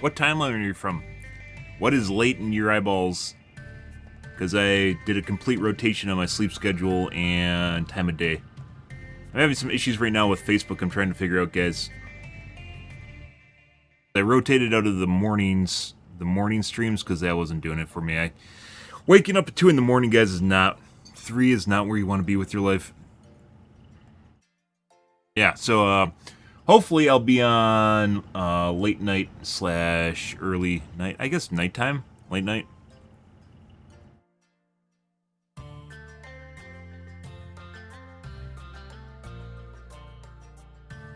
What timeline are you from? What is late in your eyeballs? Because I did a complete rotation on my sleep schedule and time of day. I'm having some issues right now with Facebook I'm trying to figure out, guys. I rotated out of the morning streams because that wasn't doing it for me. Waking up at 2 in the morning, guys, is not... 3 is not where you want to be with your life. Yeah, so, hopefully I'll be on late night / early night. I guess nighttime? Late night?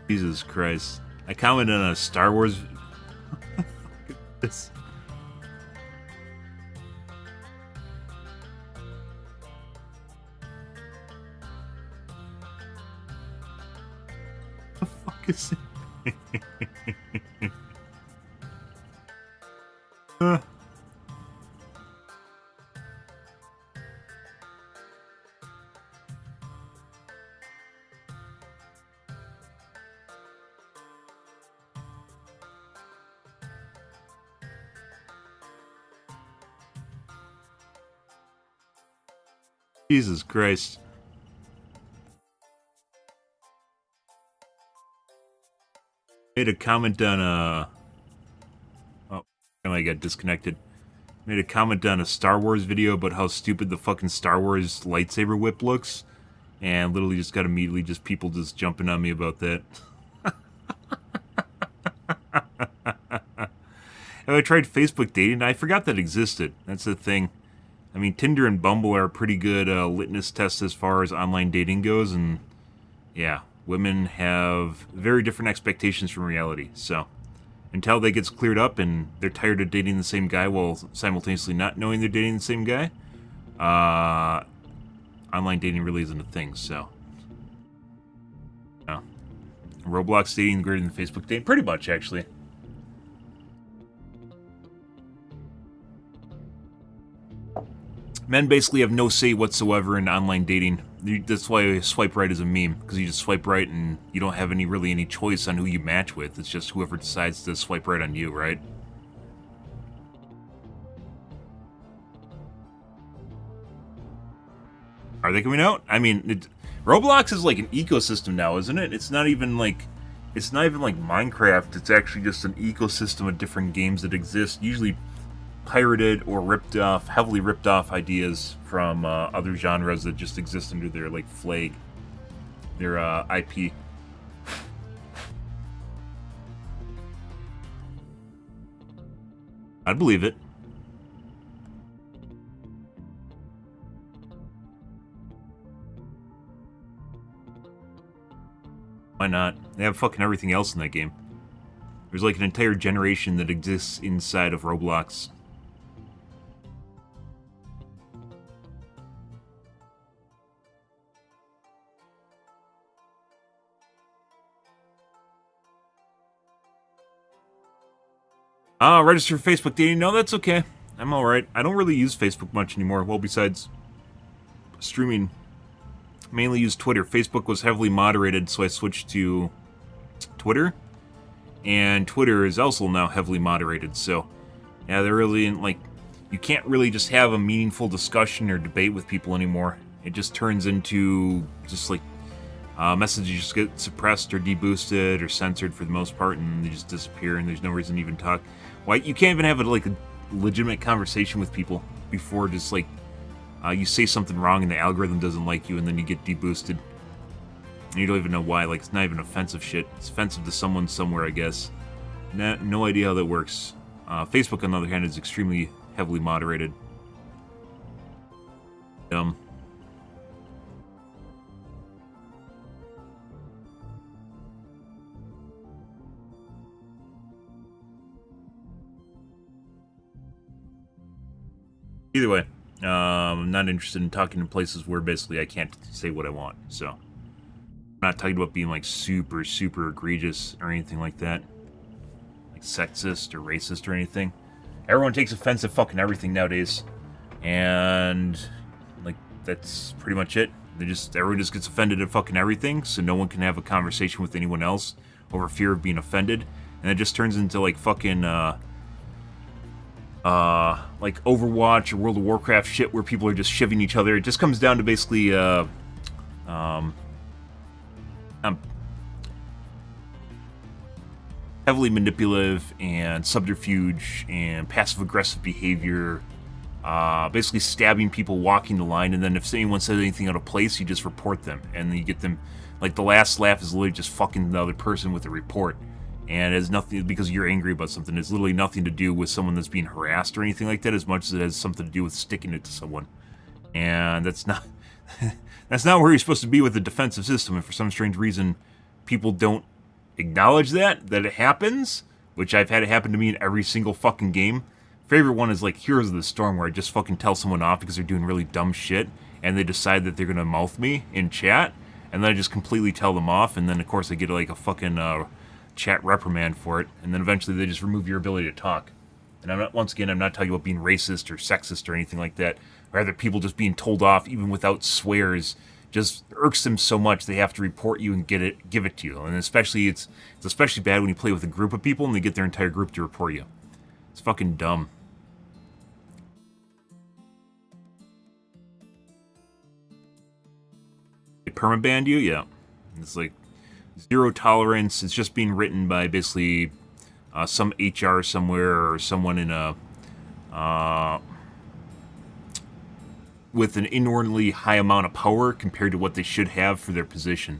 Jesus Christ. I commented on a Star Wars... Look at this. What the fuck is it? Jesus Christ. Made a comment on oh, I got disconnected. Made a comment on a Star Wars video about how stupid the fucking Star Wars lightsaber whip looks. And literally just got immediately just people just jumping on me about that. Have I tried Facebook dating? I forgot that existed. That's the thing. I mean, Tinder and Bumble are a pretty good litmus test as far as online dating goes, and yeah, women have very different expectations from reality, so until that gets cleared up and they're tired of dating the same guy while simultaneously not knowing they're dating the same guy, online dating really isn't a thing, so. No. Roblox dating greater than Facebook dating? Pretty much, actually. Men basically have no say whatsoever in online dating. That's why swipe right is a meme, because you just swipe right and you don't have really any choice on who you match with. It's just whoever decides to swipe right on you, right? Are they coming out? I mean, Roblox is like an ecosystem now, isn't it? It's not even like Minecraft. It's actually just an ecosystem of different games that exist, usually pirated or ripped off, heavily ripped off ideas from other genres that just exist under their like flag, their IP. I'd believe it. Why not? They have fucking everything else in that game. There's like an entire generation that exists inside of Roblox. Register for Facebook dating? No, that's okay. I'm alright. I don't really use Facebook much anymore. Well, besides streaming, mainly use Twitter. Facebook was heavily moderated, so I switched to Twitter. And Twitter is also now heavily moderated, so yeah, they're really like, you can't really just have a meaningful discussion or debate with people anymore. It just turns into just like messages just get suppressed or deboosted or censored for the most part, and they just disappear, and there's no reason to even talk. Why you can't even have a legitimate conversation with people before just like you say something wrong and the algorithm doesn't like you, and then you get deboosted. And you don't even know why. Like, it's not even offensive shit. It's offensive to someone somewhere, I guess. No idea how that works. Facebook, on the other hand, is extremely heavily moderated. Dumb. Either way, I'm not interested in talking in places where basically I can't say what I want, so. I'm not talking about being like super, super egregious or anything like that. Like sexist or racist or anything. Everyone takes offense at fucking everything nowadays. And like that's pretty much it. Everyone just gets offended at fucking everything, so no one can have a conversation with anyone else over fear of being offended. And it just turns into like fucking like Overwatch or World of Warcraft shit where people are just shivving each other. It just comes down to basically um, heavily manipulative and subterfuge and passive-aggressive behavior, basically stabbing people walking the line, and then if anyone says anything out of place, you just report them, and then you get them, like, the last laugh is literally just fucking the other person with a report, and it has nothing, because you're angry about something, it's literally nothing to do with someone that's being harassed or anything like that, as much as it has something to do with sticking it to someone, and that's not, that's not where you're supposed to be with the defensive system, and for some strange reason, people don't acknowledge that it happens, which I've had it happen to me in every single fucking game. Favorite one is like Heroes of the Storm, where I just fucking tell someone off because they're doing really dumb shit, and they decide that they're gonna mouth me in chat, and then I just completely tell them off, and then of course I get like a fucking chat reprimand for it, and then eventually they just remove your ability to talk. And I'm not, once again, I'm not talking about being racist or sexist or anything like that. Rather, people just being told off, even without swears, just irks them so much they have to report you and give it to you. And especially it's especially bad when you play with a group of people and they get their entire group to report you. It's fucking dumb. They permaban you? Yeah. It's like zero tolerance. It's just being written by basically some HR somewhere or someone in a with an inordinately high amount of power compared to what they should have for their position,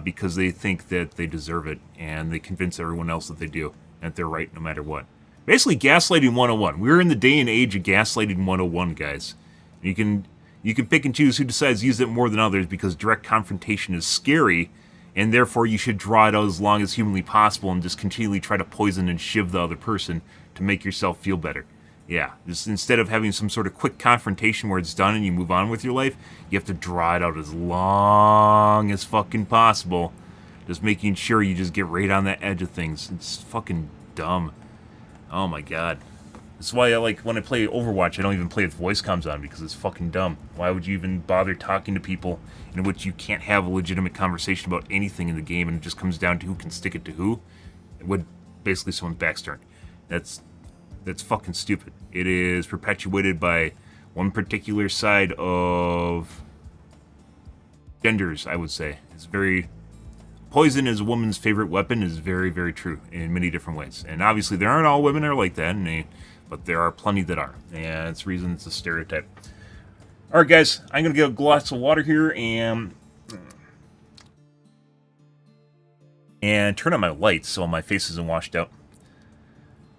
because they think that they deserve it, and they convince everyone else that they do, and that they're right no matter what. Basically, gaslighting 101. We're in the day and age of gaslighting 101, guys. You can pick and choose who decides to use it more than others, because direct confrontation is scary, and therefore you should draw it out as long as humanly possible and just continually try to poison and shiv the other person to make yourself feel better. Yeah, just instead of having some sort of quick confrontation where it's done and you move on with your life, you have to draw it out as long as fucking possible. Just making sure you just get right on that edge of things. It's fucking dumb. Oh my god. That's why I like, when I play Overwatch, I don't even play with voice comms on, because it's fucking dumb. Why would you even bother talking to people in which you can't have a legitimate conversation about anything in the game, and it just comes down to who can stick it to who? With basically someone's back's turned. That's fucking stupid. It is perpetuated by one particular side of genders, I would say. It's very... Poison is a woman's favorite weapon is very, very true in many different ways. And obviously there aren't all women are like that, but there are plenty that are. And it's the reason it's a stereotype. Alright guys, I'm going to get a glass of water here and turn on my lights so my face isn't washed out.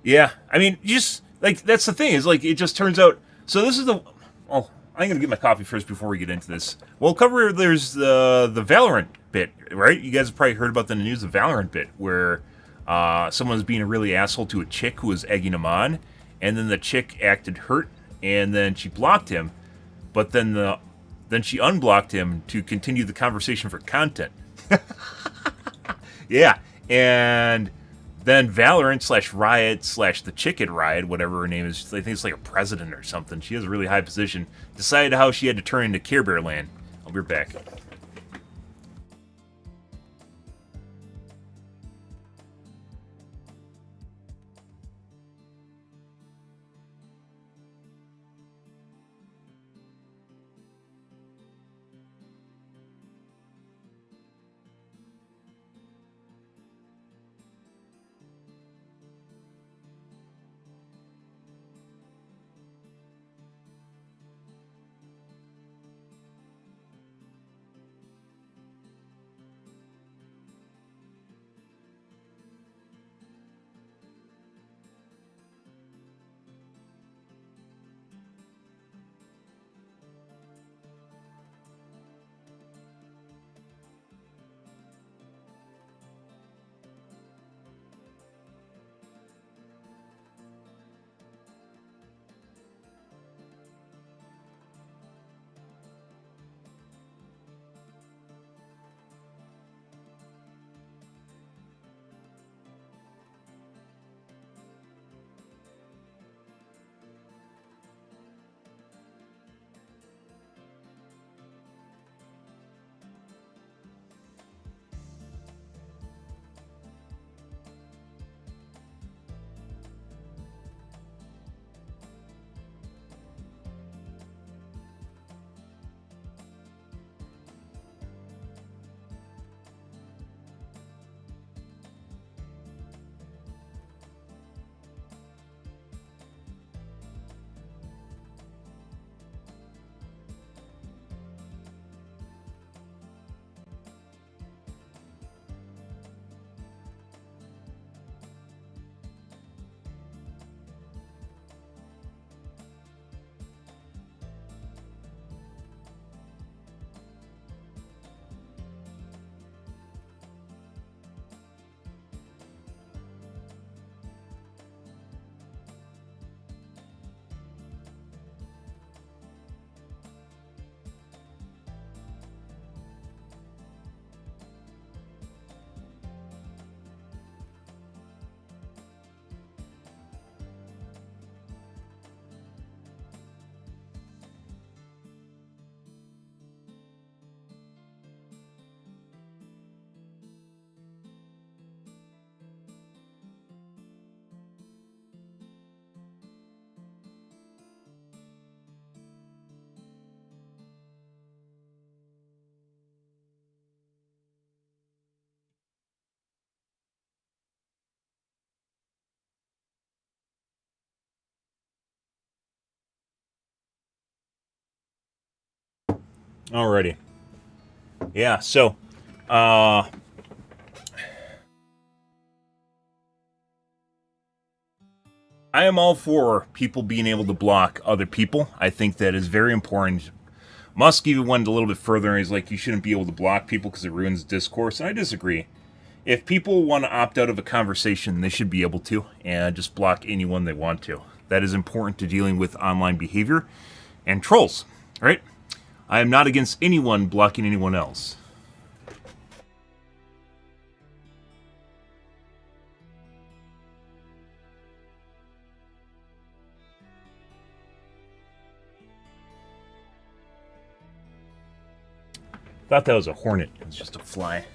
Yeah, I mean, just, like, that's the thing, is, like, it just turns out, so this is the, well, I'm gonna get my coffee first before we get into this. We'll cover, there's the Valorant bit, right? You guys have probably heard about the news, the Valorant bit, where someone was being a really asshole to a chick who was egging him on, and then the chick acted hurt, and then she blocked him, but then she unblocked him to continue the conversation for content. Yeah, and... Then Valorant / Riot / the Chicken Riot, whatever her name is, I think it's like a president or something. She has a really high position. Decided how she had to turn into Care Bear Land. I'll be right back. Alrighty. Yeah, so, I am all for people being able to block other people. I think that is very important. Musk even went a little bit further, and he's like, you shouldn't be able to block people because it ruins discourse, and I disagree. If people want to opt out of a conversation, they should be able to, and just block anyone they want to. That is important to dealing with online behavior and trolls, right? I am not against anyone blocking anyone else. Thought that was a hornet. It was just a fly.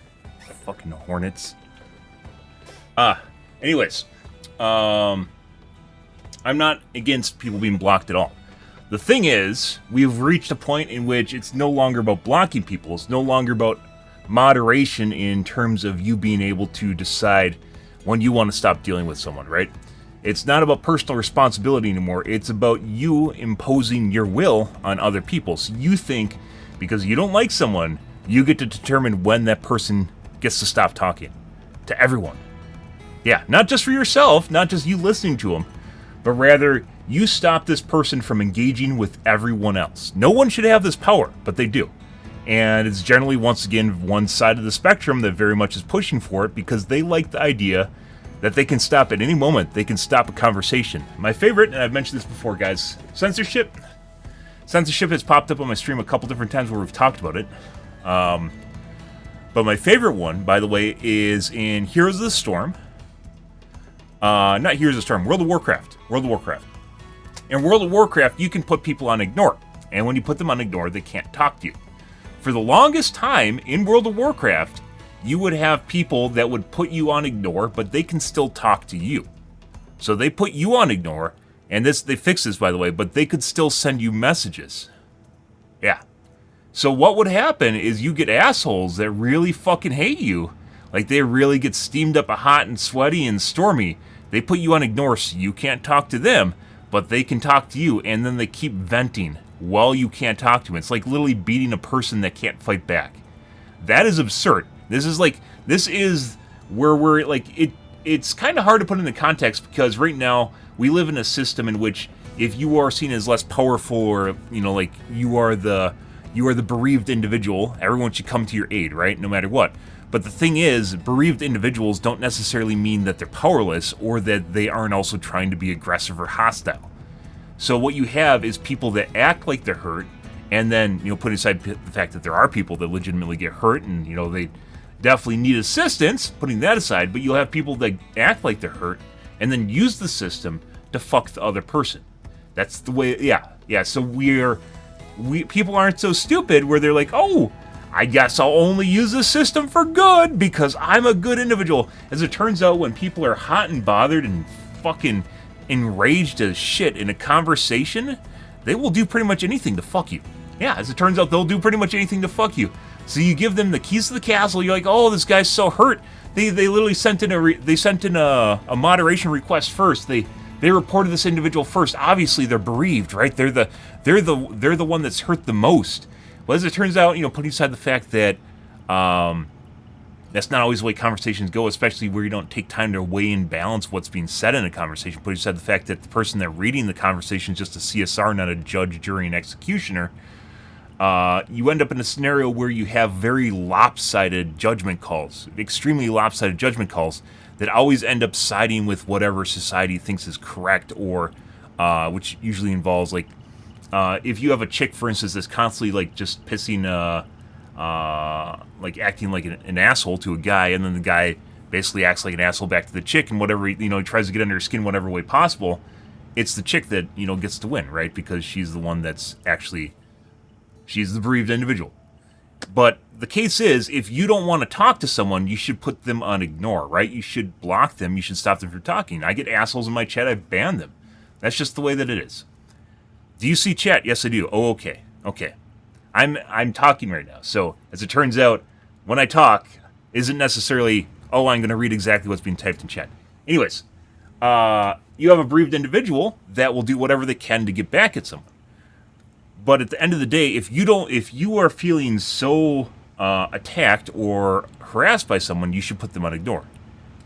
Fucking hornets. Anyways. I'm not against people being blocked at all. The thing is, we've reached a point in which it's no longer about blocking people. It's no longer about moderation in terms of you being able to decide when you want to stop dealing with someone, right? It's not about personal responsibility anymore. It's about you imposing your will on other people. So you think, because you don't like someone, you get to determine when that person gets to stop talking. To everyone. Yeah, not just for yourself, not just you listening to them, but rather you stop this person from engaging with everyone else. No one should have this power, but they do. And it's generally, once again, one side of the spectrum that very much is pushing for it because they like the idea that they can stop at any moment. They can stop a conversation. My favorite, and I've mentioned this before, guys, censorship. Censorship has popped up on my stream a couple different times where we've talked about it. But my favorite one, by the way, is in Heroes of the Storm. Not Heroes of the Storm, World of Warcraft. World of Warcraft. In World of Warcraft, you can put people on ignore. And when you put them on ignore, they can't talk to you. For the longest time in World of Warcraft, you would have people that would put you on ignore, but they can still talk to you. So they put you on ignore, and they fixed this, by the way, but they could still send you messages. Yeah. So what would happen is you get assholes that really fucking hate you. Like, they really get steamed up hot and sweaty and stormy. They put you on ignore so you can't talk to them, but they can talk to you, and then they keep venting while you can't talk to them. It's like literally beating a person that can't fight back. That is absurd. This is where we're, like, it's kind of hard to put into context because right now we live in a system in which if you are seen as less powerful or, you know, like, you are the bereaved individual, everyone should come to your aid, right? No matter what. But the thing is, bereaved individuals don't necessarily mean that they're powerless or that they aren't also trying to be aggressive or hostile. So what you have is people that act like they're hurt, and then, you know, putting aside the fact that there are people that legitimately get hurt and, you know, they definitely need assistance, putting that aside, but you'll have people that act like they're hurt and then use the system to fuck the other person. That's the way, yeah, so people aren't so stupid where they're like, oh, I guess I'll only use this system for good because I'm a good individual. As it turns out, when people are hot and bothered and fucking enraged as shit in a conversation, they will do pretty much anything to fuck you. Yeah, as it turns out, they'll do pretty much anything to fuck you. So you give them the keys to the castle, you're like, oh, this guy's so hurt. They literally sent in a moderation request first. They reported this individual first. Obviously, they're bereaved, right? They're the one that's hurt the most. Well, as it turns out, you know, putting aside the fact that that's not always the way conversations go, especially where you don't take time to weigh and balance what's being said in a conversation. Putting aside the fact that the person that's reading the conversation is just a CSR, not a judge, jury, and executioner, you end up in a scenario where you have very lopsided judgment calls, extremely lopsided judgment calls that always end up siding with whatever society thinks is correct, or which usually involves, like, if you have a chick, for instance, that's constantly, like, just pissing, like, acting like an asshole to a guy, and then the guy basically acts like an asshole back to the chick, and whatever, you know, he tries to get under her skin whatever way possible, it's the chick that, you know, gets to win, right? Because she's the one that's actually, she's the bereaved individual. But the case is, if you don't want to talk to someone, you should put them on ignore, right? You should block them. You should stop them from talking. I get assholes in my chat. I ban them. That's just the way that it is. Do you see chat? Yes, I do. Oh, okay. Okay. I'm talking right now. So, as it turns out, when I talk, isn't necessarily, oh, I'm going to read exactly what's being typed in chat. Anyways, you have a bereaved individual that will do whatever they can to get back at someone. But at the end of the day, if you are feeling so attacked or harassed by someone, you should put them on ignore.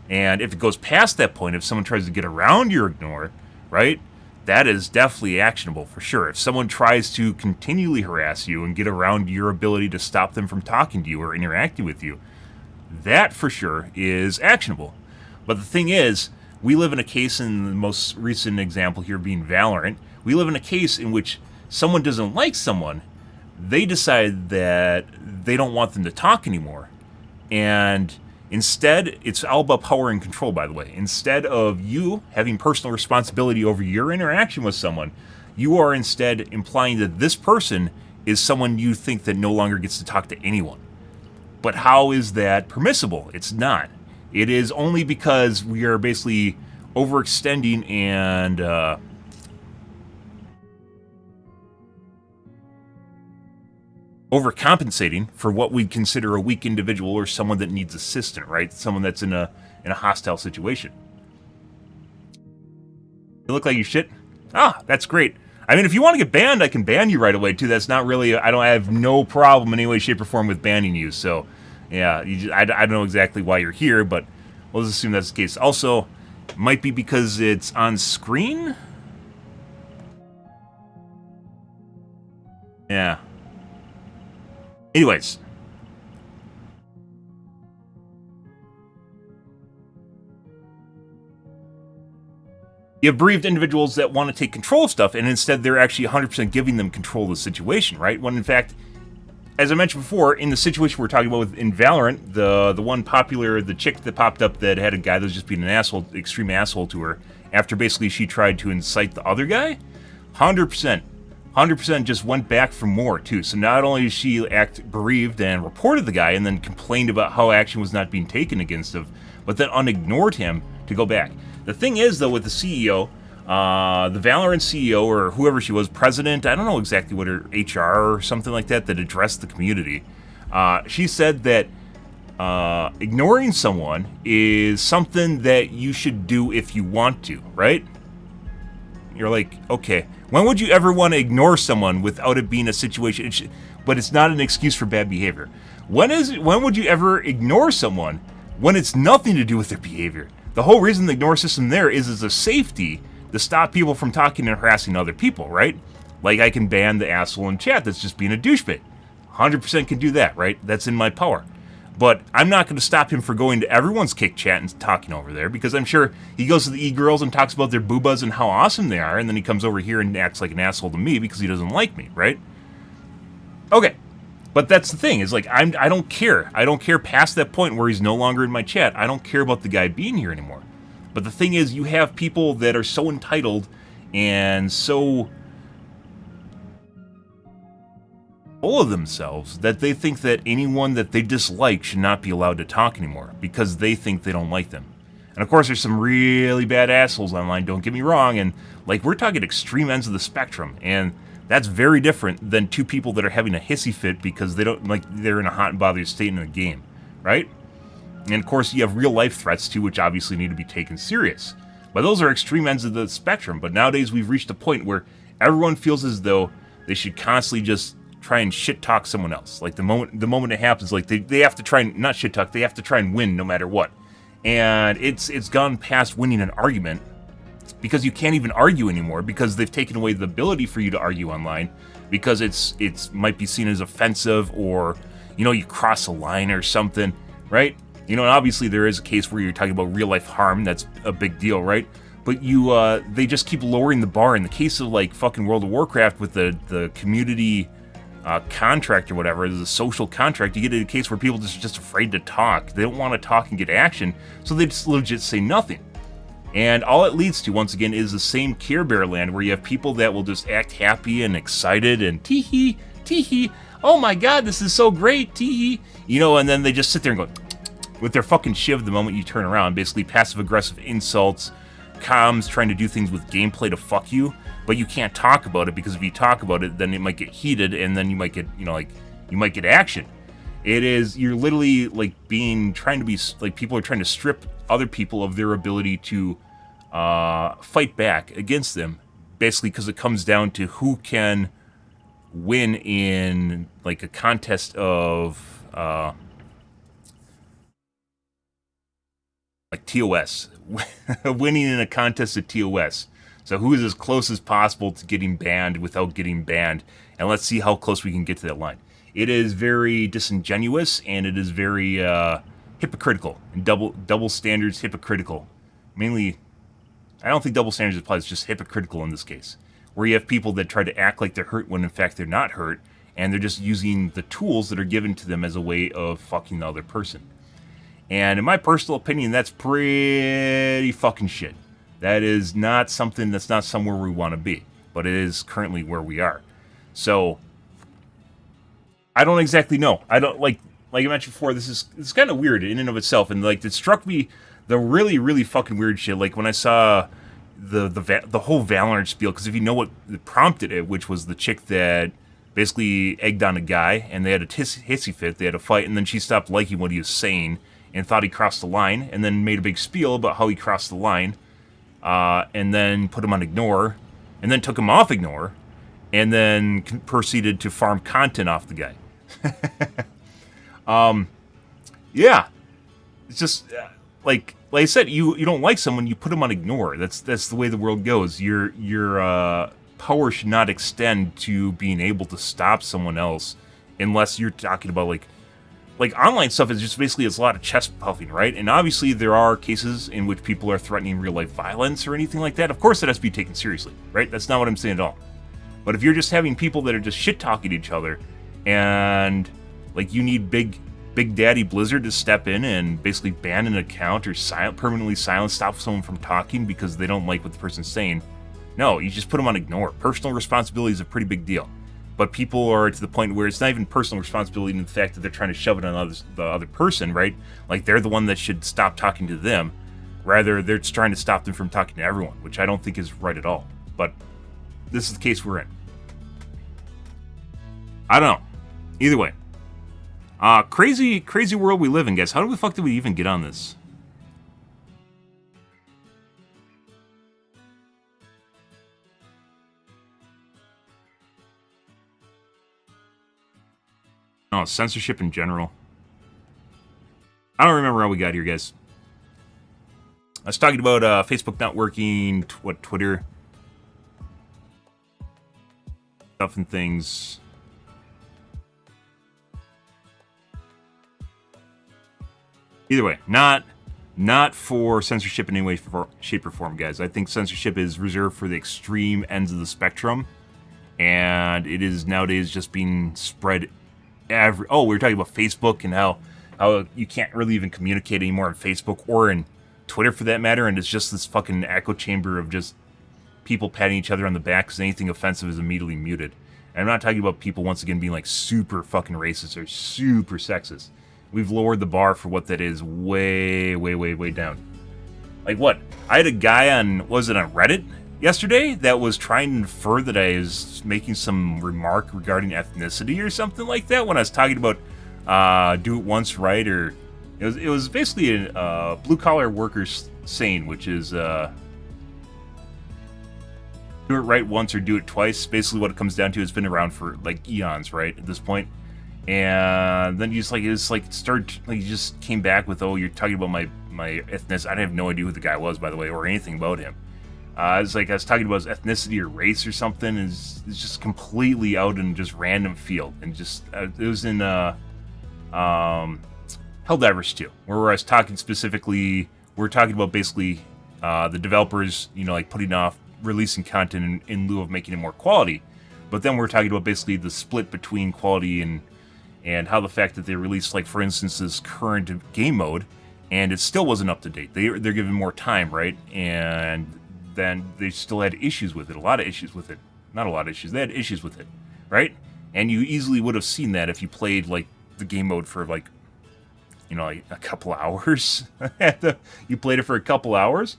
And if it goes past that point, if someone tries to get around your ignore, right, that is definitely actionable for sure. If someone tries to continually harass you and get around your ability to stop them from talking to you or interacting with you, that for sure is actionable. But the thing is, we live in a case, in the most recent example here being Valorant, we live in a case in which someone doesn't like someone, they decide that they don't want them to talk anymore. And instead, it's all about power and control, by the way. Instead of you having personal responsibility over your interaction with someone, you are instead implying that this person is someone you think that no longer gets to talk to anyone. But how is that permissible? It's not. It is only because we are basically overextending and overcompensating for what we consider a weak individual or someone that needs assistance, right? Someone that's in a hostile situation. You look like you shit? Ah, that's great. I mean, if you want to get banned, I can ban you right away, too. That's not really... I have no problem in any way, shape, or form with banning you, so... Yeah, I don't know exactly why you're here, but we'll just assume that's the case. Also, might be because it's on screen? Yeah. Anyways. You have bereaved individuals that want to take control of stuff, and instead they're actually 100% giving them control of the situation, right? When in fact, as I mentioned before, in the situation we're talking about in Valorant, the one popular, the chick that popped up that had a guy that was just being an asshole, extreme asshole to her, after basically she tried to incite the other guy, 100% just went back for more, too. So not only did she act bereaved and reported the guy and then complained about how action was not being taken against him, but then unignored him to go back. The thing is, though, with the CEO, the Valorant CEO, or whoever she was, president, I don't know exactly what her HR or something like that addressed the community, she said that ignoring someone is something that you should do if you want to, right? You're like, okay, when would you ever want to ignore someone without it being a situation? But it's not an excuse for bad behavior. When would you ever ignore someone when it's nothing to do with their behavior? The whole reason the ignore system there is a safety to stop people from talking and harassing other people, right? Like I can ban the asshole in chat that's just being a douchebag. 100% can do that, right? That's in my power. But I'm not going to stop him from going to everyone's kick chat and talking over there, because I'm sure he goes to the e-girls and talks about their boobas and how awesome they are, and then he comes over here and acts like an asshole to me because he doesn't like me, right? Okay. But that's the thing, is like, I don't care. I don't care past that point where he's no longer in my chat. I don't care about the guy being here anymore. But the thing is, you have people that are so entitled and so full of themselves that they think that anyone that they dislike should not be allowed to talk anymore because they think they don't like them. And of course, there's some really bad assholes online, don't get me wrong, and like, we're talking extreme ends of the spectrum, and that's very different than two people that are having a hissy fit because they don't, like, they're in a hot and bothered state in a game, right? And of course, you have real life threats too, which obviously need to be taken serious. But those are extreme ends of the spectrum. But nowadays, we've reached a point where everyone feels as though they should constantly just try and shit talk someone else. Like the moment it happens, like they have to try and not shit talk, they have to try and win no matter what. And it's gone past winning an argument, because you can't even argue anymore, because they've taken away the ability for you to argue online, because it's might be seen as offensive, or you cross a line or something, right? And obviously there is a case where you're talking about real life harm. That's a big deal, right? But they just keep lowering the bar. In the case of like fucking World of Warcraft with the community contract or whatever, there's a social contract, you get in a case where people just afraid to talk. They don't want to talk and get action, so they just legit say nothing. And all it leads to, once again, is the same Care Bear land where you have people that will just act happy and excited and tee-hee, oh my god, this is so great, tee-hee. And then they just sit there and go with their fucking shiv the moment you turn around, basically passive-aggressive insults, comms, trying to do things with gameplay to fuck you, but you can't talk about it, because if you talk about it, then it might get heated, and then you might get, you might get action. You're literally, like, people are trying to strip other people of their ability to fight back against them, basically because it comes down to who can win in like a contest of like TOS, winning in a contest of TOS. So who is as close as possible to getting banned without getting banned, and let's see how close we can get to that line. It is very disingenuous, and it is very hypocritical, and double standards hypocritical. Mainly, I don't think double standards applies, just hypocritical in this case, where you have people that try to act like they're hurt when in fact they're not hurt, and they're just using the tools that are given to them as a way of fucking the other person. And in my personal opinion, that's pretty fucking shit. That is not something, that's not somewhere we want to be, but it is currently where we are. So, I don't exactly know. I don't, like I mentioned before, this is kind of weird in and of itself, and like, it struck me, the really, really fucking weird shit, like when I saw the whole Valorant spiel, because if you know what prompted it, which was the chick that basically egged on a guy, and they had a hissy fit, they had a fight, and then she stopped liking what he was saying, and thought he crossed the line, and then made a big spiel about how he crossed the line, and then put him on ignore, and then took him off ignore, and then proceeded to farm content off the guy. Yeah, it's just like I said, you don't like someone, you put them on ignore. That's the way the world goes. Your power should not extend to being able to stop someone else, unless you're talking about like online stuff is just basically it's a lot of chest puffing, right? And obviously there are cases in which people are threatening real life violence or anything like that. Of course that has to be taken seriously, right? That's not what I'm saying at all. But if you're just having people that are just shit talking each other, and like you need Big Daddy Blizzard to step in and basically ban an account or permanently silence, stop someone from talking because they don't like what the person's saying. No, you just put them on ignore. Personal responsibility is a pretty big deal. But people are to the point where it's not even personal responsibility in the fact that they're trying to shove it on the other person, right? Like they're the one that should stop talking to them. Rather, they're just trying to stop them from talking to everyone, which I don't think is right at all. But this is the case we're in. I don't know. Either way. Crazy world we live in, guys. How the fuck did we even get on this? Oh, censorship in general. I don't remember how we got here, guys. I was talking about Facebook not working, Twitter stuff and things. Either way, not for censorship in any way, shape, or form, guys. I think censorship is reserved for the extreme ends of the spectrum, and it is nowadays just being spread. We were talking about Facebook and how you can't really even communicate anymore on Facebook or in Twitter for that matter, and it's just this fucking echo chamber of just people patting each other on the back because anything offensive is immediately muted. And I'm not talking about people once again being like super fucking racist or super sexist. We've lowered the bar for what that is way, way, way, way down. Like what? I had a guy on Reddit yesterday that was trying to infer that I was making some remark regarding ethnicity or something like that when I was talking about do it once right, or it was basically a blue collar workers saying, which is do it right once or do it twice. Basically what it comes down to, it's been around for like eons, right, at this point. And then you just came back with, oh, you're talking about my ethnicity. I have no idea who the guy was, by the way, or anything about him. It's like I was talking about his ethnicity or race or something. It's just completely out in just random field, and just it was in Helldivers 2, where I was talking specifically. We're talking about basically the developers, like putting off releasing content in lieu of making it more quality. But then we're talking about basically the split between quality and how the fact that they released, like for instance, this current game mode, and it still wasn't up to date. They're given more time, right? And then they still had issues with it. A lot of issues with it. Not a lot of issues. They had issues with it, right? And you easily would have seen that if you played like the game mode for like a couple hours. You played it for a couple hours.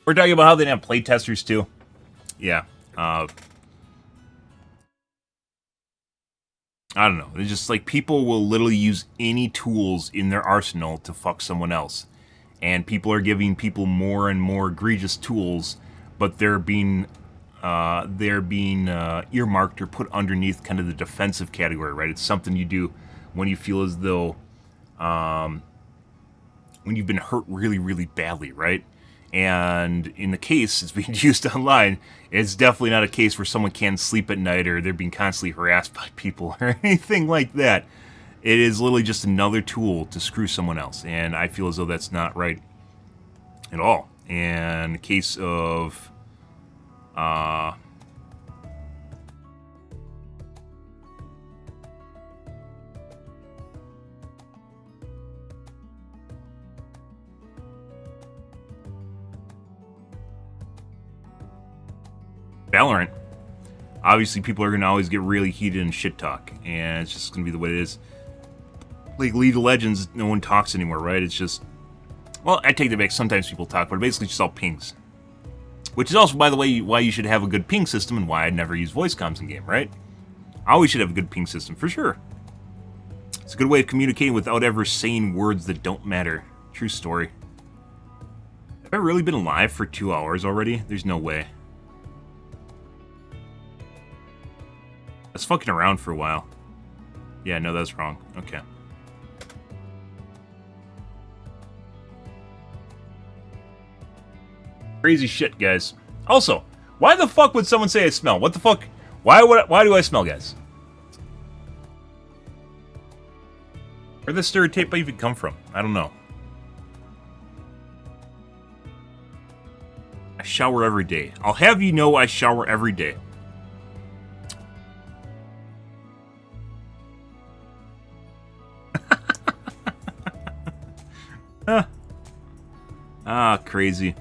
We're talking about how they didn't have playtesters too. Yeah. I don't know. It's just like people will literally use any tools in their arsenal to fuck someone else. And people are giving people more and more egregious tools, but they're being they're being earmarked or put underneath kind of the defensive category, right? It's something you do when you feel as though when you've been hurt really, really badly, right? And in the case it's being used online, it's definitely not a case where someone can't sleep at night or they're being constantly harassed by people or anything like that. It is literally just another tool to screw someone else, and I feel as though that's not right at all. And the case of Valorant, obviously people are going to always get really heated and shit talk, and it's just going to be the way it is. Like League of Legends, no one talks anymore, right? It's just, well, I take that back, sometimes people talk, but basically just all pings. Which is also, by the way, why you should have a good ping system and why I never use voice comms in game, right? I always should have a good ping system, for sure. It's a good way of communicating without ever saying words that don't matter. True story. Have I really been live for 2 hours already? There's no way. I was fucking around for a while. Yeah, no, that's wrong. Okay. Crazy shit, guys. Also, why the fuck would someone say I smell? What the fuck? Why do I smell, guys? Where did this stereotype even come from? I don't know. I shower every day. I'll have you know I shower every day. Crazy.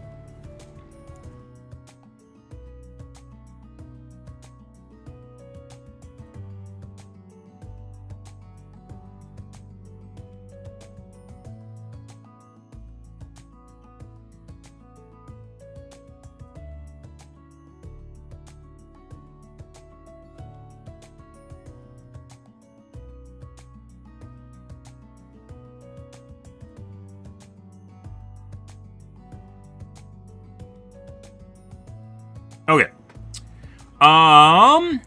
Okay.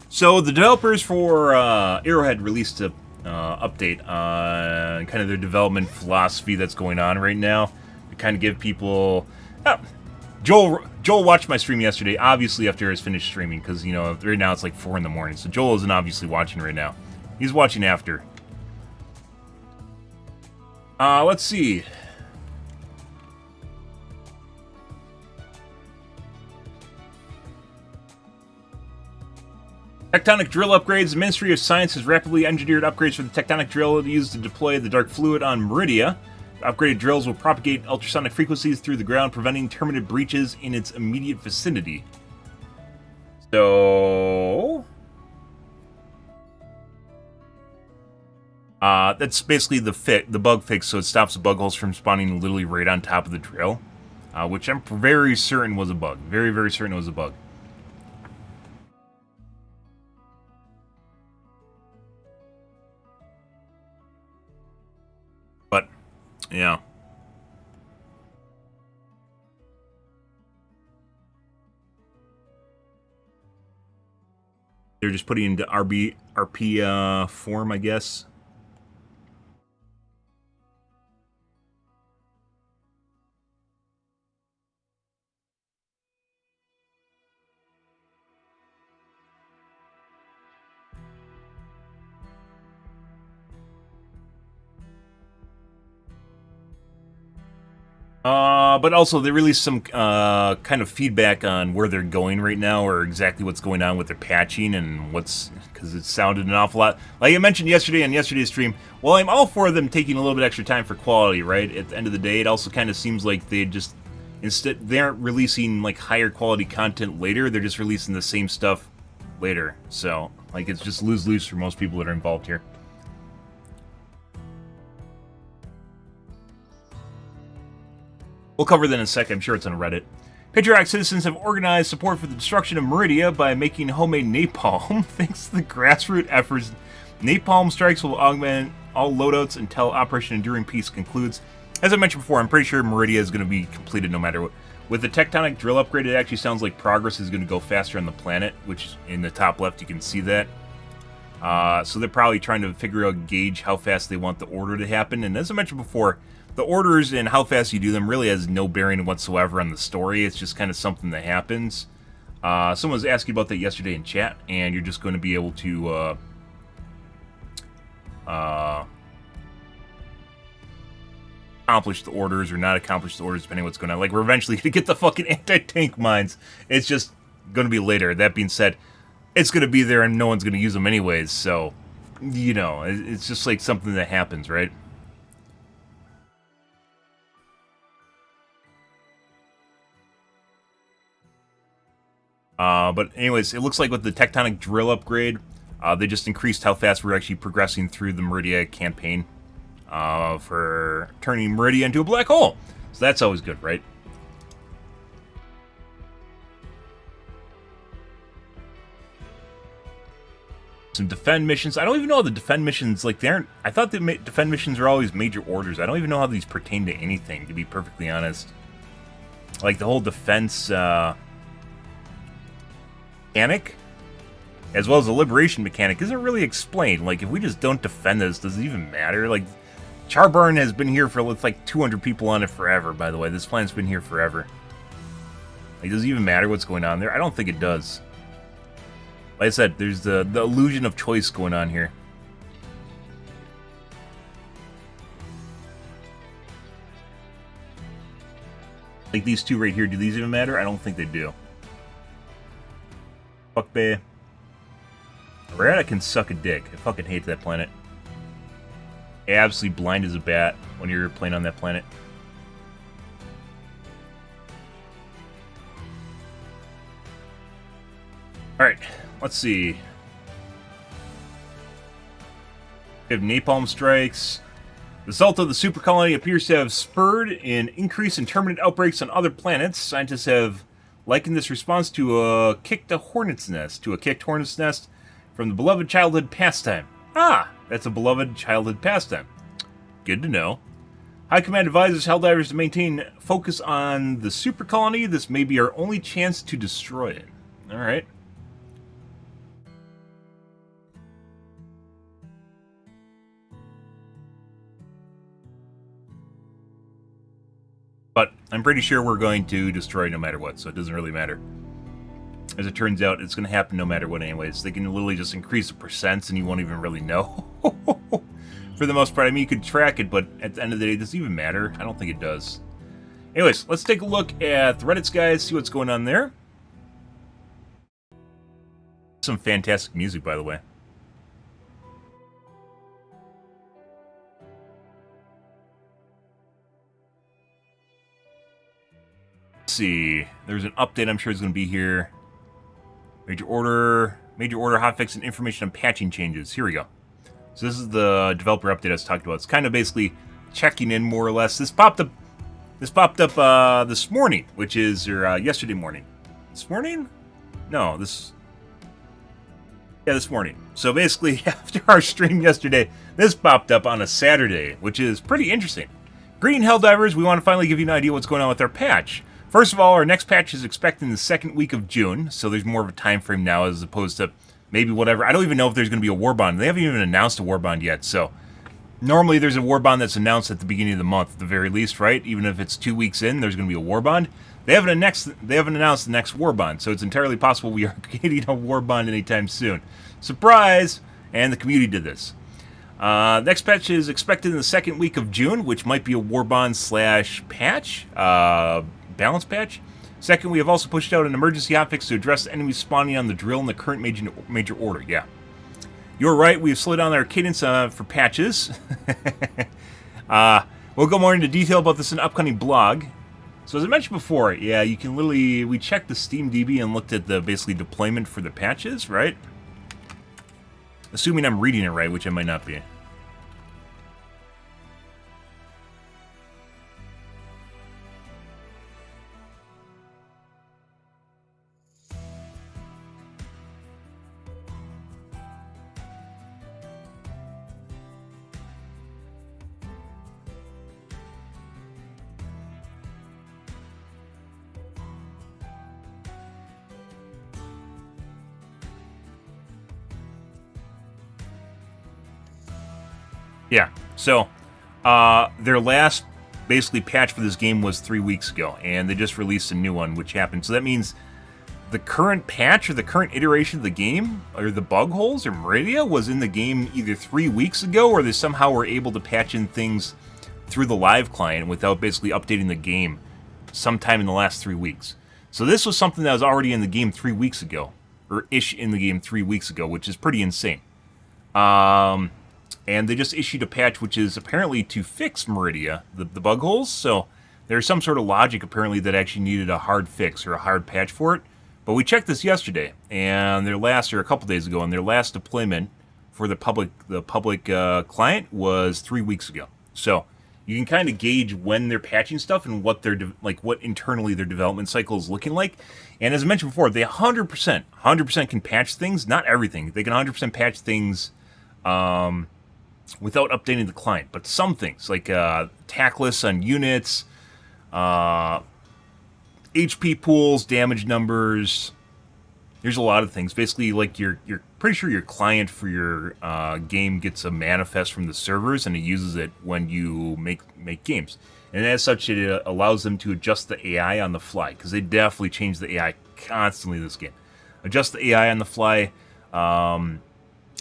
So the developers for Arrowhead released a update on kind of their development philosophy that's going on right now to kind of give people. Joel watched my stream yesterday, obviously after I was finished streaming, because you know right now it's like 4 in the morning, so Joel isn't obviously watching right now. He's watching after. Let's see. Tectonic drill upgrades. The Ministry of Science has rapidly engineered upgrades for the tectonic drill used to deploy the dark fluid on Meridia. Upgraded drills will propagate ultrasonic frequencies through the ground, preventing permanent breaches in its immediate vicinity. So that's basically the bug fix, so it stops the bug holes from spawning literally right on top of the drill, which I'm very certain was a bug. Very, very certain it was a bug. But, yeah. They're just putting into RP form, I guess. But also they released some kind of feedback on where they're going right now, or exactly what's going on with their patching and because it sounded an awful lot. Like I mentioned yesterday on yesterday's stream, well, I'm all for them taking a little bit extra time for quality, right? At the end of the day, it also kind of seems like they just, they aren't releasing like higher quality content later, they're just releasing the same stuff later. So, like, it's just lose-lose for most people that are involved here. We'll cover that in a sec, I'm sure it's on Reddit. Patriotic citizens have organized support for the destruction of Meridia by making homemade napalm. Thanks to the grassroots efforts, napalm strikes will augment all loadouts until Operation Enduring Peace concludes. As I mentioned before, I'm pretty sure Meridia is going to be completed no matter With the tectonic drill upgrade, it actually sounds like progress is going to go faster on the planet, which in the top left you can see that. So they're probably trying to figure out, gauge how fast they want the order to happen. And as I mentioned before, the orders and how fast you do them really has no bearing whatsoever on the story. It's just kind of something that happens. Someone was asking about that yesterday in chat, and you're just going to be able to accomplish the orders or not accomplish the orders depending on what's going on. Like, we're eventually going to get the fucking anti-tank mines. It's just going to be later. That being said, it's going to be there and no one's going to use them anyways, so, you know, it's just like something that happens, right? But anyways, it looks like with the tectonic drill upgrade, they just increased how fast we're actually progressing through the Meridia campaign for turning Meridia into a black hole. So that's always good, right? Some defend missions. I don't even know how the defend missions, like, they aren't... I thought the defend missions are always major orders. I don't even know how these pertain to anything, to be perfectly honest. Like, the whole defense mechanic, as well as the liberation mechanic, isn't really explained. Like, if we just don't defend this, does it even matter? Like, Charburn has been here for, with like 200 people on it forever, by the way. This planet's been here forever. Like, does it even matter what's going on there? I don't think it does. Like I said, there's the illusion of choice going on here. Like these two right here, do these even matter? I don't think they do. Fuck bae. Rada can suck a dick. I fucking hate that planet. Absolutely blind as a bat when you're playing on that planet. Alright, let's see. We have napalm strikes. The result of the super colony appears to have spurred an increase in terminate outbreaks on other planets. Scientists have likened this response to a kicked hornet's nest, from the beloved childhood pastime. Ah, that's a beloved childhood pastime. Good to know. High Command advises Helldivers to maintain focus on the super colony. This may be our only chance to destroy it. Alright. But I'm pretty sure we're going to destroy no matter what, so it doesn't really matter. As it turns out, it's going to happen no matter what anyways. They can literally just increase the percents and you won't even really know. For the most part, I mean, you could track it, but at the end of the day, does it even matter? I don't think it does. Anyways, let's take a look at the Reddits, guys, see what's going on there. Some fantastic music, by the way. Let's see. There's an update I'm sure is going to be here. Major order hotfix and information on patching changes. Here we go. So this is the developer update I was talking about. It's kind of basically checking in more or less. This popped up this morning, which is yesterday morning. This morning? No, this morning. So basically, after our stream yesterday, this popped up on a Saturday, which is pretty interesting. Greeting Helldivers, we want to finally give you an idea what's going on with our patch. First of all, our next patch is expected in the second week of June, so there's more of a time frame now as opposed to maybe whatever. I don't even know if there's going to be a war bond. They haven't even announced a war bond yet, so normally there's a war bond that's announced at the beginning of the month, at the very least, right? Even if it's 2 weeks in, there's going to be a war bond. They haven't announced the next war bond, so it's entirely possible we are getting a war bond anytime soon. Surprise! And the community did this. Next patch is expected in the second week of June, which might be a war bond / patch, balance patch. Second, we have also pushed out an emergency hotfix to address enemies spawning on the drill in the current major order. Yeah. You're right, we have slowed down our cadence for patches. We'll go more into detail about this in an upcoming blog. So as I mentioned before, yeah, you can literally, we checked the Steam DB and looked at the basically deployment for the patches, right? Assuming I'm reading it right, which I might not be. Yeah. So, their last basically patch for this game was 3 weeks ago, and they just released a new one, which happened. So that means the current patch or the current iteration of the game, or the bug holes or Meridia, was in the game either 3 weeks ago, or they somehow were able to patch in things through the live client without basically updating the game sometime in the last 3 weeks. So this was something that was already in the game 3 weeks ago, or ish in the game 3 weeks ago, which is pretty insane. And they just issued a patch which is apparently to fix Meridia, the bug holes. So there's some sort of logic apparently that actually needed a hard fix or a hard patch for it. But we checked this yesterday, and their last, or a couple days ago, and their last deployment for the public client was 3 weeks ago. So you can kind of gauge when they're patching stuff and what they're what internally their development cycle is looking like. And as I mentioned before, they 100% can patch things. Not everything. They can 100% patch things without updating the client, but some things like tack lists on units, HP pools, damage numbers. There's a lot of things. Basically, like you're pretty sure your client for your game gets a manifest from the servers, and it uses it when you make games. And as such, it allows them to adjust the AI on the fly, because they definitely change the AI constantly in this game. Adjust the AI on the fly,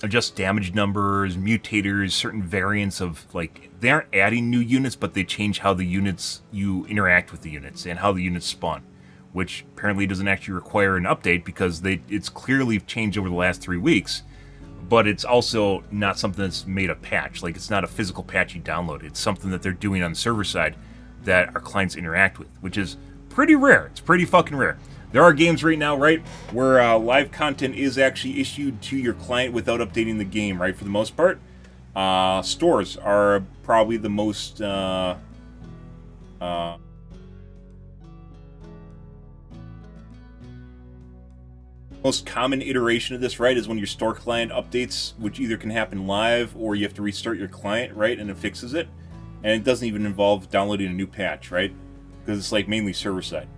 adjust damage numbers, mutators, certain variants of, like, they aren't adding new units, but they change how the units, you interact with the units and how the units spawn, which apparently doesn't actually require an update because it's clearly changed over the last 3 weeks, but it's also not something that's made a patch. Like, it's not a physical patch you download. It's something that they're doing on the server side that our clients interact with, which is pretty rare. It's pretty fucking rare. There are games right now, right, where live content is actually issued to your client without updating the game, right, for the most part. Stores are probably the most common iteration of this, right, is when your store client updates, which either can happen live or you have to restart your client, right, and it fixes it. And it doesn't even involve downloading a new patch, right, because it's like mainly server side.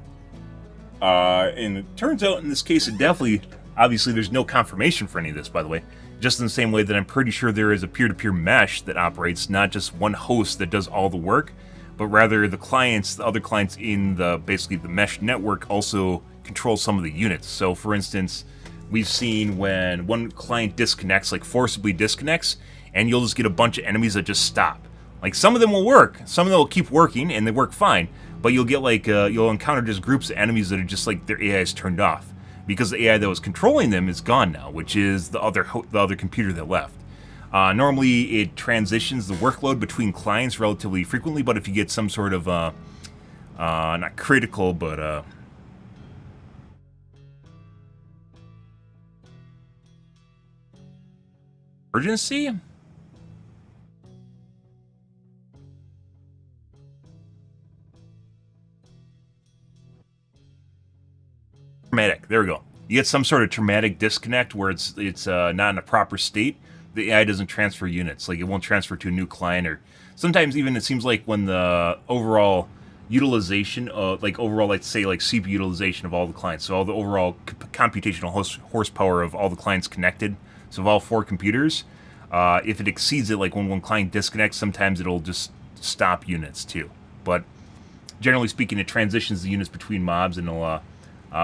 And it turns out in this case, it definitely, obviously there's no confirmation for any of this, by the way, just in the same way that I'm pretty sure there is a peer-to-peer mesh that operates, not just one host that does all the work, but rather the clients, the other clients in basically the mesh network also control some of the units. So for instance, we've seen when one client disconnects, like forcibly disconnects, and you'll just get a bunch of enemies that just stop. Like, some of them will work, some of them will keep working, and they work fine, but you'll get like, you'll encounter just groups of enemies that are just like, their AI is turned off, because the AI that was controlling them is gone now, which is the other computer that left. Normally, it transitions the workload between clients relatively frequently, but if you get some sort of, not critical, but, urgency? Traumatic. There we go. You get some sort of traumatic disconnect where it's not in a proper state. The AI doesn't transfer units. Like, it won't transfer to a new client, or sometimes even it seems like when the overall utilization of, like, overall, let's say, like, CPU utilization of all the clients, so all the overall computational horsepower of all the clients connected, so of all 4 computers, if it exceeds it, like when one client disconnects, sometimes it'll just stop units too. But generally speaking, it transitions the units between mobs and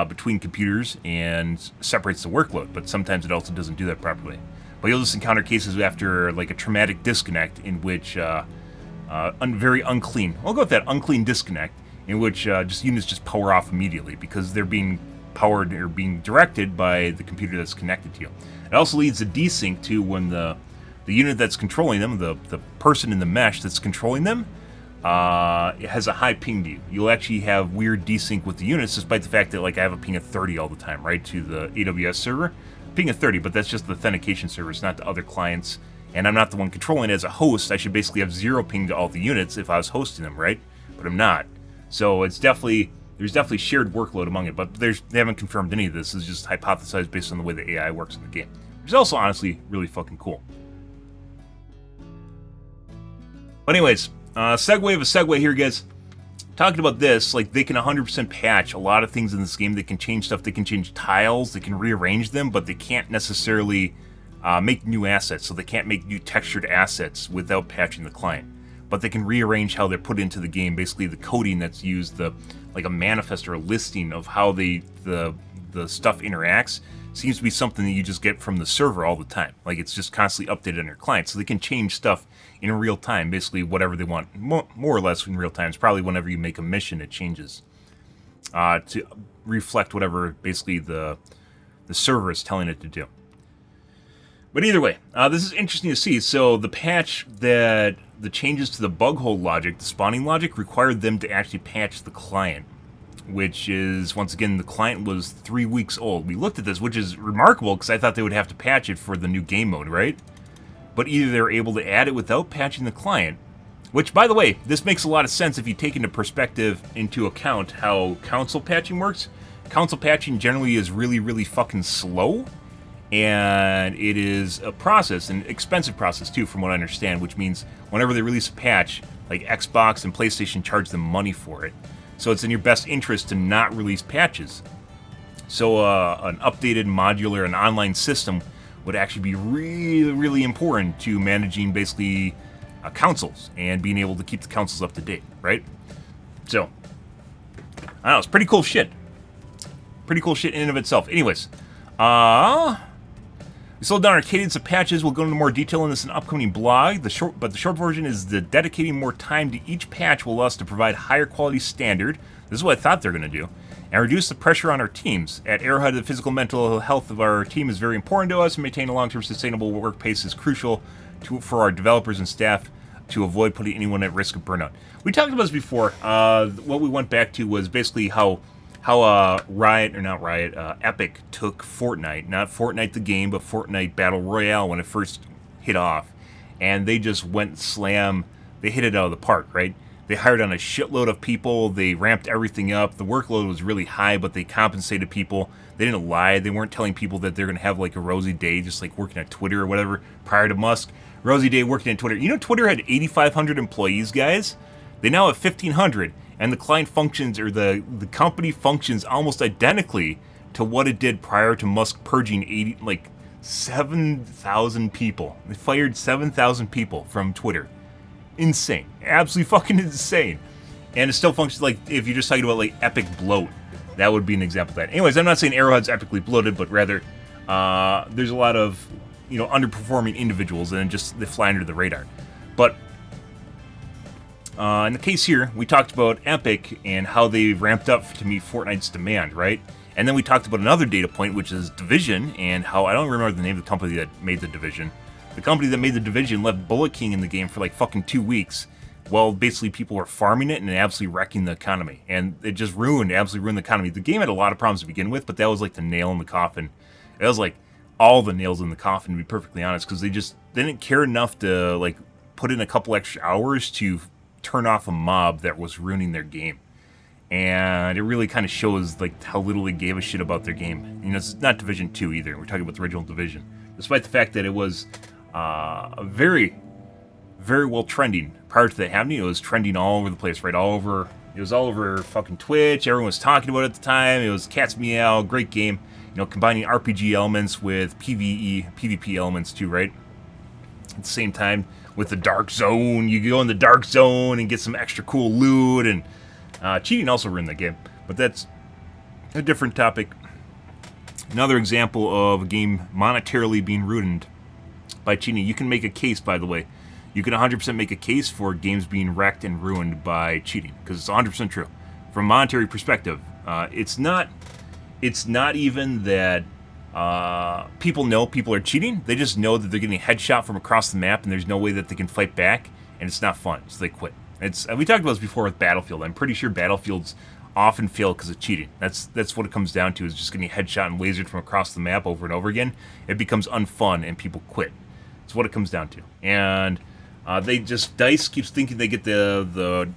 between computers and separates the workload, but sometimes it also doesn't do that properly. But you'll just encounter cases after like a traumatic disconnect in which very unclean, I'll go with that, unclean disconnect, in which just units just power off immediately because they're being powered or being directed by the computer that's connected to you. It also leads to desync too when the unit that's controlling them, the person in the mesh that's controlling them, it has a high ping to you. You'll actually have weird desync with the units, despite the fact that, like, I have a ping of 30 all the time, right, to the AWS server. Ping of 30, but that's just the authentication server. It's not the other clients, and I'm not the one controlling it. As a host, I should basically have 0 ping to all the units if I was hosting them, right? But I'm not. So there's definitely shared workload among it, but they haven't confirmed any of this. It's just hypothesized based on the way the AI works in the game, which is also honestly really fucking cool. But anyways, segue of a segue here, guys. Talking about this, like, they can 100% patch a lot of things in this game. They can change stuff. They can change tiles. They can rearrange them, but they can't necessarily make new assets, so they can't make new textured assets without patching the client. But they can rearrange how they're put into the game. Basically, the coding that's used, like a manifest or a listing of how the stuff interacts, seems to be something that you just get from the server all the time. Like, it's just constantly updated on your client, so they can change stuff in real time, basically whatever they want, more or less in real time. It's probably whenever you make a mission, it changes to reflect whatever basically the server is telling it to do. But either way, this is interesting to see. So the patch that the changes to the bug hole logic, the spawning logic, required them to actually patch the client, which is, once again, the client was 3 weeks old. We looked at this, which is remarkable, because I thought they would have to patch it for the new game mode, right? But either they're able to add it without patching the client, which, by the way, this makes a lot of sense if you take into account how console patching works. Console patching generally is really, really fucking slow, and it is a process, an expensive process too, from what I understand, which means whenever they release a patch, like Xbox and PlayStation charge them money for it. So it's in your best interest to not release patches. So an updated modular and online system would actually be really, really important to managing basically consoles and being able to keep the consoles up to date, right? So, I don't know, it's pretty cool shit. Pretty cool shit in and of itself. Anyways, we slowed down our cadence of patches. We'll go into more detail on this in an upcoming blog. The short version is that dedicating more time to each patch will allow us to provide higher quality standard. This is what I thought they were going to do. And reduce the pressure on our teams. At Arrowhead, the physical and mental health of our team is very important to us, and maintaining a long-term sustainable work pace is crucial for our developers and staff to avoid putting anyone at risk of burnout. We talked about this before. What we went back to was basically how Epic took Fortnite, not Fortnite the game, but Fortnite Battle Royale when it first hit off, and they just went slam. They hit it out of the park, right? They hired on a shitload of people. They ramped everything up. The workload was really high, but they compensated people. They didn't lie. They weren't telling people that they're going to have like a rosy day, just like working at Twitter or whatever prior to Musk. Rosy day working at Twitter. You know, Twitter had 8,500 employees, guys. They now have 1,500, and the client functions, or the company functions almost identically to what it did prior to Musk purging 7,000 people. They fired 7,000 people from Twitter. Insane. Absolutely fucking insane. And it still functions. Like, if you're just talking about like epic bloat, that would be an example of that. Anyways, I'm not saying Arrowhead's epically bloated, but rather there's a lot of, you know, underperforming individuals, and just they fly under the radar. But in the case here, we talked about Epic and how they ramped up to meet Fortnite's demand, right? And then we talked about another data point, which is Division, and how, I don't remember the name of the company that made the Division. The company that made the Division left Bullet King in the game for like fucking 2 weeks, while basically people were farming it and absolutely wrecking the economy. And it just absolutely ruined the economy. The game had a lot of problems to begin with, but that was like the nail in the coffin. It was like all the nails in the coffin, to be perfectly honest, because they didn't care enough to like put in a couple extra hours to turn off a mob that was ruining their game. And it really kind of shows like how little they gave a shit about their game. You know, it's not Division 2 either. We're talking about the original Division. Despite the fact that it was very, very well trending prior to that happening. It was trending all over the place, right? It was all over fucking Twitch. Everyone was talking about it at the time. It was cat's meow, great game. You know, combining RPG elements with PvP elements too, right? At the same time, with the Dark Zone, you go in the Dark Zone and get some extra cool loot, and cheating also ruined the game. But that's a different topic. Another example of a game monetarily being ruined by cheating. You can make a case, by the way. You can 100% make a case for games being wrecked and ruined by cheating, because it's 100% true. From a monetary perspective, it's not even that people know people are cheating. They just know that they're getting a headshot from across the map, and there's no way that they can fight back, and it's not fun, so they quit. We talked about this before with Battlefield. I'm pretty sure Battlefields often fail because of cheating. That's what it comes down to, is just getting a headshot and lasered from across the map over and over again. It becomes unfun, and people quit. That's what it comes down to. And DICE keeps thinking they get the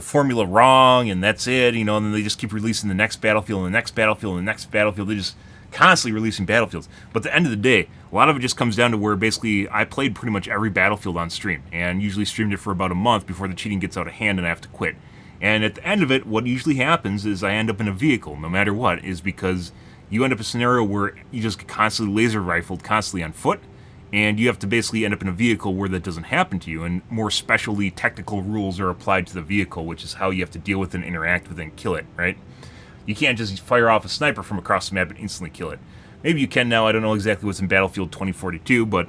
formula wrong, and that's it, you know, and then they just keep releasing the next Battlefield and the next Battlefield and the next Battlefield. They just constantly releasing Battlefields. But at the end of the day, a lot of it just comes down to where basically I played pretty much every Battlefield on stream, and usually streamed it for about a month before the cheating gets out of hand and I have to quit. And at the end of it, what usually happens is I end up in a vehicle, no matter what, is because you end up in a scenario where you just get constantly laser rifled, constantly on foot, and you have to basically end up in a vehicle where that doesn't happen to you, and more specially technical rules are applied to the vehicle, which is how you have to deal with and interact with it and kill it, right? You can't just fire off a sniper from across the map and instantly kill it. Maybe you can now, I don't know exactly what's in Battlefield 2042, but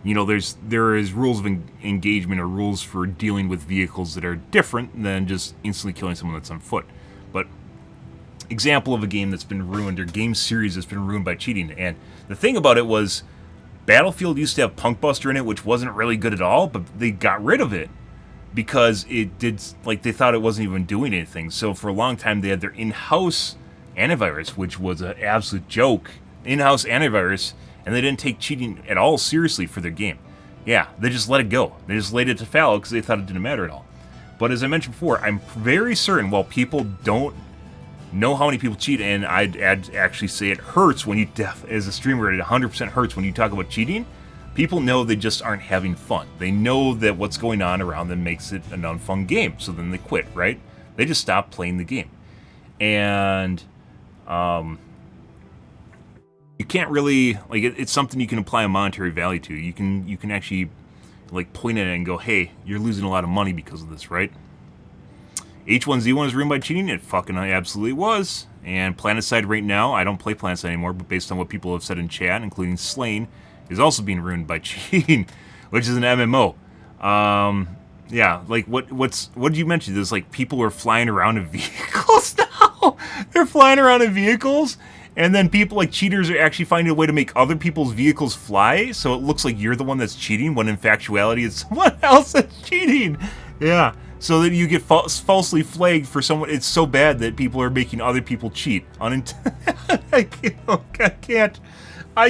you know, there is rules of engagement or rules for dealing with vehicles that are different than just instantly killing someone that's on foot. But example of a game that's been ruined, or game series that's been ruined by cheating. And the thing about it was, Battlefield used to have Punk Buster in it, which wasn't really good at all, but they got rid of it because it did, like, they thought it wasn't even doing anything. So for a long time, they had their in-house antivirus, which was an absolute joke. In-house antivirus, and they didn't take cheating at all seriously for their game. Yeah, they just let it go. They just laid it to fallow because they thought it didn't matter at all. But as I mentioned before, I'm very certain while people don't know how many people cheat, and I'd actually say it hurts when you, as a streamer, it 100% hurts when you talk about cheating, people know they just aren't having fun. They know that what's going on around them makes it an unfun game, so then they quit, right? They just stop playing the game. And, you can't really, like, it's something you can apply a monetary value to. You can actually, like, point at it and go, hey, you're losing a lot of money because of this, right? H1Z1 is ruined by cheating. It fucking absolutely was. And Planetside right now, I don't play Planetside anymore, but based on what people have said in chat, including Slain, is also being ruined by cheating, which is an MMO. Yeah, like, what did you mention? There's, like, people are flying around in vehicles now. They're flying around in vehicles. And then people, like, cheaters are actually finding a way to make other people's vehicles fly, so it looks like you're the one that's cheating, when in factuality it's someone else that's cheating. Yeah, so that you get falsely flagged for someone. It's so bad that people are making other people cheat. I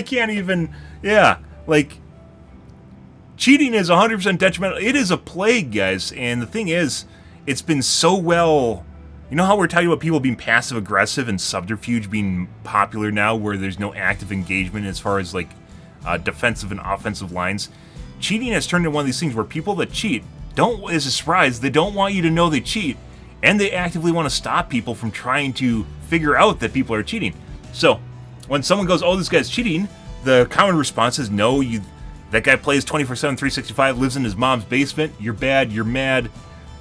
can't even, yeah, like, cheating is 100% detrimental. It is a plague, guys, and the thing is, it's been so well... You know how we're talking about people being passive-aggressive and subterfuge being popular now, where there's no active engagement as far as, like, defensive and offensive lines? Cheating has turned into one of these things where people that cheat don't, as a surprise, they don't want you to know they cheat, and they actively want to stop people from trying to figure out that people are cheating. So, when someone goes, oh, this guy's cheating, the common response is, no, that guy plays 24/7, 365, lives in his mom's basement, you're bad, you're mad,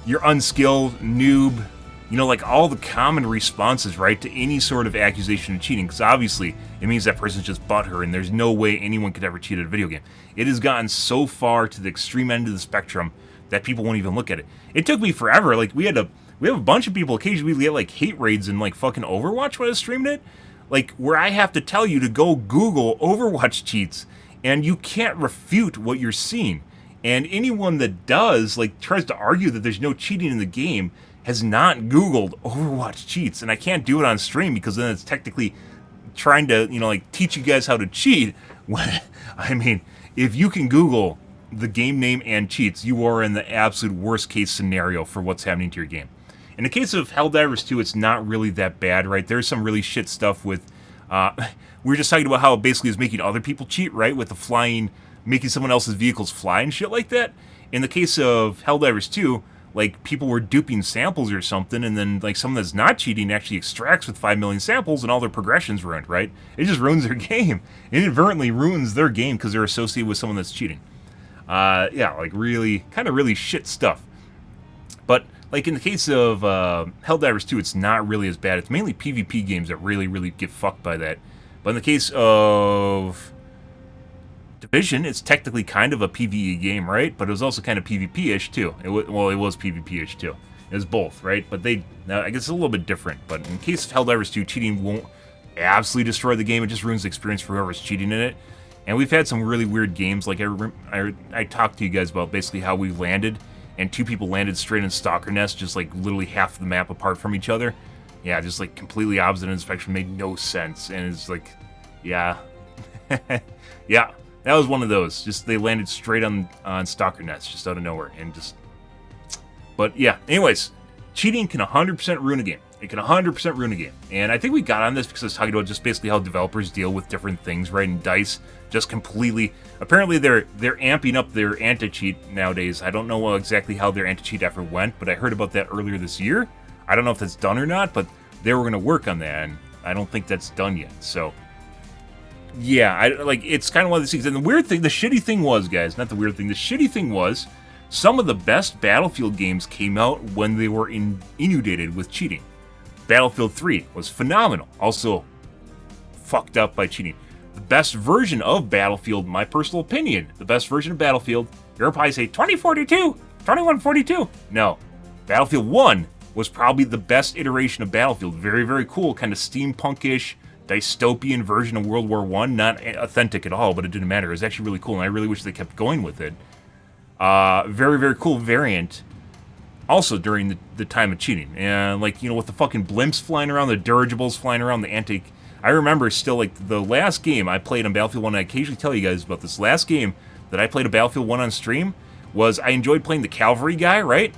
you're unskilled, noob. You know, like, all the common responses, right, to any sort of accusation of cheating, because obviously it means that person's just butthurt, and there's no way anyone could ever cheat at a video game. It has gotten so far to the extreme end of the spectrum that people won't even look at it. It took me forever. Like, we have a bunch of people, occasionally we get, like, hate raids in, like, fucking Overwatch when I was streaming it, like, where I have to tell you to go Google Overwatch cheats, and you can't refute what you're seeing. And anyone that does, like, tries to argue that there's no cheating in the game has not Googled Overwatch cheats, and I can't do it on stream because then it's technically trying to, you know, like, teach you guys how to cheat. I mean, if you can Google the game name and cheats, you are in the absolute worst case scenario for what's happening to your game. In the case of Helldivers 2, it's not really that bad, right? There's some really shit stuff with, we were just talking about how it basically is making other people cheat, right? With the flying, making someone else's vehicles fly and shit like that. In the case of Helldivers 2, like, people were duping samples or something, and then, like, someone that's not cheating actually extracts with 5 million samples, and all their progression's ruined, right? It just ruins their game. It inadvertently ruins their game because they're associated with someone that's cheating. Yeah, like, really, kind of really shit stuff. But, like, in the case of Helldivers 2, it's not really as bad. It's mainly PvP games that really, really get fucked by that. But in the case of Division, it's technically kind of a PvE game, right? But it was also kind of PvP-ish, too. Well, it was PvP-ish, too. It was both, right? But I guess it's a little bit different. But in case of Helldivers 2, cheating won't absolutely destroy the game. It just ruins the experience for whoever's cheating in it. And we've had some really weird games. Like, I talked to you guys about basically how we landed, and 2 people landed straight in Stalker Nest, just, like, literally half the map apart from each other. Yeah, just, like, completely opposite ends of the spectrum. Made no sense. And it's like, yeah. Yeah. That was one of those. Just, they landed straight on Stalker Nest, just out of nowhere, and just... But, yeah. Anyways, cheating can 100% ruin a game. It can 100% ruin a game. And I think we got on this because I was talking about just basically how developers deal with different things, right? And DICE just completely... Apparently, they're amping up their anti-cheat nowadays. I don't know exactly how their anti-cheat effort went, but I heard about that earlier this year. I don't know if that's done or not, but they were going to work on that. And I don't think that's done yet. So, yeah, it's kind of one of these things. And the weird thing, the shitty thing was, guys, not the weird thing, the shitty thing was, some of the best Battlefield games came out when they were inundated with cheating. Battlefield 3 was phenomenal, also fucked up by cheating. The best version of Battlefield, my personal opinion, the best version of Battlefield, you'll probably say 2042, 2142. No, Battlefield 1 was probably the best iteration of Battlefield. Very, very cool, kind of steampunkish, dystopian version of World War I. Not authentic at all, but it didn't matter. It was actually really cool, and I really wish they kept going with it. Very, very cool variant. Also during the time of cheating. And, like, you know, with the fucking blimps flying around, the dirigibles flying around, the anti... I remember still, like, the last game I played on Battlefield 1, and I occasionally tell you guys about this. Last game that I played of Battlefield 1 on stream was I enjoyed playing the cavalry guy, right?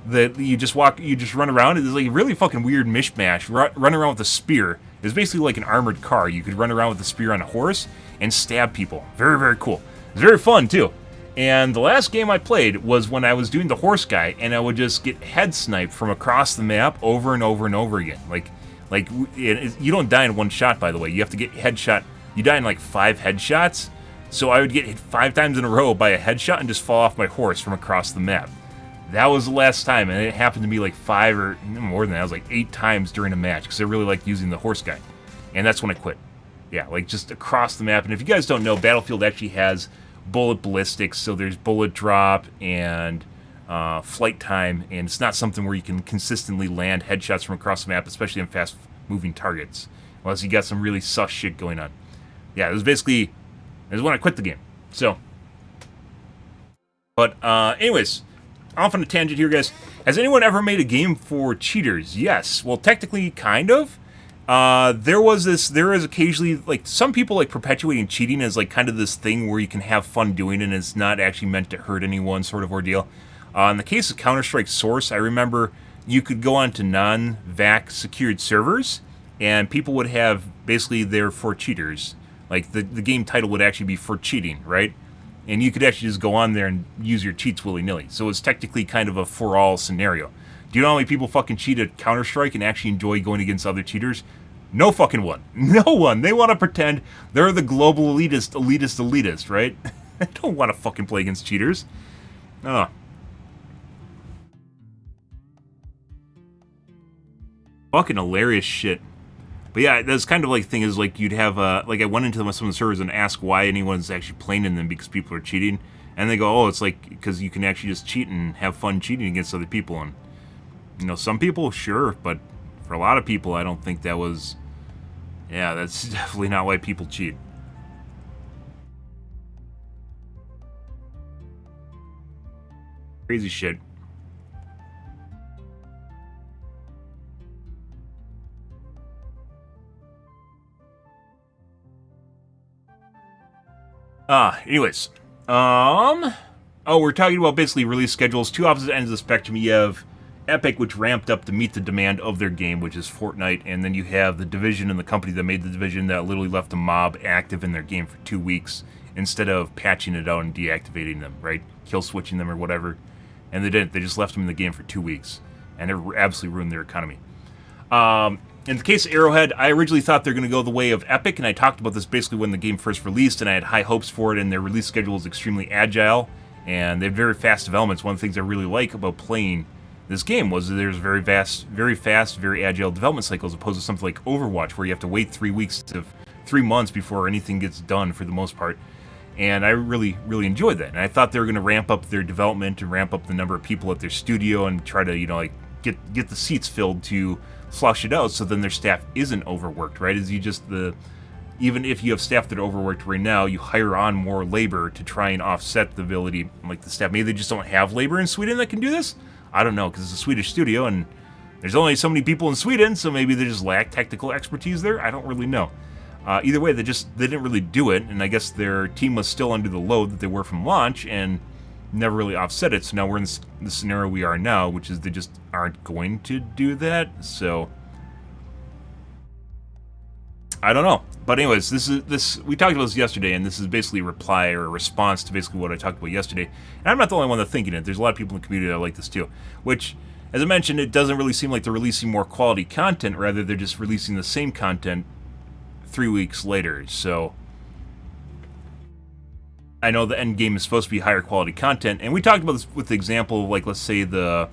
That you just run around. It's like a really fucking weird mishmash. Run around with a spear. It's basically like an armored car. You could run around with a spear on a horse and stab people. Very, very cool. It's very fun, too. And the last game I played was when I was doing the horse guy, and I would just get head sniped from across the map over and over and over again. Like you don't die in one shot, by the way. You have to get headshot. You die in like 5 headshots. So I would get hit 5 times in a row by a headshot and just fall off my horse from across the map. That was the last time, and it happened to be like 5 or more than that. It was like 8 times during a match because I really liked using the horse guy. And that's when I quit. Yeah, like just across the map. And if you guys don't know, Battlefield actually has bullet ballistics, so there's bullet drop and flight time, and it's not something where you can consistently land headshots from across the map, especially on fast-moving targets, unless you got some really sus shit going on. Yeah, it was when I quit the game. So, but anyways, off on a tangent here, guys. Has anyone ever made a game for cheaters? Yes. Well, technically, kind of. There is occasionally, like, some people like perpetuating cheating as like kind of this thing where you can have fun doing it and it's not actually meant to hurt anyone sort of ordeal. In the case of Counter-Strike Source, I remember you could go on to non-VAC secured servers and people would have basically they're for cheaters. Like the game title would actually be for cheating, right? And you could actually just go on there and use your cheats willy-nilly. So it's technically kind of a for-all scenario. Do you know how many people fucking cheat at Counter-Strike and actually enjoy going against other cheaters? No fucking one. No one. They want to pretend they're the global elitist, right? I don't want to fucking play against cheaters. Oh. Fucking hilarious shit. But yeah, that's kind of like the thing is like you'd have, like I went into some of the servers and asked why anyone's actually playing in them because people are cheating. And they go, oh, it's like because you can actually just cheat and have fun cheating against other people. And, you know, some people, sure, but for a lot of people, I don't think that was... Yeah, that's definitely not why people cheat. Crazy shit. Anyways. Oh, we're talking about basically release schedules. Two opposite ends of the spectrum. You have Epic, which ramped up to meet the demand of their game, which is Fortnite, and then you have the Division and the company that made the Division that literally left a mob active in their game for 2 weeks instead of patching it out and deactivating them, right? Kill switching them or whatever. And they didn't. They just left them in the game for 2 weeks, and it absolutely ruined their economy. In the case of Arrowhead, I originally thought they're going to go the way of Epic, and I talked about this basically when the game first released, and I had high hopes for it, and their release schedule is extremely agile, and they have very fast developments. One of the things I really like about playing this game was that there's very fast, very agile development cycles, as opposed to something like Overwatch, where you have to wait 3 weeks to 3 months before anything gets done for the most part. And I really, really enjoyed that. And I thought they were going to ramp up their development and ramp up the number of people at their studio and try to, you know, like get the seats filled to flush it out, so then their staff isn't overworked, right? Is you just even if you have staff that are overworked right now, you hire on more labor to try and offset the ability, like the staff. Maybe they just don't have labor in Sweden that can do this. I don't know, because it's a Swedish studio and there's only so many people in Sweden, so maybe they just lack technical expertise there. I don't really know. Either way, they didn't really do it, and I guess their team was still under the load that they were from launch and never really offset it. So now we're in the scenario we are now, which is they just aren't going to do that. So I don't know. But anyways, we talked about this yesterday, and this is basically a reply or a response to basically what I talked about yesterday. And I'm not the only one that's thinking it. There's a lot of people in the community that like this too, which as I mentioned, it doesn't really seem like they're releasing more quality content. Rather, they're just releasing the same content 3 weeks later. So I know the end game is supposed to be higher quality content, and we talked about this with the example of, like, let's say the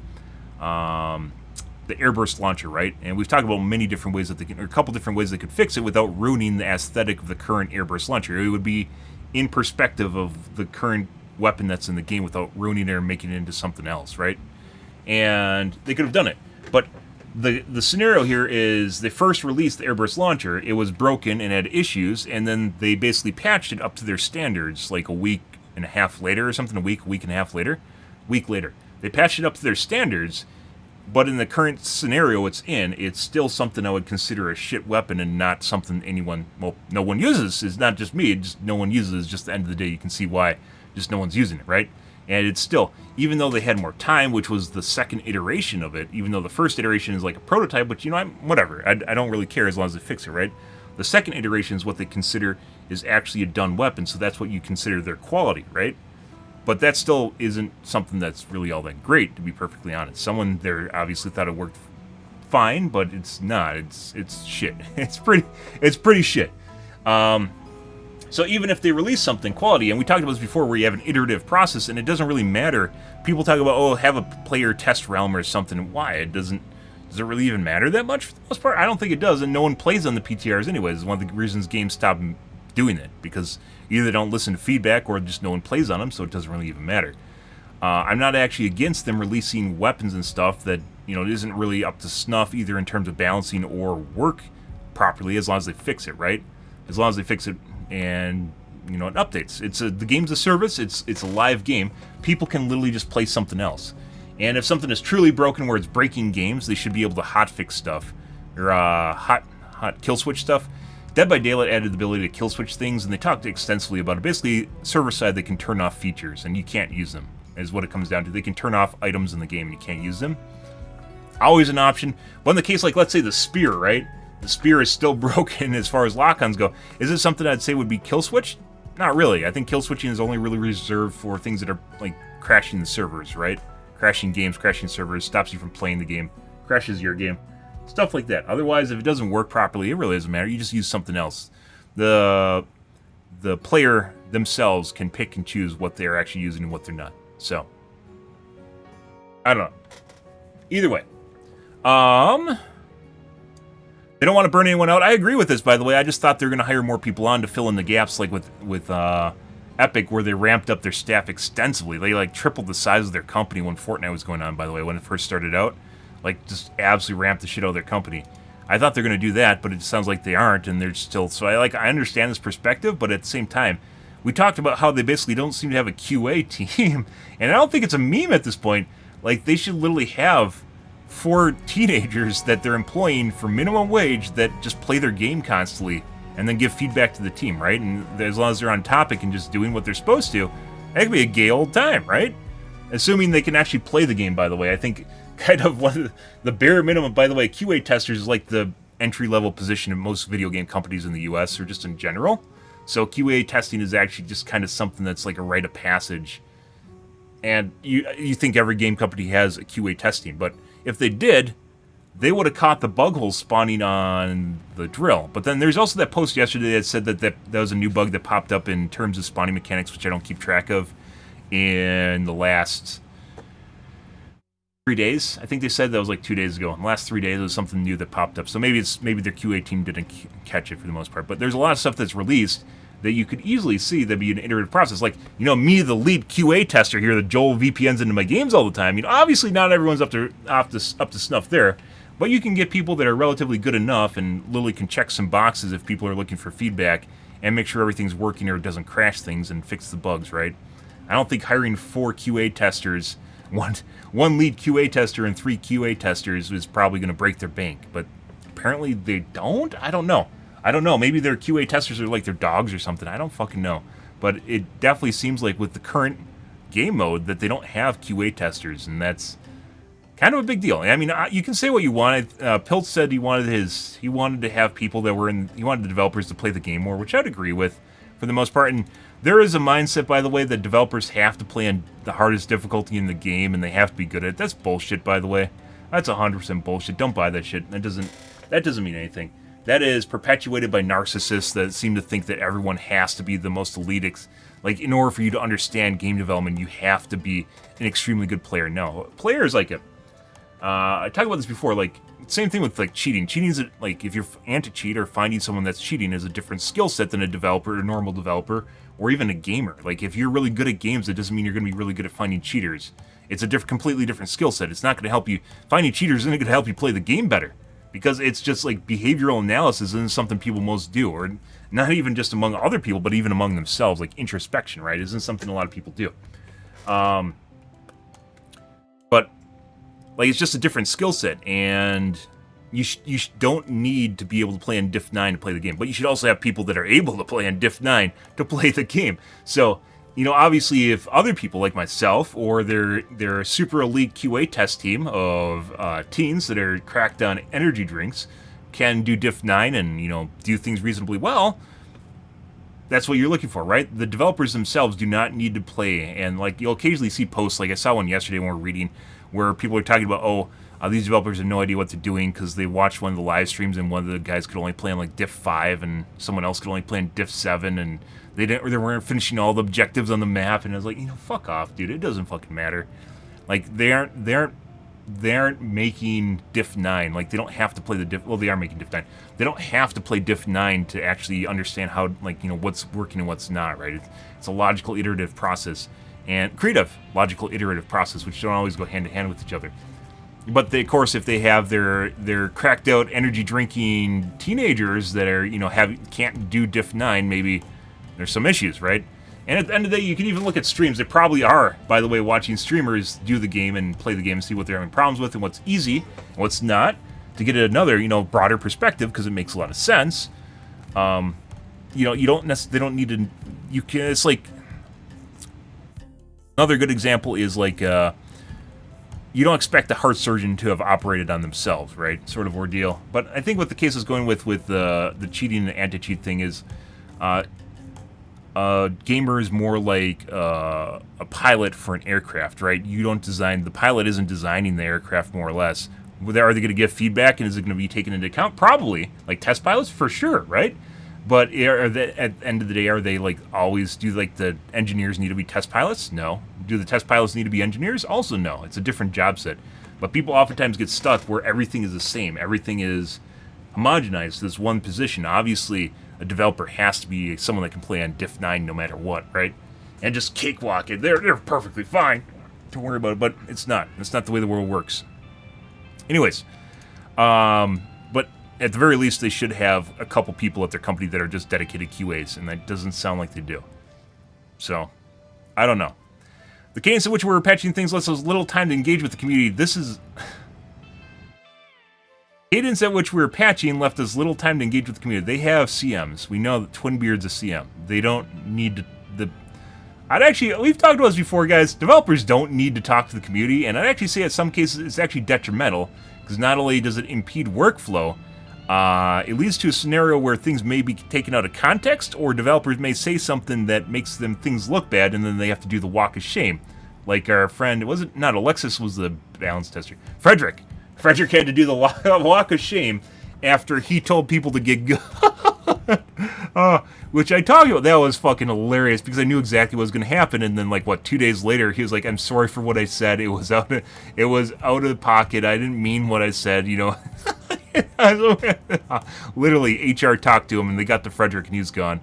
airburst launcher, right? And we've talked about many different ways that they can, or a couple different ways they could fix it without ruining the aesthetic of the current airburst launcher. It would be in perspective of the current weapon that's in the game without ruining it or making it into something else, right? And they could have done it. But the scenario here is they first released the airburst launcher, it was broken and had issues, and then they basically patched it up to their standards like a week and a half later or something, a week and a half later. They patched it up to their standards, but in the current scenario it's in, it's still something I would consider a shit weapon and not something anyone, well, no one uses. It's not just me, just no one uses. Just at the end of the day, you can see why just no one's using it, right? And it's still, even though they had more time, which was the second iteration of it, even though the first iteration is like a prototype, but you know, whatever, I don't really care as long as they fix it, right? The second iteration is what they consider is actually a done weapon, so that's what you consider their quality, right? But that still isn't something that's really all that great, to be perfectly honest. Someone there obviously thought it worked fine, but it's not. It's shit. It's pretty shit. So even if they release something quality, and we talked about this before, where you have an iterative process, and it doesn't really matter. People talk about, oh, have a player test realm or something. Why? Does it really even matter that much for the most part? I don't think it does, and no one plays on the PTRs anyways. It's one of the reasons games stop doing it, because either they don't listen to feedback or just no one plays on them, so it doesn't really even matter. I'm not actually against them releasing weapons and stuff that, you know, isn't really up to snuff either in terms of balancing or work properly, as long as they fix it, right? As long as they fix it and, you know, it updates. The game's a service. It's a live game. People can literally just play something else. And if something is truly broken where it's breaking games, they should be able to hotfix stuff or hot kill switch stuff. Dead by Daylight added the ability to kill switch things, and they talked extensively about it. Basically, server side, they can turn off features, and you can't use them, is what it comes down to. They can turn off items in the game, and you can't use them. Always an option. But in the case, like, let's say the spear, right? The spear is still broken as far as lock-ons go. Is it something I'd say would be kill switch? Not really. I think kill switching is only really reserved for things that are, like, crashing the servers, right? Crashing games, crashing servers, stops you from playing the game, crashes your game. Stuff like that. Otherwise, if it doesn't work properly, it really doesn't matter. You just use something else. The player themselves can pick and choose what they're actually using and what they're not. So, I don't know. Either way. They don't want to burn anyone out. I agree with this, by the way. I just thought they were going to hire more people on to fill in the gaps, like with Epic, where they ramped up their staff extensively. They, like, tripled the size of their company when Fortnite was going on, by the way, when it first started out. Like, just absolutely ramped the shit out of their company. I thought they're going to do that, but it sounds like they aren't, and they're still... So I understand this perspective, but at the same time, we talked about how they basically don't seem to have a QA team, and I don't think it's a meme at this point. Like, they should literally have 4 teenagers that they're employing for minimum wage that just play their game constantly, and then give feedback to the team, right? And as long as they're on topic and just doing what they're supposed to, that could be a gay old time, right? Assuming they can actually play the game, by the way. I think kind of one of the bare minimum, by the way, QA testers is like the entry-level position in most video game companies in the US, or just in general. So QA testing is actually just kind of something that's like a rite of passage. And you think every game company has a QA testing, but if they did, they would have caught the bug holes spawning on the drill. But then there's also that post yesterday that said that was a new bug that popped up in terms of spawning mechanics, which I don't keep track of, in the last 3 days. I think they said that was like 2 days ago. In the last 3 days, there was something new that popped up. So maybe their QA team didn't catch it for the most part. But there's a lot of stuff that's released that you could easily see that'd be an iterative process. Like, you know, me, the lead QA tester here, the Joel VPNs into my games all the time. You know, obviously not everyone's up to snuff there, but you can get people that are relatively good enough, and literally can check some boxes if people are looking for feedback, and make sure everything's working or it doesn't crash things, and fix the bugs, right? I don't think hiring 4 QA testers, one lead QA tester and 3 QA testers, is probably going to break their bank. But apparently they don't? I don't know. Maybe their QA testers are like their dogs or something. I don't fucking know. But it definitely seems like with the current game mode that they don't have QA testers, and that's kind of a big deal. I mean, you can say what you want. Pilt said he wanted to have people that were he wanted the developers to play the game more, which I'd agree with for the most part. And there is a mindset, by the way, that developers have to play on the hardest difficulty in the game, and they have to be good at it. That's bullshit, by the way. That's 100% bullshit. Don't buy that shit. That doesn't mean anything. That is perpetuated by narcissists that seem to think that everyone has to be the most elite. Like, in order for you to understand game development, you have to be an extremely good player. No, players like it. I talked about this before. Like, same thing with like cheating. Cheating is like, if you're anti-cheat or finding someone that's cheating is a different skill set than a developer, a normal developer, or even a gamer. Like, if you're really good at games, it doesn't mean you're going to be really good at finding cheaters. It's a completely different skill set. It's not going to help you. Finding cheaters isn't going to help you play the game better. Because it's just like behavioral analysis isn't something people most do, or not even just among other people, but even among themselves. Like introspection, right? Isn't something a lot of people do. But like it's just a different skill set, and you don't need to be able to play on Diff 9 to play the game. But you should also have people that are able to play on Diff 9 to play the game. So, you know, obviously, if other people like myself or their super elite QA test team of teens that are cracked on energy drinks can do Diff 9 and, you know, do things reasonably well, that's what you're looking for, right? The developers themselves do not need to play. And, like, you'll occasionally see posts, like I saw one yesterday when we were reading, where people are talking about, these developers have no idea what they're doing because they watched one of the live streams and one of the guys could only play on, like, Diff 5 and someone else could only play on Diff 7 and they weren't finishing all the objectives on the map, and I was like, you know, fuck off, dude. It doesn't fucking matter. Like, they aren't making Diff 9. Like, they don't have to play the Diff. Well, they are making Diff 9. They don't have to play Diff 9 to actually understand how, like, you know, what's working and what's not, right? It's a logical, iterative process, and creative, logical, iterative process, which don't always go hand in hand with each other. But they, of course, if they have their cracked out energy drinking teenagers that are, you know, can't do Diff 9, maybe there's some issues, right? And at the end of the day, you can even look at streams. They probably are, by the way, watching streamers do the game and play the game and see what they're having problems with and what's easy and what's not, to get another, you know, broader perspective, because it makes a lot of sense. You know, they don't need to, you can, it's like, another good example is like, you don't expect a heart surgeon to have operated on themselves, right? Sort of ordeal. But I think what the case is going with the cheating and anti-cheat thing is, gamer is more like a pilot for an aircraft, right? You don't design, the pilot isn't designing the aircraft, more or less. Are they going to give feedback, and is it going to be taken into account? Probably. Like test pilots, for sure, right? But at the end of the day, are they like always, do like the engineers need to be test pilots? No. Do the test pilots need to be engineers? Also no. It's a different job set. But people oftentimes get stuck where everything is the same. Everything is homogenized to this one position. Obviously, a developer has to be someone that can play on Diff 9 no matter what, right? And just cakewalk it. They're perfectly fine. Don't worry about it, but it's not. It's not the way the world works. Anyways, but at the very least, they should have a couple people at their company that are just dedicated QAs, and that doesn't sound like they do. So, I don't know. The cadence at which we're patching things lets us little time to engage with the community. This is... cadence at which we were patching left us little time to engage with the community. They have CMs. We know that Twinbeard's a CM. They don't need to... we've talked about this before, guys. Developers don't need to talk to the community, and I'd actually say in some cases it's actually detrimental, because not only does it impede workflow, it leads to a scenario where things may be taken out of context, or developers may say something that makes things look bad, and then they have to do the walk of shame. Like our friend, not Alexis was the balance tester. Frederick had to do the walk of shame after he told people to get good. Which I talked about. That was fucking hilarious, because I knew exactly what was going to happen. And then, like, 2 days later, he was like, "I'm sorry for what I said. It was out of pocket. I didn't mean what I said, you know." Literally, HR talked to him, and they got to Frederick, and he was gone.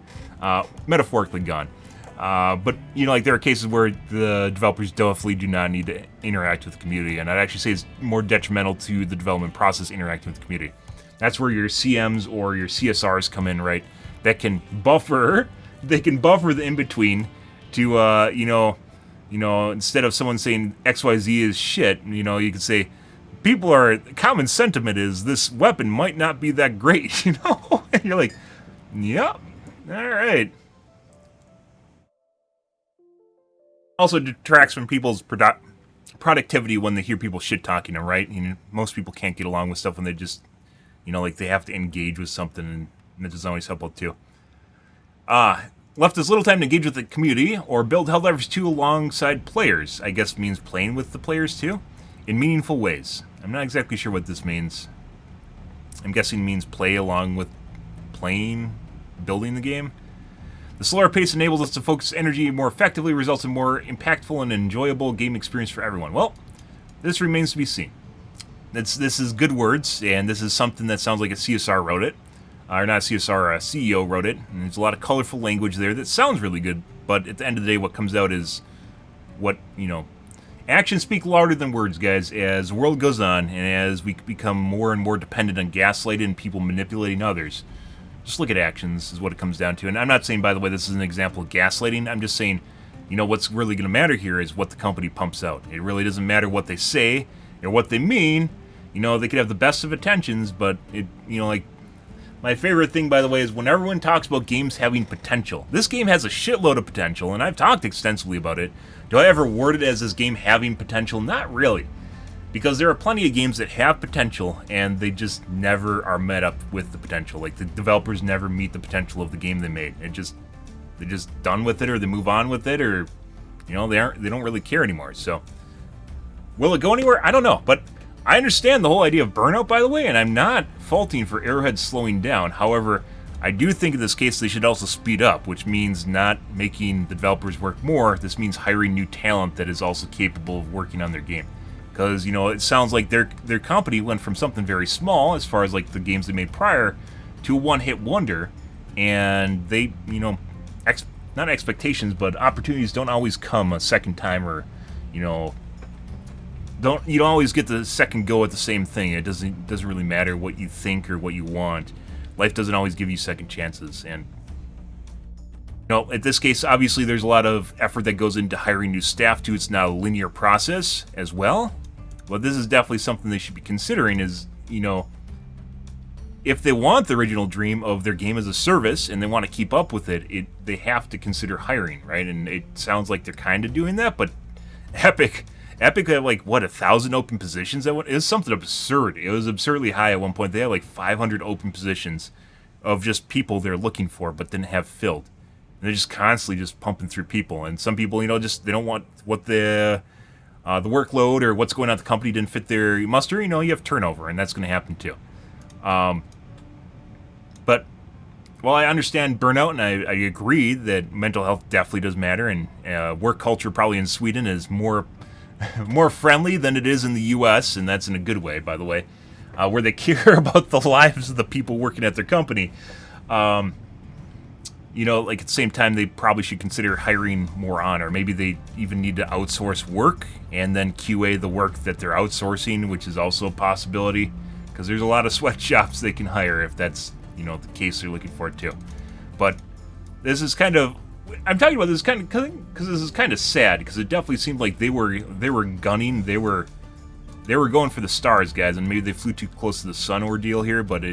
Metaphorically gone. But, you know, like, there are cases where the developers definitely do not need to interact with the community, and I'd actually say it's more detrimental to the development process interacting with the community. That's where your CMs or your CSRs come in, right? That can buffer, the in-between to, you know, instead of someone saying XYZ is shit, you know, you could say, common sentiment is this weapon might not be that great, you know? And you're like, yep, all right. Also detracts from people's productivity when they hear people shit-talking them, right? You know, most people can't get along with stuff when they just, you know, like they have to engage with something, and that doesn't always help out too. Left us little time to engage with the community or build Helldivers 2 alongside players. I guess means playing with the players too. in meaningful ways. I'm not exactly sure what this means. I'm guessing it means play along with building the game. The slower pace enables us to focus energy more effectively, results in more impactful and enjoyable game experience for everyone. Well, this remains to be seen. This is good words, and this is something that sounds like a CSR wrote it. Or not CSR, a CEO wrote it. And there's a lot of colorful language there that sounds really good, but at the end of the day, what comes out is what, actions speak louder than words, guys. As the world goes on, and as we become more and more dependent on gaslighting and people manipulating others, just look at actions is what it comes down to. And I'm not saying, by the way, this is an example of gaslighting. I'm just saying, what's really going to matter here is what the company pumps out. It really doesn't matter what they say or what they mean. They could have the best of intentions, but like, my favorite thing, by the way, is when everyone talks about games having potential. This game has a shitload of potential, and I've talked extensively about it. Do I ever word it as this game having potential? Not really. Because there are plenty of games that have potential, and they just never are met up with the potential. Like, the developers never meet the potential of the game they made. They're just done with it, or they move on with it, or, they don't really care anymore. So, will it go anywhere? I don't know, but I understand the whole idea of burnout, by the way, and I'm not faulting for Arrowhead slowing down. However, I do think in this case they should also speed up, which means not making the developers work more. This means hiring new talent that is also capable of working on their game. Because, it sounds like their company went from something very small, as far as like the games they made prior, to a one-hit wonder, and they, not expectations, but opportunities don't always come a second time, or, you don't always get the second go at the same thing. It doesn't really matter what you think or what you want. Life doesn't always give you second chances, and in this case, obviously there's a lot of effort that goes into hiring new staff too. It's not a linear process as well. But this is definitely something they should be considering is, if they want the original dream of their game as a service and they want to keep up with it, they have to consider hiring, right? And it sounds like they're kind of doing that, but Epic had like, 1,000 open positions? It was something absurd. It was absurdly high at one point. They had like 500 open positions of just people they're looking for but didn't have filled. And they're just constantly just pumping through people. And some people, they don't want what the workload or what's going on at the company didn't fit their muster. You have turnover, and that's going to happen too. But while I understand burnout, and I agree that mental health definitely does matter, and work culture probably in Sweden is more friendly than it is in the U.S., and that's in a good way, by the way, where they care about the lives of the people working at their company. Like at the same time, they probably should consider hiring more on, or maybe they even need to outsource work and then QA the work that they're outsourcing, which is also a possibility, because there's a lot of sweatshops they can hire if that's, the case they're looking for too. But this is kind of, I'm talking about this kind of, because this is kind of sad, because it definitely seemed like they were gunning, they were going for the stars, guys, and maybe they flew too close to the sun ordeal here, but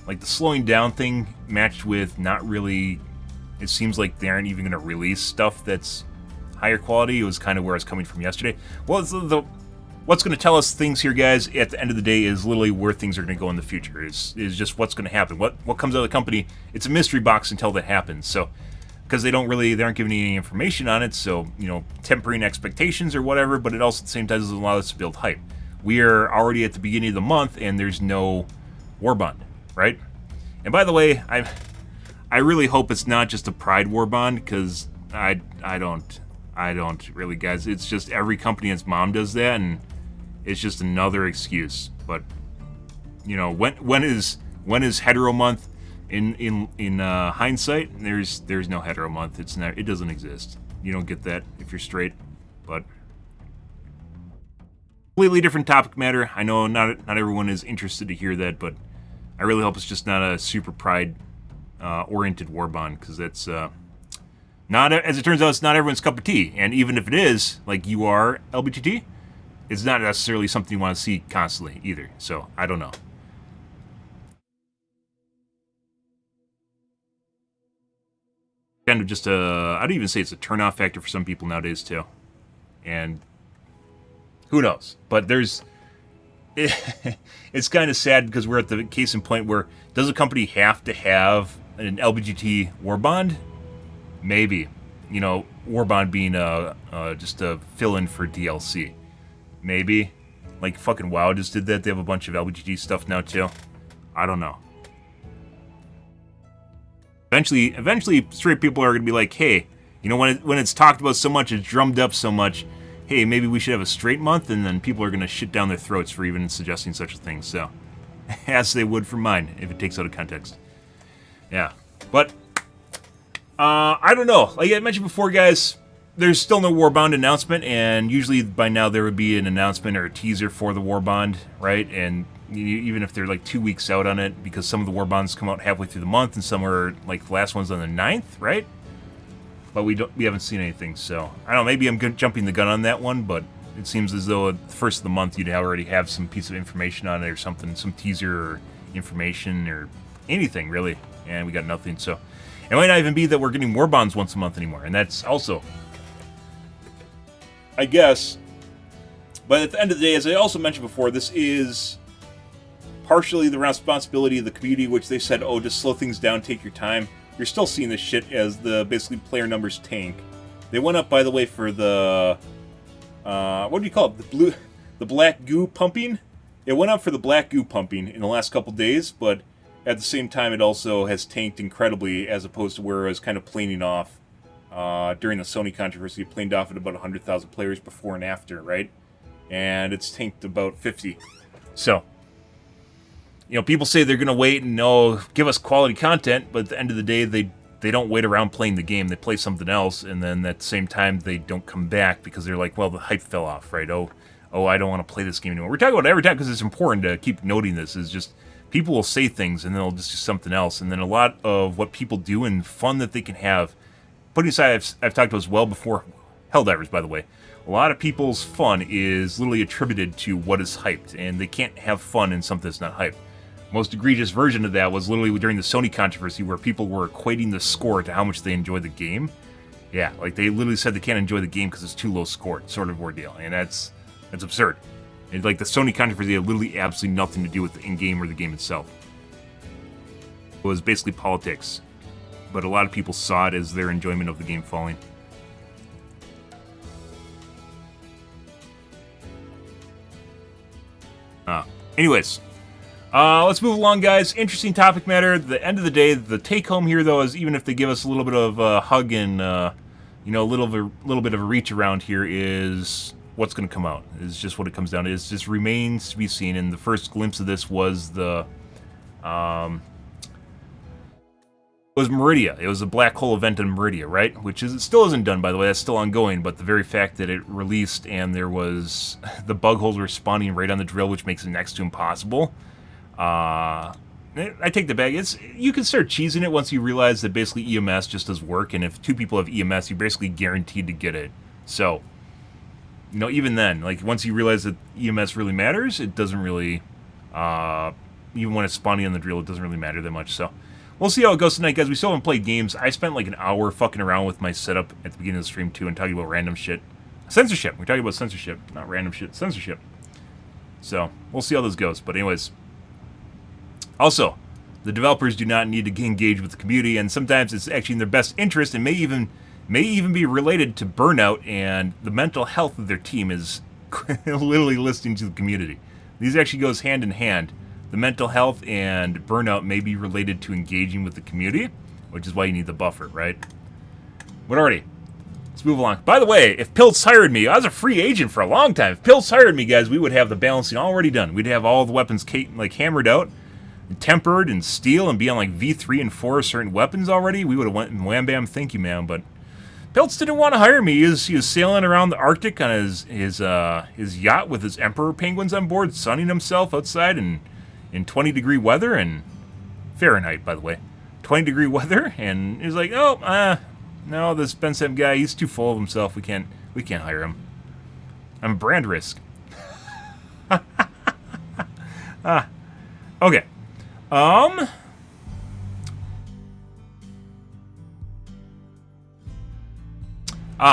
like the slowing down thing matched with not really, it seems like they aren't even going to release stuff that's higher quality. It was kind of where I was coming from yesterday. Well, what's going to tell us things here, guys, at the end of the day is literally where things are going to go in the future. Is just what's going to happen. What comes out of the company, it's a mystery box until that happens. So, because they aren't giving any information on it, so, tempering expectations or whatever, but it also at the same time doesn't allow us to build hype. We are already at the beginning of the month, and there's no Warbond, right? And by the way, I really hope it's not just a Pride Warbond, because I don't really, guys. It's just every company and its mom does that, and it's just another excuse. But when is hetero month? In hindsight, there's no hetero month. It doesn't exist. You don't get that if you're straight. But completely different topic matter. I know not everyone is interested to hear that, but I really hope it's just not a super Pride oriented Warbond, because that's not, as it turns out, it's not everyone's cup of tea. And even if it is, like you are LBGT, it's not necessarily something you want to see constantly either. So I don't know. Kind of just I'd even say it's a turn-off factor for some people nowadays too. And who knows? But it's kind of sad, because we're at the case in point where, does a company have to have an LBGT Warbond? Maybe. Warbond being just a fill-in for DLC. Maybe. Like fucking WoW just did that. They have a bunch of LBGT stuff now too. I don't know. Eventually, straight people are gonna be like, hey, you know, when it's talked about so much, it's drummed up so much. Hey, maybe we should have a straight month, and then people are gonna shit down their throats for even suggesting such a thing. So, as they would for mine, if it takes out of context. Yeah, but I don't know. Like I mentioned before, guys, there's still no Warbound announcement, and usually by now there would be an announcement or a teaser for the Warbound, right? And even if they're like 2 weeks out on it, because some of the Warbounds come out halfway through the month, and some are like the last one's on the 9th, right? But we haven't seen anything, so I don't know. Maybe I'm jumping the gun on that one, but it seems as though at the first of the month you'd already have some piece of information on it or something, some teaser or information or anything really, and we got nothing. So it might not even be that we're getting Warbounds once a month anymore, and that's also, I guess. But at the end of the day, as I also mentioned before, this is partially the responsibility of the community, which they said, oh, just slow things down, take your time. You're still seeing this shit as the basically player numbers tank. They went up, by the way, for the what do you call it? The black goo pumping. It went up for the black goo pumping in the last couple days, but at the same time, it also has tanked incredibly, as opposed to where it was kind of planing off during the Sony controversy. It planed off at about 100,000 players before and after, right? And it's tanked about 50. So, you know, people say they're going to wait and, give us quality content, but at the end of the day, they don't wait around playing the game. They play something else, and then at the same time, they don't come back because they're like, well, the hype fell off, right? Oh, I don't want to play this game anymore. We're talking about it every time because it's important to keep noting this. Is just people will say things, and then they'll just do something else. And then a lot of what people do and fun that they can have, putting aside, I've talked about this well before, Helldivers, by the way. A lot of people's fun is literally attributed to what is hyped, and they can't have fun in something that's not hyped. Most egregious version of that was literally during the Sony controversy where people were equating the score to how much they enjoy the game. Yeah, like they literally said they can't enjoy the game because it's too low scored, sort of ordeal. And that's absurd. And like the Sony controversy had literally absolutely nothing to do with the in-game or the game itself. It was basically politics. But a lot of people saw it as their enjoyment of the game falling. Anyways. Let's move along, guys. Interesting topic matter. At the end of the day, the take-home here, though, is even if they give us a little bit of a hug and, a little bit of a reach around here, is what's going to come out. Is just what it comes down to. It just remains to be seen. And the first glimpse of this was was Meridia. It was a black hole event in Meridia, right? Which it still isn't done, by the way. That's still ongoing. But the very fact that it released and there was the bug holes were spawning right on the drill, which makes it next to impossible. I take the bag. You can start cheesing it once you realize that basically EMS just does work, and if two people have EMS, you're basically guaranteed to get it. So, even then, like once you realize that EMS really matters, it doesn't really, even when it's spawning on the drill, it doesn't really matter that much. So, we'll see how it goes tonight, guys. We still haven't played games. I spent like an hour fucking around with my setup at the beginning of the stream too, and talking about random shit, censorship. We're talking about censorship, not random shit, censorship. So, we'll see how this goes. But anyways. Also, the developers do not need to engage with the community, and sometimes it's actually in their best interest and may even be related to burnout, and the mental health of their team is literally listening to the community. These actually goes hand in hand. The mental health and burnout may be related to engaging with the community, which is why you need the buffer, right? But already, let's move along. By the way, if Pilz hired me, I was a free agent for a long time. If Pilz hired me, guys, we would have the balancing already done. We'd have all the weapons hammered out, tempered and steel, and be on like V3 and 4 certain weapons already. We would have went and wham bam, thank you, man. But Pilz didn't want to hire me. He was sailing around the Arctic on his yacht with his emperor penguins on board, sunning himself outside in 20-degree weather, and Fahrenheit, by the way, 20-degree weather. And he was like, no, this Ben Sam guy, he's too full of himself. We can't hire him. I'm a brand risk. Okay.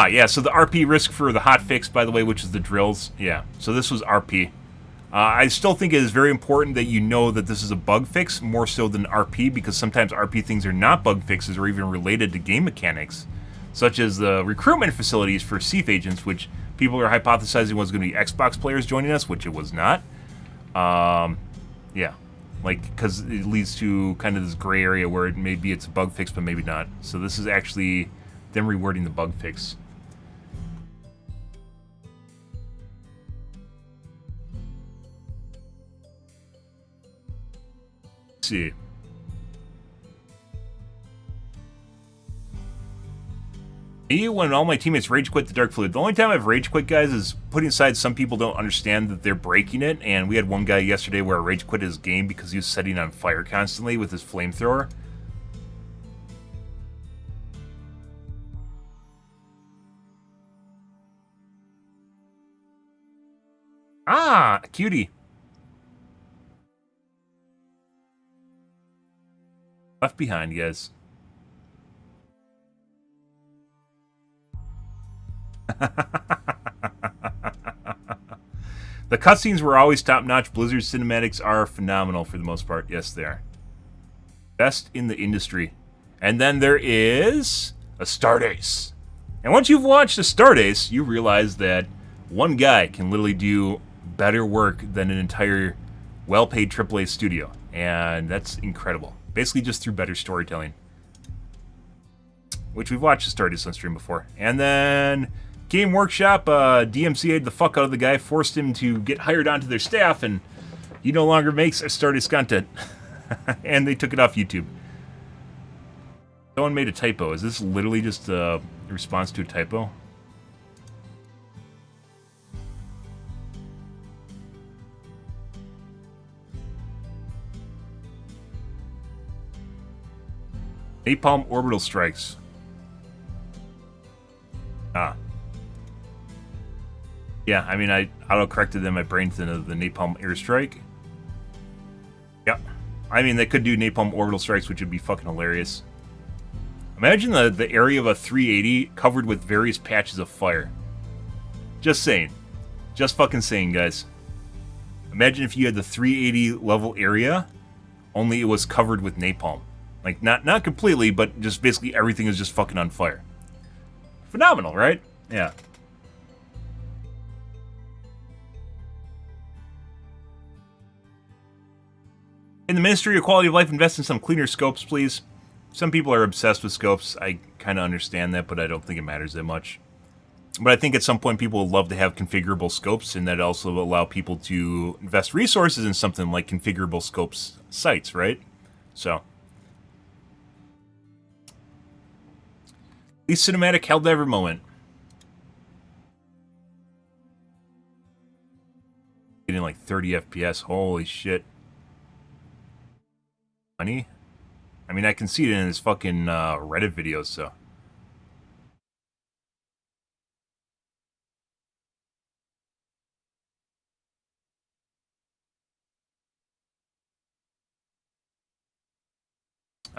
Yeah, so the RP risk for the hotfix, by the way, which is the drills. Yeah, so this was RP. I still think it is very important that you know that this is a bug fix, more so than RP, because sometimes RP things are not bug fixes or even related to game mechanics, such as the recruitment facilities for Thief agents, which People are hypothesizing it was going to be Xbox players joining us, which it was not. Yeah. Like, because it leads to kind of this gray area where maybe it's a bug fix, but maybe not. So this is actually them rewording the bug fix. Let's see. Me, when all my teammates rage quit the Dark Fluid. The only time I've rage quit, guys, is putting aside some people don't understand that they're breaking it, and we had one guy yesterday where I rage quit his game because he was setting on fire constantly with his flamethrower. Ah, cutie. Left behind, guys. The cutscenes were always top-notch. Blizzard's cinematics are phenomenal for the most part. Yes, they are. Best in the industry. And then there is a Stardace. And once you've watched a Stardace, you realize that one guy can literally do better work than an entire well-paid AAA studio. And that's incredible. Basically just through better storytelling. Which we've watched the Stardace on stream before. And then Game Workshop DMCA'd the fuck out of the guy, forced him to get hired onto their staff, and he no longer makes a Stardace content. And they took it off YouTube. Someone made a typo. Is this literally just a response to a typo? Napalm orbital strikes. Ah. Yeah, I mean, I auto-corrected them. My brain to the napalm airstrike. Yep. I mean, they could do napalm orbital strikes, which would be fucking hilarious. Imagine the area of a 380 covered with various patches of fire. Just saying. Just fucking saying, guys. Imagine if you had the 380 level area, only it was covered with napalm. Like, not completely, but just basically everything is just fucking on fire. Phenomenal, right? Yeah. In the Ministry of Quality of Life, invest in some cleaner scopes, please. Some people are obsessed with scopes. I kind of understand that, but I don't think it matters that much. But I think at some point people will love to have configurable scopes, and that also will allow people to invest resources in something like configurable scopes sites, right? So. Least cinematic Helldiver moment. Getting like 30 FPS. Holy shit. Funny? I mean, I can see it in his fucking Reddit videos, so.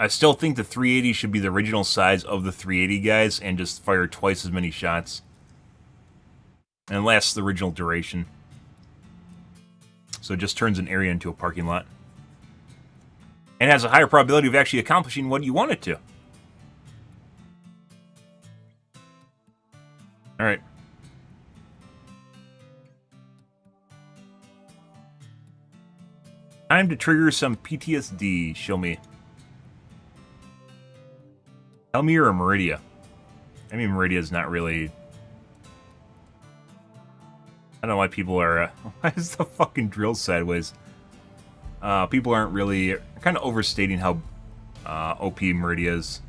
I still think the 380 should be the original size of the 380, guys, and just fire twice as many shots. And lasts the original duration. So it just turns an area into a parking lot. And has a higher probability of actually accomplishing what you want it to. Alright. Time to trigger some PTSD. Show me. Elmir or Meridia? I mean, Meridia's not really... I don't know why people are... why is the fucking drill sideways? People aren't really... kind of overstating how OP Meridia is.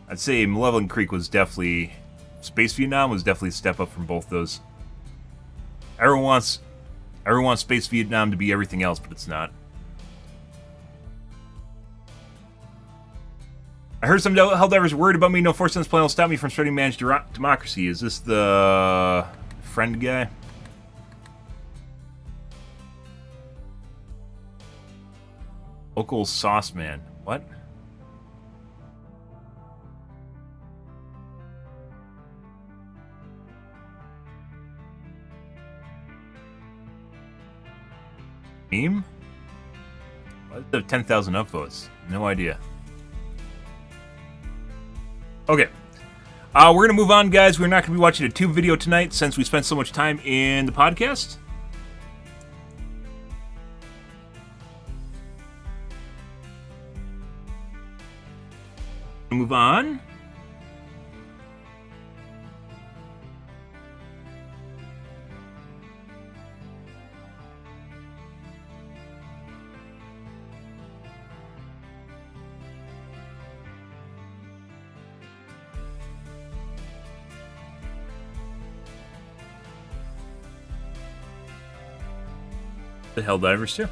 I'd say Malevolent Creek was definitely... Space Vietnam was definitely a step up from both those. Everyone wants Space Vietnam to be everything else, but it's not. I heard some Helldivers worried about me. No 4 cents plan will stop me from spreading managed democracy. Is this the friend guy? Local sauce man. What? Meme? Why does it have 10,000 upvotes? No idea. Okay. We're going to move on, guys. We're not going to be watching a tube video tonight since we spent so much time in the podcast. Move on. The Helldivers too.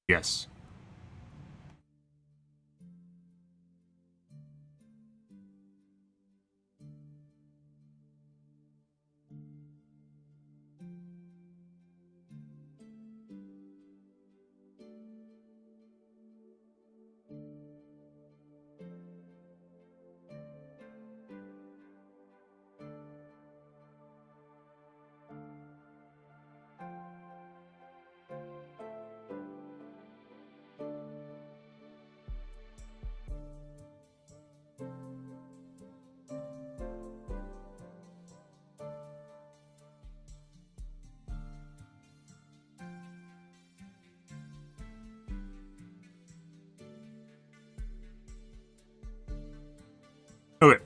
Yes. Okay.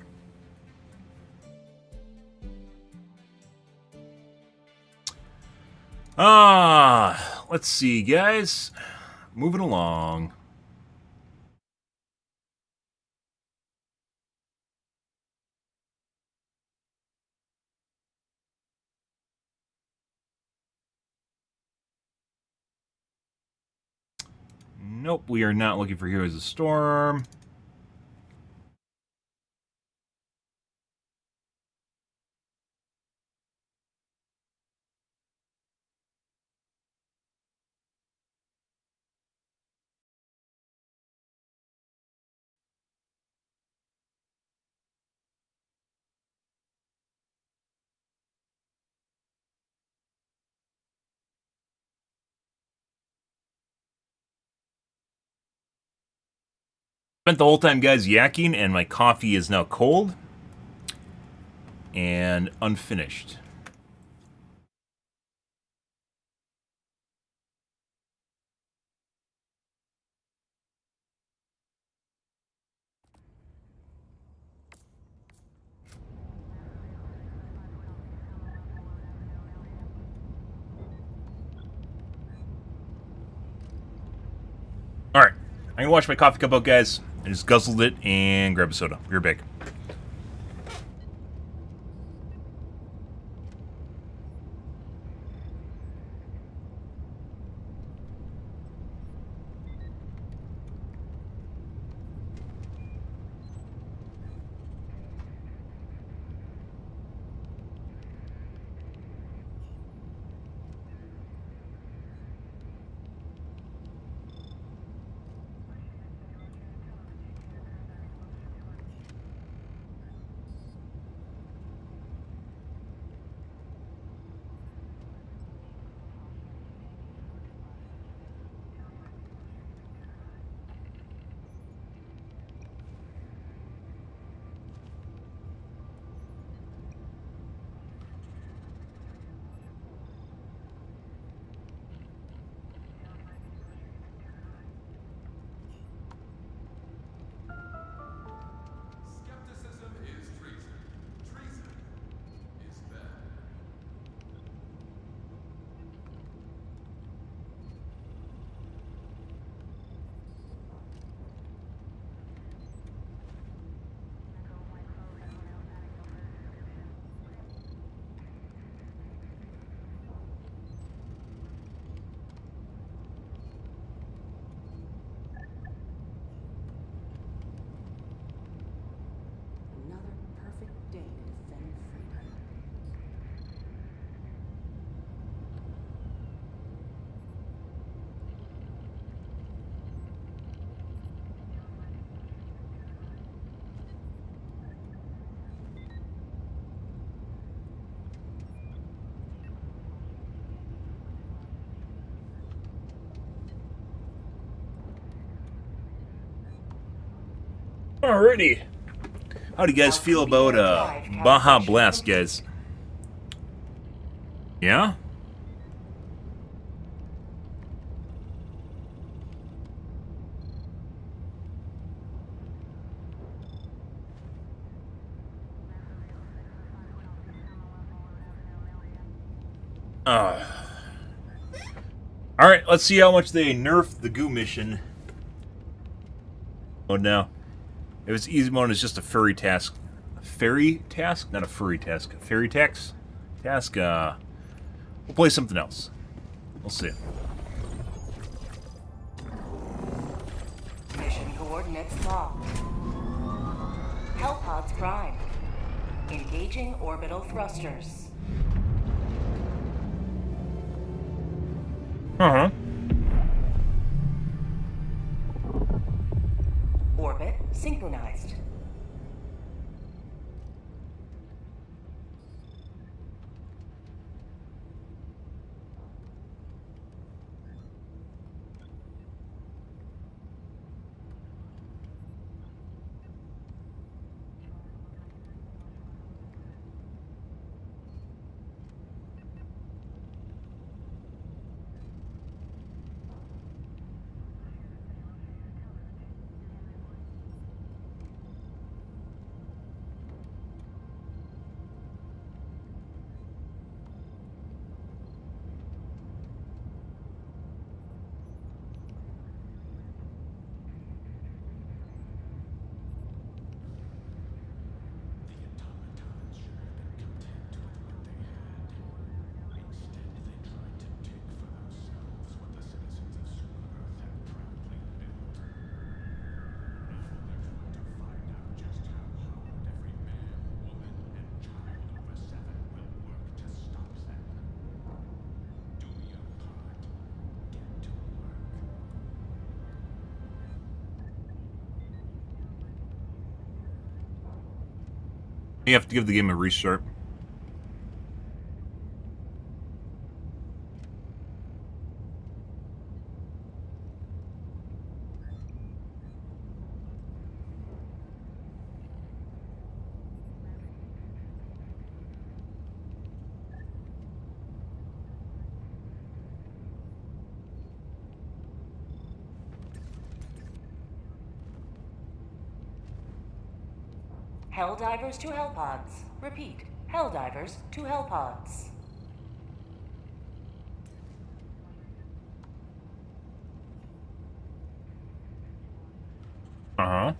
Let's see, guys. Moving along. Nope, we are not looking for Heroes of Storm. Spent the whole time, guys, yakking, and my coffee is now cold and unfinished. Alright, I'm gonna wash my coffee cup out, guys. I just guzzled it and grab a soda. Be right back. Alrighty. How do you guys feel about Baja Blast, guys? Yeah? Alright, let's see how much they nerfed the goo mission. Oh no. If it's easy mode, it's just a furry task. A fairy task? Not a furry task. A fairy task? We'll play something else. We'll see. Mission coordinates locked. Hellpods prime. Engaging orbital thrusters. Uh-huh. Orbit synchronized. You have to give the game a restart. Helldivers to Hellpods. Repeat. Helldivers to Hellpods. Uh-huh.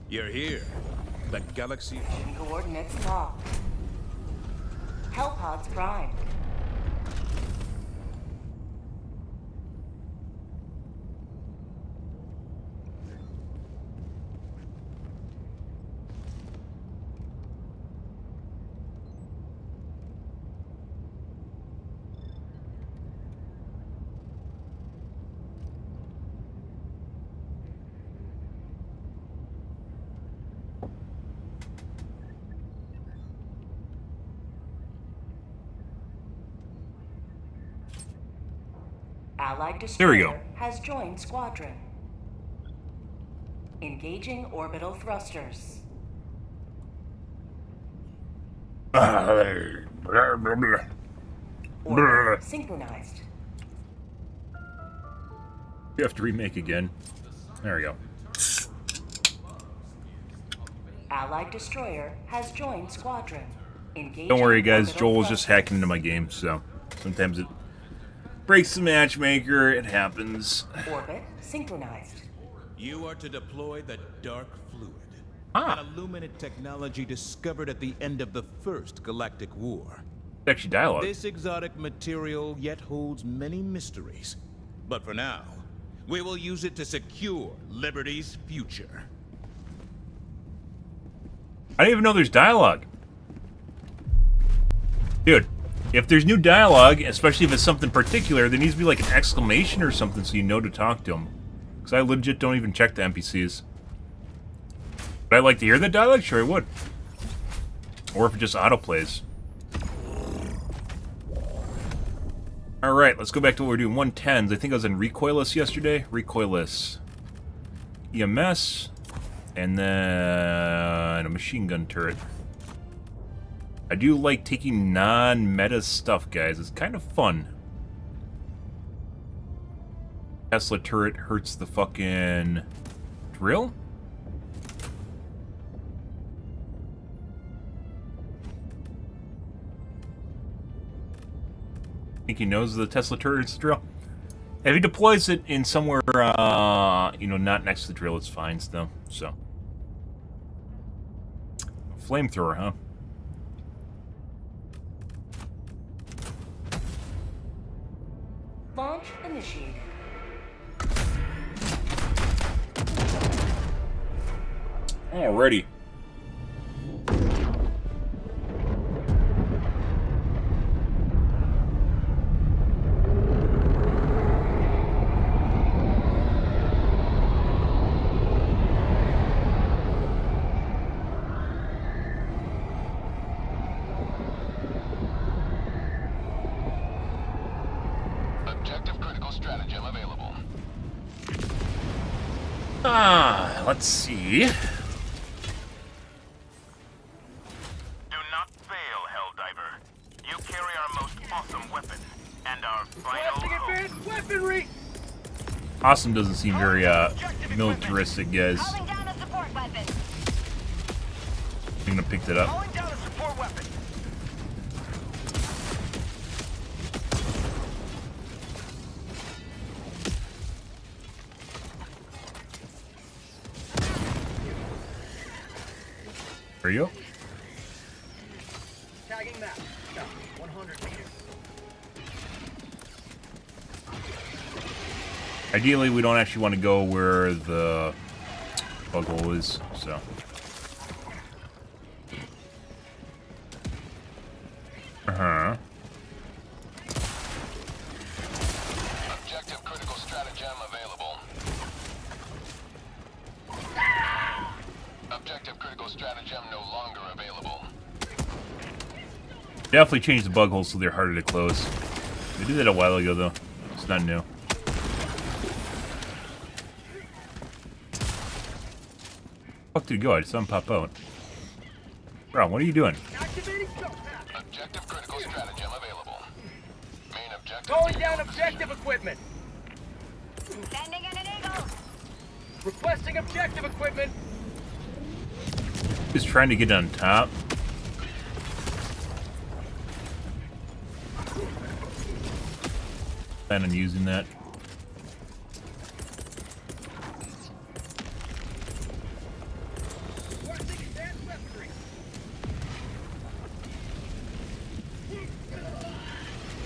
You're here. The galaxy. Mission coordinates locked. Hellpods prime. Allied There we destroyer go. has joined squadron. Engaging orbital thrusters. Orbit synchronized. You have to remake again. There we go. Allied destroyer has joined squadron. Engaging Don't worry, guys. orbital Joel's just thrusters. hacking into my game, so sometimes it Breaks the matchmaker. It happens. Orbit synchronized. You are to deploy the dark fluid. Ah. An illuminate technology discovered at the end of the First Galactic War. It's actually dialogue. This exotic material yet holds many mysteries. But for now, we will use it to secure Liberty's future. I didn't even know there's dialogue. Dude, if there's new dialogue, especially if it's something particular, there needs to be like an exclamation or something so you know to talk to them. Because I legit don't even check the NPCs. Would I like to hear that dialogue? Sure I would. Or if it just autoplays. Alright, let's go back to what we were doing. 110s. I think I was in Recoilless yesterday. Recoilless. EMS. And then a machine gun turret. I do like taking non-meta stuff, guys. It's kind of fun. Tesla turret hurts the fucking drill? Think he knows the Tesla turret hurts the drill? If he deploys it in somewhere, you know, not next to the drill, it's fine still, so. Flamethrower, huh? Launch initiated. Alrighty. Objective critical stratagem available. Let's see. Do not fail, Helldiver. You carry our most awesome weapon and our final hope. Weaponry! Awesome doesn't seem very, militaristic, guys. Calling down a support weapon. I'm gonna pick that up. Calling down a support weapon. There you go. Tagging map. Stop. 100 meters. Ideally, we don't actually want to go where the bug hole is, so. Uh-huh. Objective critical stratagem available. Objective critical stratagem no longer available. Definitely change the bug holes so they're harder to close. They did that a while ago, though. It's not new. Fuck did it go? I just saw him pop out. Bro, what are you doing? Activating jump map. Objective critical stratagem available. Main objective. Calling down objective equipment. Sending in an eagle. Requesting objective equipment. Just trying to get on top. Plan on using that. Requesting advanced weaponry.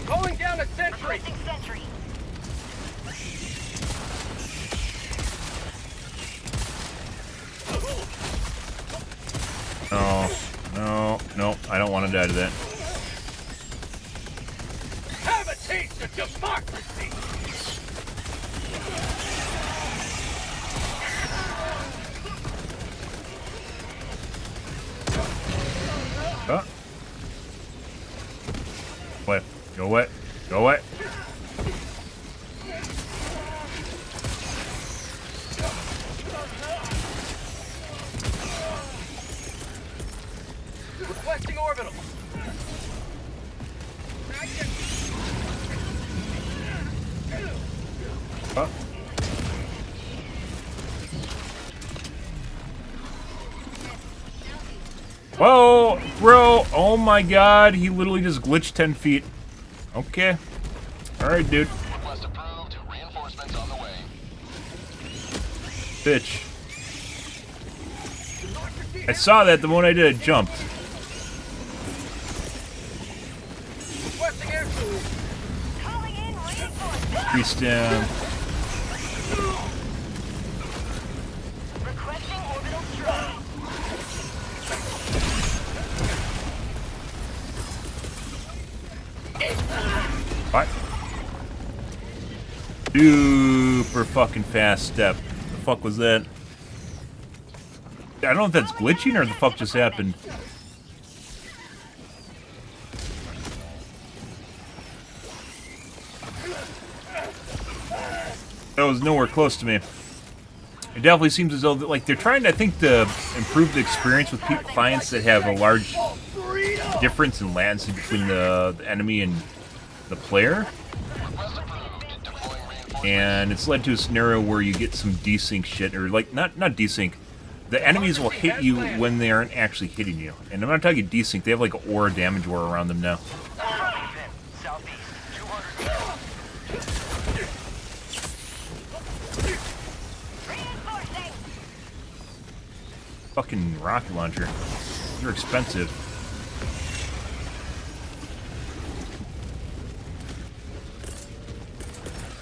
Calling down a sentry. Requesting sentry. No, I don't want to die to that. Have a taste of democracy. Huh? What? Go away. Go away. Requesting orbital. Huh? Whoa, bro! Oh my god, he literally just glitched 10 feet. Okay. Alright, dude. Request approved. Reinforcements on the way. Bitch. I saw that the moment I did, I jumped. Requesting air support. Calling in reinforcements. Crease down. Requesting orbital strike. What? Super fucking fast step. The fuck was that? I don't know if that's glitching or the fuck just happened. That was nowhere close to me. It definitely seems as though, like, they're trying, I think, to improve the experience with clients that have a large difference in latency between the enemy and the player. And it's led to a scenario where you get some desync shit, or, like, not desync. The enemies will hit you when they aren't actually hitting you. And I'm not talking desync, they have, like, an aura damage aura around them now. Southeast, 200 Reinforcing. Fucking rocket launcher. They're expensive.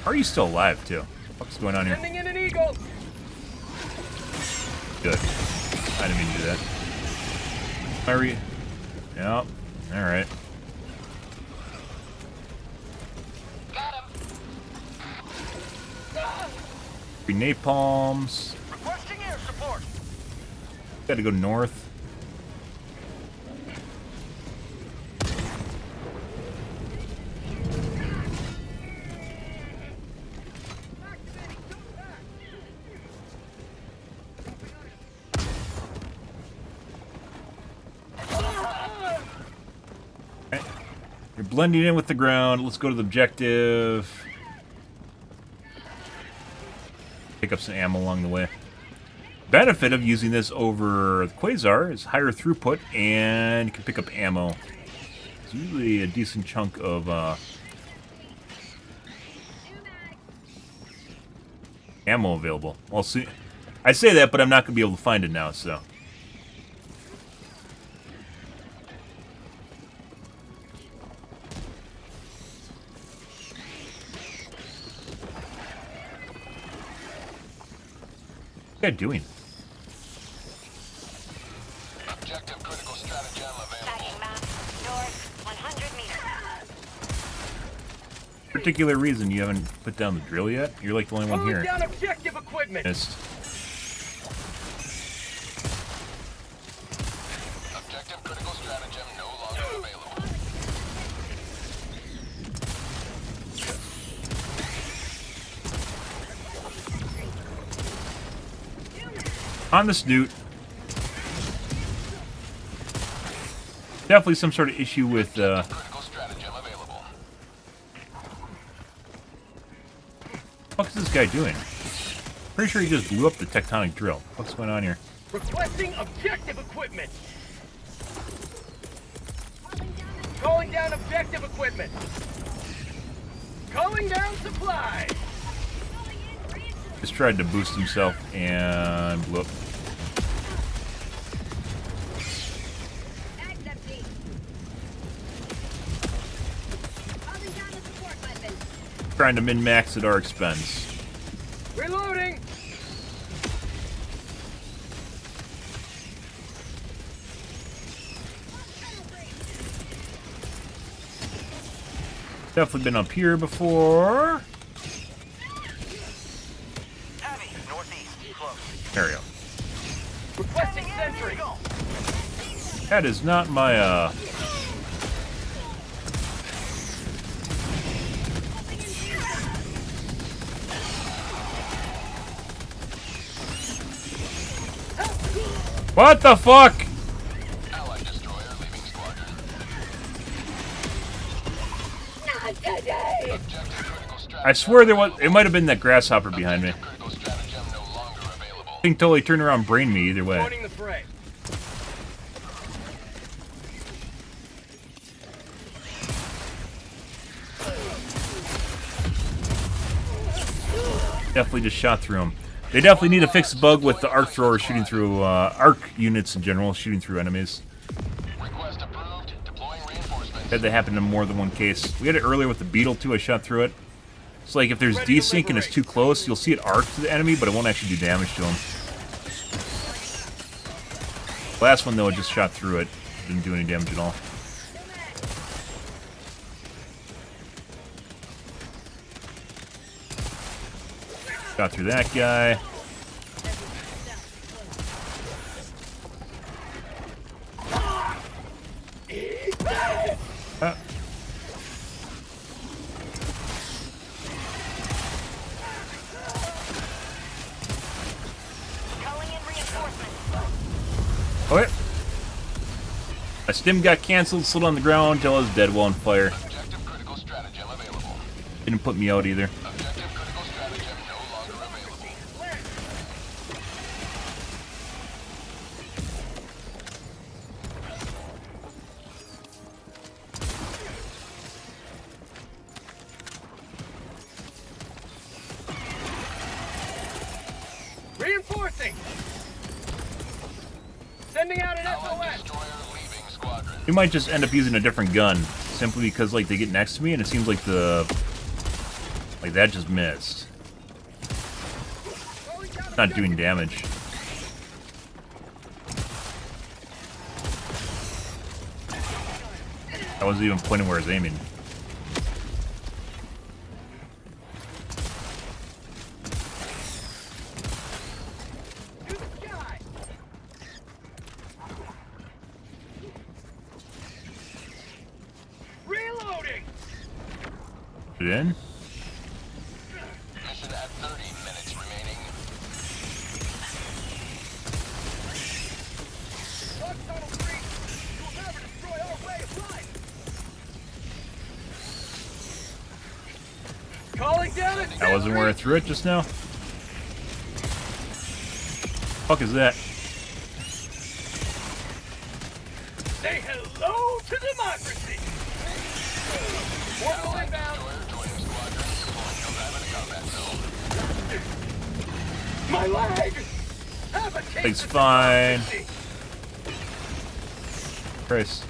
How are you still alive, too? What's going on here? Sending in an eagle. Good. I didn't mean to do that. Fiery. Yep. Alright. Three napalms. Requesting air support. Gotta go north. Okay. You're blending in with the ground. Let's go to the objective. Pick up some ammo along the way. Benefit of using this over the Quasar is higher throughput, and you can pick up ammo. It's usually a decent chunk of ammo available. Well, see, I say that, but I'm not going to be able to find it now, so. What are you doing? Objective critical stratagem available. Tagging map. North 100 meters. Particular reason you haven't put down the drill yet? You're like the only one Calling here. down objective equipment. Missed. Objective critical stratagem no longer available. On the snoot. Definitely some sort of issue with Critical stratagem available. what is this guy doing? Pretty sure he just blew up the tectonic drill. What's going on here? Requesting objective equipment. Calling down objective equipment. Calling down supplies. Just tried to boost himself and blew up. Bag's empty. Calling down a support weapon. Trying to min-max at our expense. Reloading. Definitely been up here before. Heavy, northeast, close. There we go. Requesting sentry. That is not my, What the fuck? Allied destroyer leaving squadron. Not today. Objective critical stratagem. I swear there was. It might have been that grasshopper behind me. Critical stratagem no longer available. Thing totally turned around, and brained me either way. Joining the fray. Definitely just shot through them. They definitely need to fix the bug with the arc thrower shooting through, arc units in general, shooting through enemies. Request approved. Deploying reinforcements. Had that happen in more than one case. We had it earlier with the beetle too, I shot through it. So like if there's desync and it's too close, you'll see it arc to the enemy, but it won't actually do damage to him. Last one though, it just shot through it. Didn't do any damage at all. Got through that guy. Ah. Calling in reinforcements. Okay. My stim got canceled, slid on the ground until I was dead while on fire. Objective critical stratagem available. Didn't put me out either. Objective critical stratagem no longer available. Reinforcing. Sending out an Allied SOS. destroyer leaving squadron. We might just end up using a different gun, simply because like they get next to me and it seems like that just missed. Not doing damage. I wasn't even pointing where I was aiming. To the sky. Reloading. Put it in. Mission at 30 minutes remaining. Lock tunnel 3. You will never destroy our way of life. Calling down a That wasn't where I threw it just now. Fuck is that? Say hello to democracy. Orbital inbound. Destroyer joining squadron. Deploying no time in a combat zone. My leg. Have a taste Leg's of fine. democracy. Christ.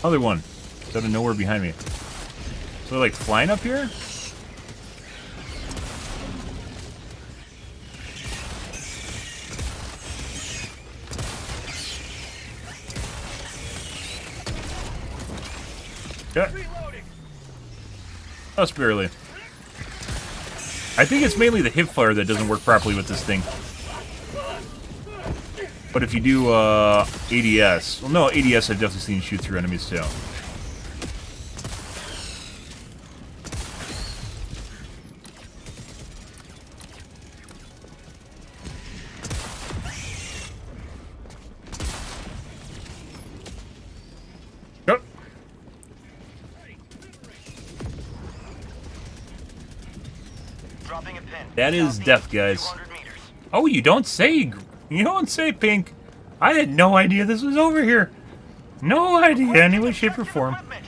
Other one. It's out of nowhere behind me. So they're like flying up here? Yeah. Reloading. Just barely. I think it's mainly the hip fire that doesn't work properly with this thing. But if you do ADS, well, no, ADS I've definitely seen shoot through enemies too. Yep. Dropping a pin. That is death, guys. 200 meters. Oh, you don't say. You don't say, Pink. I had no idea this was over here. No idea, any way, shape, or form. Equipment.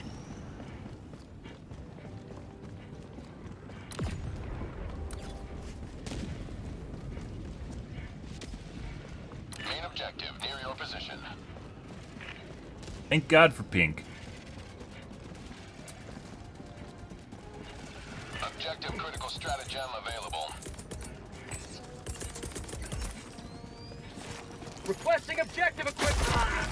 Main objective near your position. Thank God for Pink. Objective critical stratagem available. Requesting objective equipment.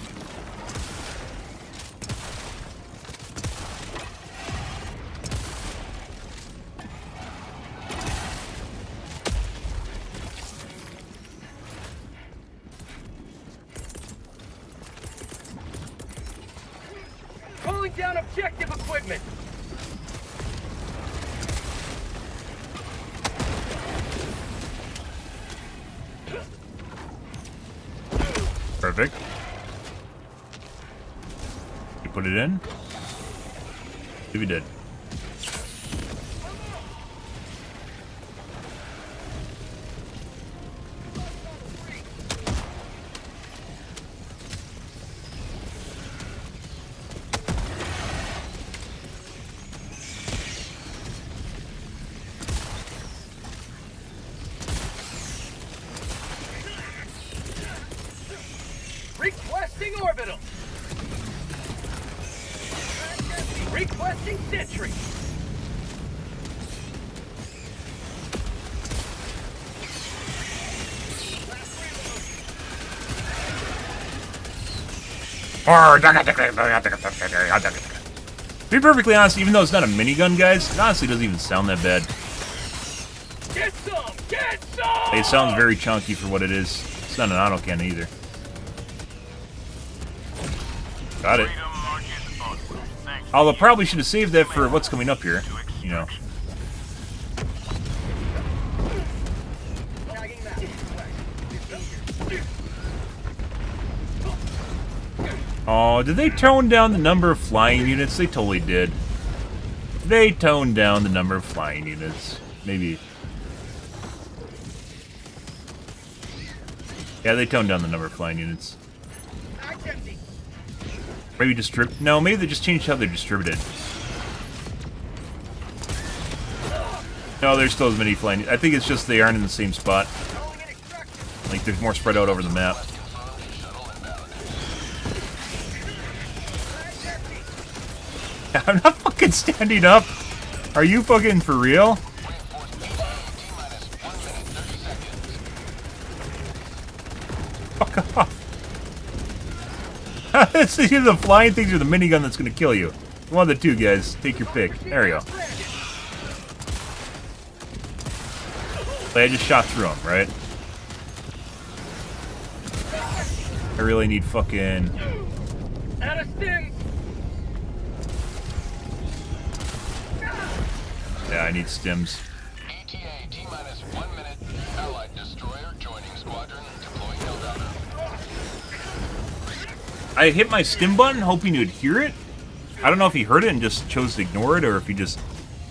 Calling down objective equipment. Perfect. You put it in? If you did. Requesting sentry. To be perfectly honest, even though it's not a minigun, guys, it honestly doesn't even sound that bad. Get some! Get some! It sounds very chunky for what it is. It's not an autocannon either. Got it. Freedom marches onward. Thanks. Although probably should have saved that for what's coming up here. You know. Tagging map. Oh, did they tone down the number of flying units? They totally did. They toned down the number of flying units. Maybe. Yeah, they toned down the number of flying units. Mag's empty. Maybe no, maybe they just changed how they're distributed. No, there's still as many flying. I think it's just they aren't in the same spot. Calling in extraction. Like, they're more spread out over the map. I'm not fucking standing up. Are you fucking for real? Fuck off. It's either the flying things or the minigun that's gonna kill you. One of the two, guys. Take your pick. There you go. I just shot through him, right? I really need fucking... Out of stim. Yeah, I need stims. ETA T-minus 1 minute. Allied destroyer joining squadron. Deploying Helldiver. I hit my stim button hoping you'd hear it. I don't know if he heard it and just chose to ignore it, or if he just,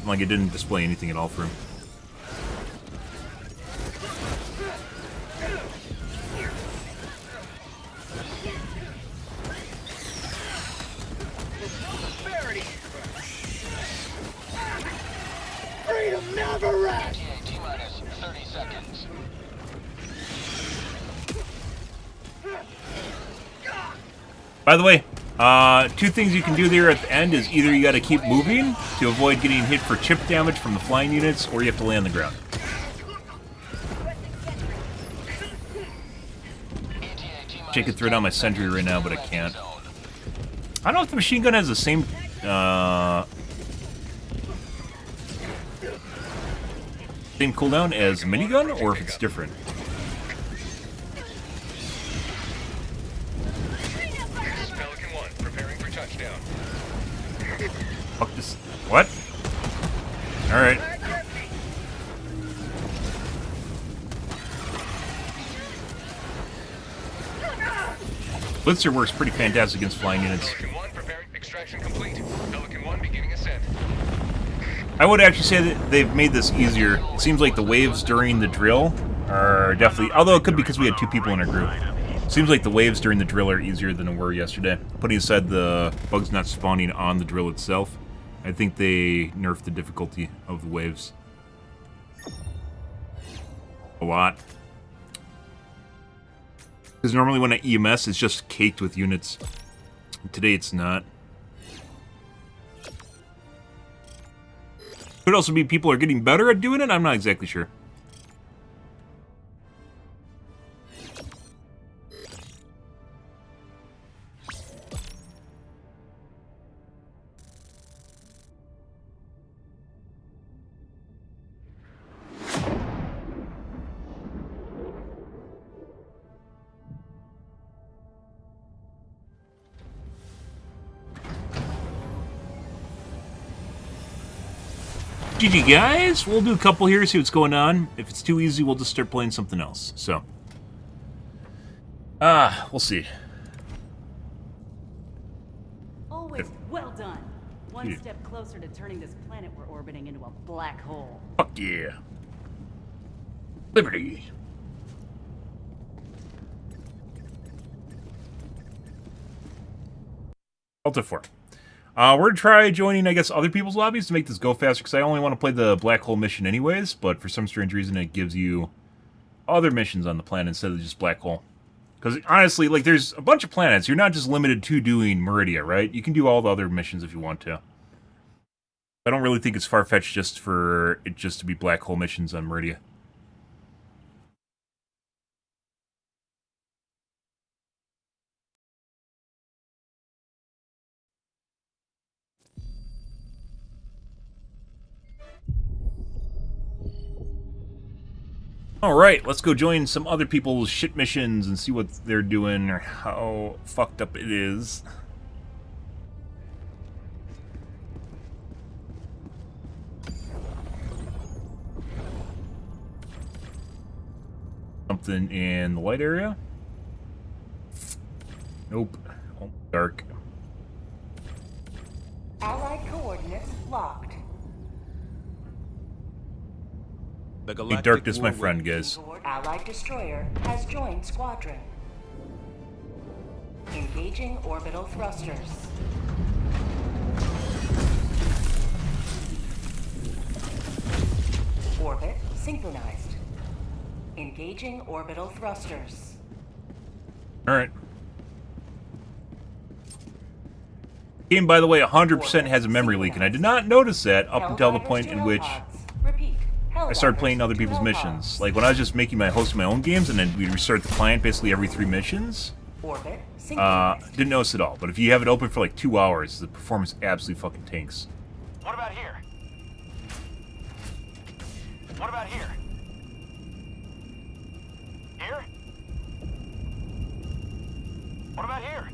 like, it didn't display anything at all for him. Prosperity. Freedom never rests. ETA T-minus 30 seconds. By the way, two things you can do there at the end is either you gotta keep moving to avoid getting hit for chip damage from the flying units, or you have to lay on the ground. I could throw down my sentry right now, but I can't. I don't know if the machine gun has the same, same cooldown as minigun, or if it's different. Pelican 1, preparing for touchdown. Fuck this. What? Alright. Blitzer works pretty fantastic against flying units. Pelican 1, preparing. Extraction complete. Pelican 1 beginning ascent. I would actually say that they've made this easier. It seems like the waves during the drill are definitely... Although it could be because we had two people in our group. Seems like the waves during the drill are easier than they were yesterday. Putting aside the bugs not spawning on the drill itself, I think they nerfed the difficulty of the waves. A lot. Because normally when I EMS, it's just caked with units. Today it's not. Could also be people are getting better at doing it, I'm not exactly sure. GG guys, we'll do a couple here, see what's going on. If it's too easy, we'll just start playing something else. So, we'll see. Always well done. One Yeah. step closer to turning this planet we're orbiting into a black hole. Fuck yeah. Liberty. Delta 4. We're going to try joining, I guess, other people's lobbies to make this go faster, because I only want to play the black hole mission anyways, but for some strange reason it gives you other missions on the planet instead of just black hole. Because, honestly, like, there's a bunch of planets. You're not just limited to doing Meridia, right? You can do all the other missions if you want to. I don't really think it's far-fetched just for it just to be black hole missions on Meridia. Alright, let's go join some other people's shit missions and see what they're doing or how fucked up it is. Something in the light area? Nope. Oh, dark. Allied coordinates locked. The Hey, galactic darkness, my war friend, winds. guys. Allied destroyer has joined squadron. Engaging orbital thrusters. Orbit synchronized. Engaging orbital thrusters. Alright. Game, by the way, 100% has a memory leak, and I did not notice that up until the point in which Repeat. I started playing other people's missions. Like, when I was just hosting my own games, and then we'd restart the client basically every 3 missions, Orbit synchronized. didn't notice it all. But if you have it open for like 2 hours, the performance absolutely fucking tanks. What about here? What about here? Here? What about here?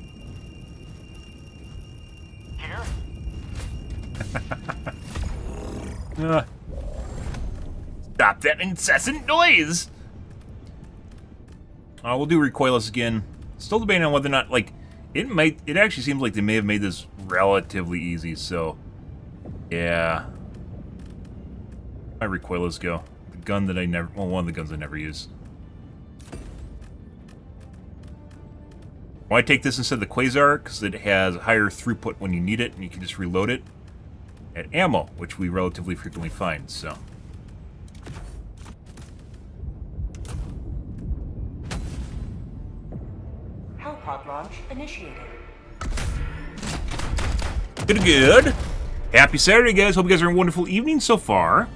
Here? Stop that incessant noise! We'll do recoilless again. Still debating on whether or not, like, it actually seems like they may have made this relatively easy, so, yeah. My recoilless go. The gun that I never, well, one of the guns I never use. Why take this instead of the Quasar? Because it has higher throughput when you need it, and you can just reload it. And ammo, which we relatively frequently find, so. Hellpod launch initiated. Good. Happy Saturday, guys. Hope you guys are having a wonderful evening so far.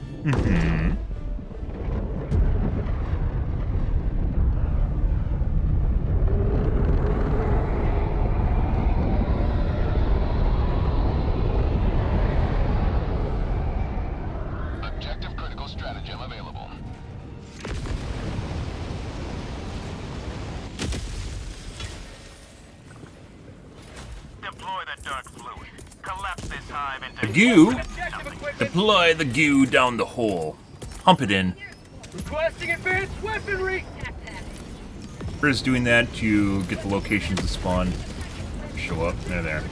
Objective critical stratagem available. Deploy the dark fluid. Collapse this hive into... The goo. Objective equipment. Deploy the goo down the hole. Pump it in. Requesting advanced weaponry. We're just doing that to get the locations to spawn. Show up. They're there.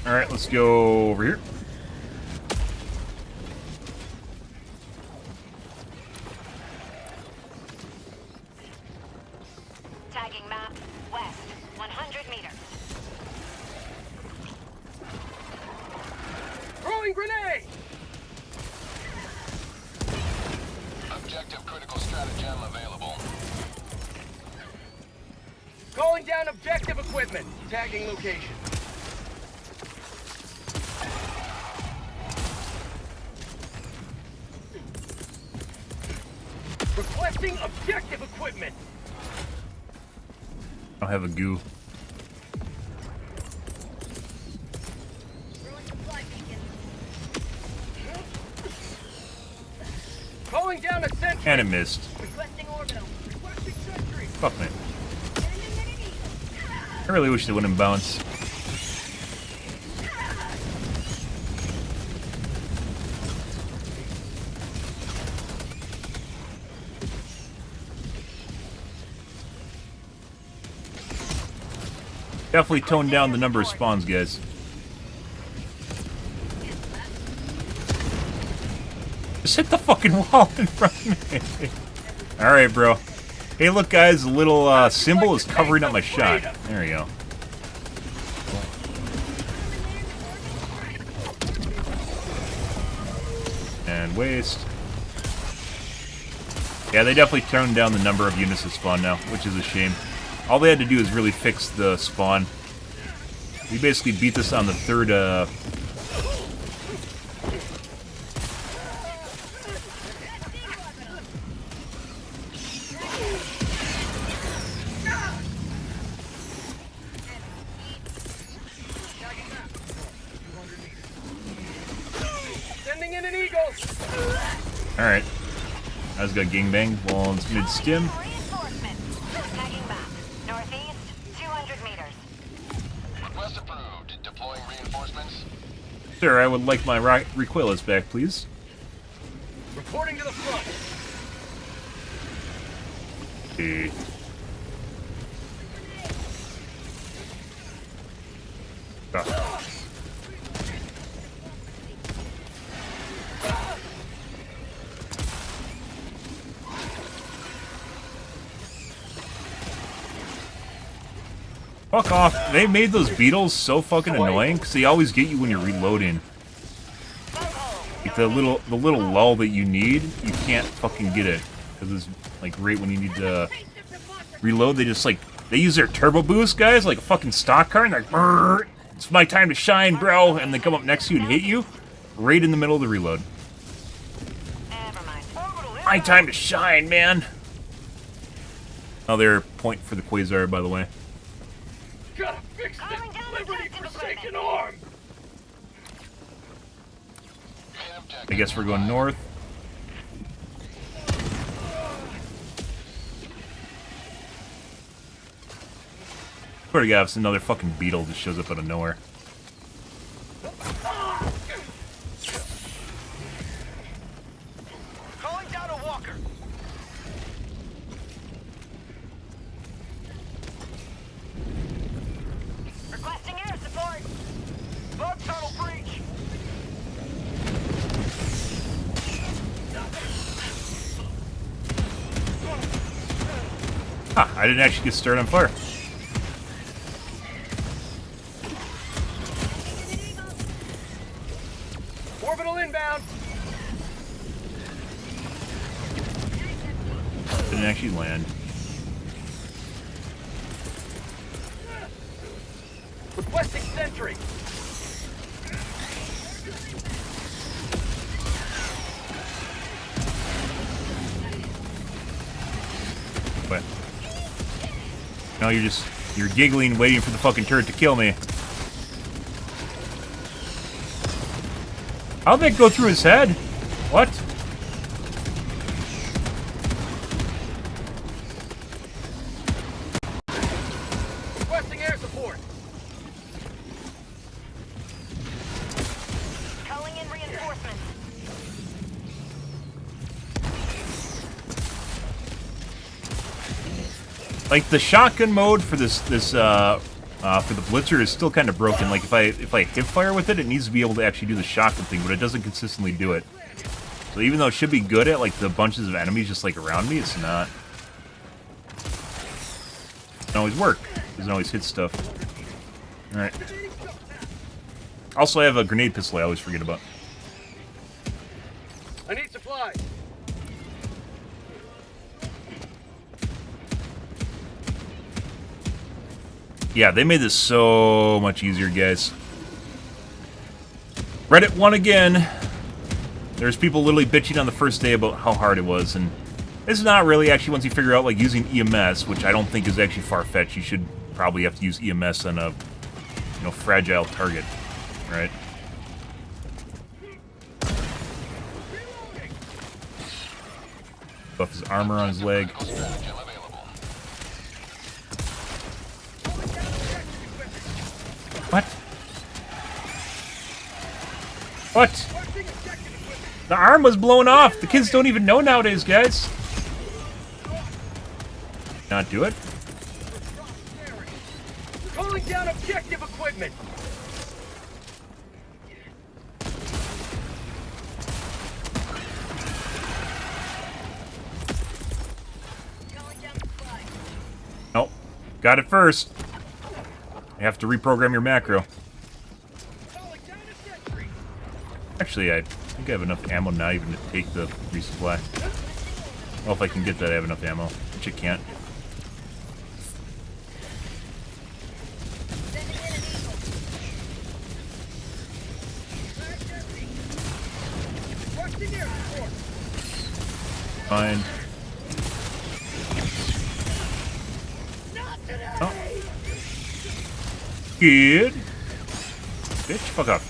Alright, let's go over here. Tagging map, west, 100 meters. Throwing grenade. Objective critical stratagem available. Calling down objective equipment. Tagging location. Requesting objective equipment. I don't have a goo. Calling down a sentry. And it missed. Requesting orbital. Requesting sentry. Fuck me. I really wish they wouldn't bounce. Definitely tone down the number of spawns, guys. Just hit the fucking wall in front of me. Alright, bro. Hey, look, guys, the little symbol is covering up my shot. There we go. And waste. Yeah, they definitely toned down the number of units that spawn now, which is a shame. All they had to do is really fix the spawn. We basically beat this on the third, Sending in an eagle. Alright. I was got gangbang while it's mid-stim. Reinforcement. Snagging back. Northeast, 200 meters. Request approved. Deploying reinforcements. Sir, I would like my recoilless back, please. Reporting to the front. Okay. Ah. Fuck off. They made those beetles so fucking annoying because they always get you when you're reloading. Like the little lull that you need, you can't fucking get it. Because it's like right when you need to reload, they just like, they use their turbo boost, guys, like a fucking stock car, and they're like, brrr, it's my time to shine, bro, and they come up next to you and hit you right in the middle of the reload. Never mind. My time to shine, man. Oh, they're point for the Quasar, by the way. Gotta fix Calling this down Liberty objective Forsaken equipment. arm. Main objective. I guess we're going north. Swear to God, if it's another fucking beetle that shows up out of nowhere. Calling down a walker. Requesting air support. Bug tunnel breach. Huh, I didn't actually get started on fire. Orbital inbound. Didn't actually land. Requesting sentry. But no, you're giggling, waiting for the fucking turret to kill me. How'd that go through his head? What? Requesting air support. Calling in reinforcements. Like the shotgun mode for this for the blitzer is still kind of broken. Like if I hip fire with it, it needs to be able to actually do the shotgun thing, but it doesn't consistently do it. So even though it should be good at like the bunches of enemies just like around me, it's not. Doesn't always work. Doesn't always hit stuff. All right. Also, I have a grenade pistol I always forget about. I need supplies. Yeah, they made this so much easier, guys. Reddit won again. There's people literally bitching on the first day about how hard it was, and it's not really actually once you figure out like using EMS, which I don't think is actually far-fetched. You should probably have to use EMS on a fragile target, right? Buff his armor on his leg. Stratagem available. What? What? The arm was blown off. The kids don't even know nowadays, guys. Not do it. Calling down objective equipment. Nope. Got it first. You have to reprogram your macro. Calling down a sentry. Actually, I think I have enough ammo now even to take the resupply. Well, if I can get that, I have enough ammo, which I can't. fine. Oh. Good. Bitch, fuck up.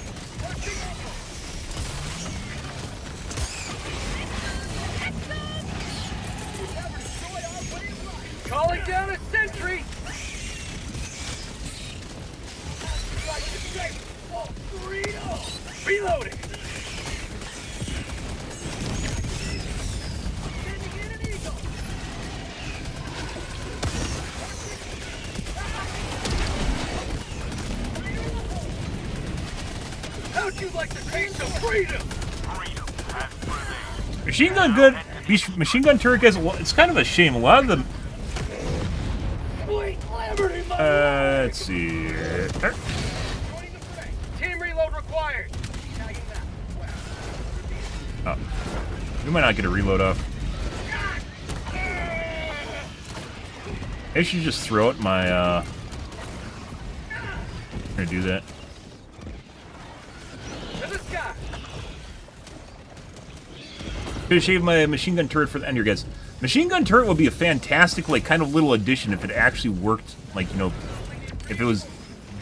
Calling down a sentry! Reloading! How'd you like to taste of freedom? Machine gun good. Machine gun turret guys. Well, it's kind of a shame. A lot of them. Sweet liberty, Let's see. Team reload required. Oh. We might not get a reload off. I should just throw it my, I'm gonna do that. To the sky. Gonna shave my machine gun turret for the end here, guys. Machine gun turret would be a fantastic, like, kind of little addition if it actually worked, like, you know, if it was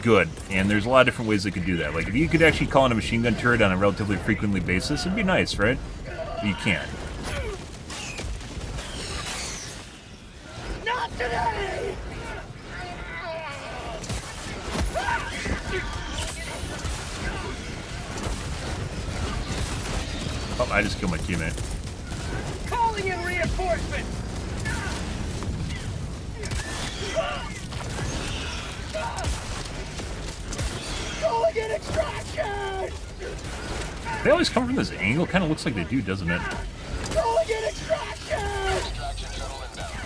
good. And there's a lot of different ways they could do that. Like, if you could actually call in a machine gun turret on a relatively frequently basis, it'd be nice, right? But you can't. Not today! Oh, I just killed my teammate. Calling in reinforcements! Calling in extraction! They always come from this angle. Kind of looks like they do, doesn't it? Calling in extraction! Extraction shuttle inbound.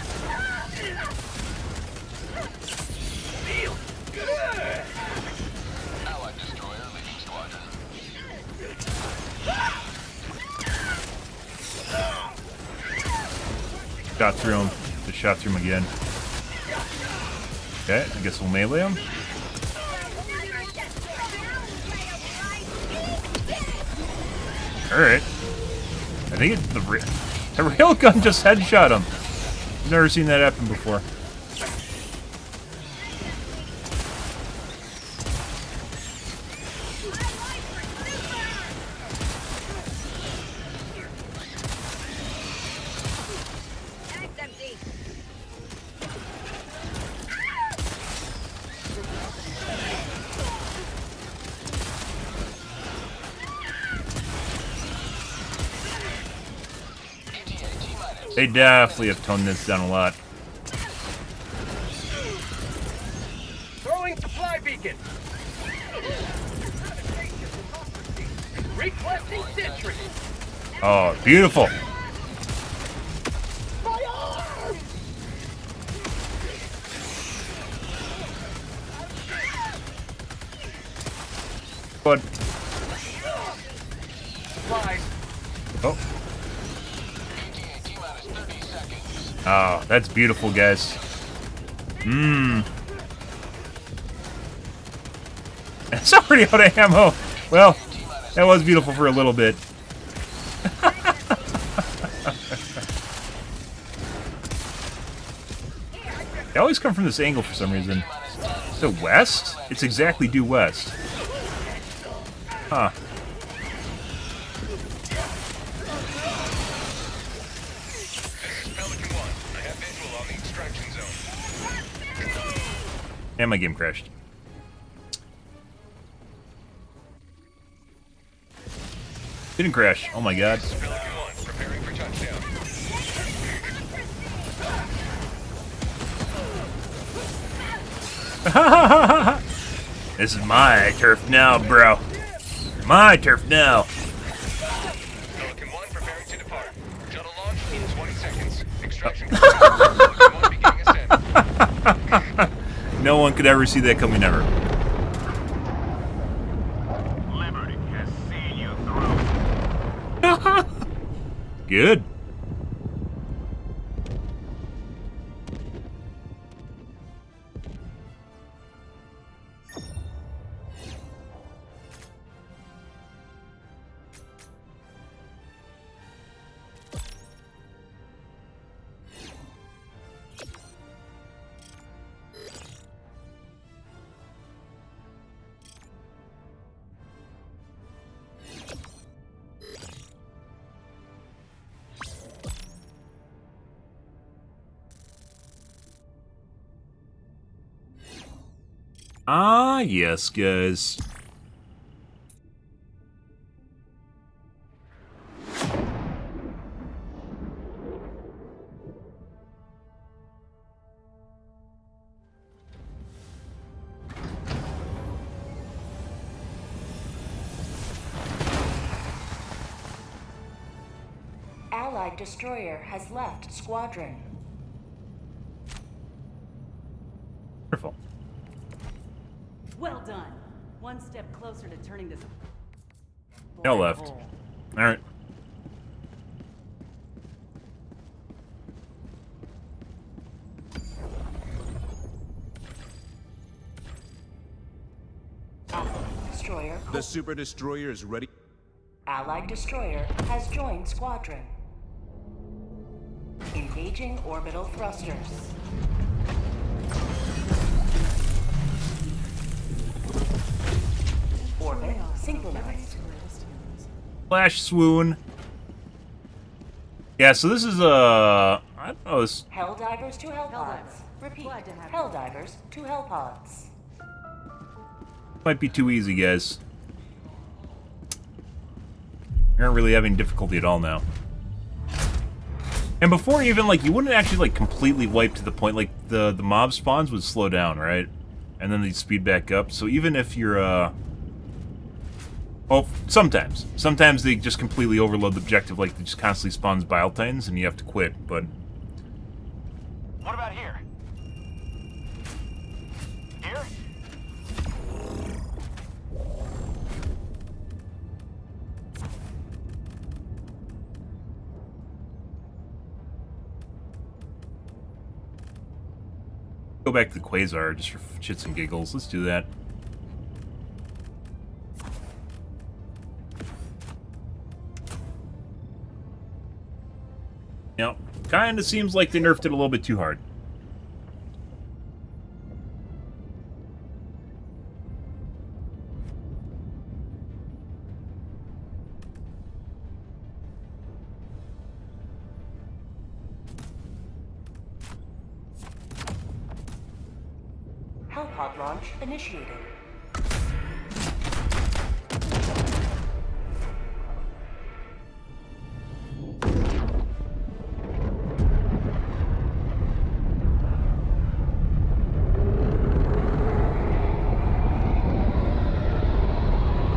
Feel good! Allied destroyer leaving squadron. Shot through him. Just shot through him again. Okay, I guess we'll melee him. Alright. I think the railgun just headshot him. I've never seen that happen before. They definitely have toned this down a lot. Throwing supply beacon! Requesting sentry! Oh, beautiful. My arm! But Supplies. oh, T-minus 30 seconds. oh, that's beautiful, guys. Mmm. It's already out of ammo. Well, that was beautiful for a little bit. They always come from this angle for some reason. So west? It's exactly due west. Huh. Pelican 1, I have visual on the extraction zone. And my game crashed. Didn't crash. Oh my god. Pelican 1, preparing for touchdown. This is my turf now, bro. My turf now. Pelican 1 preparing to depart. Shuttle launch in 20 seconds. Extraction Pelican 1 beginning ascent. No one could ever see that coming ever. Liberty has seen you through. Good. Ah, yes, guys. Allied destroyer has left squadron. Wonderful. Well done. One step closer to turning this. Hell left. hole. All right. Destroyer. The super destroyer is ready. Allied destroyer has joined squadron. Engaging orbital thrusters. Orbit synchronized. Flash swoon. Yeah, so this is I don't know. This Helldivers to Hellpods. Helldivers. Repeat. Glad to have you. Helldivers to Hellpods. might be too easy, guys. You aren't really having difficulty at all now. And before even, like, you wouldn't actually, like, completely wipe to the point, like, the mob spawns would slow down, right? And then they'd speed back up. So even if you're, well, sometimes. Sometimes they just completely overload the objective, like, it just constantly spawns Bile Titans and you have to quit, but... What about here? Here? Go back to the Quasar just for shits and giggles. Let's do that. Yep. Kinda seems like they nerfed it a little bit too hard. Hellpod launch initiated.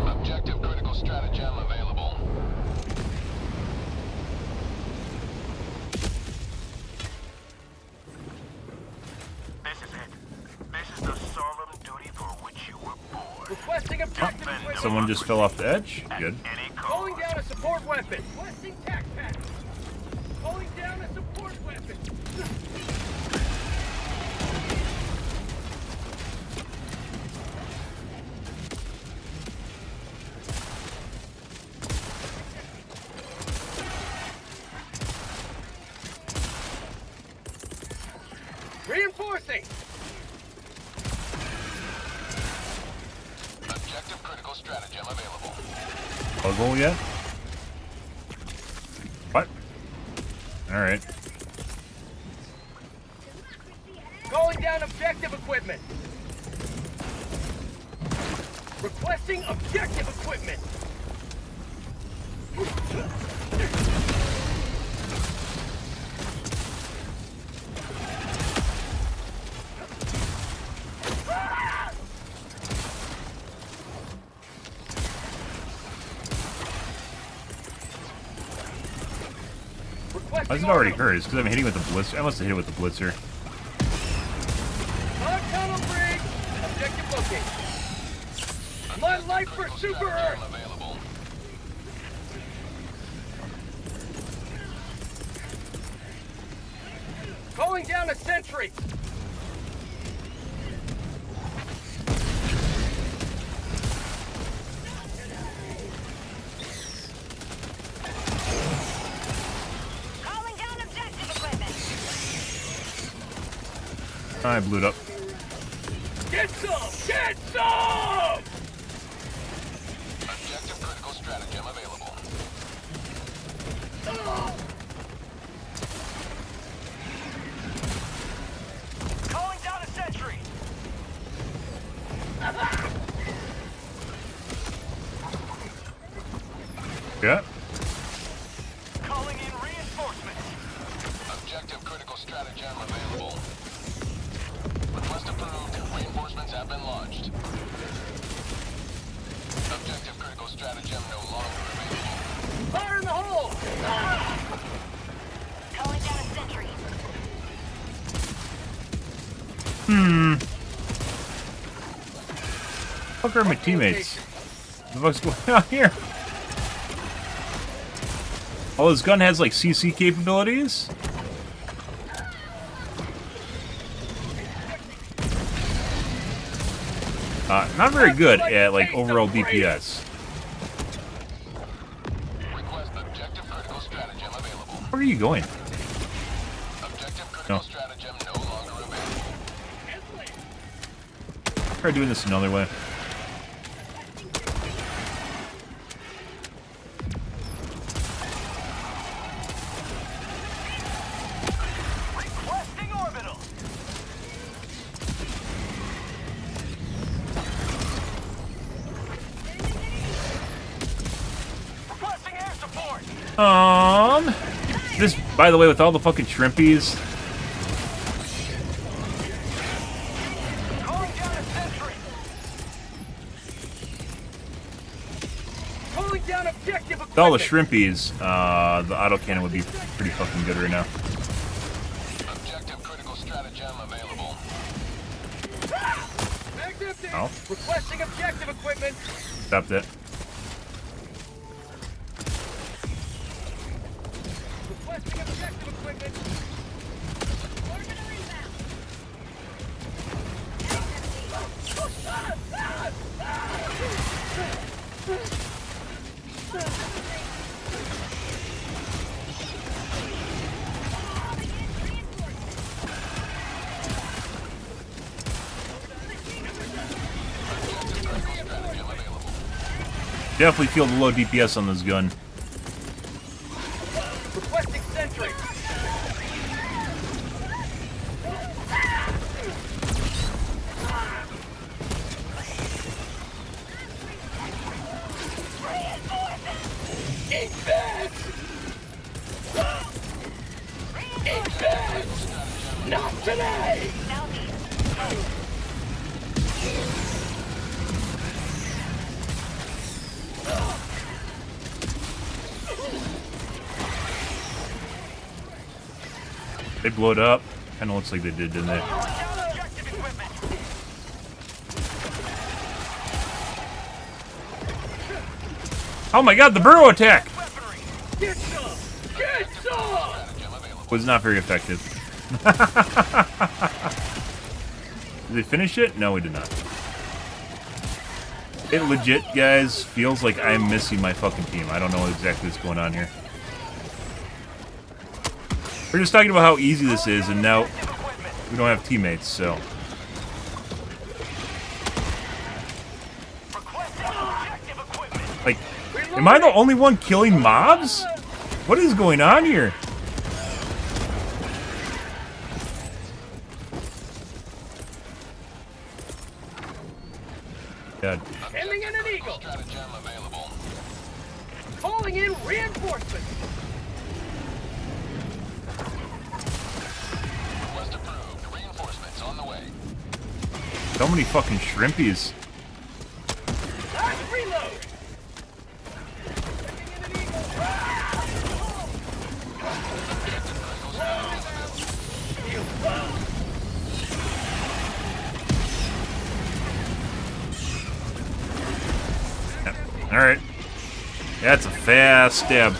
Objective critical stratagem available. This is it. This is the solemn duty for which you were born. Requesting objective equipment. Someone just fell off the edge. Good. Any Calling cause. down a support weapon. Requesting tac pack. Calling down a support weapon. Reinforcing. Objective critical stratagem available. Puzzle yet? What? Alright. Calling down objective equipment. Requesting objective equipment. Why is it already hurt? It's because I'm hitting with the blitzer. I must have hit it with the blitzer. On tunnel brig. Objective looking. My life for Critical Super stratagem Earth. available. Calling down a sentry. Calling down objective equipment. I blew it up. Get some! Get some! Objective critical stratagem available. Calling down a sentry. Objective critical stratagem available. Request approved. Reinforcements have been launched. Objective critical stratagem no longer available. Fire in the hole! Calling down a sentry. Fuck are my teammates? What the fuck's going on here? Oh, this gun has like CC capabilities? Not very good at like overall DPS. Request objective critical stratagem available. Where are you going? Objective critical No. stratagem no longer available. Try doing this another way. Requesting orbital! Requesting air support! This, by the way, with all the fucking shrimpies, Calling down a sentry! Calling down objective equipment! with all the shrimpies, the autocannon would be pretty fucking good right now. Objective critical stratagem available. Mag's empty! Oh. Requesting objective equipment! Stop that. Requesting objective equipment! Definitely feel the low DPS on this gun. Requesting sentry! Not today! They blew it up. Kind of looks like they did, didn't they? Objective equipment! Oh my god, the burrow attack Weaponry! Get some! Get some! was not very effective. Did they finish it? No, we did not. It legit, guys, feels like I'm missing my fucking team. I don't know exactly what's going on here. We're just talking about how easy this is, and now we don't have teammates, so... Requesting objective equipment! Like, am I the only one killing mobs? What is going on here? God. Sending in an eagle! Stratagem available. Calling in reinforcements! Request approved. Reinforcements on the way. So many fucking shrimpies. Last reload! Sending in an eagle! Alright. That's a fast stab.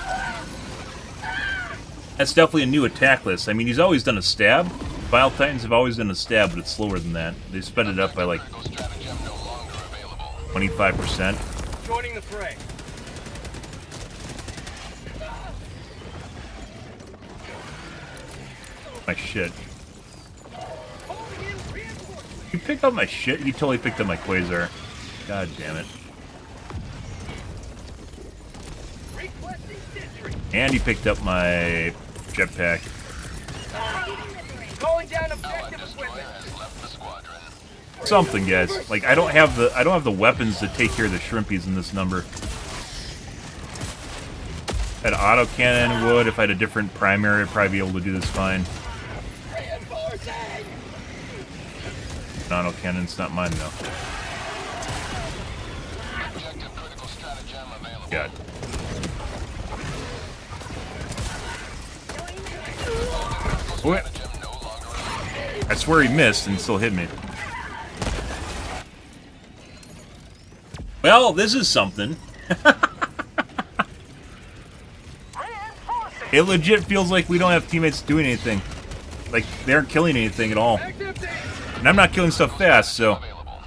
That's definitely a new attack list. I mean, he's always done a stab. Vile Titans have always done a stab, but it's slower than that. They sped it up by like Critical stratagem no longer available. 25%. Joining the fray. My shit. Calling in reinforcements! You picked up my shit? He totally picked up my Quasar. God damn it. Requesting sentry! And he picked up my jetpack. Calling down Allied objective destroyer equipment! has left the squadron. Something, guys. Like, I don't have the weapons to take care of the shrimpies in this number. Had autocannon would. If I had a different primary, I'd probably be able to do this fine. Autocannon's not mine though. Objective critical stratagem available. God. What? Stratagem no longer available. I swear he missed and still hit me. Well, this is something. It legit feels like we don't have teammates doing anything. Like, they aren't killing anything at all. And I'm not killing stuff fast, so... Available.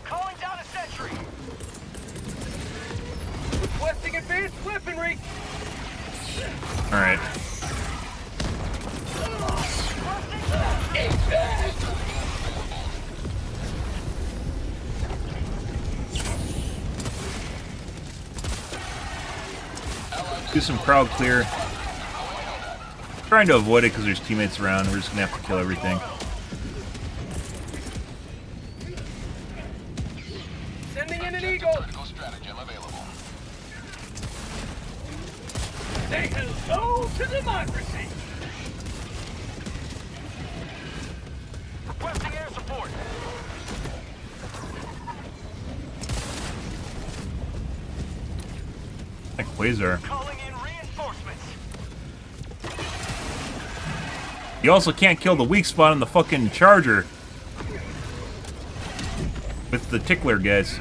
Calling down a sentry. Requesting advanced weaponry. Alright. Do some crowd clear. Trying to avoid it because there's teammates around. We're just gonna have to kill everything. Sending in an eagle. Critical stratagem available. Say hello to democracy. Requesting air support. Like Quasar. Calling in reinforcements. You also can't kill the weak spot on the fucking charger. With the tickler guys.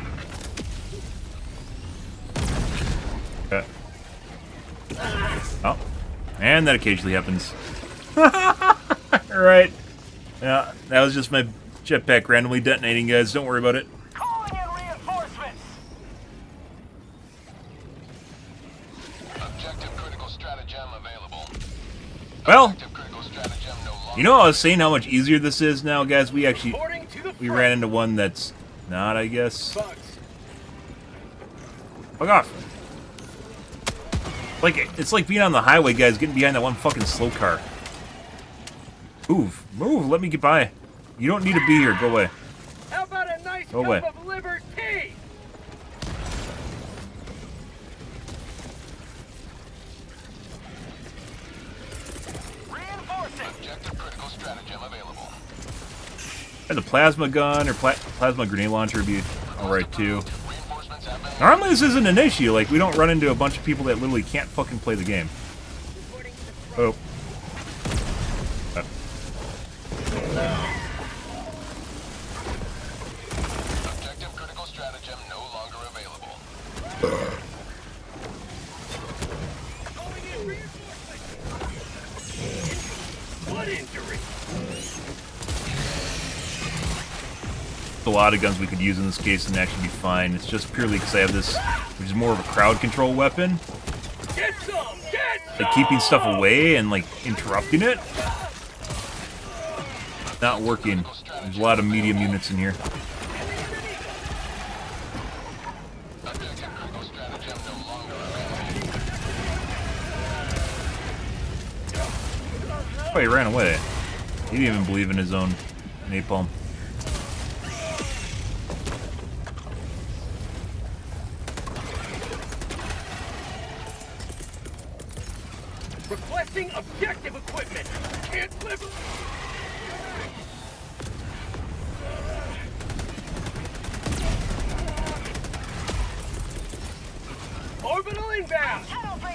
Okay. Oh. And that occasionally happens. Alright. Yeah, that was just my jetpack randomly detonating, guys. Don't worry about it. Calling in reinforcements. Objective critical stratagem available. Well, Objective critical stratagem no longer. you know I was saying how much easier this is now, guys? We actually... Reporting to the We front. ran into one that's not, I guess. Bugs. Fuck off. Like, it's like being on the highway, guys, getting behind that one fucking slow car. Move. Move. Let me get by. You don't need to be here. Go away. How about a nice Go cup away. of liver tea? Reinforcing. Objective critical stratagem available. And the plasma gun or plasma grenade launcher would be alright, too. Reinforcements have been. Normally, this isn't an issue. Like, we don't run into a bunch of people that literally can't fucking play the game. Oh. Objective critical stratagem no longer available. Calling in reinforcements. Blood injury. A lot of guns we could use in this case and actually be fine. It's just purely because I have this, which is more of a crowd control weapon. Get some. Get some. Like, keeping stuff away and, like, interrupting it. Not working. There's a lot of medium units in here. Objective critical stratagem no longer available. Oh, he ran away. He didn't even believe in his own napalm. Requesting objective equipment. Can't deliver. Orbital inbound. Tunnel breach.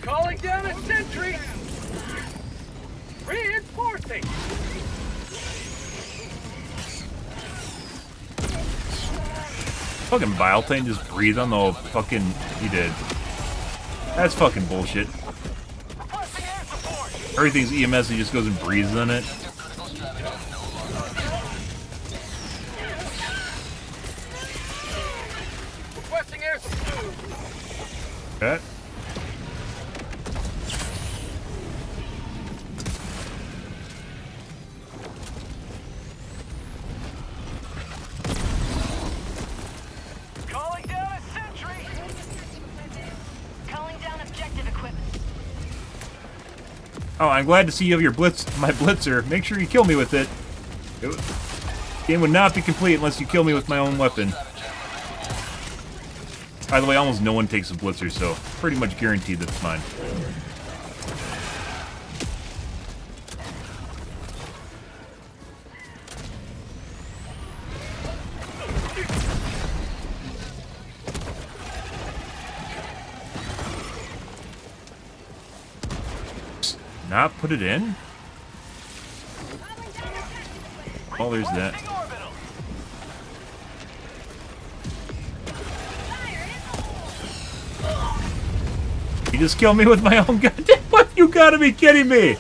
Calling down a sentry. Reinforcing. Fucking Biotane just breathed on the fucking... He did. That's fucking bullshit. Requesting air support. Everything's EMS, he just goes and breathes on it. Critical stratagem no longer available. Requesting air support. Okay. Calling down a sentry. Calling down objective equipment. Oh, I'm glad to see you have your my blitzer. Make sure you kill me with it. Game would not be complete unless you kill me with my own weapon. By the way, almost no one takes a blitzer, so pretty much guaranteed that's mine. Not put it in? Oh, there's that. You just killed me with my own goddamn. What? You gotta be kidding me!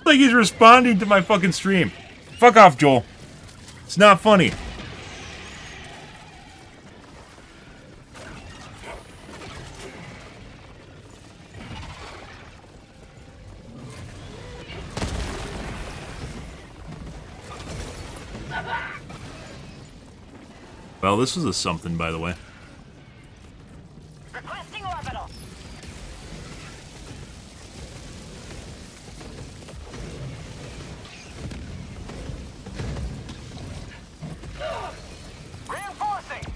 Like he's responding to my fucking stream. Fuck off, Joel. It's not funny. Well, this was a something, by the way. Requesting orbital. Reinforcing!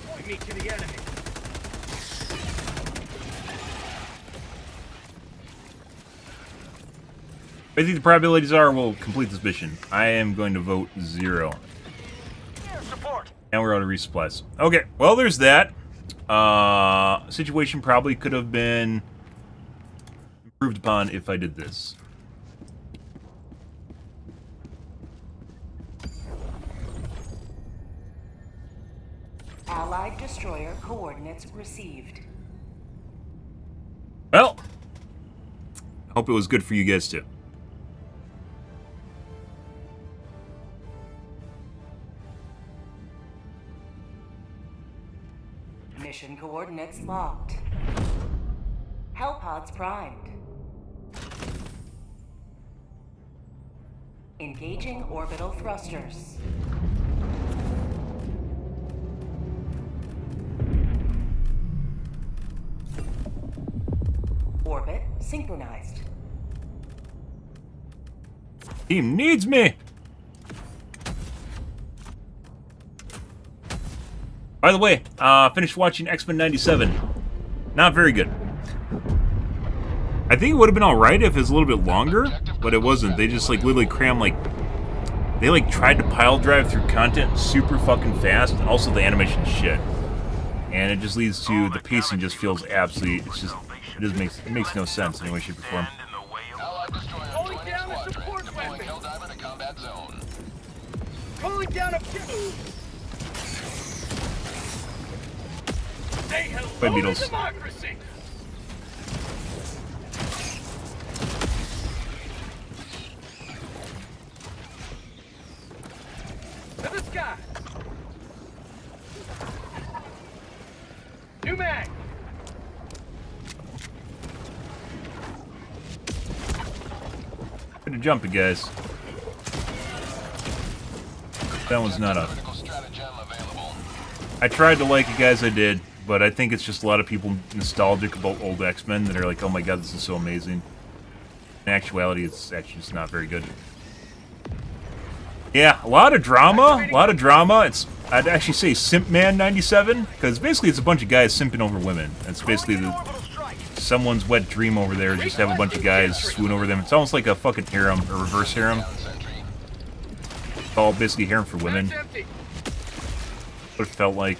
Point me to the enemy. I think the probabilities are we'll complete this mission. I am going to vote 0. Air support! And we're out of resupplies. Okay, well, there's that. Situation probably could have been improved upon if I did this. Allied destroyer coordinates received. Well, I hope it was good for you guys too. Mission coordinates locked. Hellpods primed. Engaging orbital thrusters. Orbit synchronized. Team needs me! By the way, finished watching X-Men 97. Not very good. I think it would have been alright if it was a little bit longer, but it wasn't. They just, like, literally crammed, like... They, like, tried to pile drive through content super fucking fast, and also the animation shit. And it just leads to... The pacing just feels absolutely... It's just... It makes no sense in any way, shape, or form. Allied destroyer joining squadron. Deploying Helldiver to combat zone. Pulling down objective. Say hello Bye, Beatles. to democracy. To the sky. New mag. Good to jump it, guys. That one's not up. Critical stratagem available. I tried to like it, guys, I did. But I think it's just a lot of people nostalgic about old X-Men that are like, oh my god, this is so amazing. In actuality, it's actually just not very good. Yeah, a lot of drama. I'd actually say Simp Man 97, because basically it's a bunch of guys simping over women. It's basically someone's wet dream over there, just have a bunch of guys swoon over them. It's almost like a fucking harem, or reverse harem. It's all basically harem for women. What it felt like.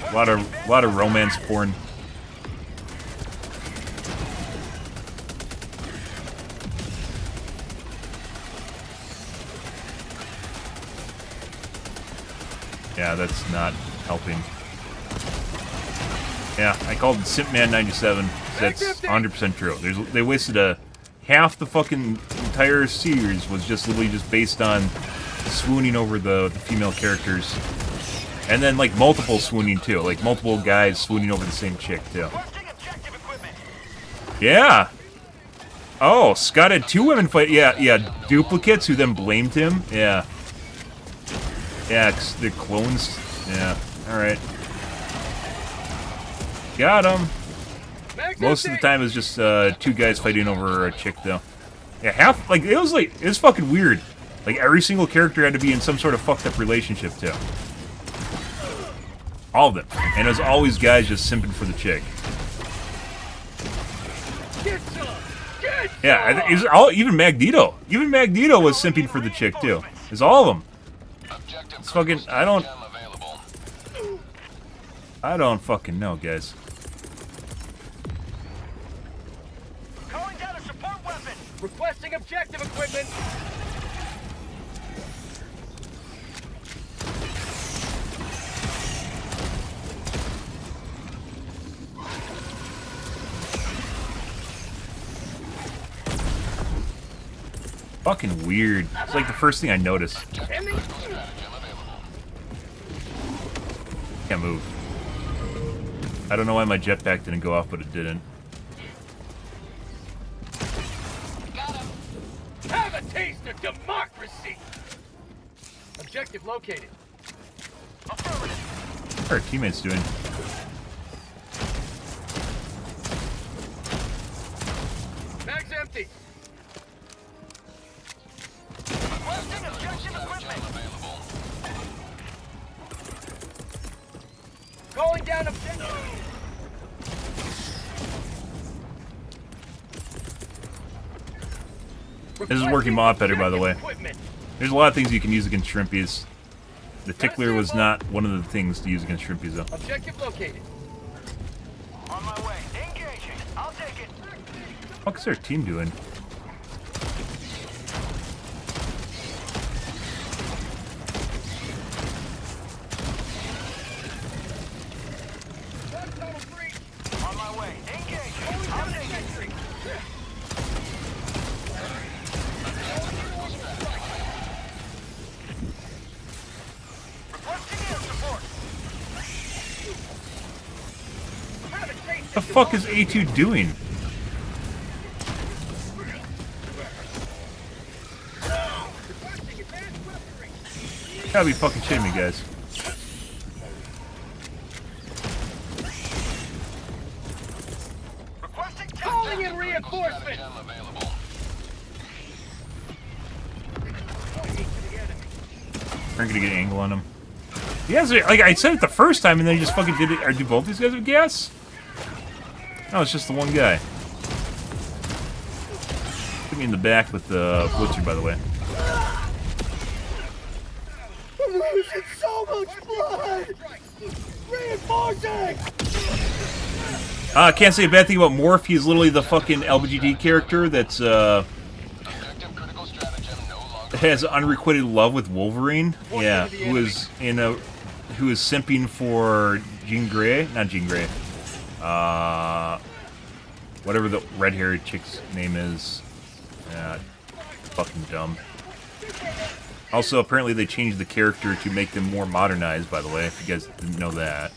A lot of romance porn. Yeah, that's not helping. Yeah, I called it Simp Man 97. That's 100% true. They wasted half the fucking entire series was just literally just based on swooning over the female characters. And then, like, multiple swooning, too. Like, multiple guys swooning over the same chick, too. Yeah! Oh, Scott had 2 women fight. Yeah, yeah, duplicates who then blamed him. Yeah. Yeah, 'cause they're clones. Yeah, alright. Got him. Most of the time it's just 2 guys fighting over a chick, though. Yeah, it was fucking weird. Like, every single character had to be in some sort of fucked up relationship, too. All of them. And it was always guys just simping for the chick. Yeah, it was even Magneto. Even Magneto was simping for the chick, too. It's all of them. It's fucking, I don't fucking know, guys. Calling down a support weapon. Requesting objective equipment. Fucking weird. It's like the first thing I noticed. Can't move. I don't know why my jetpack didn't go off, but it didn't. Have a taste of democracy. Objective located. What are our teammates doing? Mag's empty. Requesting objective equipment. Calling down objective. This is working a lot better, by the way. There's a lot of things you can use against shrimpies. The tickler was not one of the things to use against shrimpies, though. Objective located. On my way. Engaging. I'll take it. What is our team doing? On my way. Engaging. I'll take it. What the fuck is A2 doing? You gotta be fucking shitting me, guys. Calling in reinforcements. We're gonna get an angle on him. Yeah, like I said it the first time, and then he just fucking did it. Or do both these guys have gas? No, it's just the one guy. Put me in the back with the blitzer, by the way. I'm losing so much blood. Reinforcing. I can't say a bad thing about Morph. He's literally the fucking LBGT character that's has unrequited love with Wolverine. Yeah, who is simping for Jean Grey, not Jean Grey. Whatever the red-haired chick's name is. Fucking dumb. Also, apparently they changed the character to make them more modernized, by the way, if you guys didn't know that.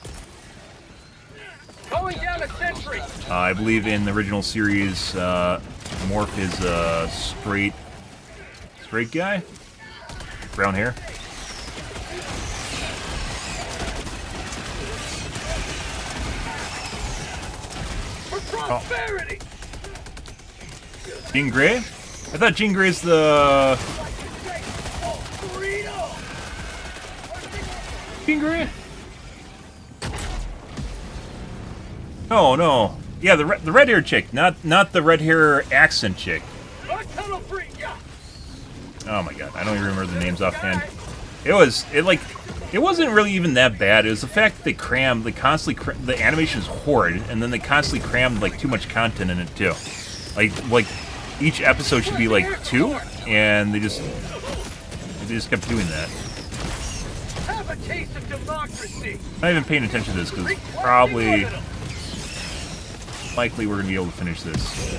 Calling down a sentry. I believe in the original series, Morph is a straight guy? Brown hair? Prosperity. Jean Grey? I thought Jean Grey's the... Jean Grey? No. Yeah, the red-haired chick, not the red-hair accent chick. Oh my god, I don't even remember the names offhand. It wasn't really even that bad. It was the fact that they constantly the animation is horrid, and then they constantly crammed like too much content in it too. Like each episode should be like 2, and they just kept doing that. Have a taste of democracy. I'm not even paying attention to this because probably likely we're gonna be able to finish this.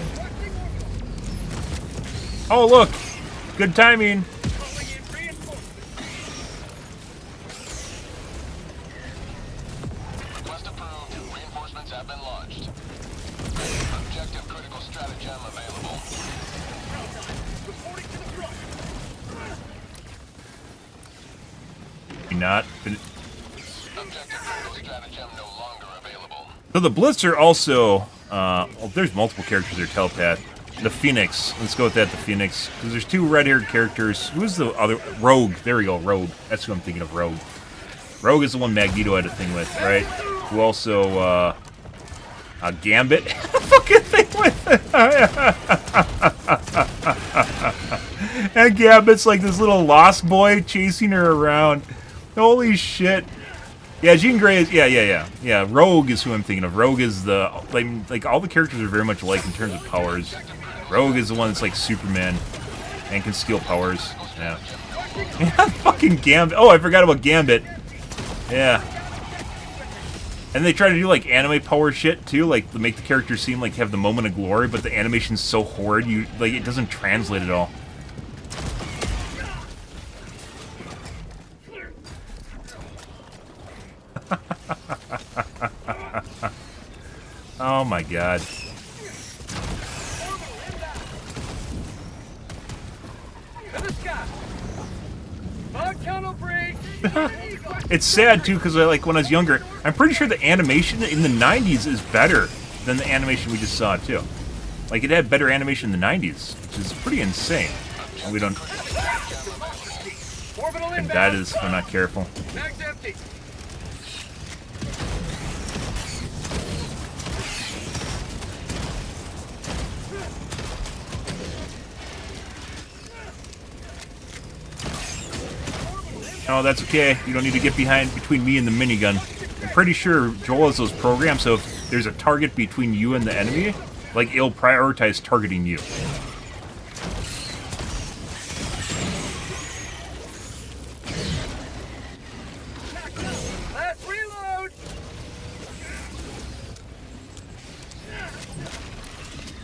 Oh look, good timing. Request approved. Reinforcements have been launched. Objective critical stratagem available. not. Objective critical stratagem no longer available. So the Blitzer also, well, there's multiple characters that are telepath. The Phoenix, let's go with that, the Phoenix. Because there's two red-haired characters. Who's the other? Rogue, there we go, Rogue. That's who I'm thinking of, Rogue. Rogue is the one Magneto had a thing with, right? Who also, Gambit. Fucking thing with it. And Gambit's like this little lost boy chasing her around. Holy shit. Yeah, Jean Grey is, yeah. Rogue is who I'm thinking of. Rogue is the, like all the characters are very much alike in terms of powers. Rogue is the one that's like Superman and can steal powers. Yeah. Yeah, fucking Gambit. Oh, I forgot about Gambit. Yeah. And they try to do like anime power shit too, like to make the characters seem like have the moment of glory, but the animation's so horrid, it doesn't translate at all. Oh my god. It's sad too because like when I was younger, I'm pretty sure the animation in the 90s is better than the animation we just saw too. Like it had better animation in the 90s, which is pretty insane. And we don't. And that is if we're not careful. No, that's okay. You don't need to get between me and the minigun. I'm pretty sure Joel has those programs, so if there's a target between you and the enemy, like, it'll prioritize targeting you. Let's reload.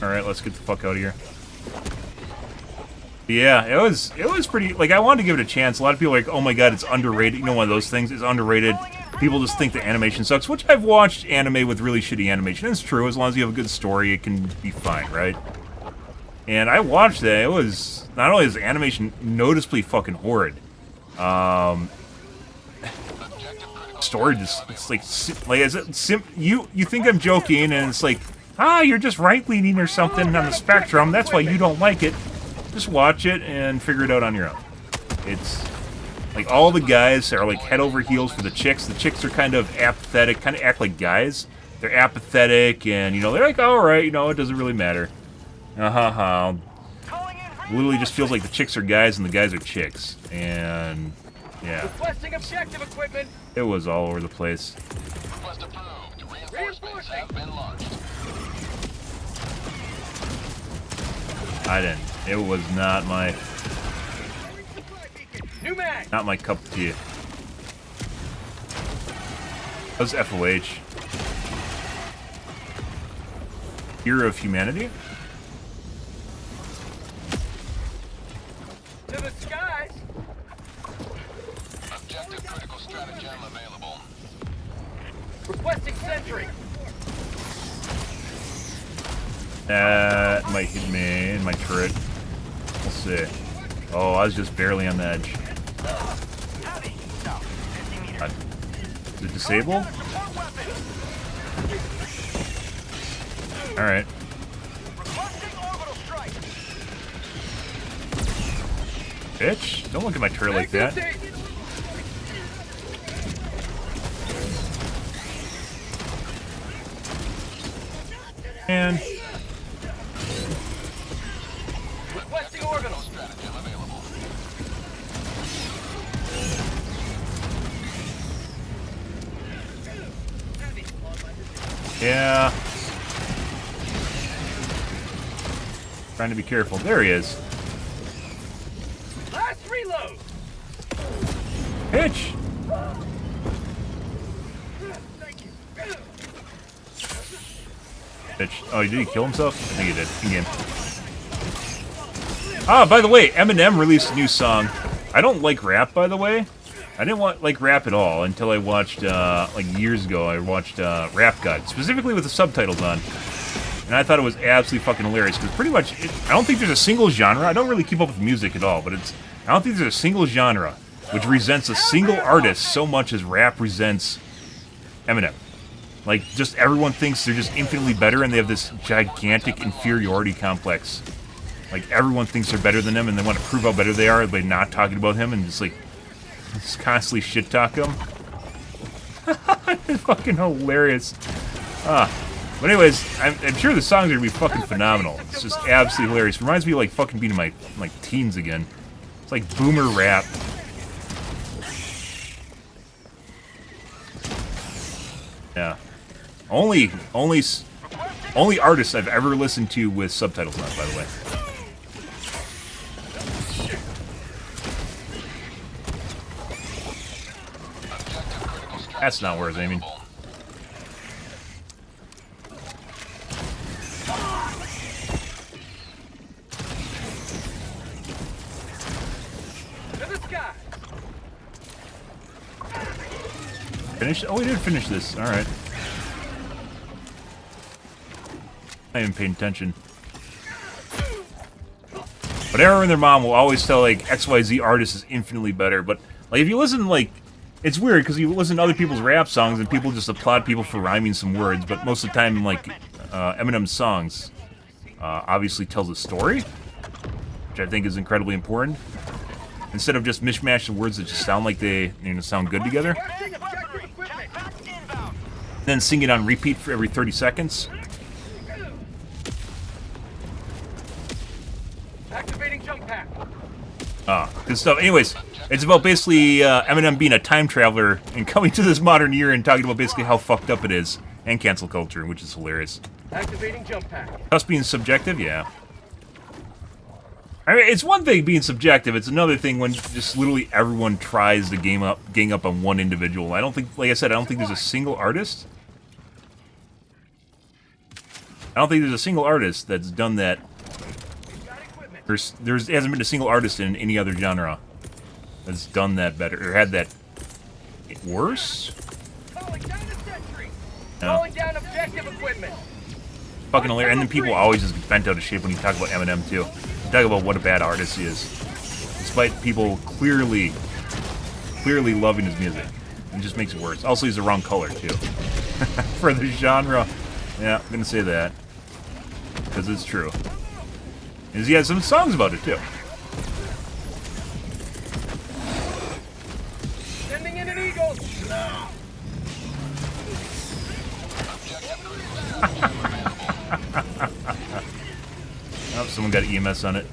Alright, let's get the fuck out of here. Yeah, it was pretty, like, I wanted to give it a chance. A lot of people are like, oh my god, it's underrated. You know, one of those things, it's underrated. People just think the animation sucks, which I've watched anime with really shitty animation. It's true, as long as you have a good story, it can be fine, right? And I watched that. It was, not only is the animation noticeably fucking horrid, story just, it's like is it you think I'm joking, and it's like, you're just right-leaning or something on the spectrum, that's why you don't like it. Just watch it and figure it out on your own. It's like all the guys are like head over heels for the chicks. The chicks are kind of apathetic, kind of act like guys. They're apathetic, and you know they're like, all right, you know, it doesn't really matter. Literally just feels like the chicks are guys and the guys are chicks, and yeah, Requesting objective equipment. it was all over the place. Request approved. Reinforcements have been launched. It was not my New mag. cup of tea. That was FOH. Hero of Humanity? To the skies. Objective critical stratagem available. Requesting sentry. That might hit me in my turret. We'll see. Oh, I was just barely on the edge. Is it disabled? Alright. Bitch, don't look at my turret like that. And Requesting orbital. Stratagem available. yeah. Trying to be careful. There he is. Last reload. Bitch! Bitch. Oh, did he kill himself? I think he did. In-game. Ah, by the way, Eminem released a new song. I don't like rap, by the way. I didn't like rap at all until I watched, like years ago, I watched Rap God, specifically with the subtitles on. And I thought it was absolutely fucking hilarious, because pretty much, I don't think there's a single genre, I don't really keep up with music at all, but I don't think there's a single genre which resents a single artist so much as rap resents Eminem. Like, just everyone thinks they're just infinitely better, and they have this gigantic inferiority complex. Like, everyone thinks they're better than him, and they want to prove how better they are by not talking about him, and just, like, just constantly shit-talk him. It's fucking hilarious. But anyways, I'm sure the songs are going to be fucking phenomenal. It's just absolutely hilarious. It reminds me of, like, fucking being in my, like, teens again. It's like boomer rap. Yeah. Only artists I've ever listened to with subtitles on, by the way. That's not where I was aiming. Finish? Oh, we did finish this. All right. I haven't paid attention. But everyone and their mom will always tell, like, XYZ artist is infinitely better. But, like, if you listen, like, it's weird because you listen to other people's rap songs and people just applaud people for rhyming some words. But most of the time, like, Eminem's songs obviously tells a story, which I think is incredibly important. Instead of just mishmashing words that just sound like they sound good together. Then sing it on repeat for every 30 seconds. Activating jump pack. Good stuff. Anyways, it's about basically Eminem being a time traveler and coming to this modern year and talking about basically how fucked up it is. And cancel culture, which is hilarious. Activating jump pack. Us being subjective, yeah. I mean, it's one thing being subjective. It's another thing when just literally everyone tries to gang up on one individual. I don't think, like I said, I don't think there's a single artist. I don't think there's a single artist that's done that. There hasn't been a single artist in any other genre that's done that better or had that worse. Calling down a sentry. No. Calling down objective equipment. Fucking hilarious. And then people always just get bent out of shape when you talk about Eminem too. You talk about what a bad artist he is, despite people clearly loving his music. It just makes it worse. Also, he's the wrong color too for the genre. Yeah, I'm gonna say that because it's true. And he has some songs about it too. Sending in an eagle. Oh, someone got EMS on it.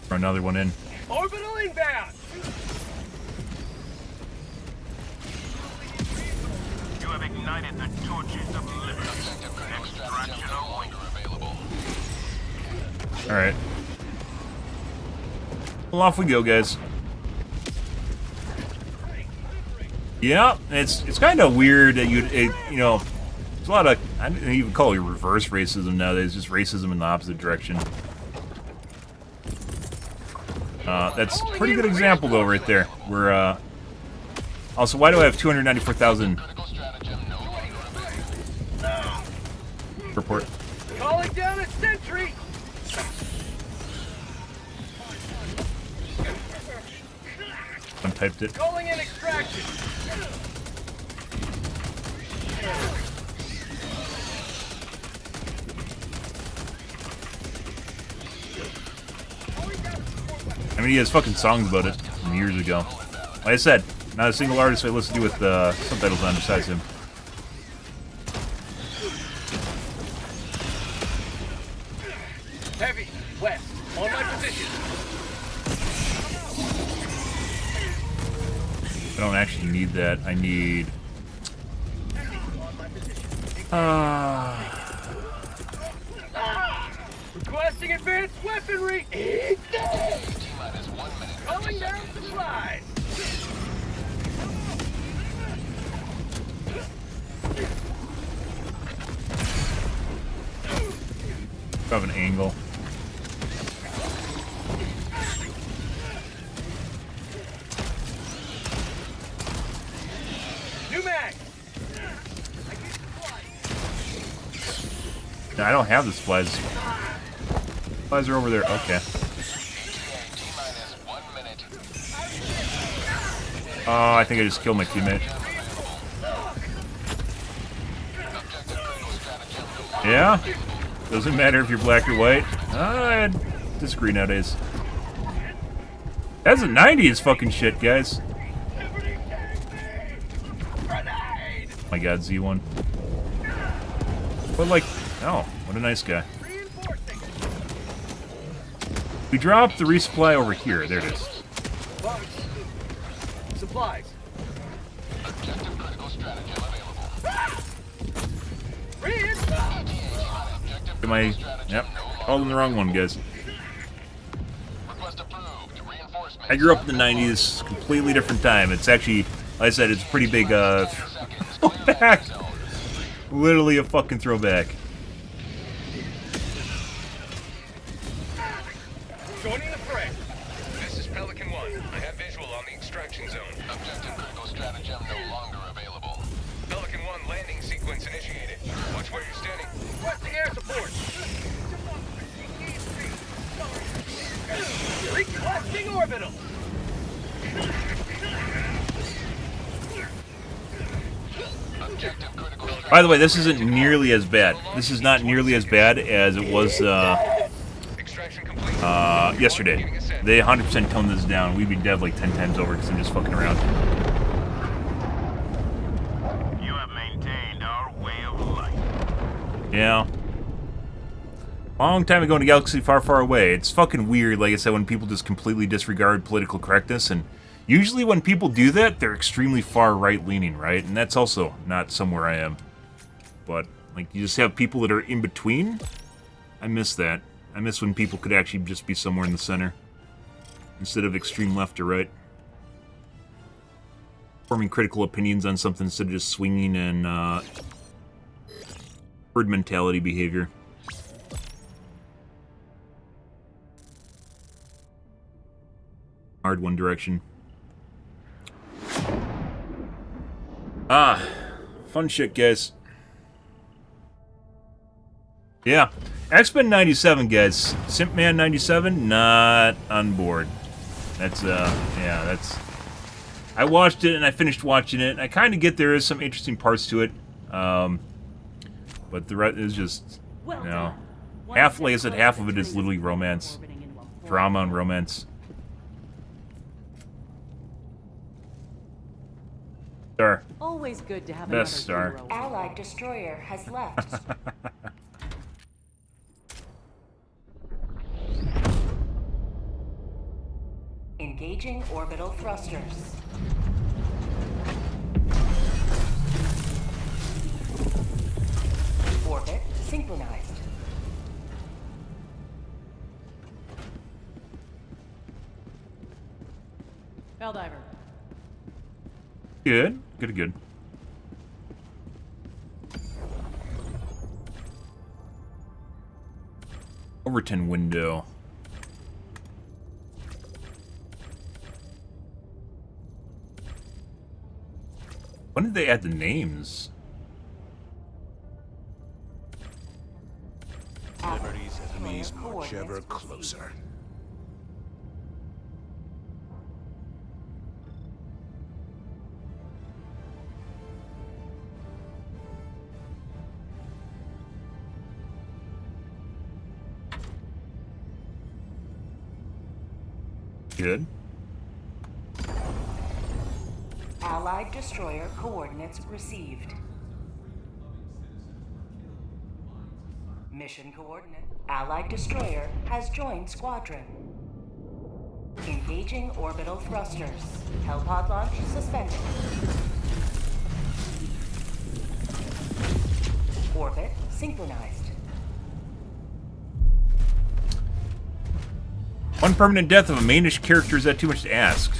Throw another one in. Orbital inbound. You have ignited the torches of liberty. Extraction no longer available. Alright. Well, off we go, guys. Yeah, it's kind of weird that you know, there's a lot of, I don't even call it reverse racism nowadays, just racism in the opposite direction. That's a pretty good example, though, right there. Where, also, why do I have 294,000? Report. Calling down a sentry. Untyped it. Calling in extraction. I mean, he has fucking songs about it from years ago. Like I said, not a single artist I listen to with subtitles on besides him. Heavy. West. On my position. I don't actually need that. I need... Requesting advanced weaponry. Calling down supplies. Have an angle. New mag. No, I don't have the supplies. Supplies are over there. Okay. T-minus 1 minute. Oh, I think I just killed my teammate. Objective critical stratagem no longer Yeah? available. Doesn't matter if you're black or white. I disagree nowadays. That's a 90s fucking shit, guys. My god, Z1. But like, oh, what a nice guy. We dropped the resupply over here. There it is. Supplies. Objective critical stratagem available. Am I? Yep. Called in the wrong one, guys. Request approved. Reinforcements. I grew up in the 90s. Completely different time. It's actually, like I said, it's a pretty big, throwback. Literally a fucking throwback. Joining the fray. This is Pelican 1. I have visual on the extraction zone. Objective critical stratagem no longer available. Pelican 1 landing sequence initiated. Watch where you're standing. Requesting air support. Requesting orbital. Objective critical stratagem. By the way, this isn't nearly as bad. This is not nearly as bad as it was Extraction complete. yesterday. They 100% toned this down. We'd be dead like 10 times over because I'm just fucking around. You have maintained our way of life. Yeah. Long time ago in a galaxy far, far away. It's fucking weird, like I said, when people just completely disregard political correctness. And usually when people do that, they're extremely far right-leaning, right? And that's also not somewhere I am. But, like, you just have people that are in between. I miss that. I miss when people could actually just be somewhere in the center. Instead of extreme left or right. Forming critical opinions on something instead of just swinging and, herd mentality behavior. Hard one direction. Ah, fun shit, guys. Yeah, X-Men 97, guys. Simpman 97, not on board. That's yeah, that's. I watched it and I finished watching it. And I kind of get there is some interesting parts to it, but the rest is just, you know, half. Like I said, half of it is literally romance, drama, and romance. Star. Always good to have Best another star. hero. Allied destroyer has left. Engaging orbital thrusters. Orbit synchronized. Helldiver. Good, good, good. Overton window. When did they add the names? Liberty's enemies march ever closer. Good. Allied destroyer coordinates received. Mission coordinate. Allied destroyer has joined squadron. Engaging orbital thrusters. Hellpod launch suspended. Orbit synchronized. One permanent death of a mainish character, is that too much to ask?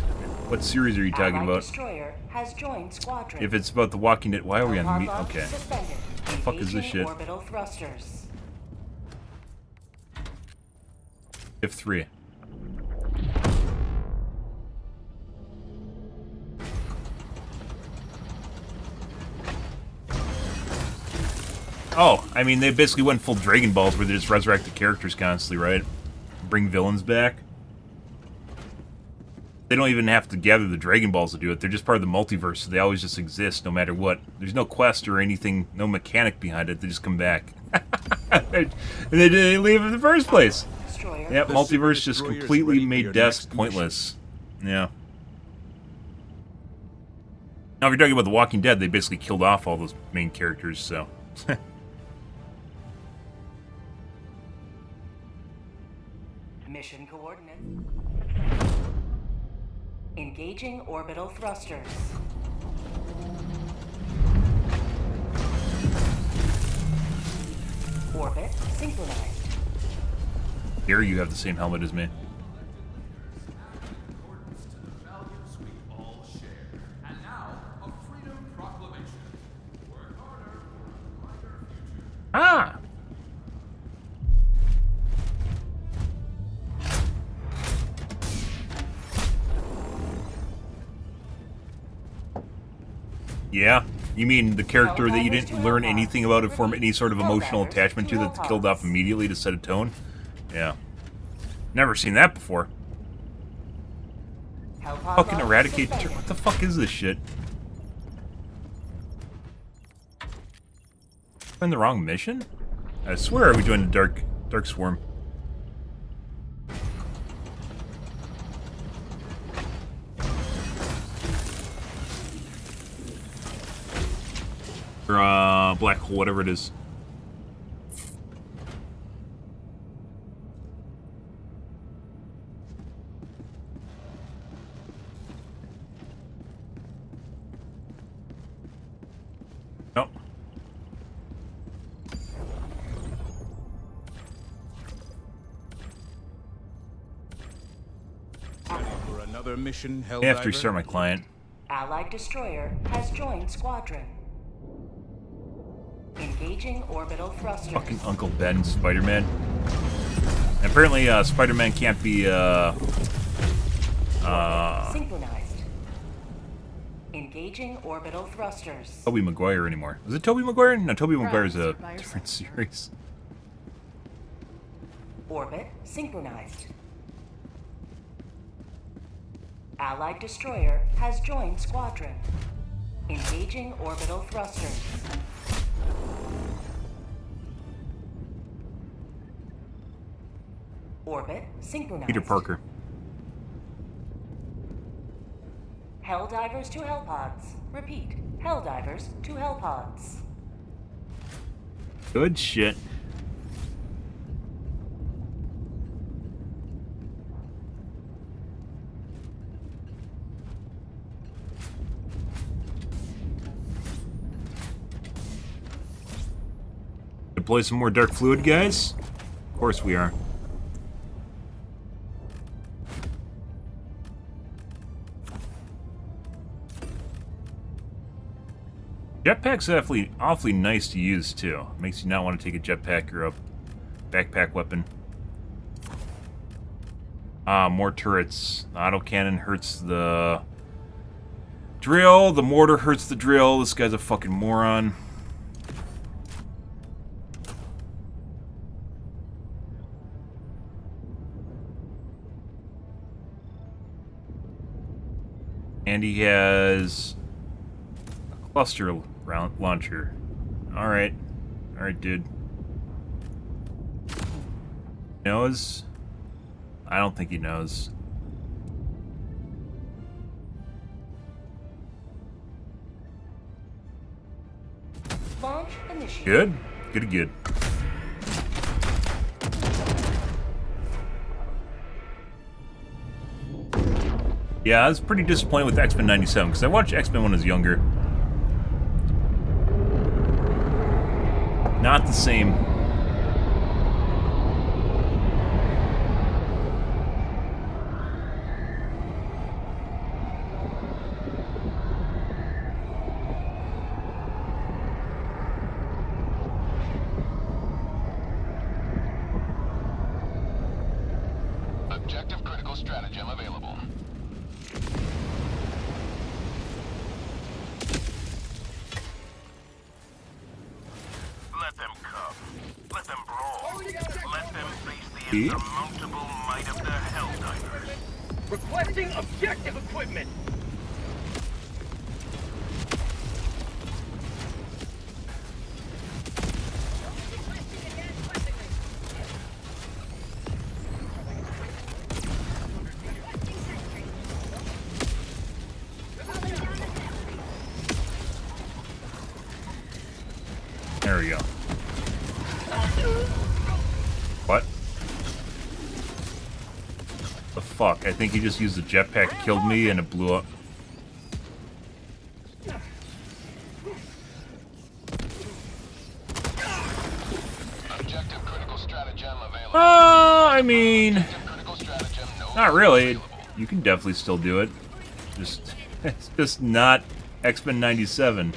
What series are you talking Allied about? destroyer has joined squadron. If it's about the Walking Dead, why are we on the Hellpod meet? launch Okay. suspended. The fuck is this Engaging shit? Orbital thrusters. Diff 3. Oh, I mean, they basically went full Dragon Balls where they just resurrect the characters constantly, right? Bring villains back. They don't even have to gather the Dragon Balls to do it. They're just part of the multiverse, so they always just exist no matter what. There's no quest or anything, no mechanic behind it. They just come back. And they didn't leave in the first place. Destroyer. Yep, The multiverse just Super Destroyer is completely ready for made your deaths next pointless. Yeah. Now, if you're talking about The Walking Dead, they basically killed off all those main characters, so... Mission coordinates. Engaging orbital thrusters. Orbit synchronized. Here you have the same helmet as me. Ah! Yeah? You mean the character that you didn't learn anything about or form any sort of emotional attachment to that's killed off immediately to set a tone? Yeah. Never seen that before. Fucking eradicate... What the fuck is this shit? We're in the wrong mission? I swear we joined the Dark Swarm. Or, black hole, whatever it is. Nope. For another mission, I have to Helldiver? restart my client. Allied destroyer has joined squadron. Engaging orbital thrusters. Fucking Uncle Ben, Spider-Man. And apparently, Spider-Man can't be, synchronized. Engaging orbital thrusters. Tobey Maguire anymore. Is it Tobey Maguire? No, Tobey Maguire's a by yourself. different series. Orbit synchronized. Allied destroyer has joined squadron. Engaging orbital thrusters. Orbit synchronized. Peter Parker. Helldivers to Hellpods. Repeat. Helldivers to Hellpods. Good shit. Deploy some more dark fluid, guys? Of course we are. Jetpack's awfully nice to use, too. Makes you not want to take a jetpack or a backpack weapon. Ah, more turrets. The autocannon hurts the drill. The mortar hurts the drill. This guy's a fucking moron. And he has a cluster launcher. Alright. Alright, dude. Knows? I don't think he knows. Launch initiated. Good? Good, good. Yeah, I was pretty disappointed with X-Men 97, because I watched X-Men when I was younger. Not the same. Objective critical stratagem available. Let them See? the multiple might of the Helldivers. Requesting objective equipment. There we go. What? The fuck? I think he just used the jetpack, killed me, and it blew up. Objective critical stratagem available. I mean, Objective critical stratagem no not really. available. You can definitely still do it. Just, it's just not X-Men 97.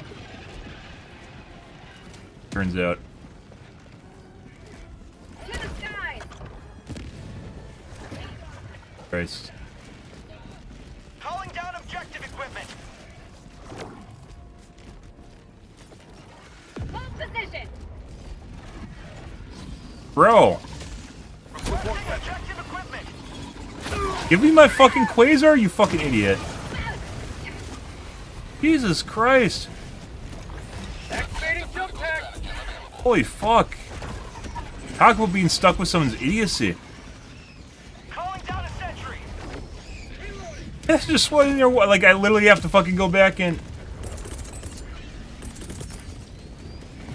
Turns out. Christ. Calling down objective equipment. Hold position. Bro, Objective equipment. give me my fucking quasar, you fucking idiot. Jesus Christ. Activating jump pack. Holy fuck. Talk about being stuck with someone's idiocy. Calling down a sentry. That's just what in there. Like, I literally have to fucking go back and.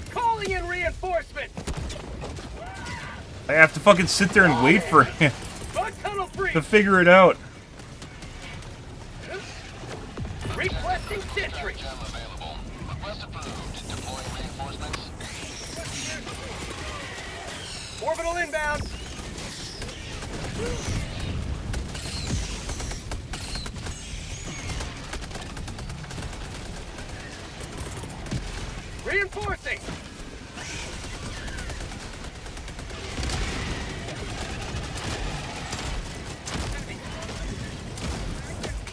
Calling in reinforcement. I have to fucking sit there and wait for him Bug tunnel breach. to figure it out. Requesting sentry. Stratagem available. Request approved. Deploying reinforcements. Orbital inbound. Reinforcing.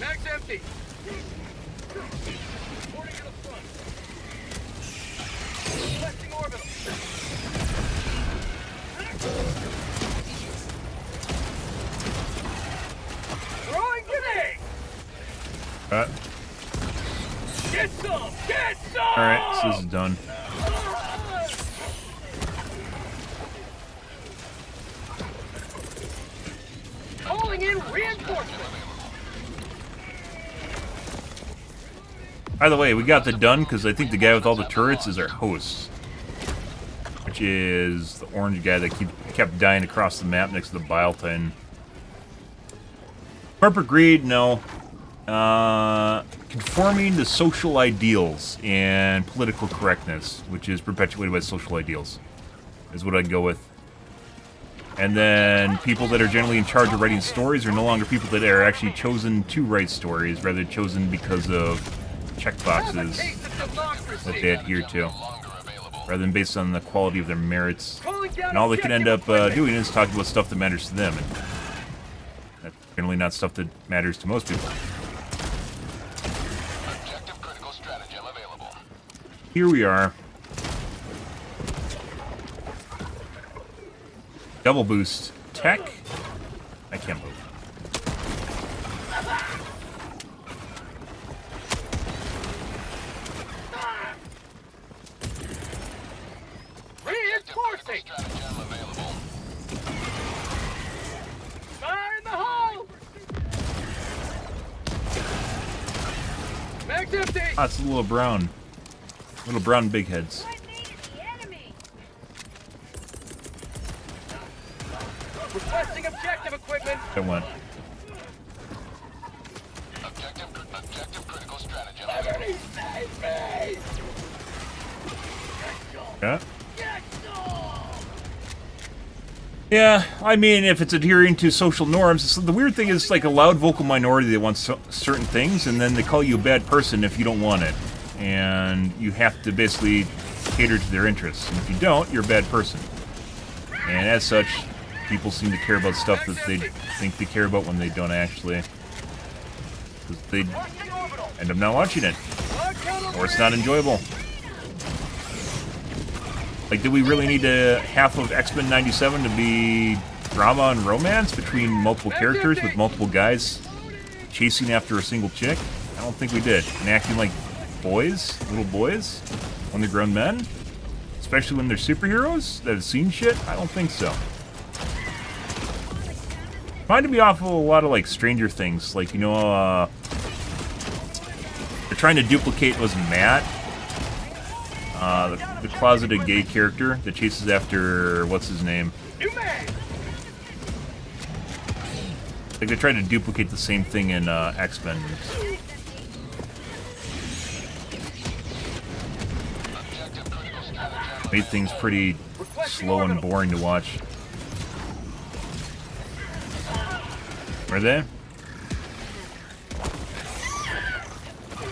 Mag's empty. Reporting to the front. Requesting orbital. Throwing grenade. Get some. Get some. Alright, so this is done. Calling in reinforcement. By the way, we got that done because I think the guy with all the turrets is our host. Which is the orange guy that kept dying across the map next to the Bile Titan. Corporate greed, no. Conforming to social ideals and political correctness, which is perpetuated by social ideals, is what I'd go with. And then people that are generally in charge of writing stories are no longer people that are actually chosen to write stories, rather chosen because of checkboxes that they adhere to, rather than based on the quality of their merits. And all they can end up doing is talking about stuff that matters to them, and that's generally not stuff that matters to most people. Objective critical stratagem available. Here we are. Double boost tech. I can't move. Reinforcing. Stratagem available. Fire in the hole. Mag's empty. Ah, it's a little brown. Little brown big heads. Requesting objective equipment. That went. Objective critical stratagem available. Yeah. Yeah, I mean, if it's adhering to social norms, the weird thing is, like, a loud vocal minority that wants certain things, and then they call you a bad person if you don't want it. And you have to basically cater to their interests. And if you don't, you're a bad person. And as such, people seem to care about stuff that they think they care about when they don't actually. Because they end up not watching it. Or it's not enjoyable. Like, do we really need half of X-Men 97 to be drama and romance between multiple characters with multiple guys chasing after a single chick? I don't think we did. And acting like boys, little boys, when they're grown men? Especially when they're superheroes that have seen shit? I don't think so. Reminded me off of a lot of like Stranger Things, like, you know, they're trying to duplicate, was Matt, the closeted gay character that chases after, what's his name? Like they tried to duplicate the same thing in X-Men. Made things pretty slow and boring to watch. Are they?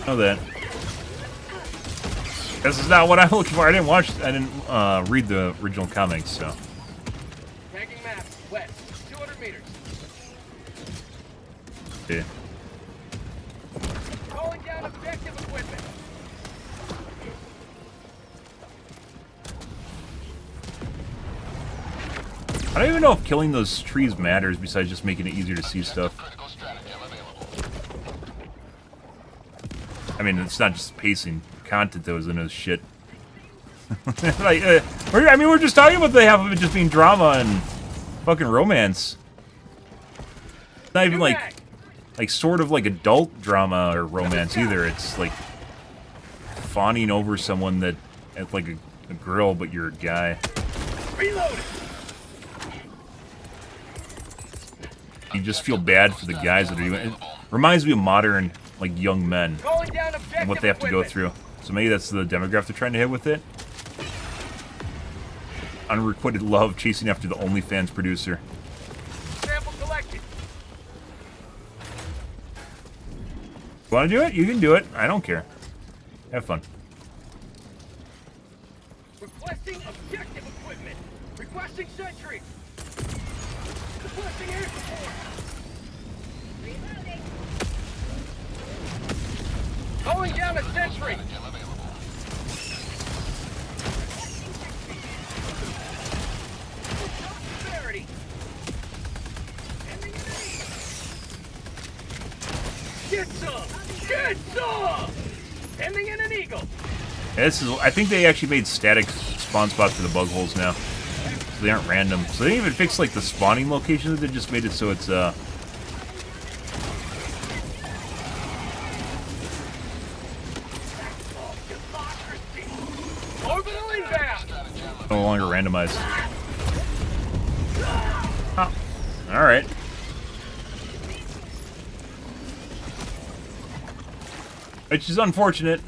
Know that. This is not what I'm looking for. I didn't read the original comics, so. Tagging map, west, 200 meters. Yeah. Calling down objective equipment. I don't even know if killing those trees matters besides just making it easier to see stuff. I mean, it's not just pacing. Content that was in his shit. Like, we're just talking about the half of it just being drama and fucking romance. It's not even like sort of like adult drama or romance either. It's like fawning over someone that, it's like a girl, but you're a guy. Reload. You just feel bad for the guys that are doing it. It reminds me of modern, like, young men and what they have to go through. So maybe that's the demographic they're trying to hit with it. Unrequited love chasing after the OnlyFans producer. Sample collected. You want to do it? You can do it. I don't care. Have fun. Requesting objective equipment. Requesting sentry. Requesting air support. Calling down a sentry. Severity. Get some! Get some! Ending in an eagle. Yeah, this is. I think they actually made static spawn spots for the bug holes now, so they aren't random. So they didn't even fix like the spawning locations. They just made it so it's Orbital inbound. no longer randomized. Oh. All right. Which is unfortunate.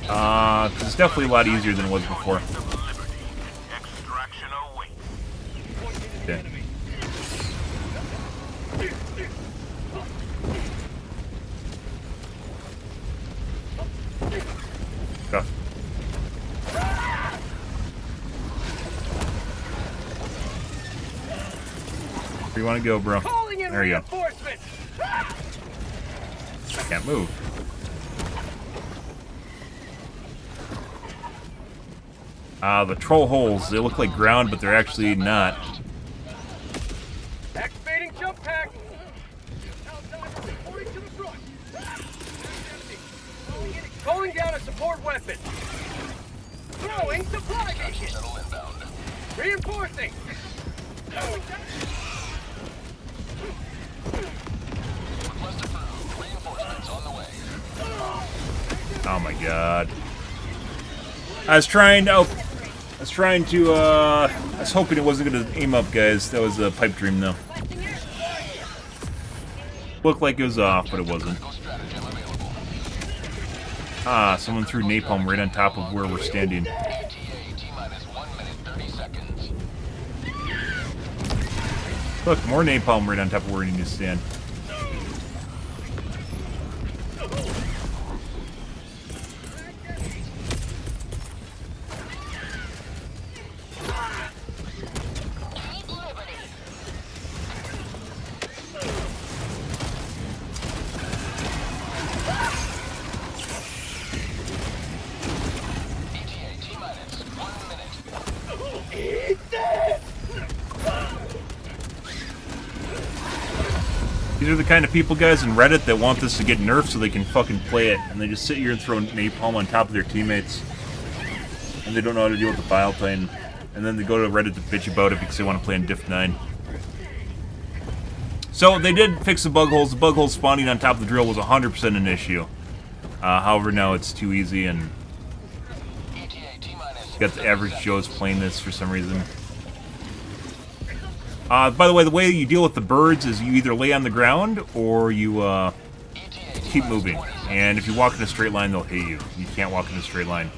'Cause it's definitely a lot easier than it was before. Extraction awaits. Okay. Go. Where you want to go, bro? Calling in There you go. reinforcements. I can't move. The troll holes, they look like ground, but they're actually not. Activating jump pack. Helldiver reporting to the front. Calling down a support weapon. Throwing supply mission. Reinforcing. Oh my god. I was hoping it wasn't gonna aim up, guys. That was a pipe dream, though. Looked like it was off, but it wasn't. Ah, someone threw napalm right on top of where we're standing. Look, more napalm right on top of where we need to stand. These are the kind of people, guys, in Reddit that want this to get nerfed so they can fucking play it, and they just sit here and throw napalm on top of their teammates. And they don't know how to deal with the bile plane. And then they go to Reddit to bitch about it because they want to play in Diff 9. So, they did fix the bug holes. The bug holes spawning on top of the drill was 100% an issue. However, now it's too easy, and you got the average Joes playing this for some reason. By the way you deal with the birds is you either lay on the ground or you keep moving. And if you walk in a straight line, they'll hit you. You can't walk in a straight line.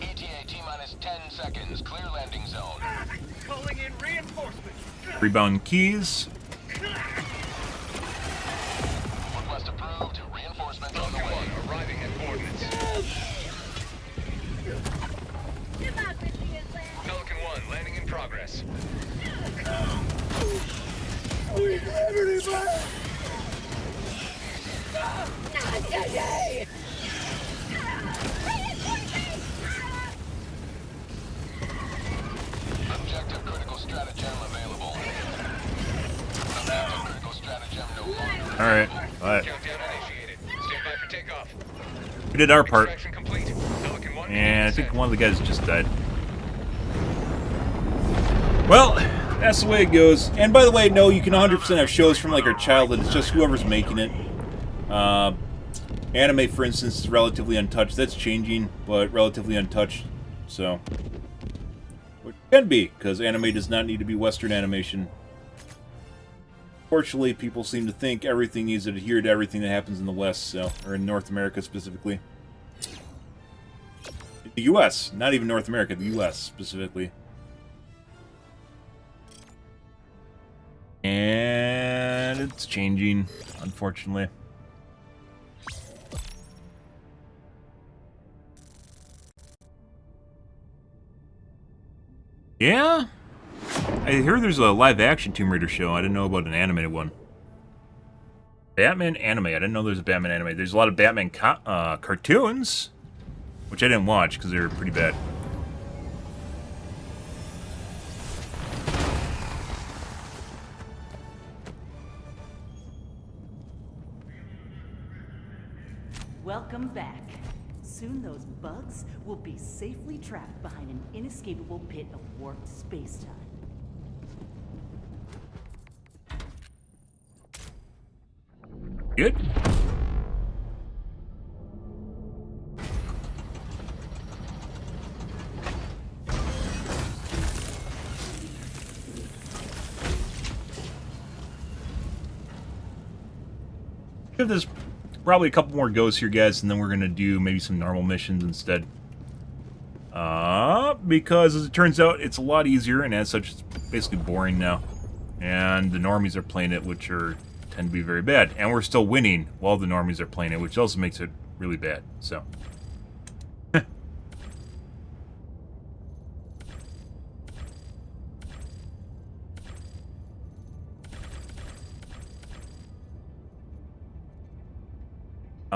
ETA T-minus 10 seconds. Clear landing zone. Calling in reinforcements. Rebound keys. Request approved. Reinforcements on the Falcon way. 1 arriving at coordinates. Pelican 1 landing in progress. Objective critical stratagem available. Objective critical stratagem no longer. Alright. Alright. Countdown initiated. Stand by for takeoff. We did our part. Extraction complete. Pelican 1 And I think one of the guys just died. Well, that's the way it goes. And by the way, no, you can 100% have shows from like our childhood. It's just whoever's making it. Anime, for instance, is relatively untouched. That's changing, but relatively untouched. So, which can be, because anime does not need to be Western animation. Fortunately, people seem to think everything needs to adhere to everything that happens in the West, so, or in North America specifically. The U.S., not even North America, the U.S. specifically. And it's changing, unfortunately. Yeah? I hear there's a live-action Tomb Raider show. I didn't know about an animated one. Batman anime. I didn't know there was a Batman anime. There's a lot of Batman cartoons, which I didn't watch because they were pretty bad. Welcome back. Soon those bugs will be safely trapped behind an inescapable pit of warped space-time. Good. Give this probably a couple more goes here, guys, and then we're gonna do maybe some normal missions instead. Because as it turns out, it's a lot easier, and as such, it's basically boring now. And the normies are playing it, which tend to be very bad. And we're still winning while the normies are playing it, which also makes it really bad. So.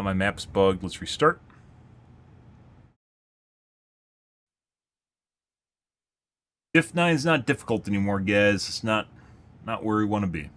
My map's bugged. Let's restart. Diff 9 is not difficult anymore, guys. It's not where we want to be.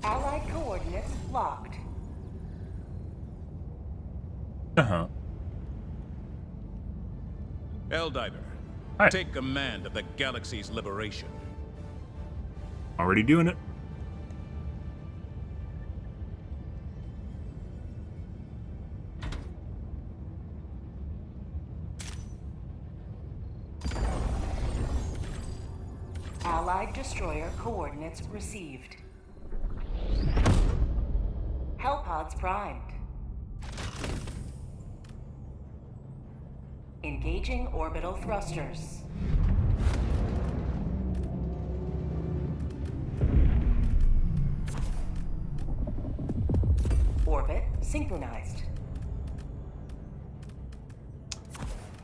Allied coordinates locked. Uh-huh. Helldiver, Hi. take command of the galaxy's liberation. Already doing it. Allied destroyer coordinates received. Hellpods primed. Engaging orbital thrusters. Orbit synchronized.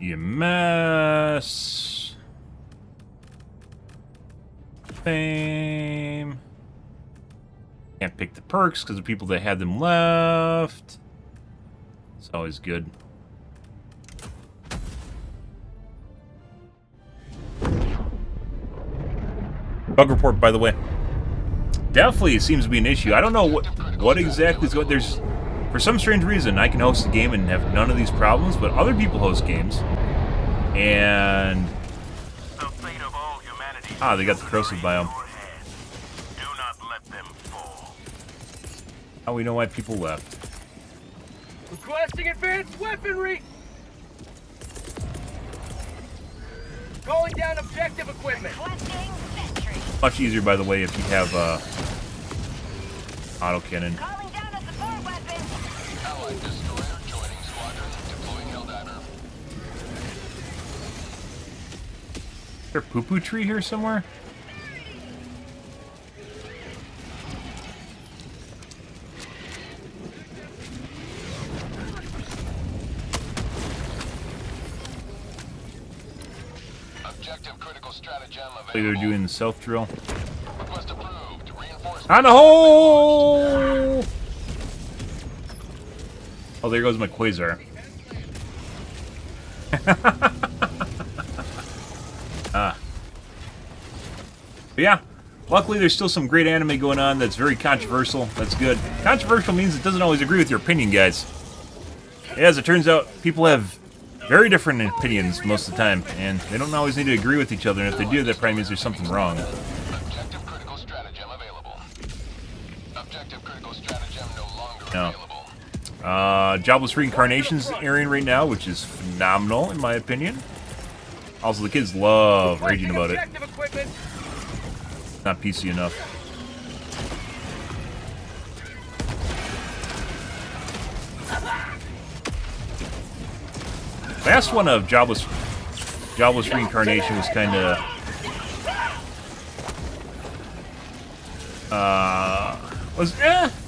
EMS. Fame. Can't pick the perks because of people that had them left. It's always good. Bug report, by the way. Definitely seems to be an issue. I don't know what exactly is going. There's, for some strange reason, I can host a game and have none of these problems, but other people host games, and The fate of all humanity. they got the corrosive biome. Do not let them fall. How we know why people left? Requesting advanced weaponry! Calling down objective equipment. Requesting sentry. Much easier, by the way, if you have autocannon. Calling down a support weapon. Allied destroyer joining squadron. Deploying Helldiver. Is there a poo-poo tree here somewhere? Objective critical stratagem Like they're available. doing the self-drill. Request approved. Reinforcement. On the hole! Oh, there goes my quasar. But yeah, luckily there's still some great anime going on that's very controversial. That's good. Controversial means it doesn't always agree with your opinion, guys. As it turns out, people have very different opinions most of the time, and they don't always need to agree with each other, and if they do, that probably means there's something wrong. Objective critical stratagem available. Objective critical stratagem no longer No. available. Jobless Reincarnation's airing right now, which is phenomenal, in my opinion. Also, the kids love raging about it. Objective equipment. Not PC enough. Last one of Jobless Reincarnation was kind of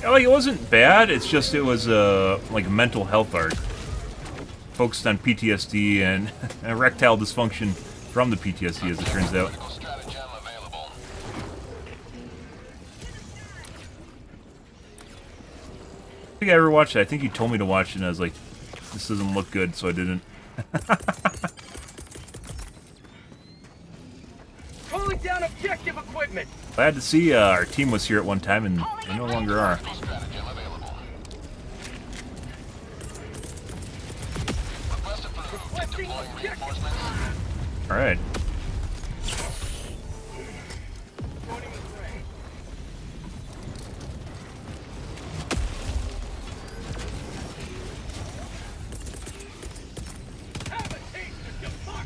like it wasn't bad. It's just it was like a mental health arc focused on PTSD and erectile dysfunction from the PTSD, as it turns out. Critical stratagem available. I think I ever watched it. I think you told me to watch it, and I was like, this doesn't look good, so I didn't. Calling down objective equipment. Glad to see our team was here at one time, and they no longer are. Stratagem available. Request approved. Deploying reinforcements. Alright.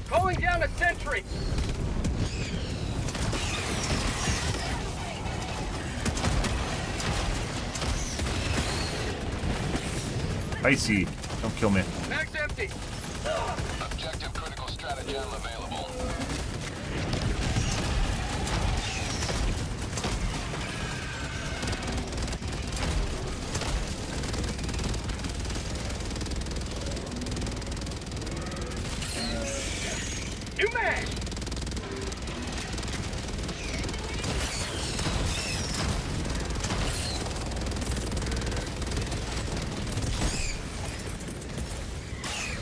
Calling down a sentry. Icy. Don't kill me. Mag's empty. Objective critical stratagem available. New mag.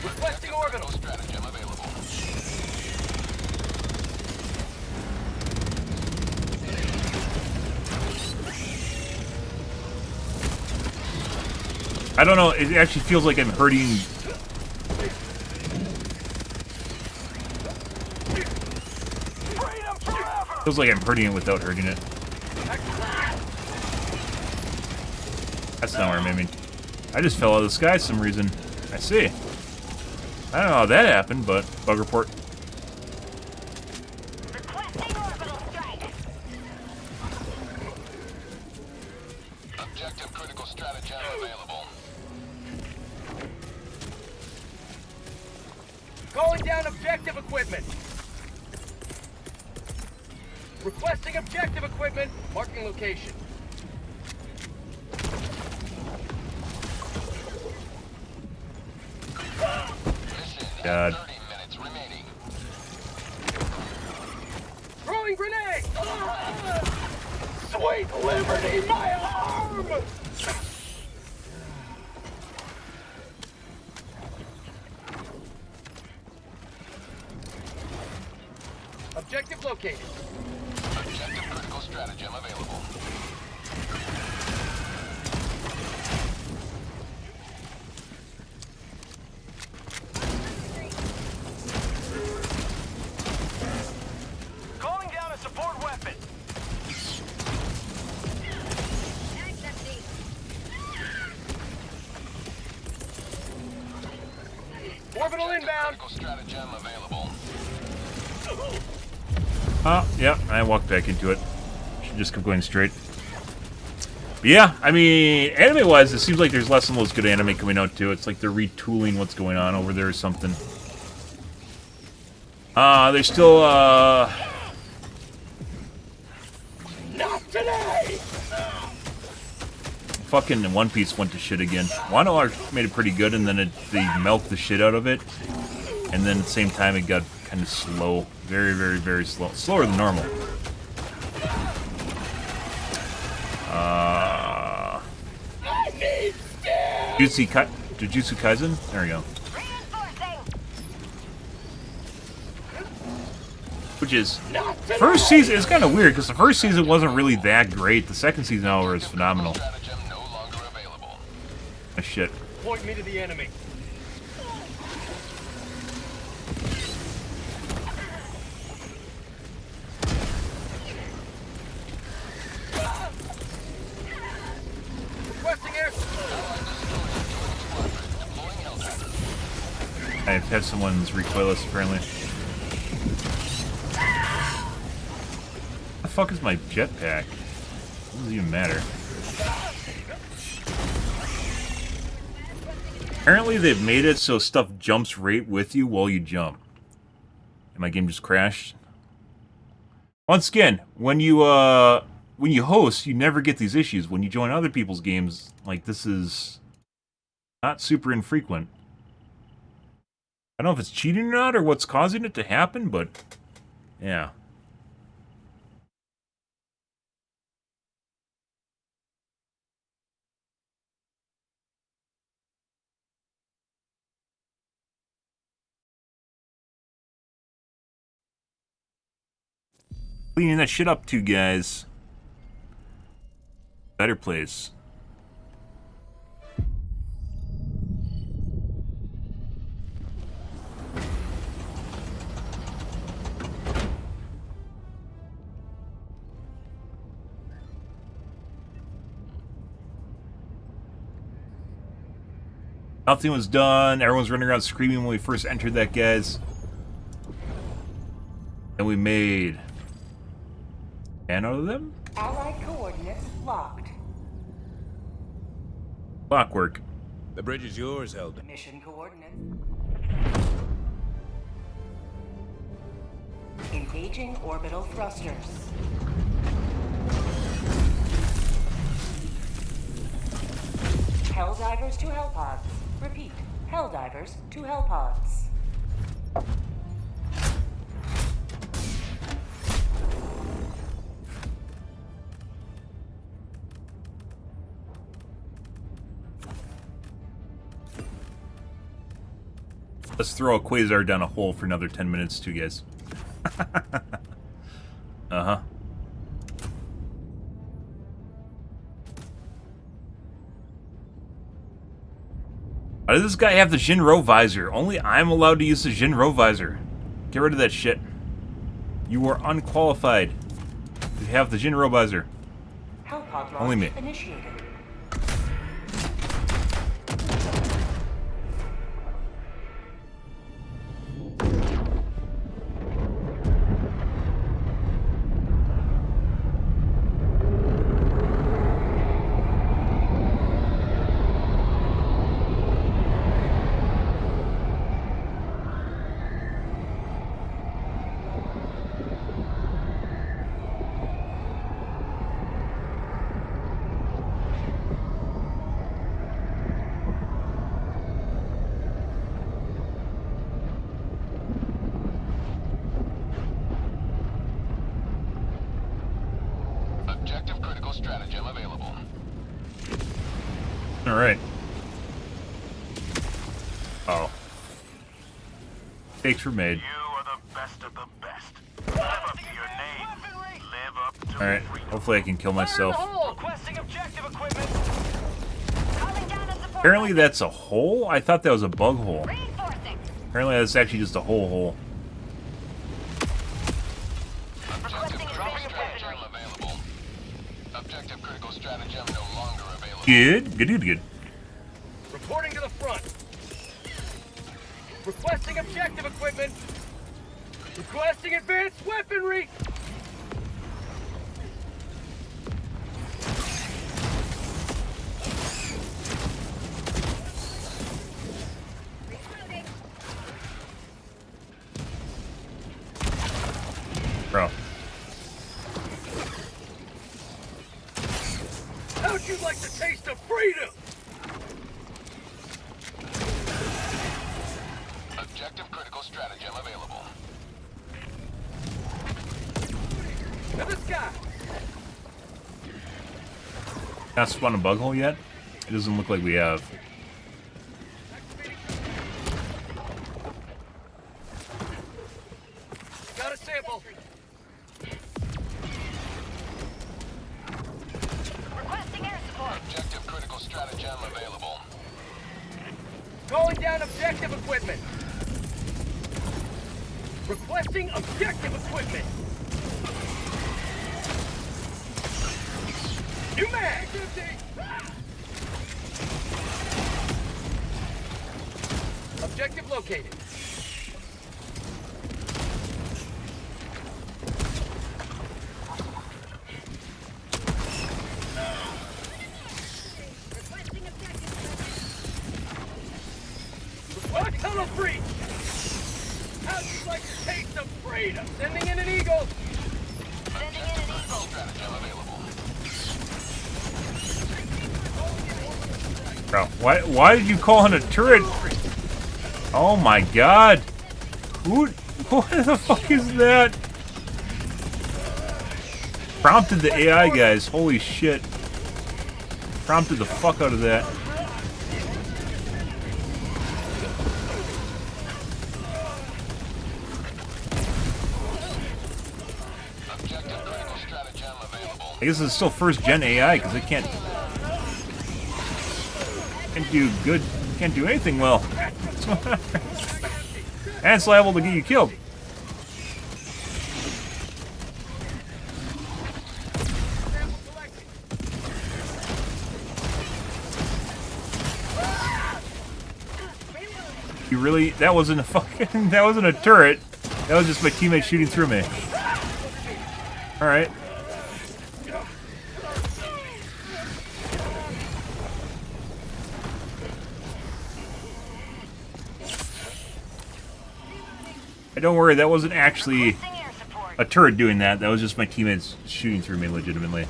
Requesting orbital. Stratagem available. I don't know, it actually feels like I'm hurting. Feels like I'm hurting it without hurting it. That's not where I'm aiming. I just fell out of the sky for some reason. I see. I don't know how that happened, but bug report. Requesting orbital strike. Objective critical stratagem available. Calling down objective equipment. Requesting objective equipment. Marking location. Mission God. 30 minutes remaining. Throwing grenade! Sweet liberty, my arm! Objective located. Objective critical stratagem available. Calling down a support weapon. Orbital inbound. Critical stratagem available. Oh, yeah, I walked back into it. Should just keep going straight. But yeah, I mean, anime-wise, it seems like there's less and less good anime coming out, too. It's like they're retooling what's going on over there or something. There's still, Not today! fucking One Piece went to shit again. Wano Arc made it pretty good, and then they milked the shit out of it. And then at the same time, it got kind of slow. Very, very, very slow. Slower than normal. Jujutsu Kaisen? There we go. Which is... First season is kind of weird, because the first season wasn't really that great. The second season, however, is phenomenal. Stratagem no longer available. Oh, shit. Point me to the enemy. Requesting air. I've had someone's recoilless, apparently. What the fuck is my jetpack? What does it even matter? Apparently they've made it so stuff jumps right with you while you jump. And my game just crashed. Once again, when you host, you never get these issues. When you join other people's games, like, this is not super infrequent. I don't know if it's cheating or not, or what's causing it to happen, but yeah. Cleaning that shit up too, guys. Better place. Nothing was done. Everyone's running around screaming when we first entered that, guys. And we made 10 out of them? Allied coordinates locked. Clockwork. The bridge is yours, Helldive. Mission coordinates. Engaging orbital thrusters. Helldivers to Hellpods. Repeat. Helldivers to Hellpods. Let's throw a quasar down a hole for another 10 minutes too, guys. Uh-huh. Why does this guy have the Jinro visor? Only I'm allowed to use the Jinro visor. Get rid of that shit. You are unqualified to have the Jinro visor. Hellpod Only me. launch initiated. Alright. Oh. Mistakes were made. You are the best of the best. Live up to your name. Live up to Alright. Hopefully I can kill myself. Requesting objective equipment. Calling down a support. Apparently that's a hole? I thought that was a bug hole. Reinforcing. Apparently that's actually just a hole. Requesting Dropping advanced stratagem weaponry. available. Objective critical stratagem no longer available. Good. Reporting to the front. Requesting objective equipment. Requesting advanced weaponry. Bro. How'd you like the taste of freedom? Objective critical stratagem available. To the sky. Not spawned a bug hole yet? It doesn't look like we have. Got a sample. Requesting air support. Objective critical stratagem available. Calling down objective equipment. Requesting objective equipment. New mag. Objective located. Tunnel breach! How'd you like the taste of freedom? Sending in an eagle! Sending in an eagle. Stratagem available. Bro, why did you call on a turret? Oh my god. What the fuck is that? Prompted the AI guys, holy shit. Prompted the fuck out of that. Objective critical stratagem available. I guess it's still first gen AI because it can't do anything well. And it's liable to get you killed. You really? That wasn't a fucking. That wasn't a turret. That was just my teammate shooting through me. All right. Don't worry, that wasn't actually a turret doing that. That was just my teammates shooting through me legitimately.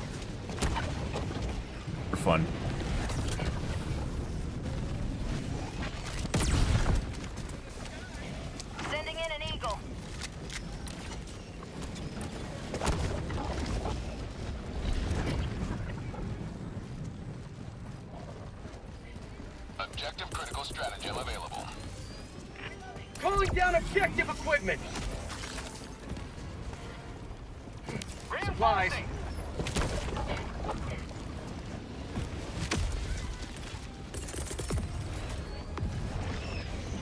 For fun. Sending in an eagle. Objective critical stratagem available. Calling down objective equipment! Supplies.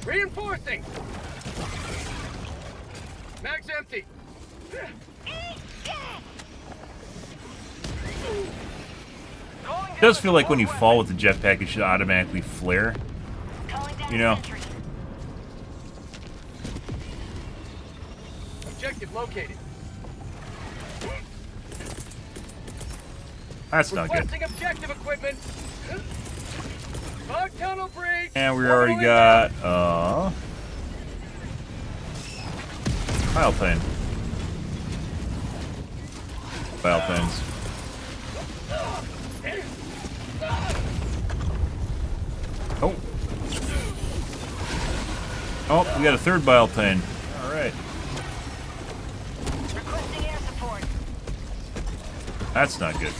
Reinforcing! Mag's empty! It does feel like when you fall with the jetpack, it should automatically flare. Calling down You know. sentry. Objective located. That's not good. Requesting objective equipment. Bug tunnel breach. And we already got Biplane. Biplanes. Oh. Oh, we got a third biplane. Alright. Requesting air support. That's not good.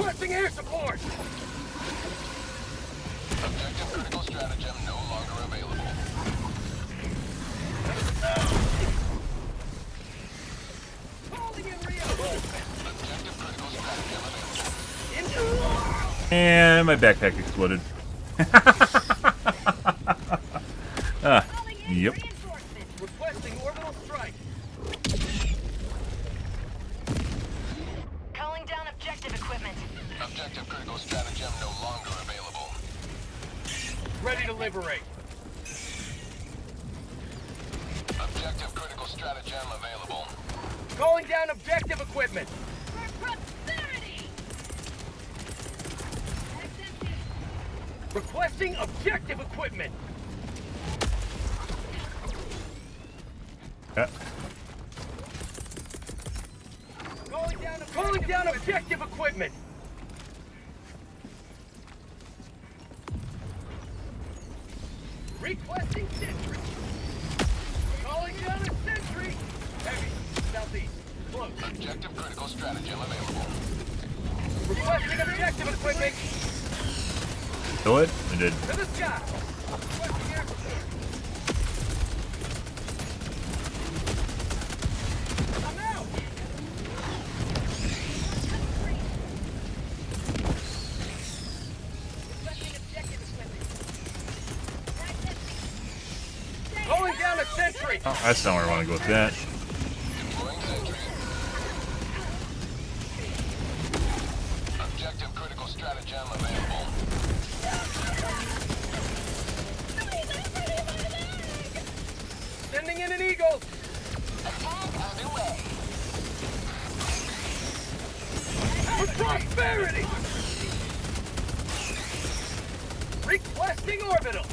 Requesting air support! Objective critical stratagem no longer available. Calling in reinforcements! Objective critical stratagem available. And my backpack exploded. Yep. Requesting orbital strike! Calling down objective equipment. Objective critical stratagem no longer available. Ready to liberate. Objective critical stratagem available. Calling down objective equipment! Requesting objective equipment! Yeah. Calling down objective equipment! Requesting sentry! Calling down a sentry! Heavy, southeast, close. Objective critical stratagem available. Requesting objective equipment! Kill it? I did. To the sky! Requesting air support! I'm out! Requesting objective equipment! Calling down a sentry! Oh, that's not where I want to go with that. Deploying sentry. Objective critical stratagem available. Sending in an eagle! Attack underway. For prosperity! Requesting orbital!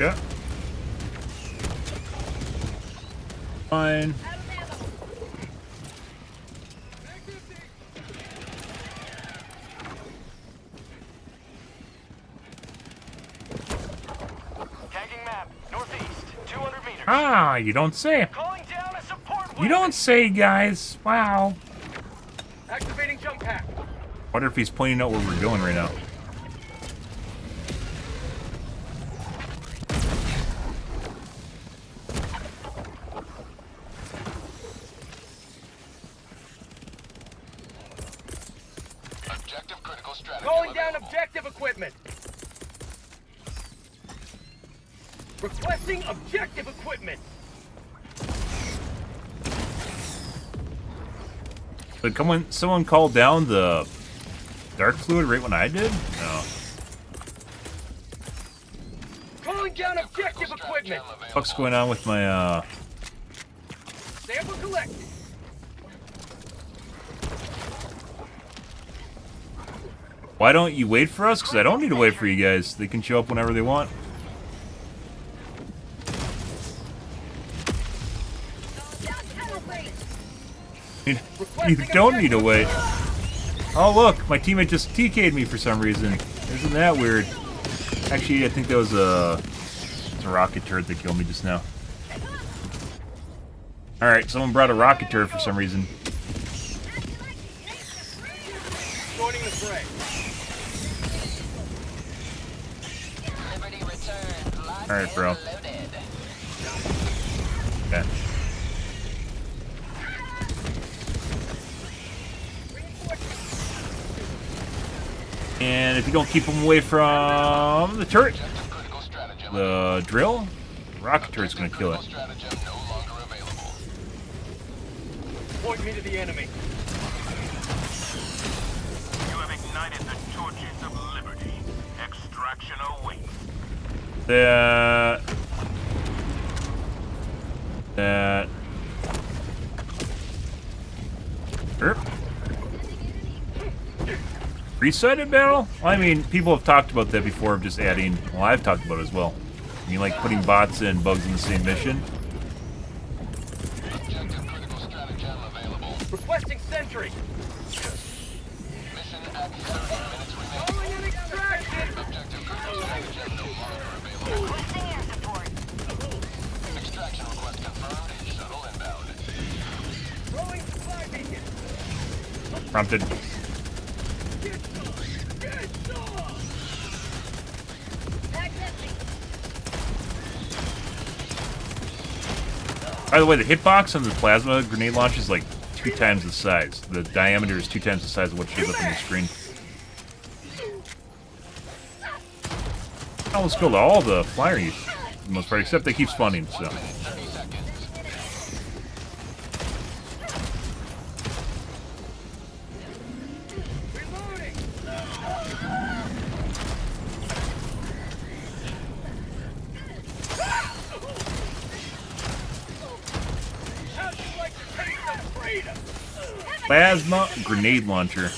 Yeah. Fine. Tagging map, northeast, 200 meters. Ah, you don't say. Calling down a support You don't say, guys. Wow. Activating jump pack. Wonder if he's pointing out where we're going right now. Objective critical stratagem Calling down available. objective equipment. Requesting objective equipment. But someone called down the dark fluid right when I did? No. Calling down objective equipment. What's going on with my Sample collected. Why don't you wait for us? Because I don't need to wait for you guys. They can show up whenever they want. You don't need to wait. Oh look, my teammate just TK'd me for some reason. Isn't that weird? Actually, I think that was a rocket turret that killed me just now. Alright, someone brought a rocket turret for some reason. Joining the fray. Liberty return. Locked Alright, bro. and loaded. Okay. And if you don't keep them away from the turret, Objective critical stratagem. the drill, the rocket turret's gonna kill it. Stratagem no longer available. Point me to the enemy. You have ignited the torches of liberty. Extraction awaits. That. Erp. Three-sided battle? Well, I mean, people have talked about that before of just adding... Well, I've talked about it as well. I mean, like putting bots and bugs in the same mission. Objective critical stratagem available. Requesting sentry. Mission at 30 minutes remaining. Calling in extraction. Objective critical stratagem no longer available. Requesting air support. Extraction request confirmed. Prompted. By the way, the hitbox on the plasma grenade launch is like 2 times the size. The diameter is 2 times the size of what shows up on your screen. I almost killed all the flyer use for the most part, except they keep spawning, so. Plasma grenade launcher.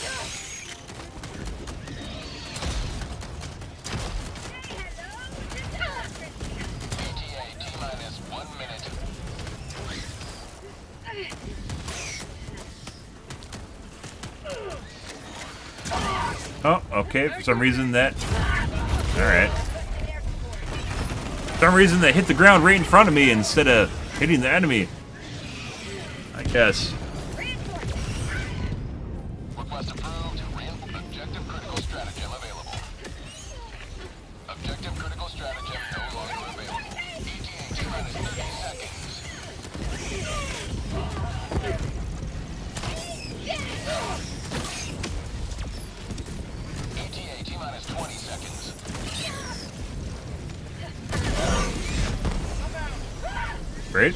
Oh, okay. For some reason that... Alright. For some reason that hit the ground right in front of me instead of hitting the enemy. I guess. Request approved. Objective critical stratagem available. Objective critical stratagem no longer available. ETA T-minus 30 seconds. ETA T-minus 20 seconds. Great.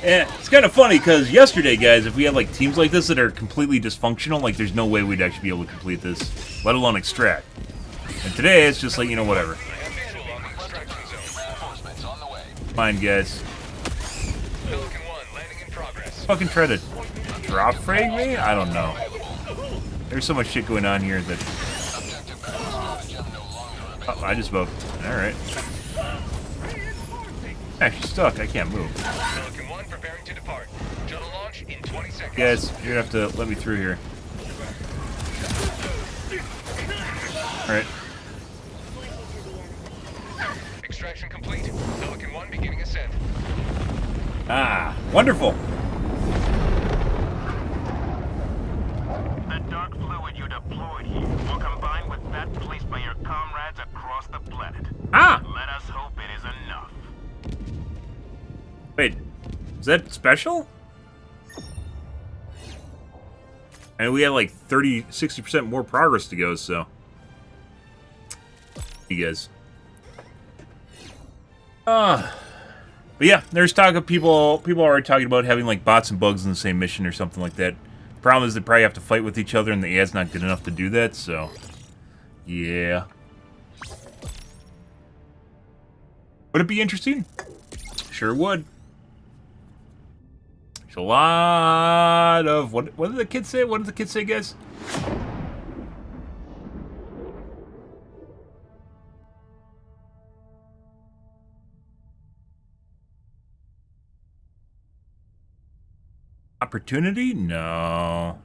Yeah, it's kind of funny because yesterday, guys, if we had like teams like this that are completely dysfunctional, like there's no way we'd actually be able to complete this, let alone extract. And today it's just like, you know, whatever. Fine, guys. Fucking try to drop frag me? I don't know. There's so much shit going on here that. Oh, I just spoke. All right. Actually stuck. I can't move. Guys, you're gonna have to let me through here. Alright. Extraction complete. Pelican 1 beginning ascent. Ah, wonderful. The dark fluid you deployed here will combine with that placed by your comrades across the planet. Ah! Let us hope it is enough. Wait, is that special? And we have like 60% more progress to go, so. You guys. But yeah, there's talk of people are talking about having like bots and bugs in the same mission or something like that. The problem is they probably have to fight with each other and the AI's not good enough to do that, so. Yeah. Would it be interesting? Sure would. There's a lot of... What did the kids say? What did the kids say, guys? Opportunity? No.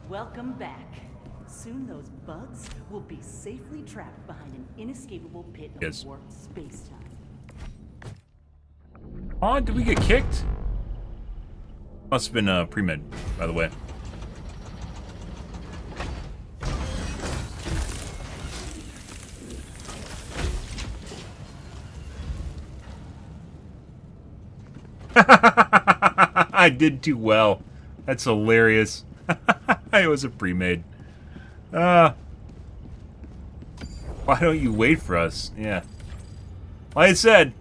Welcome back. Soon those bugs will be safely trapped behind an inescapable pit of Yes. warped space-time. Oh, did we get kicked? Must have been pre-med, by the way. I did too well. That's hilarious. It was a pre-made. Why don't you wait for us? Yeah. Like I said,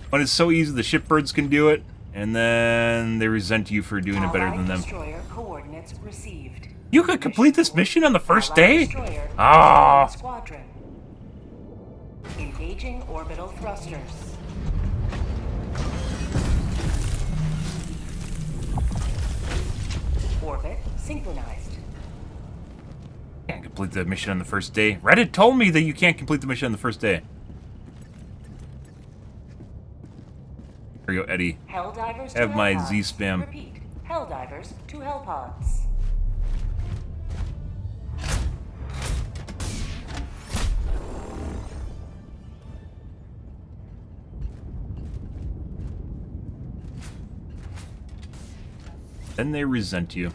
when it's so easy the shipbirds can do it, and then they resent you for doing it better than them. Destroyer coordinates received. You could complete this mission on the first day? Destroyer Ah. Squadron. Engaging orbital thrusters. Orbit synchronized. Can't complete the mission on the first day. Reddit told me that you can't complete the mission on the first day. Here you go, Eddie. Helldivers Have to my Hellpods. Z spam. Repeat. Helldivers to Hellpods. Then they resent you.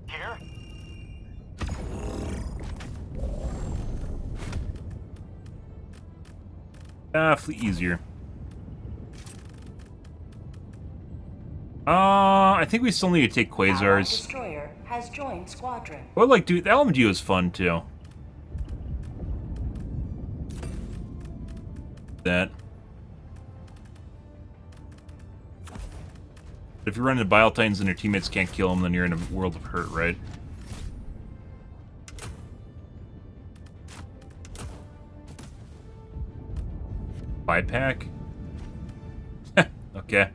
Here? Definitely easier. I think we still need to take Allied quasars. destroyer has joined squadron. Well, like, dude, the LMG was fun too. That. If you run into Bile Titans and your teammates can't kill them, then you're in a world of hurt, right? Bypack? Okay.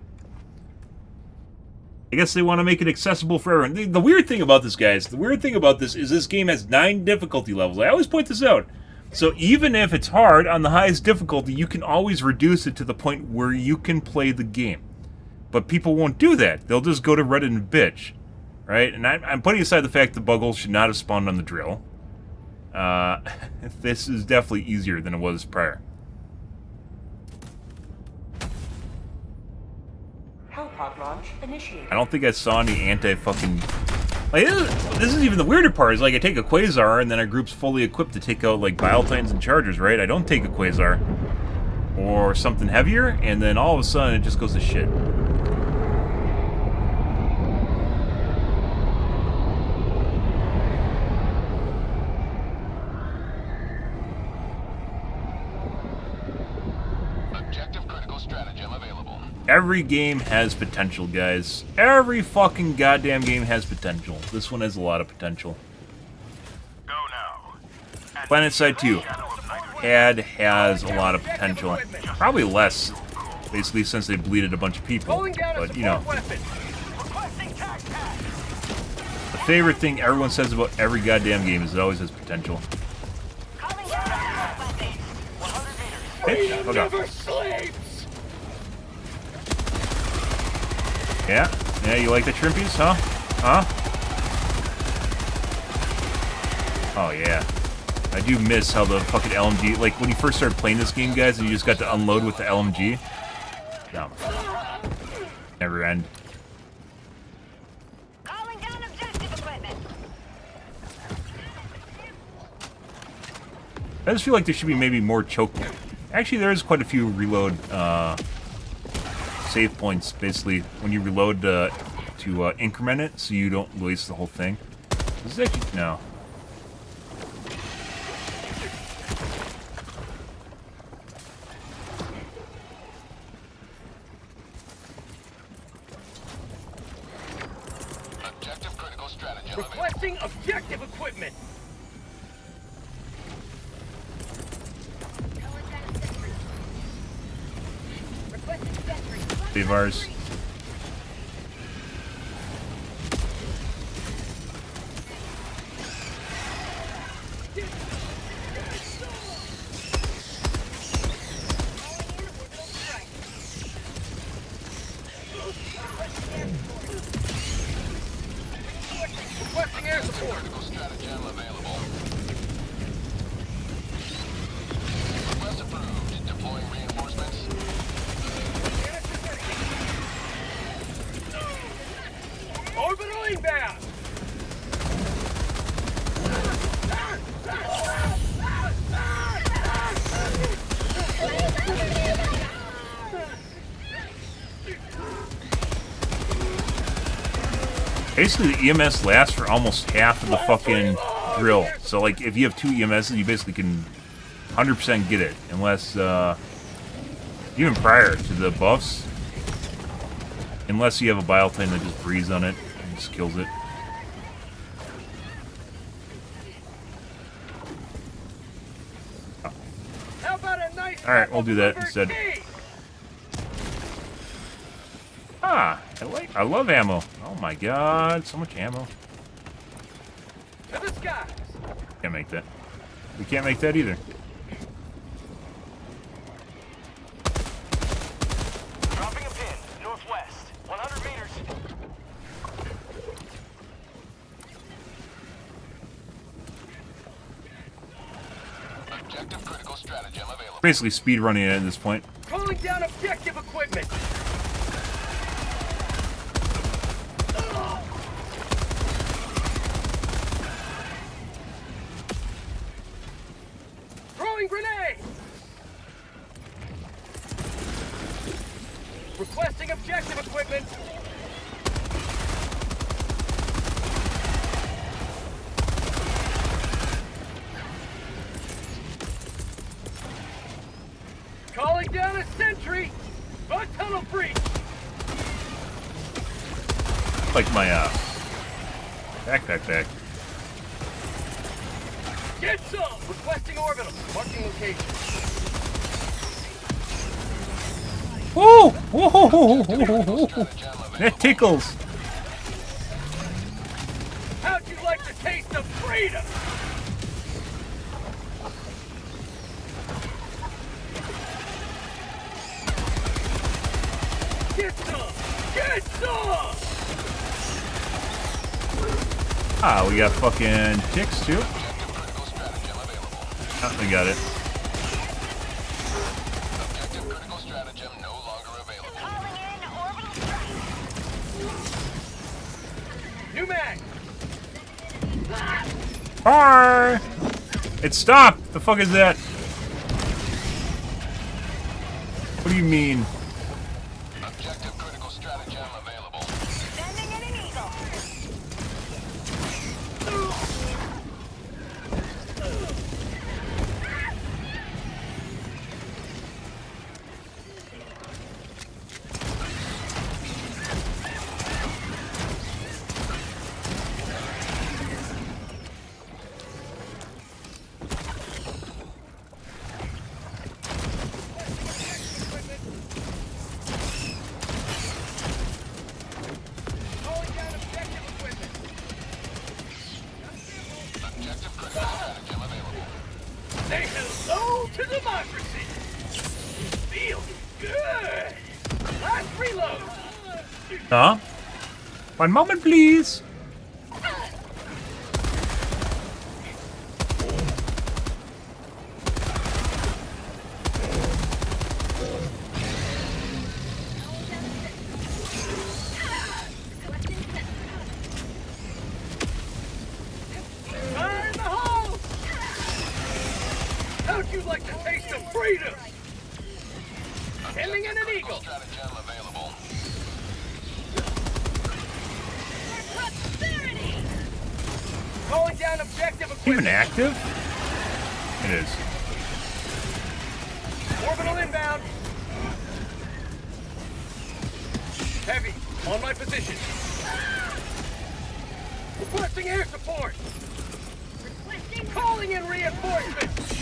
I guess they want to make it accessible for everyone. The weird thing about this, guys, is this game has 9 difficulty levels. I always point this out. So even if it's hard on the highest difficulty, you can always reduce it to the point where you can play the game. But people won't do that. They'll just go to Reddit and bitch. Right? And I'm putting aside the fact the buggles should not have spawned on the drill. This is definitely easier than it was prior. Hellpod launch initiated. I don't think I saw any anti-fucking... Like, this is even the weirder part, is like I take a Quasar and then our group's fully equipped to take out like Bile Titans and Chargers, right? I don't take a Quasar or something heavier, and then all of a sudden it just goes to shit. Objective critical stratagem available. Every game has potential, guys. Every fucking goddamn game has potential. This one has a lot of potential. Go now. PlanetSide 2 has a lot of potential. Probably less, basically, since they bleeded a bunch of people. But, you know. The favorite thing everyone says about every goddamn game is it always has potential. Hey, hold on. Yeah, you like the shrimpies, huh? Huh? Oh, yeah. I do miss how the fucking LMG... Like, when you first started playing this game, guys, and you just got to unload with the LMG. No. Never end. Calling down objective equipment. I just feel like there should be maybe more choke... Actually, there is quite a few reload, save points, basically, when you reload, to increment it, so you don't waste the whole thing. This is actually... No. Objective critical stratagem Requesting objective equipment. Save ours. Requesting air support. critical stratagem available. Request approved. Deploying reinforcements. Orbital inbound. Basically, the EMS lasts for almost half of the fucking drill. So, like, if you have 2 EMSs, you basically can 100% get it. Unless, even prior to the buffs. Unless you have a Bile Titan that just breathes on it and just kills it. How about a nice Alright, we'll do that instead. Ah, I love ammo. Oh my god, so much ammo. To the skies. Can't make that. We can't make that either. Objective critical stratagem available. Basically speed running it at this point. Calling down objective equipment. Throwing grenade. Requesting objective equipment. Calling down a sentry. A tunnel breach. Like my backpack. Get some. Requesting orbital. Marking location. Woo! Whoa! That tickles. How'd you like the taste of freedom? Get some! Get some! Ah, we got fucking ticks too. Oh, we got it. Objective critical stratagem no longer available. Calling in orbital strike. New mag! Hi! It stopped! The fuck is that? What do you mean? Objective critical stratagem available. Sending in an eagle. Calling down objective equipment. Objective critical stratagem available. Say hello to democracy! Feels good! Last reload! Huh? One moment, please. Fire in the hole! How'd you like the taste of freedom? Sending in an eagle! Stratagem available. Calling down objective Even equipment. active? It is. Orbital inbound. Heavy, on my position. Requesting air support. Calling in reinforcements.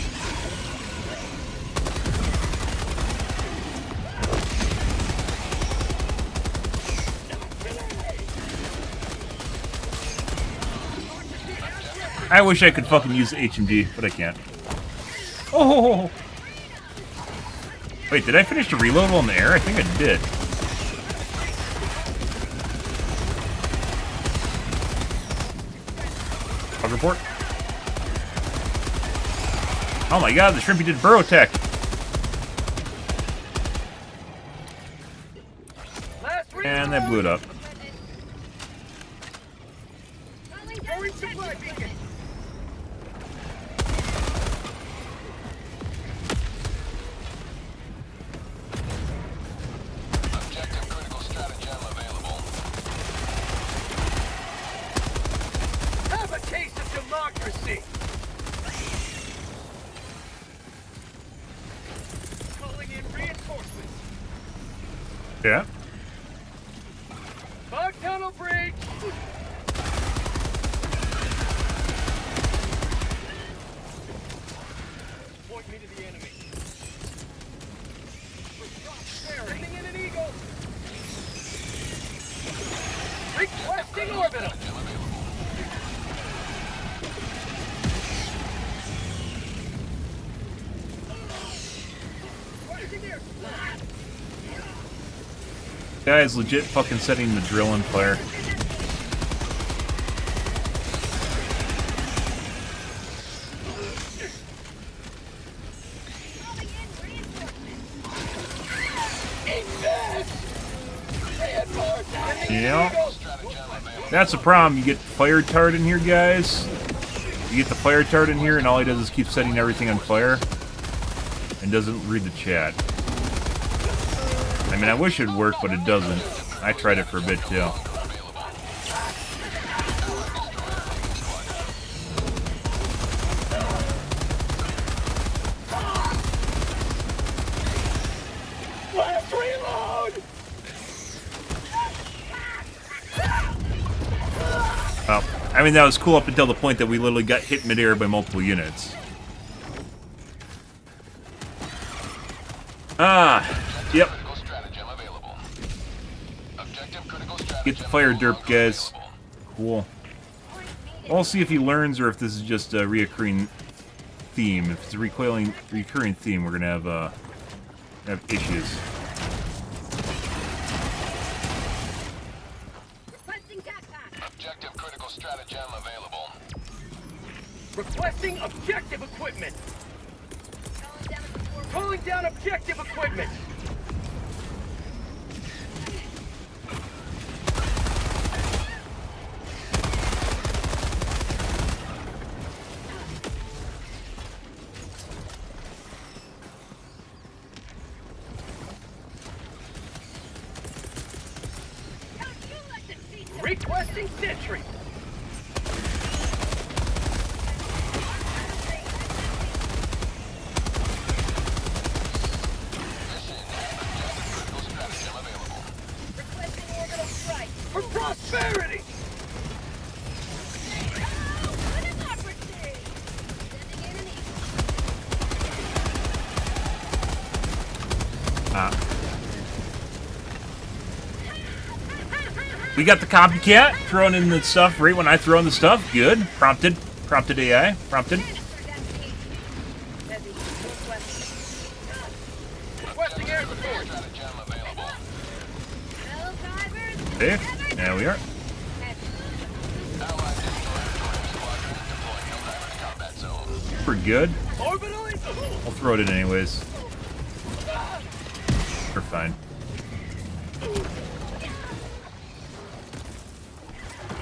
I wish I could fucking use HMG, but I can't. Oh! Wait, did I finish the reload while in the air? I think I did. Bug report. Oh my god, the shrimpy did burrow tech. Last reload. And that blew it up. Throwing supply beacon. Objective critical stratagem available. Have a taste of democracy. Calling in reinforcements. Yeah. Bug tunnel breach. Point me to the enemy. Sending in an eagle. Requesting orbital. Guy's legit fucking setting the drill on fire. you know? That's the problem. You get fire tart in here, guys. You get the fire tart in here, and all he does is keep setting everything on fire. And doesn't read the chat. I mean, I wish it'd work, but it doesn't. I tried it for a bit, too. Well, I mean, that was cool up until the point that we literally got hit midair by multiple units. Yep. Get the fire derp, guys. Cool. We'll see if he learns or if this is just a reoccurring theme. If it's a recurring theme, we're gonna have issues. Objective critical stratagem available. Requesting objective equipment. Calling down objective equipment. Requesting sentry. For prosperity! We got the copycat throwing in the stuff right when I throw in the stuff. Good. Prompted AI. Prompted. Requesting air support. There. There we are. Pretty good. I'll throw it in anyways. We're fine.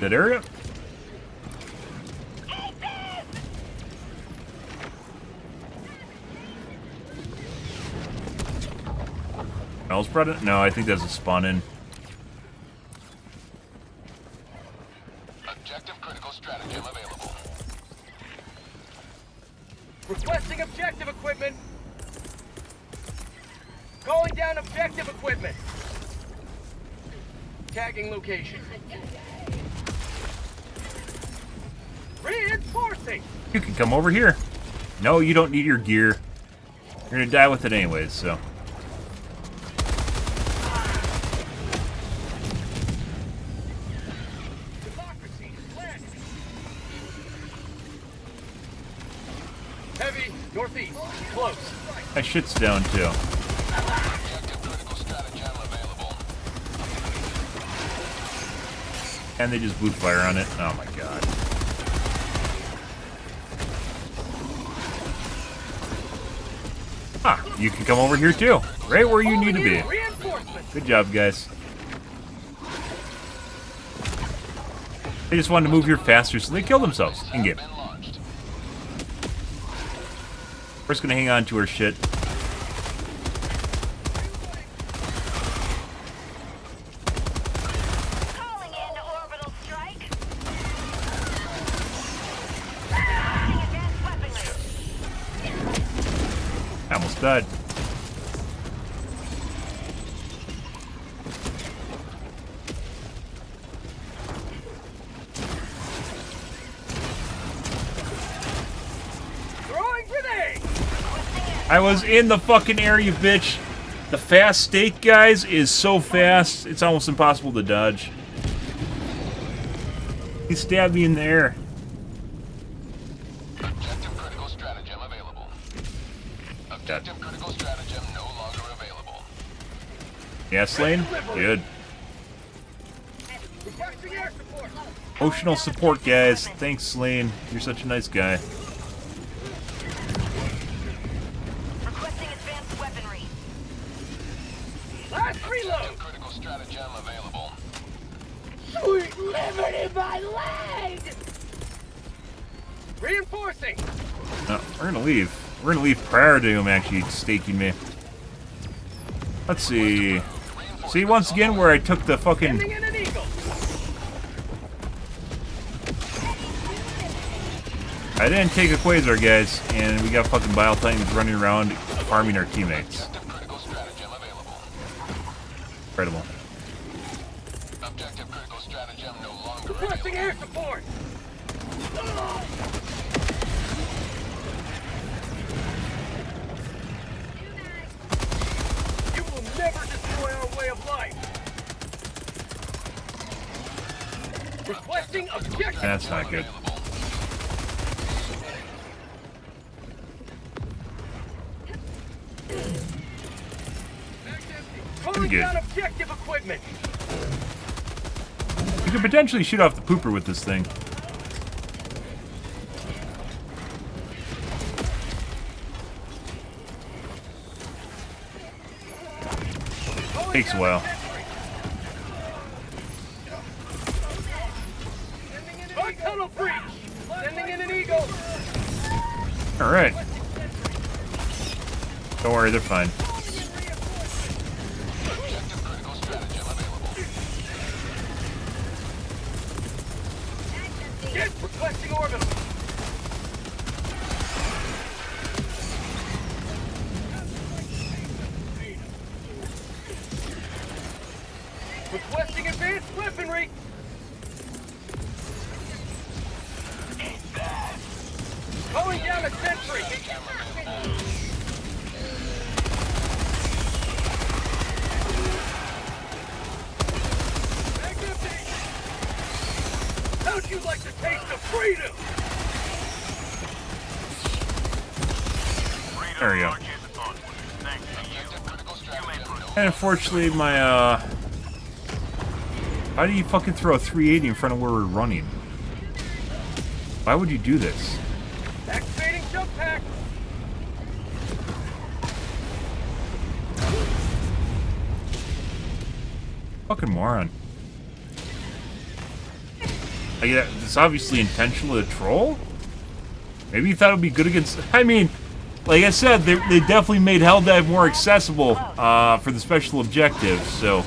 That area. Else brought it? No, I think that's a spawn in. Objective critical stratagem available. Requesting objective equipment. Calling down objective equipment. Tagging location. Reinforcing! You can come over here. No, you don't need your gear. You're gonna die with it anyways, so. Democracy fled. Heavy, northeast, close. That shit's down too. Objective critical stratagem available. And they just blew fire on it. Oh my god. Ah, you can come over here too. Right where you need to be. Good job, guys. They just wanted to move here faster, so they killed themselves in-game. We're just gonna hang on to our shit. Calling in orbital strike. Advanced weaponry. Almost died. Throwing grenade! I was in the fucking air, you bitch. The fast stake, guys, is so fast, it's almost impossible to dodge. He stabbed me in the air. Objective critical stratagem available. Objective critical stratagem no longer available. Yeah, Slane? Good. Requesting air support. Emotional support, guys. Thanks, Slane. You're such a nice guy. Requesting advanced weaponry. Last reload! Objective critical stratagem available. Liberty my leg! Reinforcing! No, we're gonna leave. We're gonna leave prior to him actually staking me. Let's see. See, once again, where I took the fucking... Sending in an eagle! I didn't take a Quasar, guys, and we got fucking Bile Titans running around farming our teammates. Critical stratagem available. Incredible. Objective critical stratagem no longer Requesting available. air support! You will never destroy our way of life! Requesting objective! That's not good. Calling good. down objective equipment! You could potentially shoot off the pooper with this thing. Takes a while. Bug tunnel breach! Sending in an eagle! Alright. Don't worry, they're fine. Objective critical stratagem available. Get requesting orbital! Requesting advanced weaponry! Calling down a sentry! Magnificent! How'd you like the taste of freedom? There we go. Objective critical stratagem no And unfortunately, my, how do you fucking throw a 380 in front of where we're running? Why would you do this? Activating jump pack! Fucking moron. Like, it's obviously intentional to troll? Maybe you thought it would be good against... I mean, like I said, they definitely made Helldive more accessible for the special objectives, so...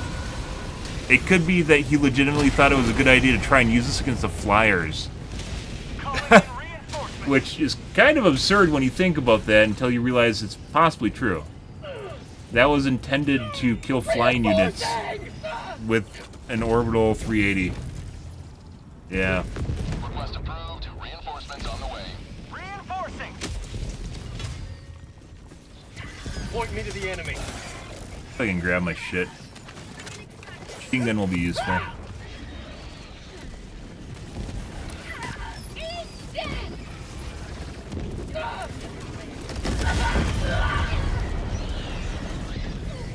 It could be that he legitimately thought it was a good idea to try and use this against the Flyers. Which is kind of absurd when you think about that until you realize it's possibly true. That was intended to kill flying units with an orbital 380. Yeah. request approved. Reinforcements on the way. Reinforcing! Point me to the enemy. I can grab my shit. Machine gun will be useful.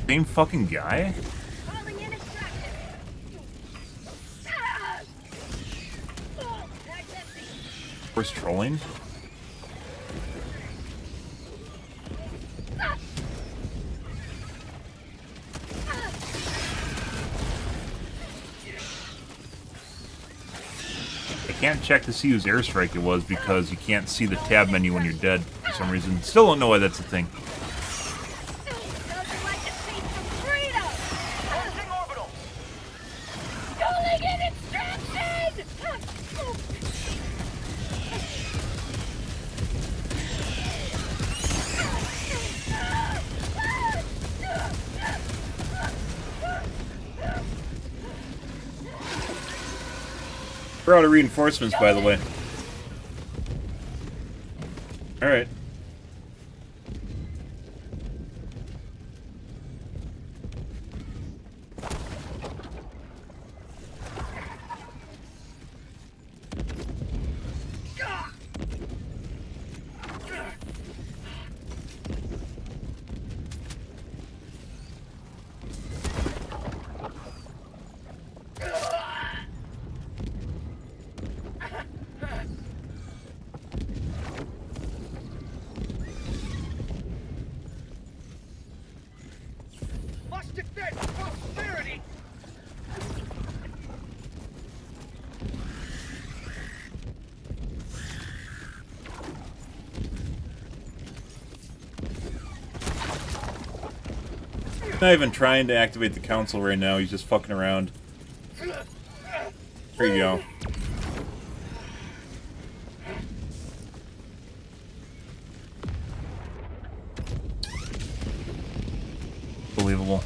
Same fucking guy? Where's trolling? I can't check to see whose airstrike it was because you can't see the tab menu when you're dead for some reason. Still don't know why that's a thing. We're out of reinforcements, by the way. Alright. Not even trying to activate the council right now. He's just fucking around. There you go. Believable.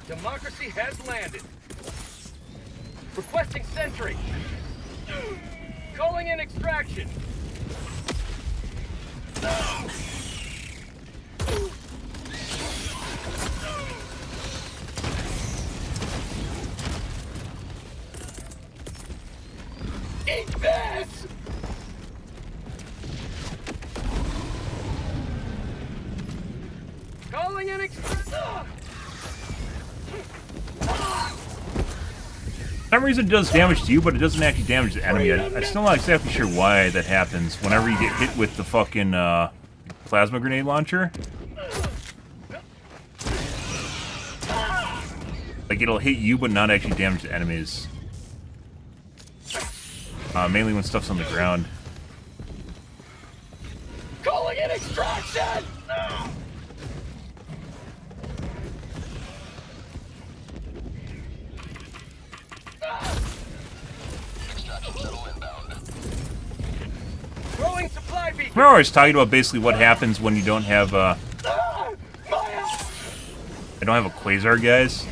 Democracy has landed. Requesting sentry. Calling in extraction. Eat this! Calling in extraction. For some reason it does damage to you, but it doesn't actually damage the enemy. I'm still not exactly sure why that happens. Whenever you get hit with the fucking plasma grenade launcher, like it'll hit you, but not actually damage the enemies. Mainly when stuff's on the ground. Calling in extraction! Extraction shuttle inbound. Throwing supply beacon. We're always talking about basically what happens when you don't have I don't have a quasar, guys.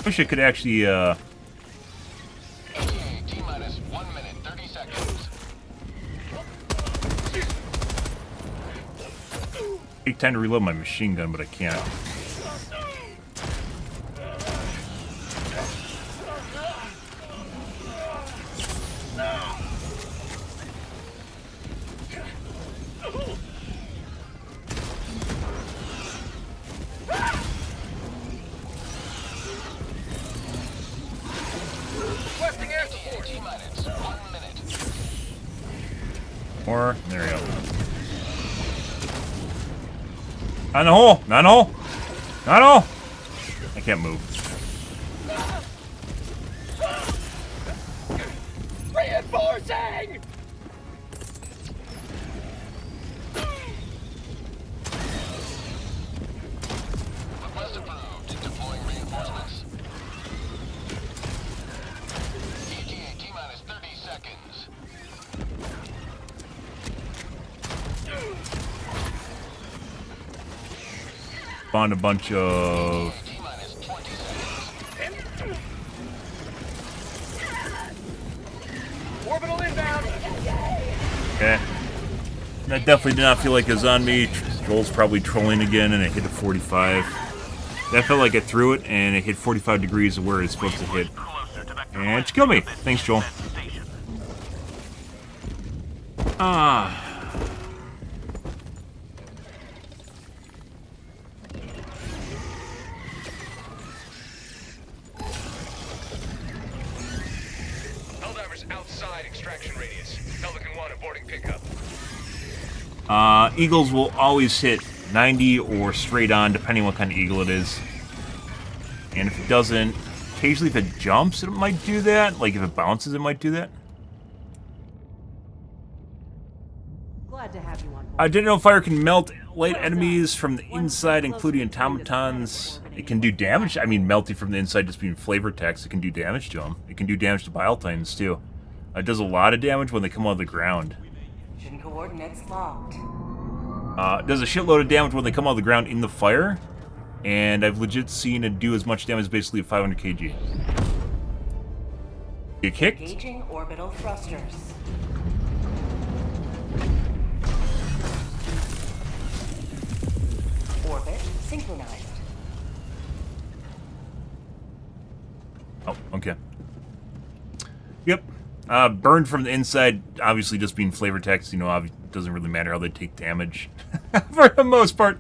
Wish I could actually T-minus 1 minute, 30 seconds. take time to reload my machine gun, but I can't. Requesting air support. T-minus 1 minute. Or there we go. Not in the hole! Not in the hole! Not in the hole! I can't move. Reinforcing! Request approved. Deploying reinforcements. ETA T-minus 30 seconds. Spawned a bunch of... T-minus 20 seconds. Orbital inbound. Okay. That definitely did not feel like it was on me. Joel's probably trolling again, and it hit a 45. That felt like it threw it, and it hit 45 degrees of where it's supposed to hit. And she killed me. Thanks, Joel. Ah. Helldivers outside extraction radius. Pelican 1 aborting pickup. Eagles will always hit 90 or straight on, depending what kind of eagle it is. And if it doesn't, occasionally if it jumps, it might do that. Like if it bounces, it might do that. Glad to have you on board. I didn't know fire can melt light enemies from the inside, including automatons. It can do damage. I mean, melting from the inside just being flavor text, it can do damage to them. It can do damage to Bile Titans, too. It does a lot of damage when they come out of the ground. Mission coordinates locked. It does a shitload of damage when they come out of the ground in the fire. And I've legit seen it do as much damage as basically 500 kg. Get kicked? Engaging orbital thrusters. Orbit synchronized. Oh, okay. Yep. Burned from the inside, obviously just being flavor text, you know, it doesn't really matter how they take damage. For the most part.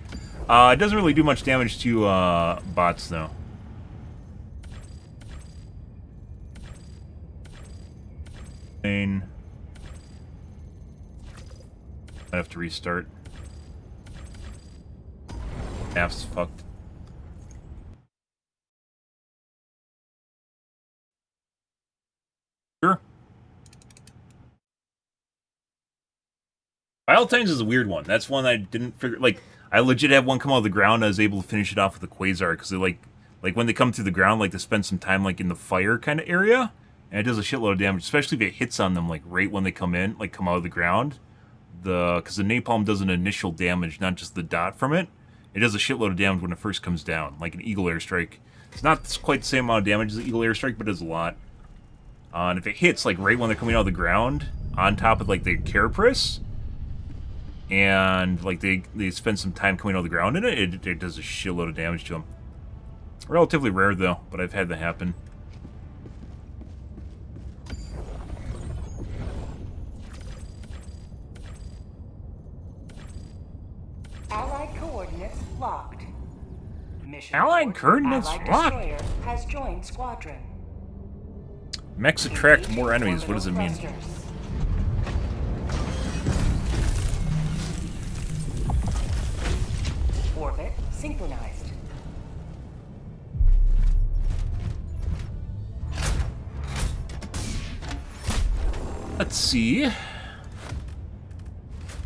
It doesn't really do much damage to bots, though. I have to restart. Half's fucked. Sure. Valentine's is a weird one. That's one I didn't figure. Like, I legit have one come out of the ground. I was able to finish it off with a quasar because they like when they come through the ground, like to spend some time like in the fire kind of area, and it does a shitload of damage, especially if it hits on them like right when they come in, like come out of the ground. Because the napalm does an initial damage, not just the dot from it. It does a shitload of damage when it first comes down, like an eagle airstrike. It's not quite the same amount of damage as the eagle airstrike, but it does a lot. And if it hits like right when they're coming out of the ground, on top of like the carapace, and like they spend some time coming out of the ground in it, it does a shitload of damage to them. Relatively rare though, but I've had that happen. Allied coordinates locked. Mission Allied report. coordinates Allied locked? destroyer has joined squadron. Mechs attract more enemies. What does it mean? Thrusters. Orbit synchronized. Let's see.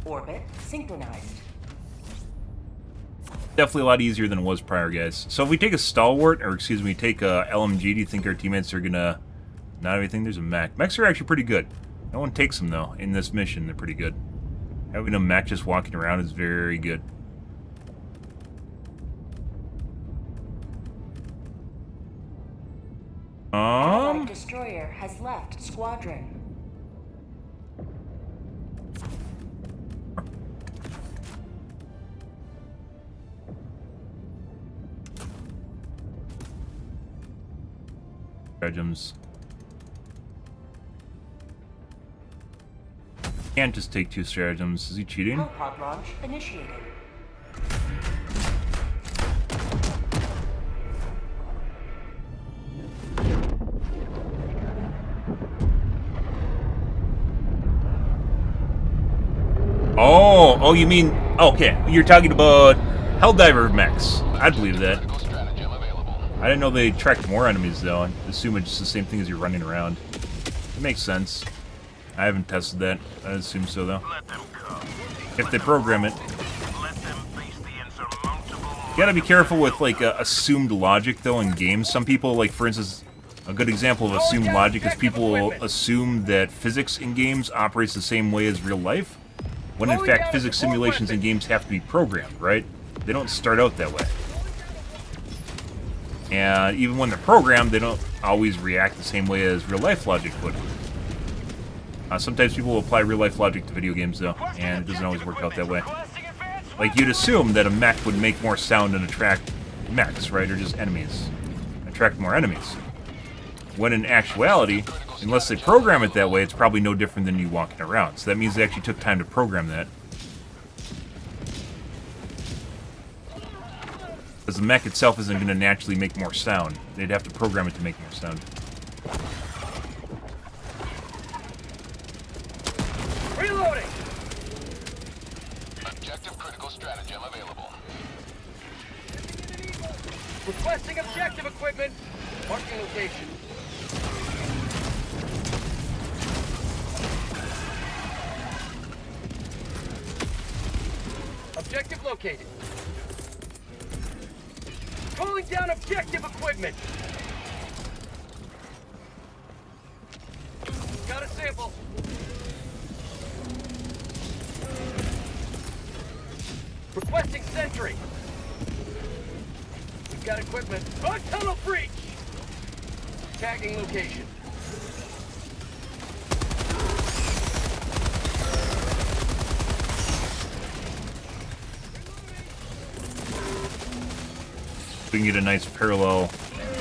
Orbit synchronized. Definitely a lot easier than it was prior, guys. So if we take a stalwart, or excuse me, take a LMG, do you think our teammates are gonna not have anything? There's a mech. Mechs are actually pretty good. No one takes them though in this mission. They're pretty good. Having a mech just walking around is very good. Allied destroyer has left squadron. Stratagems. Can't just take 2 stratagems. Is he cheating? Hellpod launch initiated. Oh, you mean... Okay, you're talking about Helldiver mechs. I'd believe that. I didn't know they tracked more enemies, though. I assume it's just the same thing as you're running around. It makes sense. I haven't tested that. I assume so, though. If they program it. You gotta be careful with, like, assumed logic, though, in games. Some people, like, for instance, a good example of assumed logic is people will assume that physics in games operates the same way as real life, when in fact physics simulations in games have to be programmed, right? They don't start out that way. And even when they're programmed, they don't always react the same way as real-life logic would. Sometimes people will apply real-life logic to video games, though, and it doesn't always work out that way. Like, you'd assume that a mech would make more sound and attract mechs, right? Or just enemies. Attract more enemies. When in actuality, unless they program it that way, it's probably no different than you walking around. So that means they actually took time to program that. Because the mech itself isn't going to naturally make more sound. They'd have to program it to make more sound. Reloading! Objective critical stratagem available. Requesting objective equipment. Marking location. Objective located. Calling down objective equipment. Got a sample. Requesting sentry. We've got equipment. On tunnel breach. Tagging location. We can get a nice parallel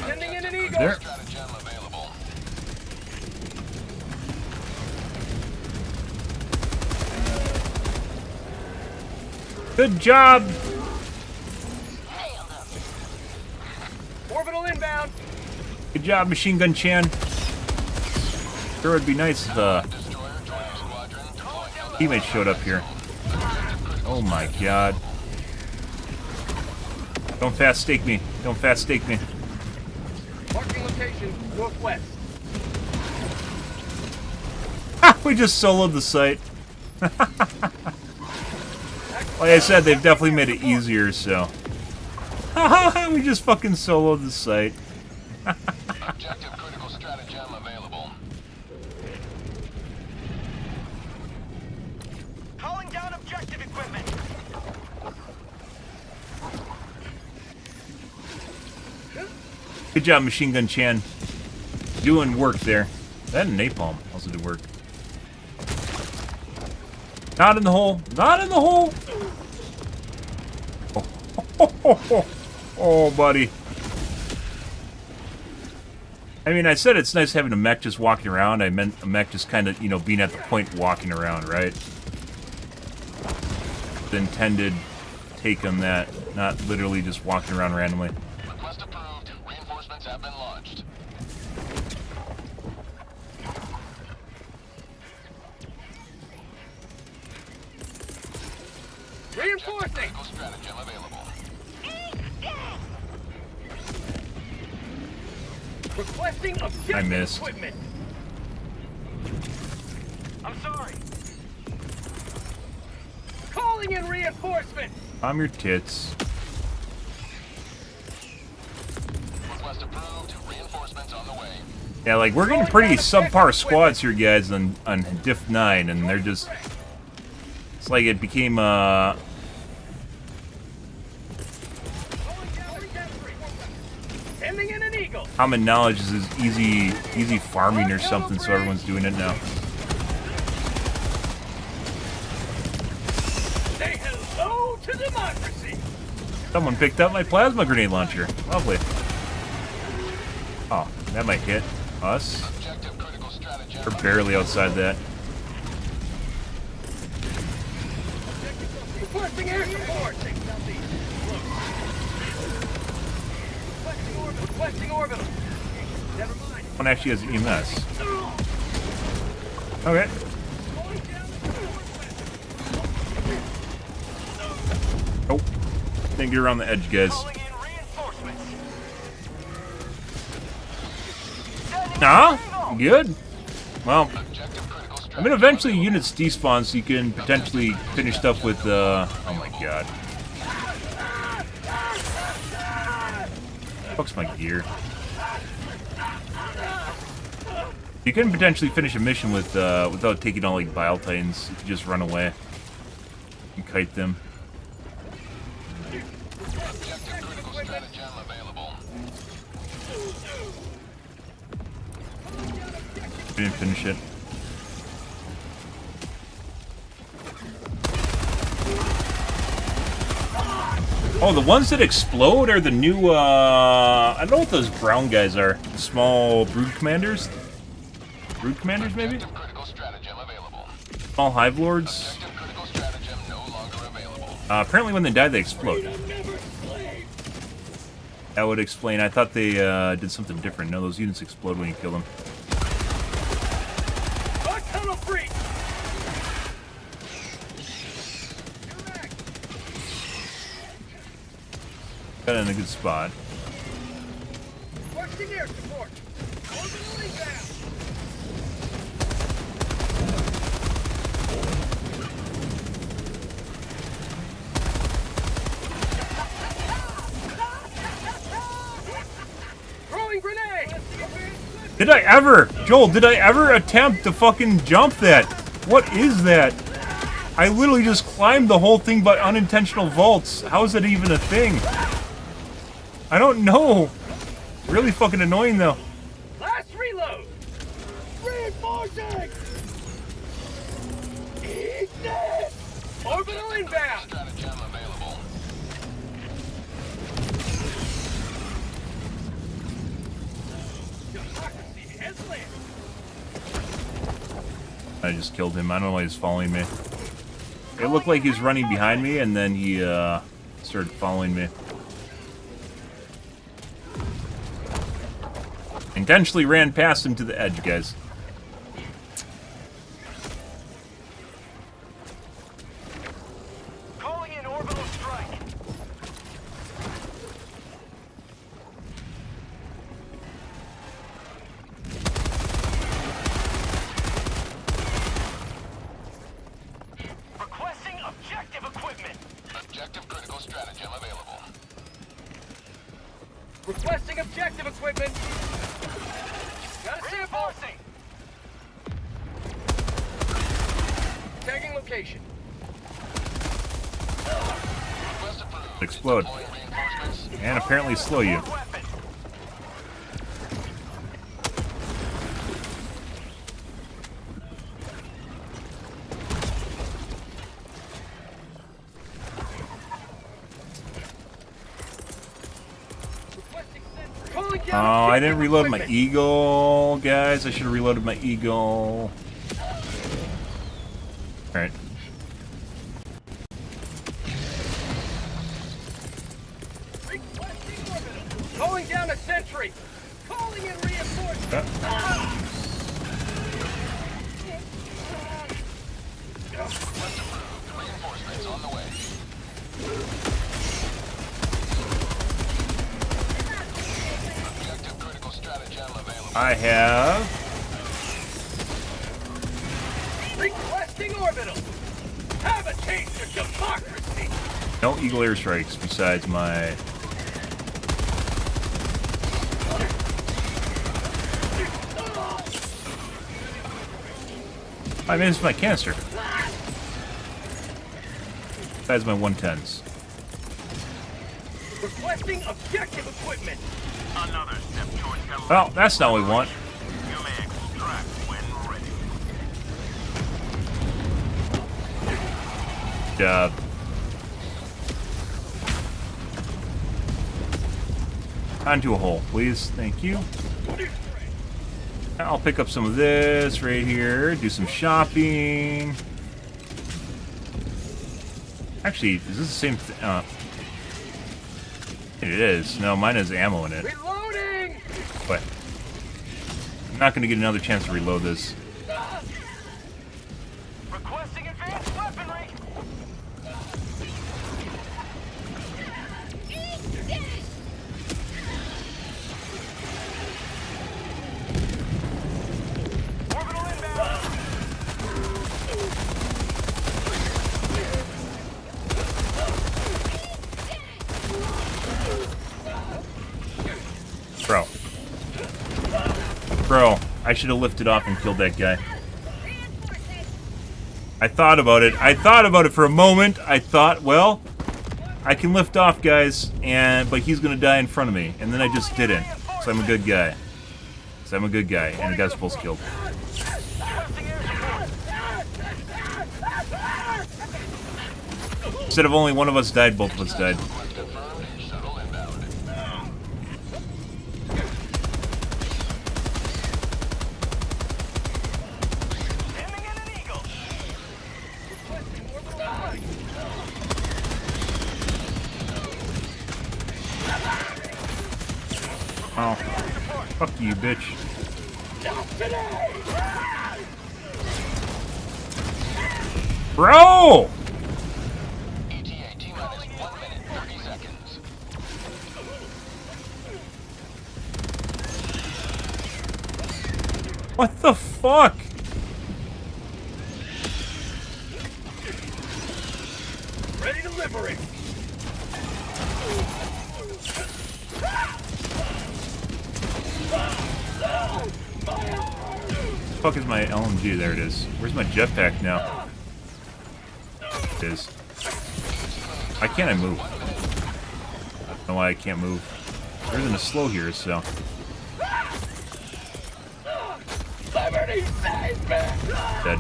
Sending in an eagle. there. Stratagem available. Good job! Orbital inbound. Good job, Machine Gun Chan. Sure would be nice if Destroyer joining squadron. Deploying Helldive. teammates showed up here. Oh my god. Don't fast stake me. Don't fast stake me. Marking location northwest. We just soloed the site. Like I said, they've definitely made it easier, so. We just fucking soloed the site. Objective critical stratagem available. Calling down objective equipment. Good job, Machine Gun Chan. Doing work there. That and napalm also did work. Not in the hole. Not in the hole. Oh, buddy. I mean, I said it's nice having a mech just walking around. I meant a mech just kind of, you know, being at the point walking around, right? The intended take on that, not literally just walking around randomly. Request approved. Reinforcements have been launched. Reinforcing. Critical stratagem available. Requesting objective I missed. equipment. I'm sorry. Calling in reinforcement. I'm your tits. Request approved. Reinforcements on the way. Yeah, like, we're getting pretty subpar squads here, guys, on Diff 9, and they're just... It's like it became, Sending in an eagle. common knowledge is easy farming or something, so everyone's doing it now. Say hello to democracy. Someone picked up my plasma grenade launcher. Lovely. Oh, that might hit us. Objective critical stratagem. We're barely outside that. Requesting air support. Requesting orbital. Never mind. One actually has EMS. Okay. Oh. Didn't get around the edge, guys. Calling in reinforcements. Nah? Good. Well, Objective critical I stratagem. mean, eventually units despawn, so you can potentially finish stuff with, oh my god. Fuck's my gear. You can potentially finish a mission with, without taking on, like, Bile Titans, if you just run away and kite them. Objective critical stratagem available. Didn't finish it. Oh, the ones that explode are the new, I don't know what those brown guys are. Small brood commanders? Brood commanders, maybe? Objective critical stratagem available. Small hive lords? Objective critical stratagem no longer available. Apparently when they die, they explode. That would explain. I thought they, did something different. No, those units explode when you kill them. Our tunnel breach. Got in a good spot. Requesting air support. Orbital inbound. Throwing grenade. Did I ever, Joel, did I ever attempt to fucking jump that? What is that? I literally just climbed the whole thing by unintentional vaults. How is that even a thing? I don't know. Really fucking annoying though. Last reload. Reinforcing. Ignite. Orbital inbound. Stratagem available. Democracy has landed. I just killed him. I don't know why he's following me. It looked like he was running behind me and then he started following me. Intentionally ran past him to the edge, guys. Calling in orbital strike. Requesting objective equipment. Got a sample. Tagging location. Explode. And apparently slow you. Oh, I didn't reload my eagle, guys. I should have reloaded my eagle. Alright. Calling down a sentry. Calling in reinforcements. Reinforcements on the way. Objective critical stratagem available. I have... Requesting orbital. Have a taste of democracy. no eagle airstrikes besides my... I missed my canister. Besides my 110s. Requesting objective equipment. Another step towards the Well, that's not what we want. You may extract when ready. Job. Onto a hole, please. Thank you. I'll pick up some of this right here. Do some shopping. Actually, is this the same thing? It is. No, mine has ammo in it. Reloading. But I'm not going to get another chance to reload this. Requesting advanced weaponry. Orbital inbound. Bro. Bro, I should have lifted off and killed that guy. I thought about it. I thought about it for a moment. I thought, well, I can lift off, guys, but he's gonna die in front of me. And then I just didn't. So I'm a good guy. So I'm a good guy, and I got us both killed. Instead of only one of us died, both of us died. Oh, fuck you, bitch. Bro! ETA T-minus 1 minute, 30 seconds. What the fuck? Ready to liberate. Fuck is my LMG? There it is. Where's my jetpack now? It is. Why can't I move? I don't know why I can't move. There isn't a slow here, so. Dead.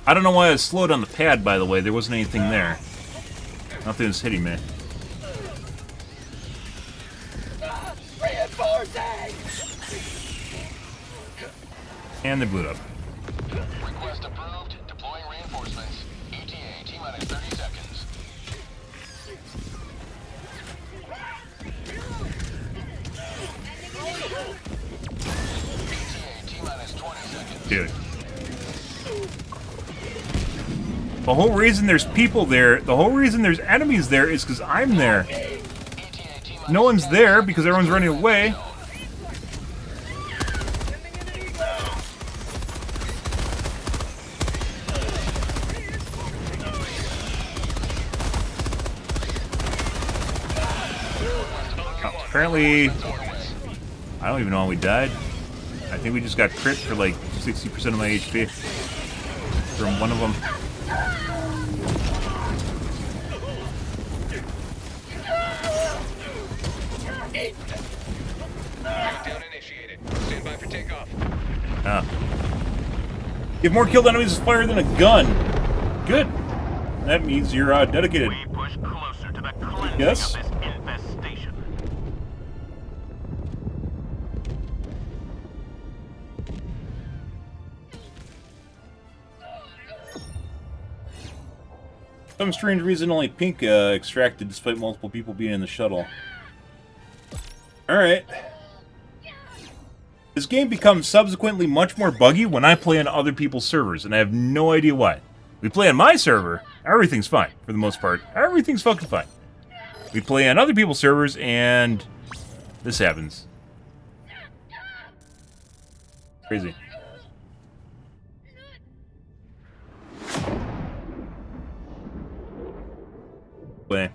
I don't know why I was slowed on the pad, by the way. There wasn't anything there. Nothing was hitting me. And they blew it up. Request approved. Deploying reinforcements. ETA T-minus 30 seconds. ETA T-minus 20 seconds. Dude. The whole reason there's people there, the whole reason there's enemies there is because I'm there. No one's there because everyone's running away. Apparently, I don't even know how we died. I think we just got crit for like 60% of my HP from one of them. Countdown initiated. Stand by for takeoff. Ah. You have more killed enemies with fire than a gun. Good. That means you're dedicated. We push closer to the cleansing Yes? of this infestation. Some strange reason only Pink extracted despite multiple people being in the shuttle. Alright. This game becomes subsequently much more buggy when I play on other people's servers, and I have no idea why. We play on my server, everything's fine, for the most part. Everything's fucking fine. We play on other people's servers, and this happens. Crazy. Way.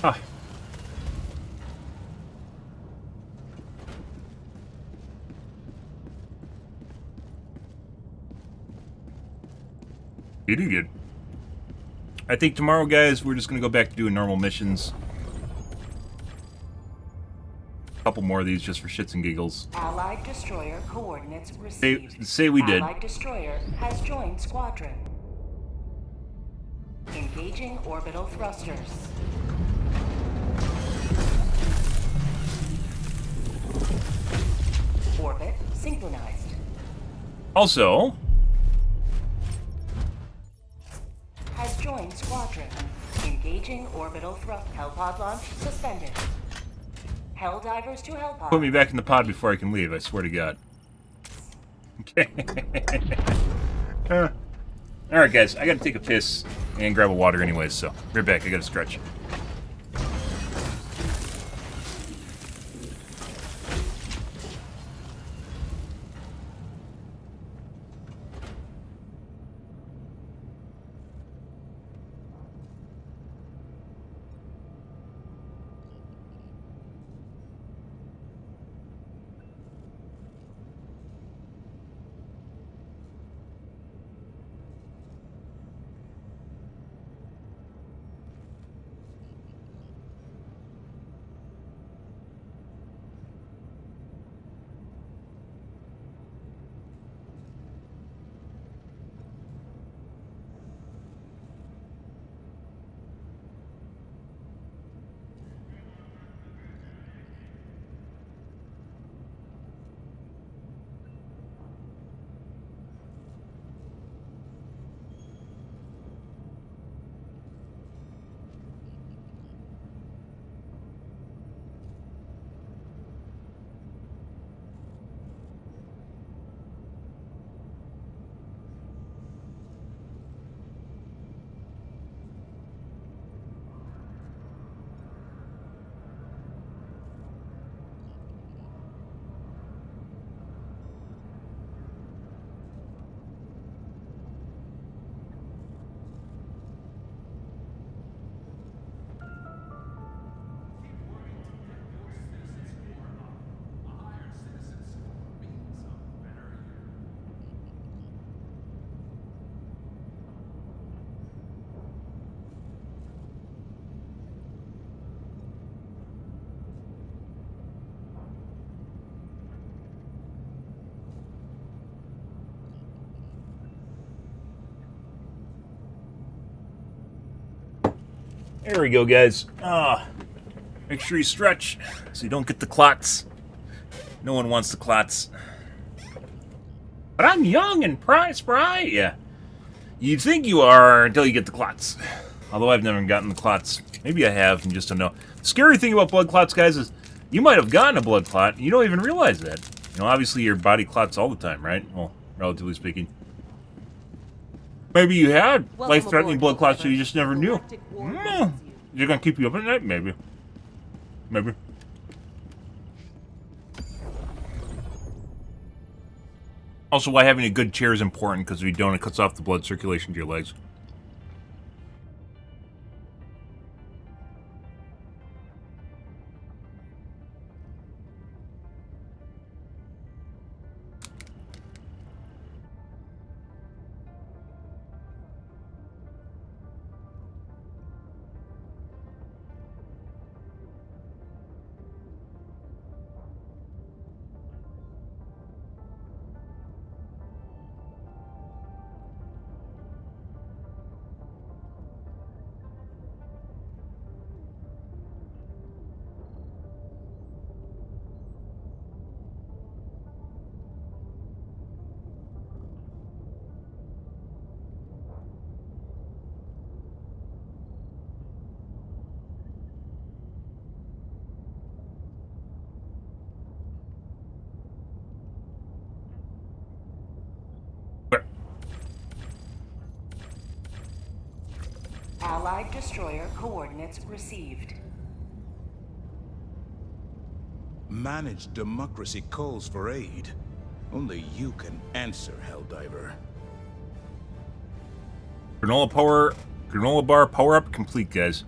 Ah. You did good. I think tomorrow, guys, we're just gonna go back to doing normal missions. A couple more of these just for shits and giggles. Allied destroyer coordinates received. Say we did. Allied destroyer has joined squadron. Engaging orbital thrusters. Orbit synchronized. Also, Has joined squadron. Engaging orbital thrust. Hellpod launch suspended. Helldivers to Hellpod. put me back in the pod before I can leave, I swear to God. Okay. Alright, guys, I gotta take a piss and grab a water anyways, so right back, I gotta stretch. There we go, guys. Make sure you stretch so you don't get the clots. No one wants the clots. But I'm young and spry. Yeah. You'd think you are until you get the clots. Although I've never gotten the clots. Maybe I have and just don't know. The scary thing about blood clots, guys, is you might have gotten a blood clot and you don't even realize that. You know, obviously your body clots all the time, right? Well, relatively speaking. Maybe you had life-threatening blood clots, so you just never knew. They're gonna keep you up at night, maybe. Maybe. Also, why having a good chair is important, because if you don't, it cuts off the blood circulation to your legs. Allied destroyer coordinates received. Managed democracy calls for aid. Only you can answer, Helldiver. Granola bar power up complete, guys.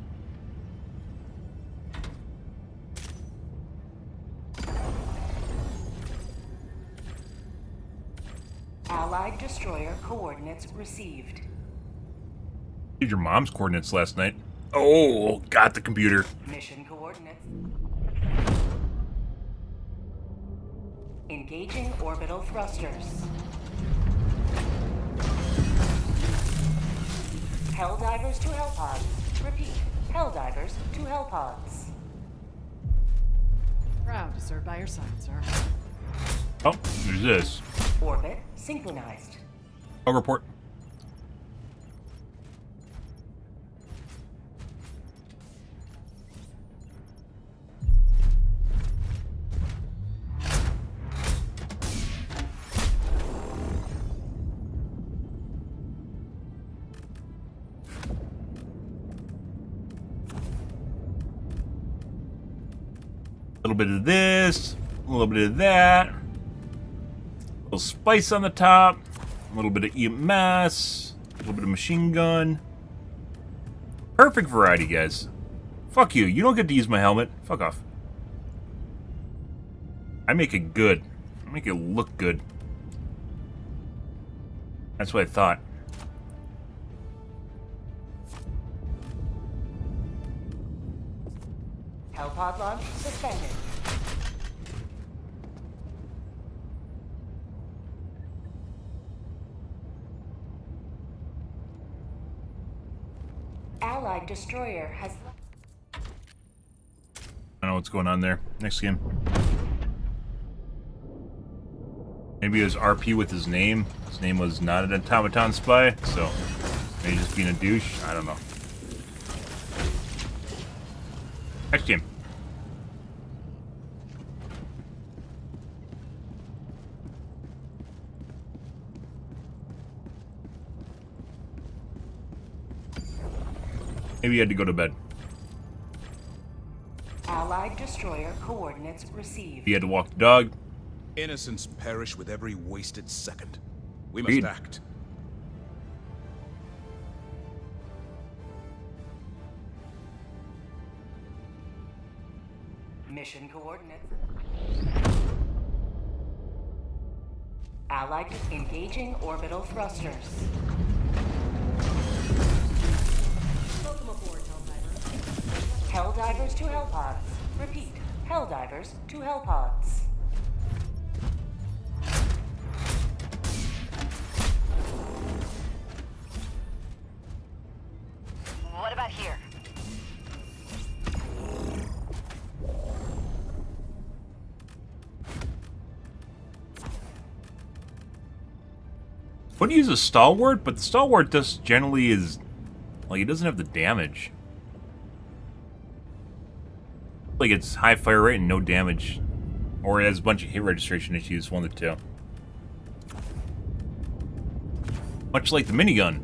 Allied destroyer coordinates received. Did your mom's coordinates last night? Oh, got the computer. Mission coordinates. Engaging orbital thrusters. Helldivers to Hellpods. Repeat, Helldivers to Hellpods. Proud to serve by your side, sir. Oh, there's this. Orbit synchronized. I'll report. A little bit of this, a little bit of that, a little spice on the top, a little bit of EMS, a little bit of machine gun. Perfect variety, guys. Fuck you, you don't get to use my helmet. Fuck off. I make it good. I make it look good. That's what I thought. Hellpod launch suspended. Allied destroyer has... I don't know what's going on there. Next game. Maybe it was RP with his name. His name was not an automaton spy, so maybe just being a douche. I don't know. Next game. Maybe you had to go to bed. Allied destroyer coordinates received. You had to walk the dog. Innocents perish with every wasted second. We must Indeed. act. Mission coordinates. Allied engaging orbital thrusters. Welcome aboard, Helldivers. Helldivers to Hellpods. Repeat, Helldivers to Hellpods. What about here? Would use a stalwart, but the stalwart just generally is like it doesn't have the damage. Like it's high fire rate and no damage, or it has a bunch of hit registration issues. One of the two. Much like the minigun.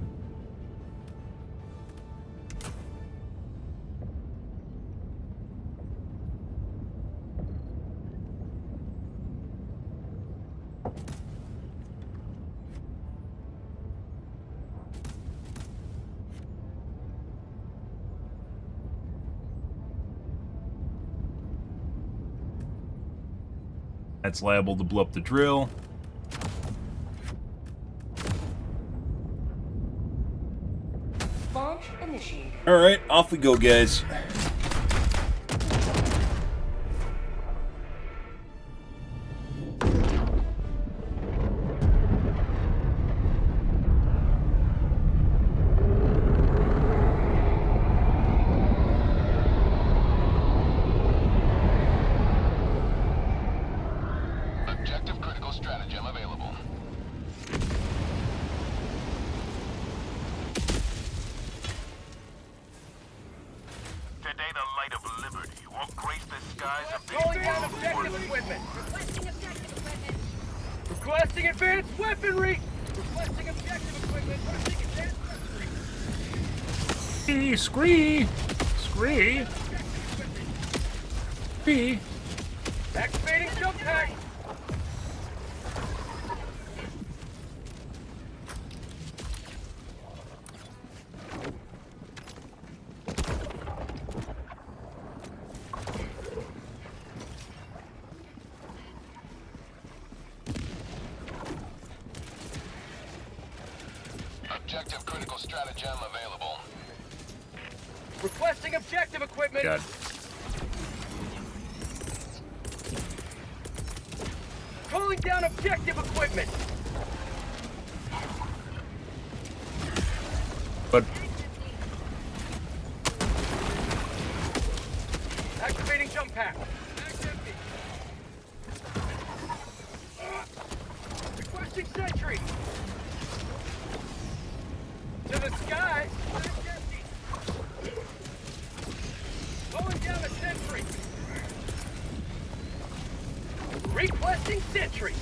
That's liable to blow up the drill. Launch initiated. Alright, off we go, guys. Objective critical stratagem available. Today the light of liberty will grace the skies of the Calling down objective equipment. Requesting advanced weaponry. Requesting objective equipment. Requesting advanced weaponry. Scree! Scree! Scree! Activating jump pack. Objective critical stratagem available. Requesting objective equipment. God. Calling down objective equipment. But Activating jump pack. Requesting sentry. To the skies. Calling down a sentry. Requesting sentry.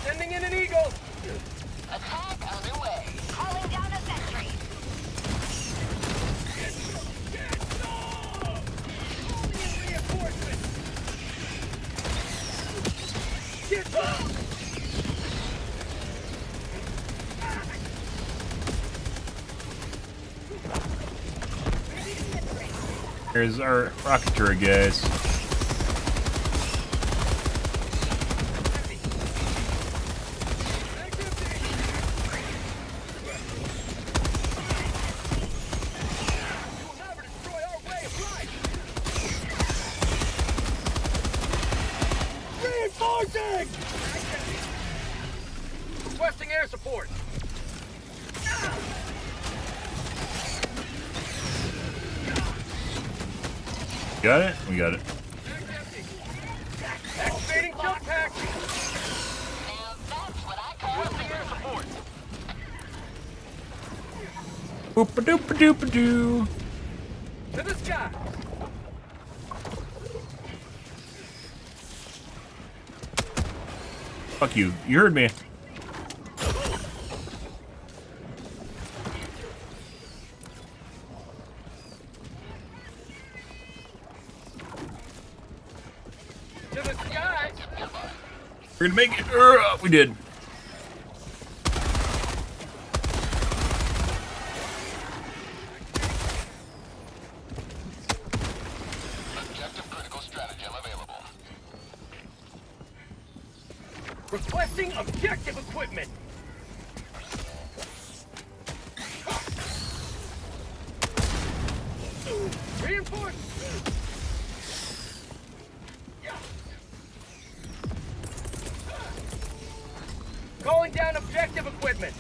Sending in an eagle. Attack underway. Calling down a sentry. Calling in reinforcements. Get up! here's our rocketeer, guys. Reinforcing! Requesting air support. Got it? We got it. Activating jump pack. Now that's what I call Requesting air support. Boop-a-doop-a-doop-a-doo. To the sky. Fuck you. You heard me. To the sky. We're gonna make it. We did. Objective critical stratagem available. Requesting objective equipment. Reinforce. Calling down objective equipment.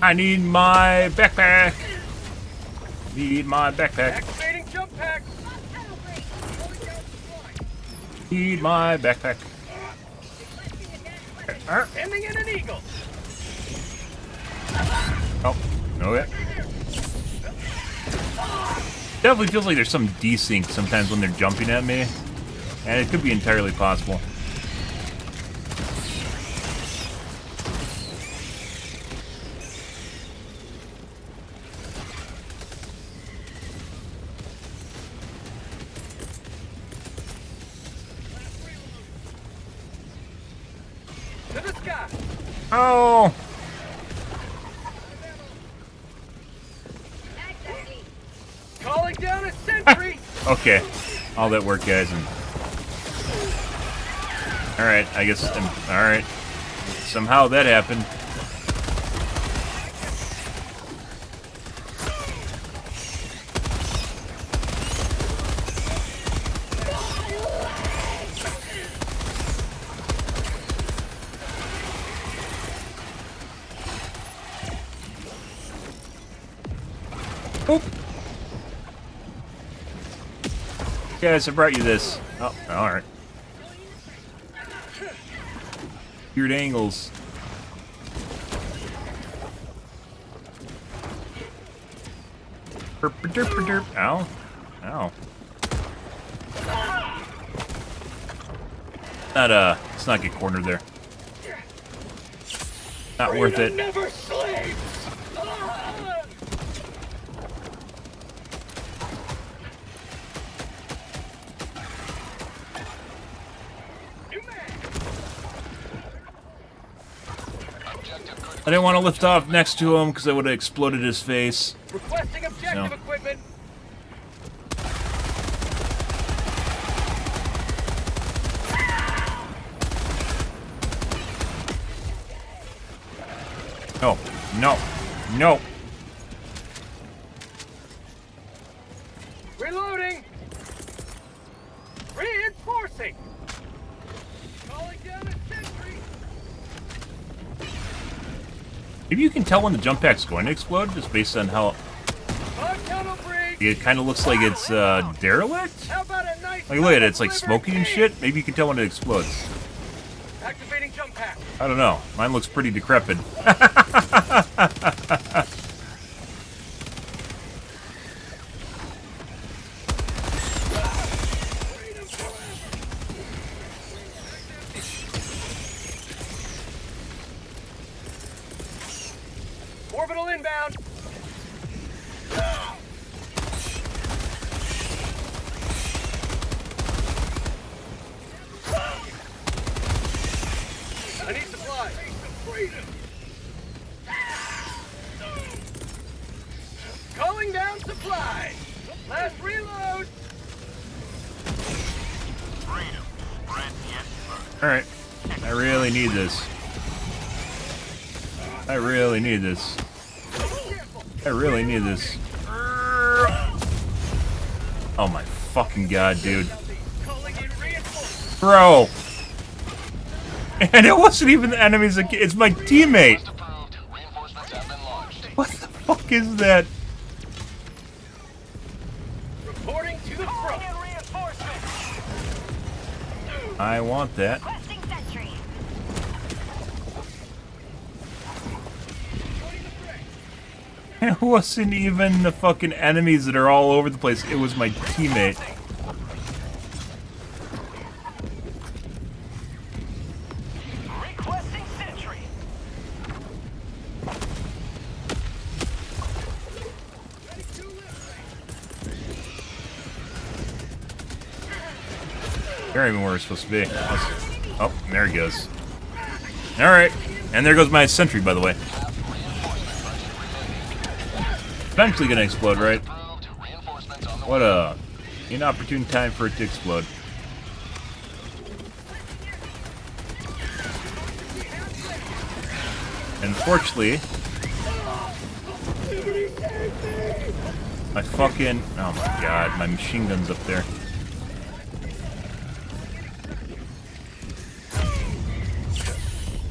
I need my backpack. Need my backpack. Activating jump pack. Need my backpack. Ending in an eagle. Oh, okay. Definitely feels like there's some desync sometimes when they're jumping at me. And it could be entirely possible. To the sky. Oh! Calling down a sentry. Okay. All that work, guys. And... Alright, I guess... Alright. Somehow that happened. Oop. Guys, I brought you this. Oh, alright. Weird angles. Derp, derp, derp. Ow. Ow. Let's not get cornered there. Not worth it. Never sleeps. I didn't want to lift off next to him because I would have exploded his face. Requesting objective equipment. No, no, no. Reloading. Reinforcing. Calling down a sentry. Maybe you can tell when the jump pack's going to explode just based on how Tunnel breach. it kind of looks like it's derelict. How about a nice Like, look at it, it's like smoking and shit. Maybe you can tell when it explodes. Activating jump pack. I don't know. Mine looks pretty decrepit. Orbital inbound. I need supplies. Calling down supplies. Last reload. Freedom. Brent yet first. Alright. I really need this. I really need this. I really need this. Oh my fucking god, dude. Calling in reinforcements. Bro! And it wasn't even the enemies, it's my teammate! Request approved. Reinforcements have been launched. What the fuck is that? Reporting to the front. I want that. Requesting sentry. It wasn't even the fucking enemies that are all over the place, it was my teammate. Requesting sentry. They're even where we're supposed to be. Oh, there he goes. Alright. And there goes my sentry, by the way. Eventually gonna explode, right? Approved. Reinforcements on the What a inopportune time for it to explode. Unfortunately, my fucking... Oh my god, my machine gun's up there.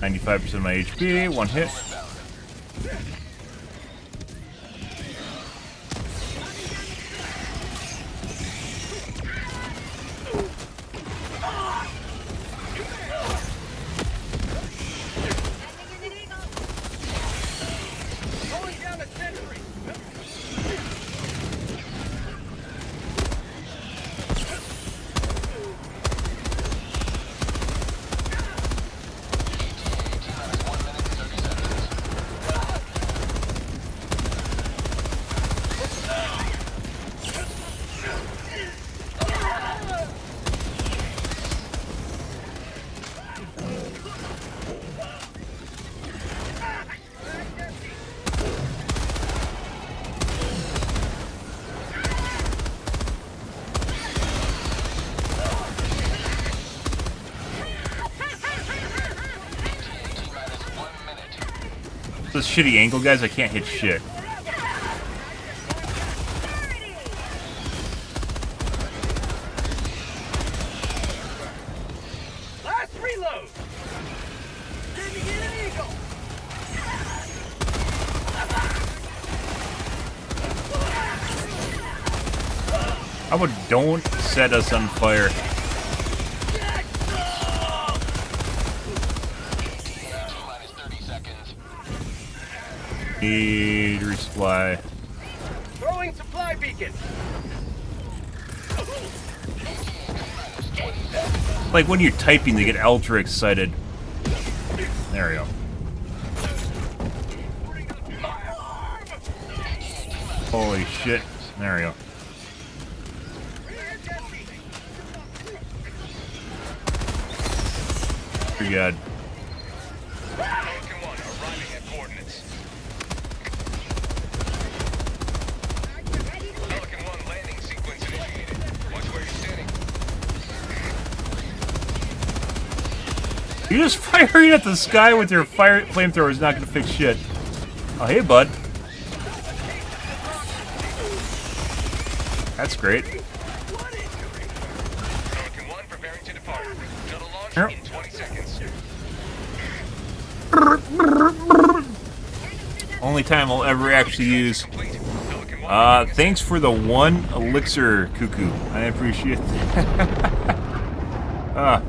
.95% of my HP, one hit. This shitty angle, guys, I can't hit shit. Last reload. How about don't set us on fire? Minus 30 seconds. Need resupply. Throwing supply beacon. Like when you're typing, they get ultra excited. There we go. Holy shit. There we go. Pretty good. Pelican 1 arriving at coordinates. Pelican 1 landing sequence initiated. Watch where you're standing. You just firing at the sky with your flamethrower is not going to fix shit. Oh, hey, bud. That's great. Pelican 1 preparing to depart. Shuttle launch Yep. in 20 seconds. Only time I'll ever actually use. Complete. Pelican 1 Thanks for the 1 elixir, Cuckoo. I appreciate that.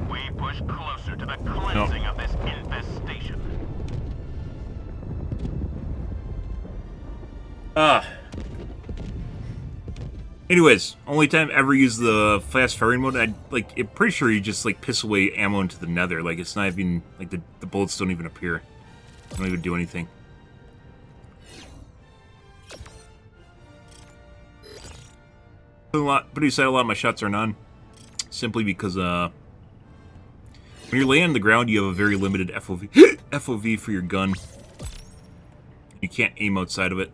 We push closer to the cleansing of this infestation. Anyways, only time I ever use the fast firing mode. I'm pretty sure you just like piss away ammo into the nether. Like it's not even like the bullets don't even appear. They don't even do anything. But he said a lot of my shots are none, simply because when you're laying on the ground, you have a very limited FOV FOV for your gun. You can't aim outside of it.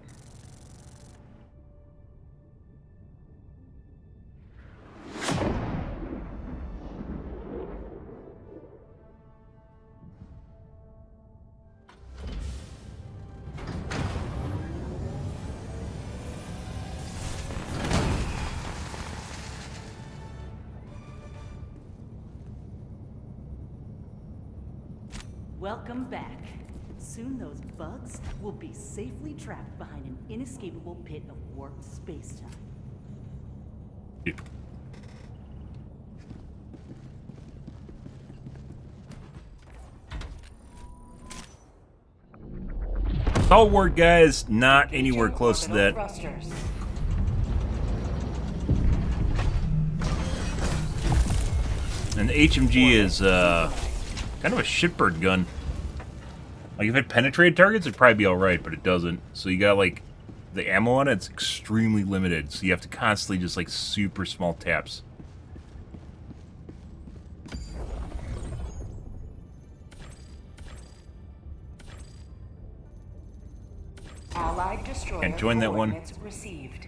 Welcome back. Soon those bugs will be safely trapped behind an inescapable pit of warped space-time. Stalwart guys, not anywhere Engine close to orbital that. thrusters. And the HMG is kind of a shitbird gun. Like if it penetrated targets, it'd probably be alright, but it doesn't. So you got like the ammo on it's extremely limited. So you have to constantly just like super small taps. Allied destroyer Can't join that one. coordinates received.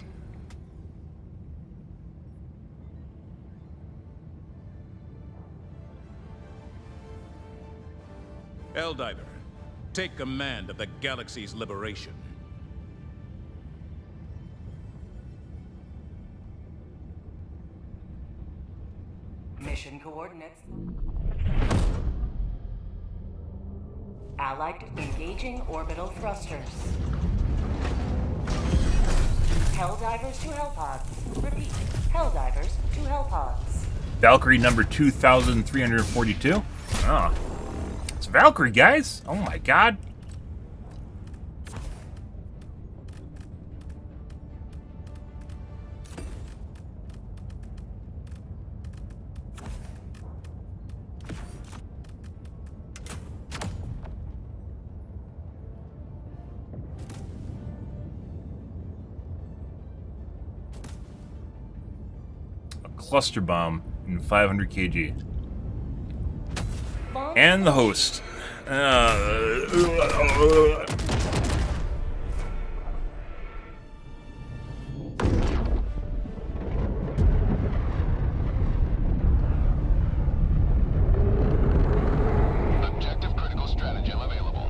Helldiver, take command of the galaxy's liberation. Mission coordinates. Allied engaging orbital thrusters. Helldivers to Hellpods. Repeat, Helldivers to Hellpods. Valkyrie number 2342. Oh. It's Valkyrie, guys. Oh my god. Cluster bomb in 500 kg. And the host. Objective critical stratagem available.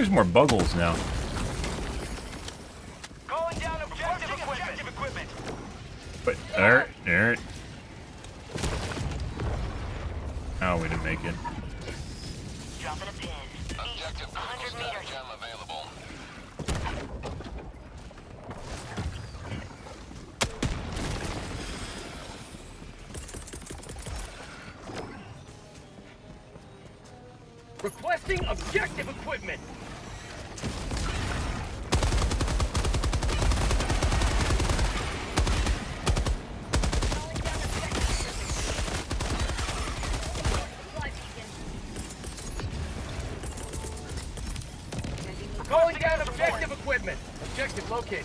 there's more buggles now. Calling down objective equipment. But alright. Oh, we didn't make it. Dropping a pin. Objective 100 critical meters. stratagem available. Requesting objective equipment. Calling down objective equipment. Objective located.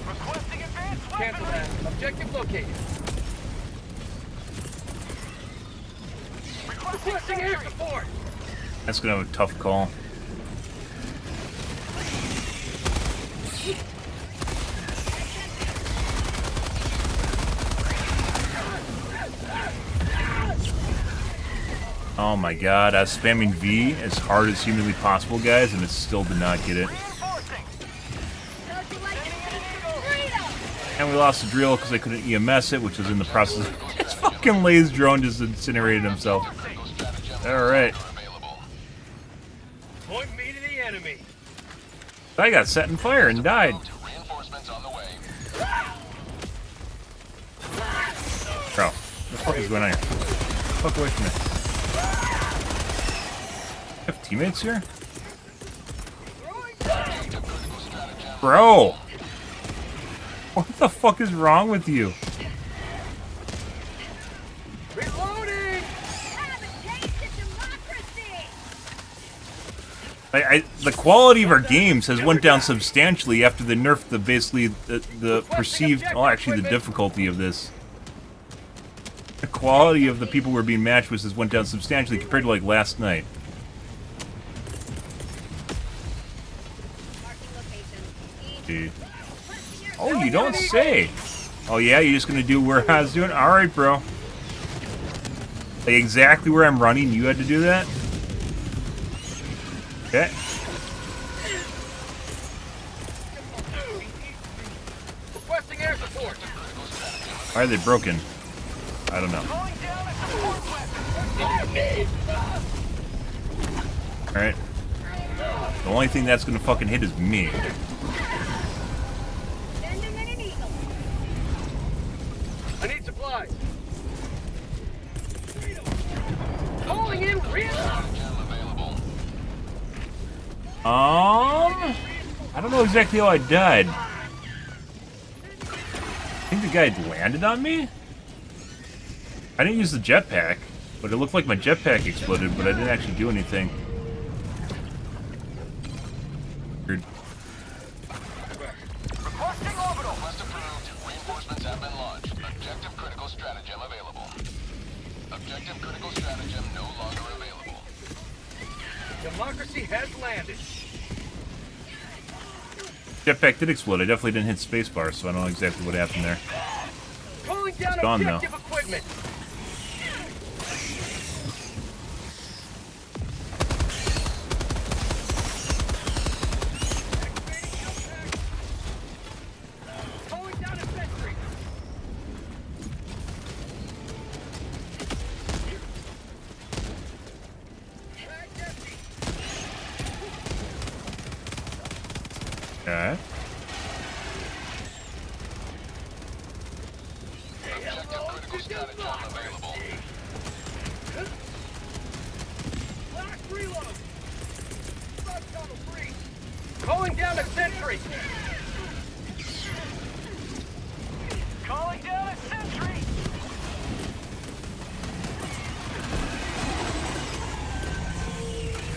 Requesting advanced Cancel that. Objective located. Requesting air support. That's gonna have a tough call. Oh my god, I was spamming V as hard as humanly possible, guys, and it still did not get it. And we lost the drill because I couldn't EMS it, which was in the process. This fucking Lay's drone just incinerated himself. Alright. Point me to the enemy. I got set on fire and died. Reinforcements on the way. Bro, what the fuck is going on here? Fuck away from me. Have teammates here? Bro! What the fuck is wrong with you? Reloading. The quality of our games has went down substantially after they nerfed the perceived, well, actually the difficulty of this. The quality of the people we're being matched with has went down substantially compared to like last night. Dude. Oh, you don't say. Oh yeah, you're just gonna do where I was doing? Alright, bro. Like exactly where I'm running, you had to do that? Okay. Requesting air support. Why are they broken? I don't know. Alright. The only thing that's gonna fucking hit is me. I need supplies. Calling in real. I don't know exactly how I died. I think the guy landed on me? I didn't use the jetpack, but it looked like my jetpack exploded, but I didn't actually do anything. Weird. Requesting orbital. Request approved. Reinforcements have been launched. Objective critical stratagem available. Objective critical stratagem no longer available. Democracy has landed. Jetpack did explode. I definitely didn't hit spacebar, so I don't know exactly what happened there. Calling down It's gone, though. objective equipment. Calling down a sentry. Bag's empty. Okay. Objective critical stratagem available. Last reload. Stop tunnel free. Calling down a sentry. Calling down a sentry.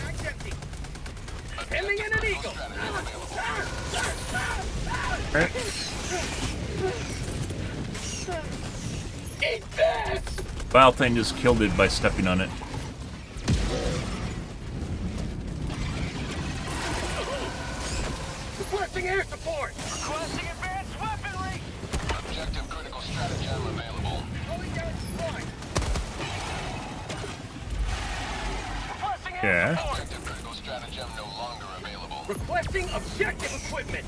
Bag's empty. Aiming in an eagle. Alright. Eat this. Vile thing just killed it by stepping on it. Requesting air support. Requesting advanced weaponry. Objective critical stratagem available. Calling down supply. Okay. Objective critical stratagem no longer available. Requesting objective equipment.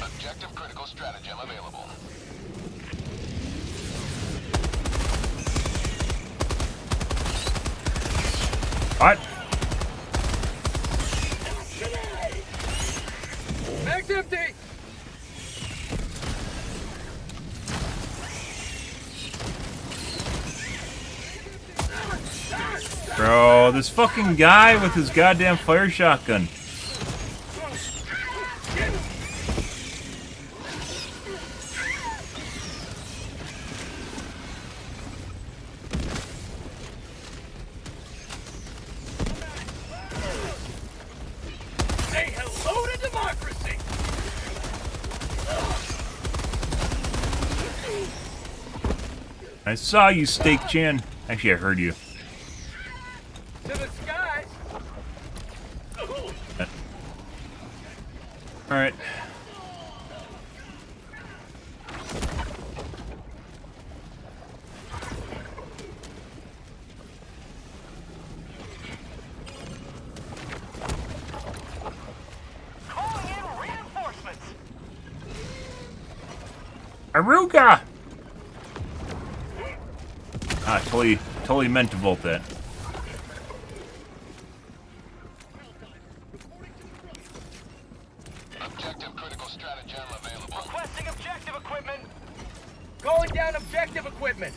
Objective critical stratagem available. What? Mag's empty. Bro, this fucking guy with his goddamn fire shotgun. Say hello to democracy. I saw you, Steak Chan. Actually, I heard you. To the skies. Alright. Calling in reinforcements. Aruga! Ah, totally meant to vault that. Objective critical stratagem available. Requesting objective equipment. Calling down objective equipment.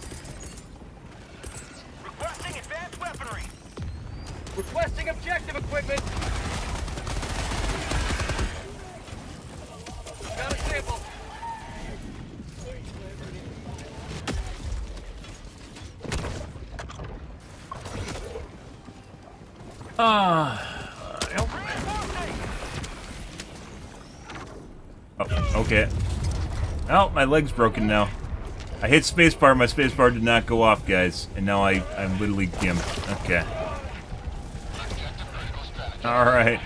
Requesting advanced weaponry. Requesting objective equipment. Got a sample. Oh, okay. Oh, my leg's broken now. I hit spacebar, my spacebar did not go off, guys. And now I'm literally gimped. Okay. Alright.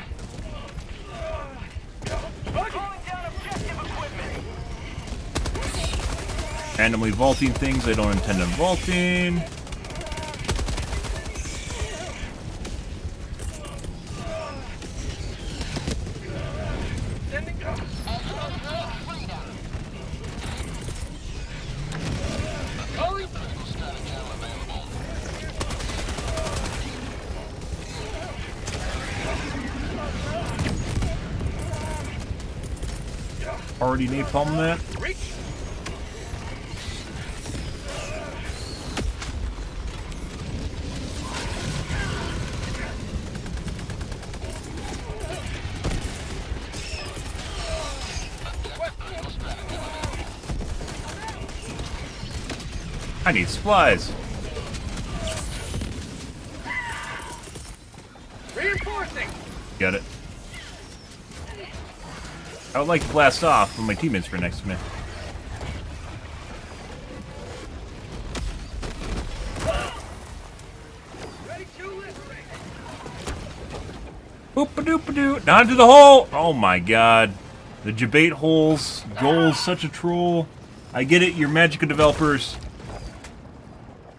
Calling down objective equipment. Randomly vaulting things I don't intend on vaulting. Sending calling. Critical stratagem available. Already napalm that. Reach. I need supplies. Reinforcing. Got it. I would like to blast off when my teammates are next to me. Ready to liberate. Boop-a-doop-a-doo. Not into the hole! Oh my god. The debate holes. Goals, such a troll. I get it, you're Magicka developers.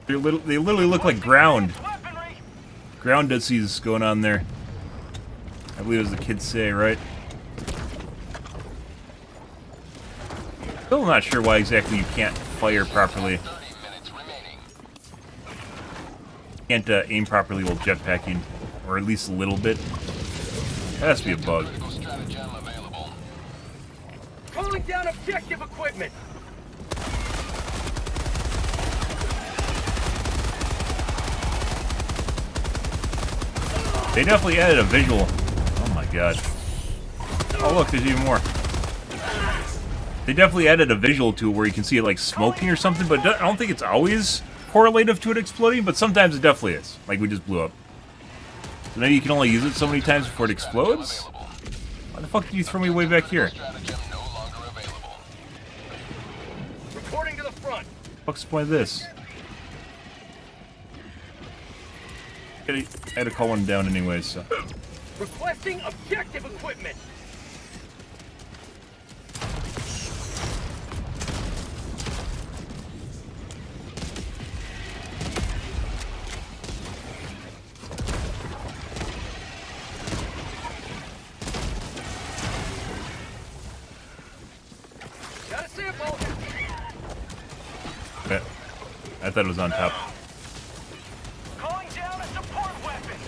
They literally look like ground. Weaponry. Ground disease going on there. I believe as the kids say, right? Still not sure why exactly you can't fire properly. 30 minutes remaining. Can't aim properly while jetpacking. Or at least a little bit. That has to be a bug. Critical stratagem available. Calling down objective equipment. They definitely added a visual. Oh my god. Oh look, there's even more. They definitely added a visual to it where you can see it like smoking or something, but I don't think it's always correlative to it exploding, but sometimes it definitely is. Like we just blew up. So maybe you can only use it so many times before it explodes? Why the fuck did you throw me way back here? Stratagem no longer available. Reporting to the front. What's the point of this? I had to call one down anyways, so. Requesting objective equipment. Got a sample. Okay. I thought it was on top. Calling down a support weapon.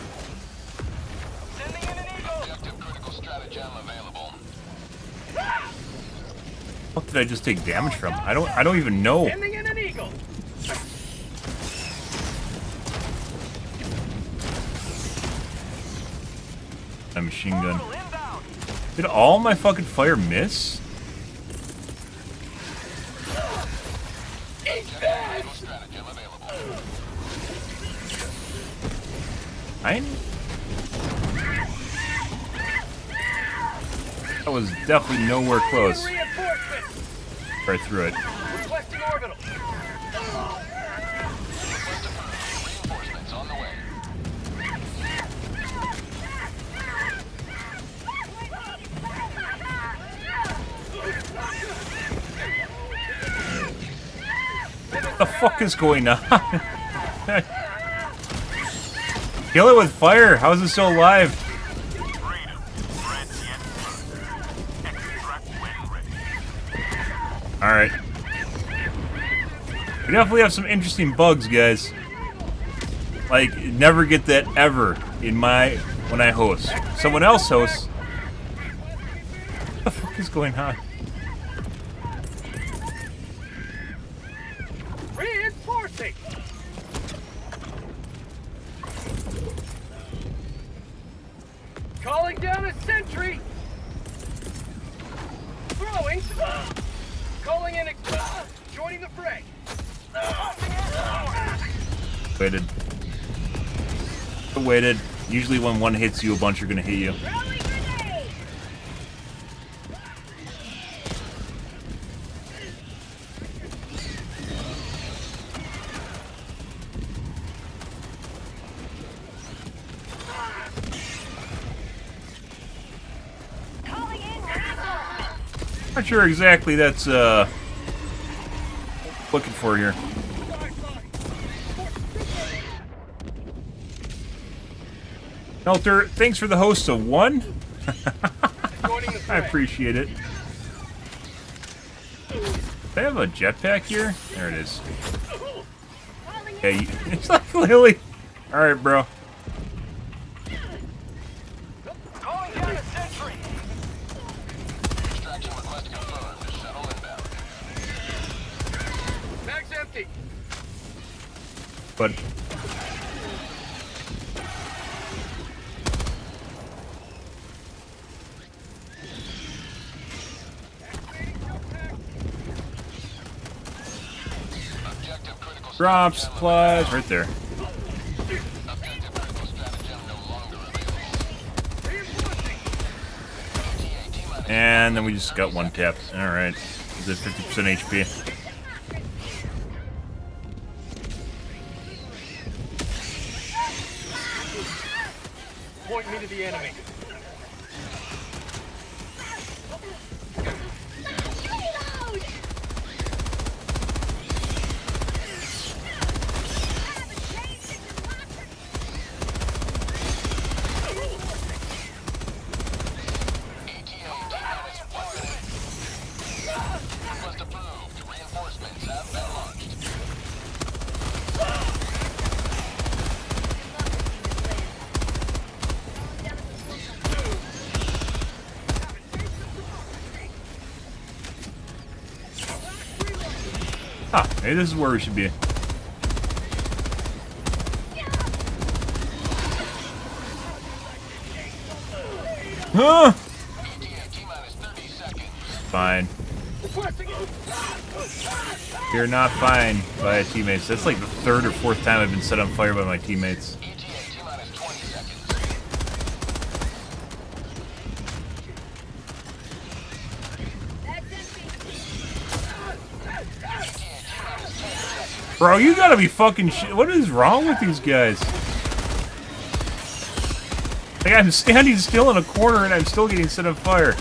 Sending in an eagle. Objective critical stratagem available. What did I just take damage from? I don't even know. Sending in an eagle. A machine gun. Orbital inbound. Did all my fucking fire miss? Critical stratagem available. That was definitely nowhere close. Reinforcements. Right through it. Requesting orbital. Reinforcements on the way. What the fuck is going on? Kill it with fire. How is it still alive? Alright. We definitely have some interesting bugs, guys. Like, never get that ever in when I host. Someone else hosts. What the fuck is going on? Reinforcing. Calling down a sentry. Throwing. Calling in a. Joining the fray. Waited. Waited. Usually when one hits you, a bunch are gonna hit you. Not sure exactly that's looking for here. Melter, thanks for the host of one. I appreciate it. Do I have a jetpack here? There it is. Hey, it's like Lily. Alright, bro. Calling down a sentry. Extraction request confirmed. Shuttle inbound. Mag's empty. But Objective critical drop stratagem supplies right there. Objective critical stratagem no longer available. And then we just got one tapped. Alright. Is it 50% HP? Point me to the enemy. Request approved. Reinforcements have been launched. Ah, hey, this is where we should be. Huh? T-minus 30 seconds. Fine. You're not fine by teammates. That's like the third or fourth time I've been set on fire by my teammates. ETA T-minus 20 seconds. Bro, you gotta be fucking shit. What is wrong with these guys? Like, I'm standing still in a corner and I'm still getting set on fire.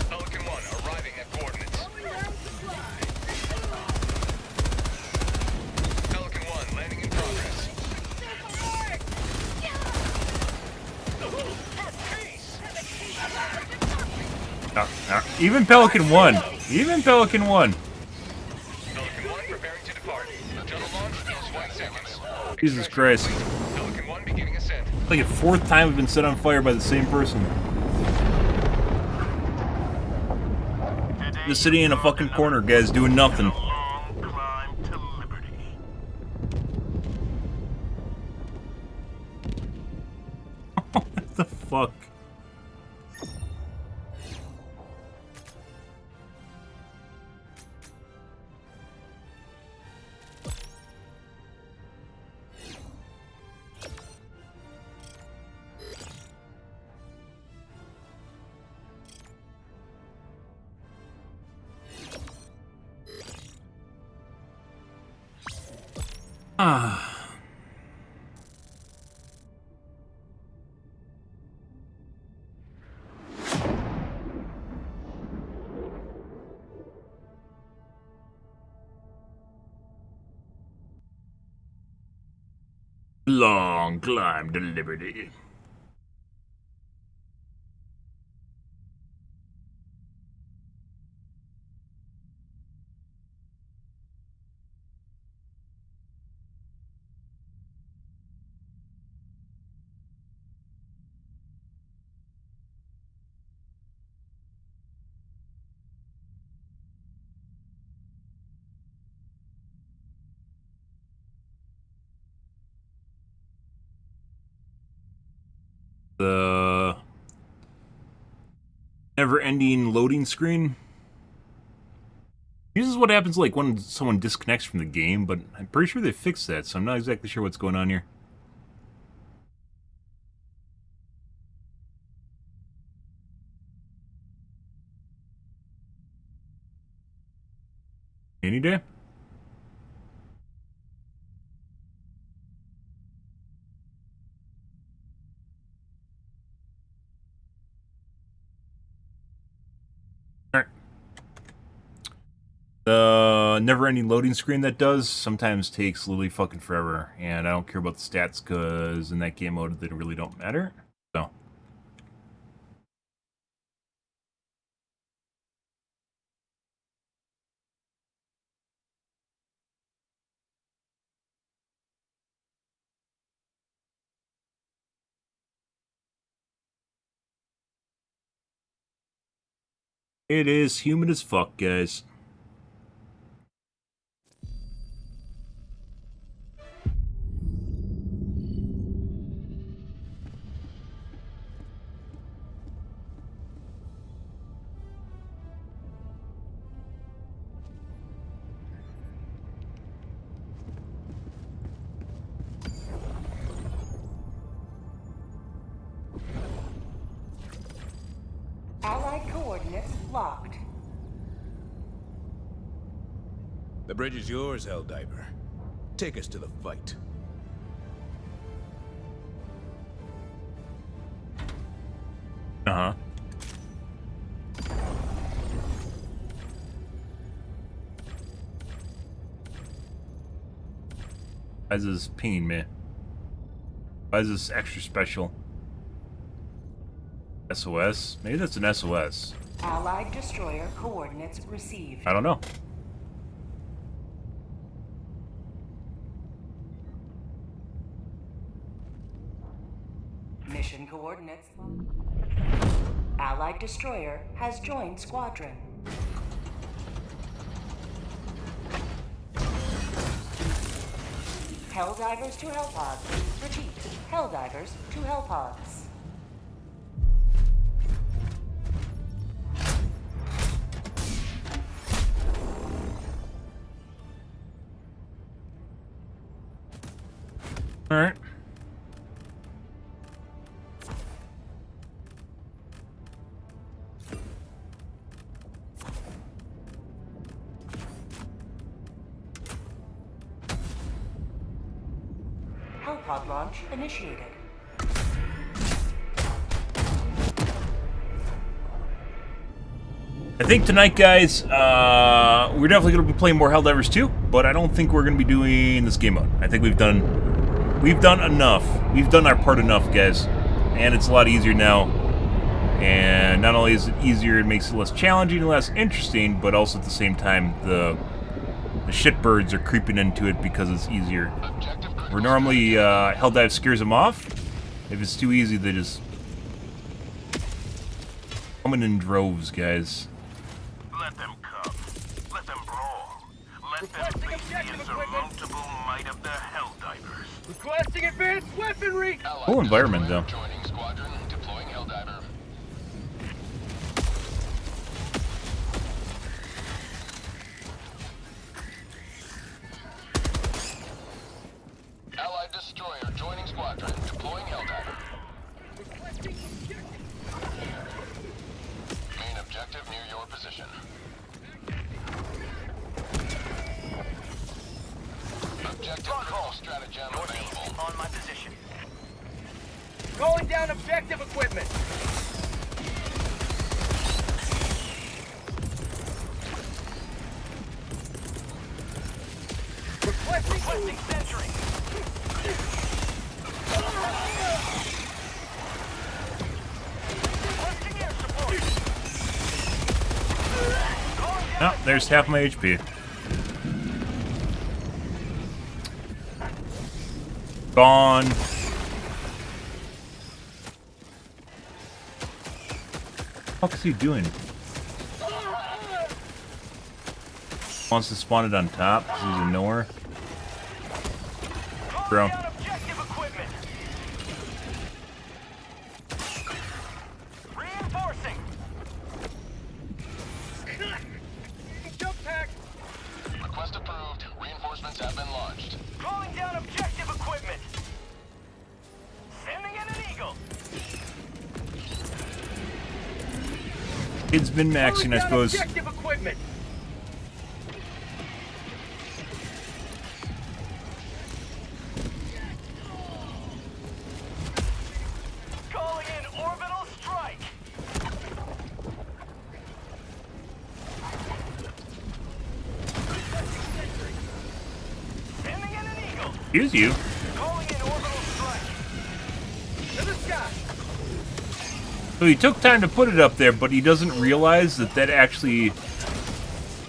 Pelican 1 arriving at coordinates. Pelican 1 landing in progress. Even Pelican 1. Even Pelican 1. Pelican 1 preparing to depart. Shuttle launch in 20 seconds. Jesus Christ. Pelican 1 beginning ascent. Like a fourth time we've been set on fire by the same person. Just sitting in a fucking corner, guys, doing nothing. Long climb to liberty. What the fuck? Long climb to liberty. The never-ending loading screen. This is what happens like when someone disconnects from the game, but I'm pretty sure they fixed that, so I'm not exactly sure what's going on here. Any day? Alright. The never-ending loading screen that does sometimes takes literally fucking forever, and I don't care about the stats because in that game mode they really don't matter. So it is humid as fuck, guys. Allied coordinates locked. The bridge is yours, Helldiver. Take us to the fight. Uh-huh. Why is this pinging me? Why is this extra special? SOS? Maybe that's an SOS. Allied destroyer coordinates received. I don't know. Mission coordinates. Allied destroyer has joined squadron. Helldivers to Hellpods. Repeat, Helldivers to Hellpods. All right. Hellpod launch initiated. I think tonight, guys, we're definitely going to be playing more Helldivers 2, but I don't think we're going to be doing this game mode. I think we've done enough. We've done our part enough, guys, and it's a lot easier now. And not only is it easier, it makes it less challenging and less interesting, but also at the same time, the shitbirds are creeping into it because it's easier. Where normally Helldive scares them off. If it's too easy, they just coming in droves, guys. Let them come. Let them brawl. Let them face the insurmountable might of the Helldivers. Requesting advanced weaponry! Cool environment, though. Joining squadron, deploying Helldiver. Allied destroyer joining squadron, deploying Helldiver. Main objective near your position. Objective critical stratagem available. On my position. Calling down objective equipment! Requesting sentry! Requesting air support! Oh, there's half my HP. Gone. What the fuck is he doing? Wants to spawn it on top because he's in nowhere. Bro. Down objective equipment! Reinforcing! Jump pack! Request approved. Reinforcements have been launched. Calling down objective equipment! Sending in an eagle! Kid's been maxing, I suppose. Objective equipment! Calling in orbital strike! Sending in an eagle! Excuse you. Calling in orbital strike! To the sky! So he took time to put it up there, but he doesn't realize that that actually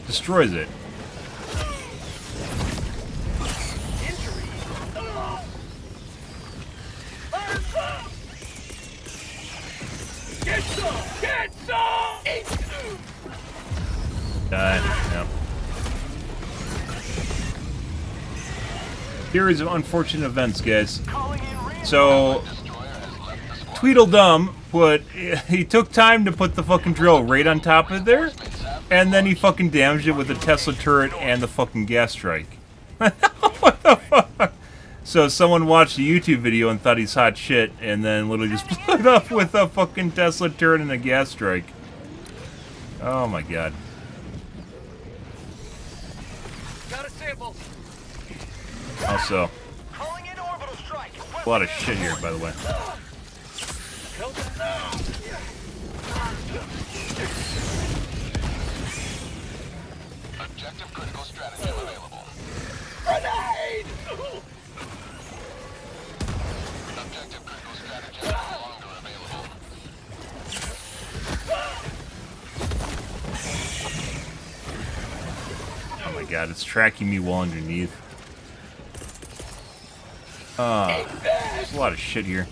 destroys it. Get some! Get some! Died. Yep. Series of unfortunate events, guys. Calling in So, Tweedledum he took time to put the fucking drill right on top of there, and then he fucking damaged it with the Tesla turret and the fucking gas strike. What the fuck? So someone watched a YouTube video and thought he's hot shit, and then literally just blew it up with a fucking Tesla turret and a gas strike. Oh my god. Got a sample! Also, Calling in orbital strike! a lot of shit here, by the way. Objective critical stratagem available. Grenade! Objective critical stratagem no longer available. Oh my god, it's tracking me while underneath. There's a lot of shit here.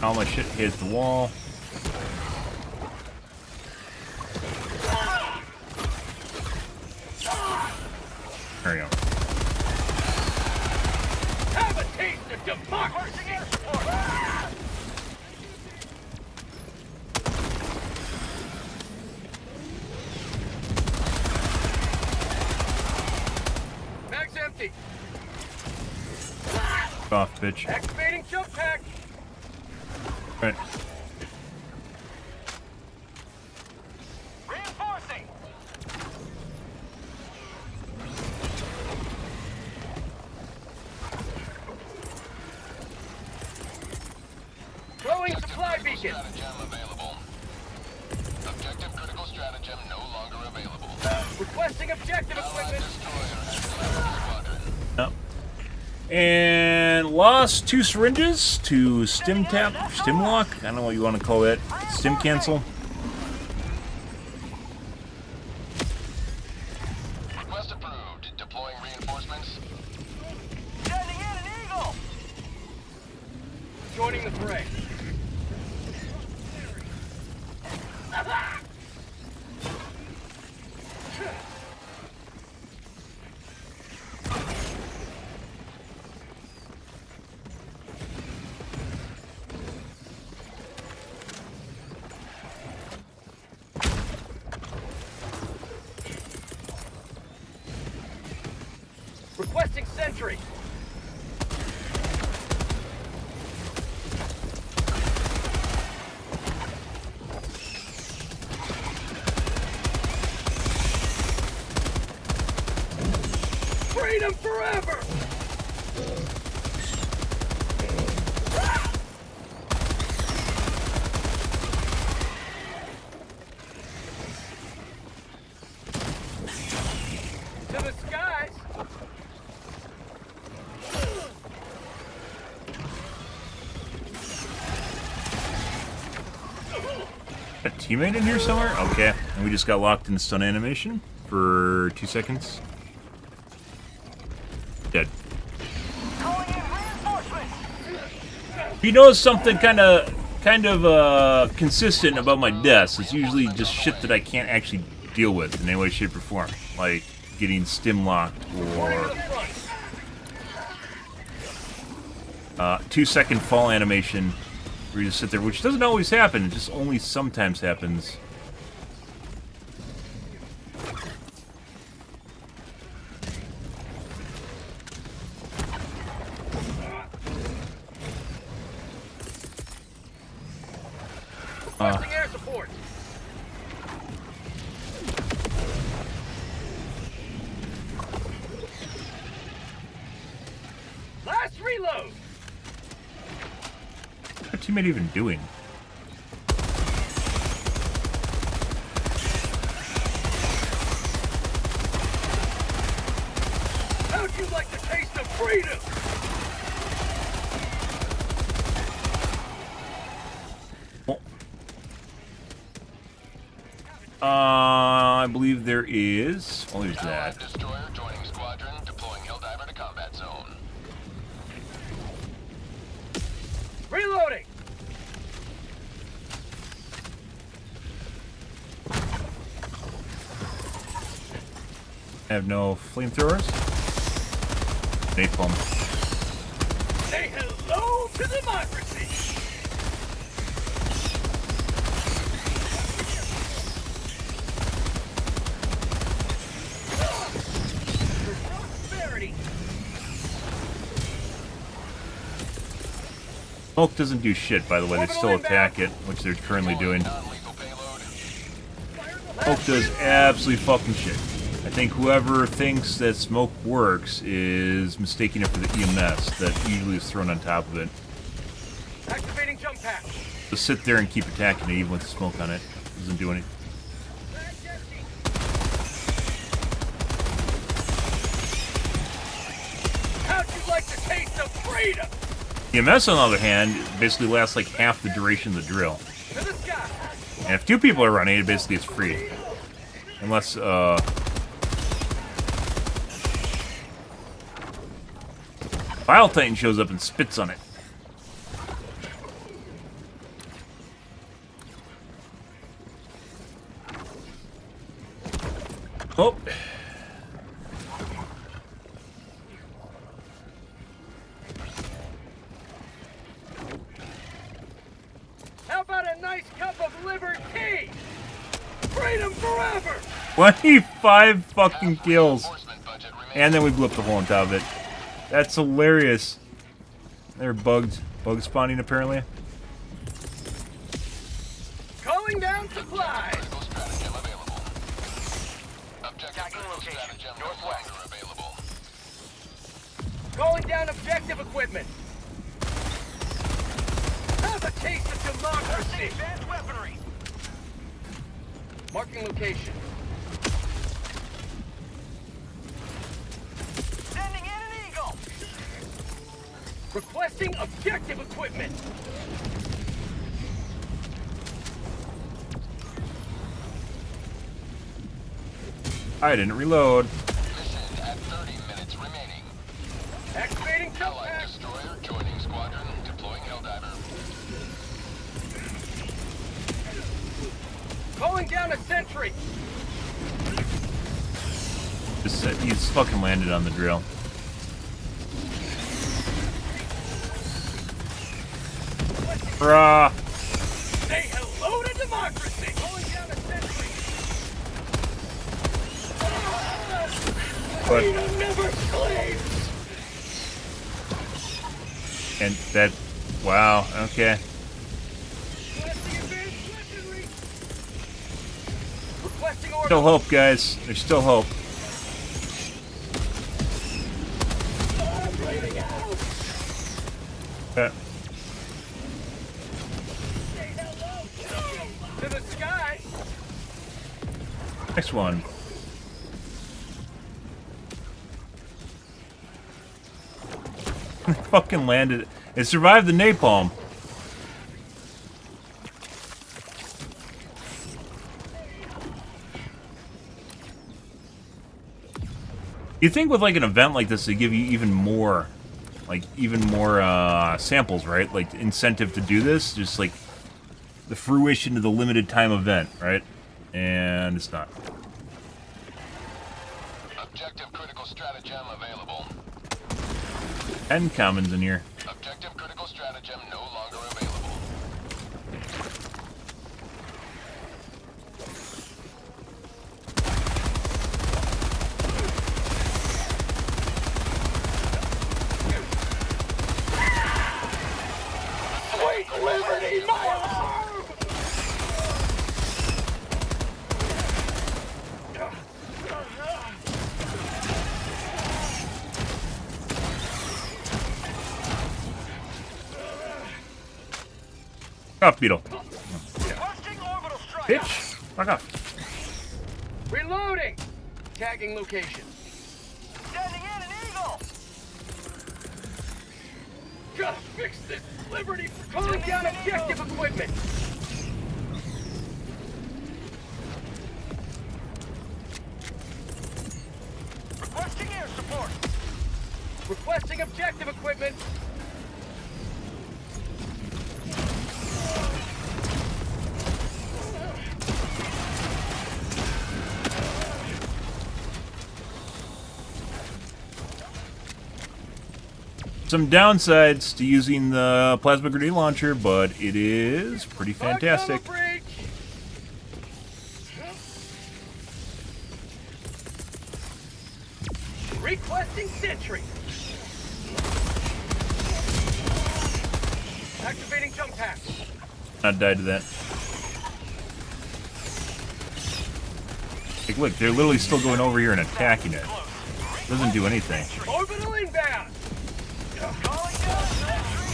All my shit hits the wall. There we go. Have a taste of democracy! Air support! Mag's empty! Fuck off, bitch. Activating jump pack! Right. Reinforcing! Throwing Objective supply critical beacon. stratagem available. Objective critical stratagem no longer available. Requesting objective Allied equipment. destroyer has left the squadron. Yep. And lost 2 syringes to stim lock. I don't know what you want to call it. Stim cancel. Request approved. Deploying reinforcements. Sending in an eagle! Joining the fray. Requesting sentry. Freedom forever! To the skies! A teammate in here somewhere? Okay. And we just got locked in stun animation for 2 seconds. Dead. Calling in reinforcements! If you notice something kind of consistent about my deaths, it's usually just shit that I can't actually deal with in any way, shape, or form. Like getting stim locked or 2-second fall animation where you just sit there, which doesn't always happen, it just only sometimes happens. Requesting air support. Last reload. What's our teammate even doing? How'd you like the taste of freedom? I believe there is. Oh, there's Allied that. destroyer joining squadron. Deploying Helldiver to combat zone. Reloading. I have no flamethrowers. Napalm. Say hello to democracy. Prosperity. Smoke doesn't do shit, by the way. They still attack it, which they're currently doing. Non-lethal payload. Smoke does absolutely fucking shit. I think whoever thinks that smoke works is mistaking it for the EMS that usually is thrown on top of it. Activating jump pack. Just sit there and keep attacking it even with the smoke on it. Doesn't do anything. How'd you like the taste of freedom? EMS, on the other hand, basically lasts like half the duration of the drill. To the sky. And if 2 people are running it, basically it's free. Unless, Bile Titan shows up and spits on it. Oh. How about a nice cup of liberty? Freedom forever! 25 fucking kills. Reinforcement budget remains. And then we blew up the hole on top of it. That's hilarious. They're bugged. Bug spawning, apparently. Calling down supplies. Critical stratagem available. Objective critical stratagem no longer available. Calling down objective equipment. Have a taste of democracy! Advanced weaponry! Marking location. Sending in an eagle! Requesting objective equipment! I didn't reload. Mission at 30 minutes remaining. Activating jump Allied pack! destroyer joining squadron, deploying Helldiver. Calling down a sentry! He's fucking landed on the drill. Bruh. Say hello to democracy! Calling down a sentry! But Freedom never sleeps! and that, wow, okay. Requesting advanced weaponry! Requesting order! Still hope, guys. There's still hope. I'm bleeding out! Okay. Say hello to the sky! Next one. Fucking landed. It survived the napalm. You think with like an event like this, they give you even more, samples, right? Like incentive to do this, just like the fruition of the limited time event, right? And it's not. Objective critical stratagem available. 10 commons in here. Objective critical stratagem no longer available. Sweet liberty, my arm! Off, Beetle. Requesting orbital strike! Bitch. Fuck off. Reloading! Tagging location. Sending in an eagle! Gotta fix this liberty! Calling down objective equipment! Requesting air support! Requesting objective equipment! Some downsides to using the plasma grenade launcher, but it is pretty fantastic. Requesting sentry. Activating jump pack. Not died to that. Like, look, they're literally still going over here and attacking it. Doesn't do anything. Orbital inbound. Calling down sentry.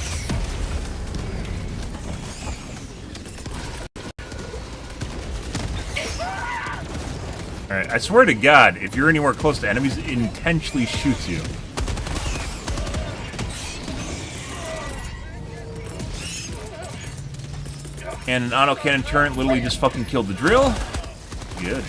Alright, I swear to God, if you're anywhere close to enemies, it intentionally shoots you. And an autocannon turret literally just fucking killed the drill. Good.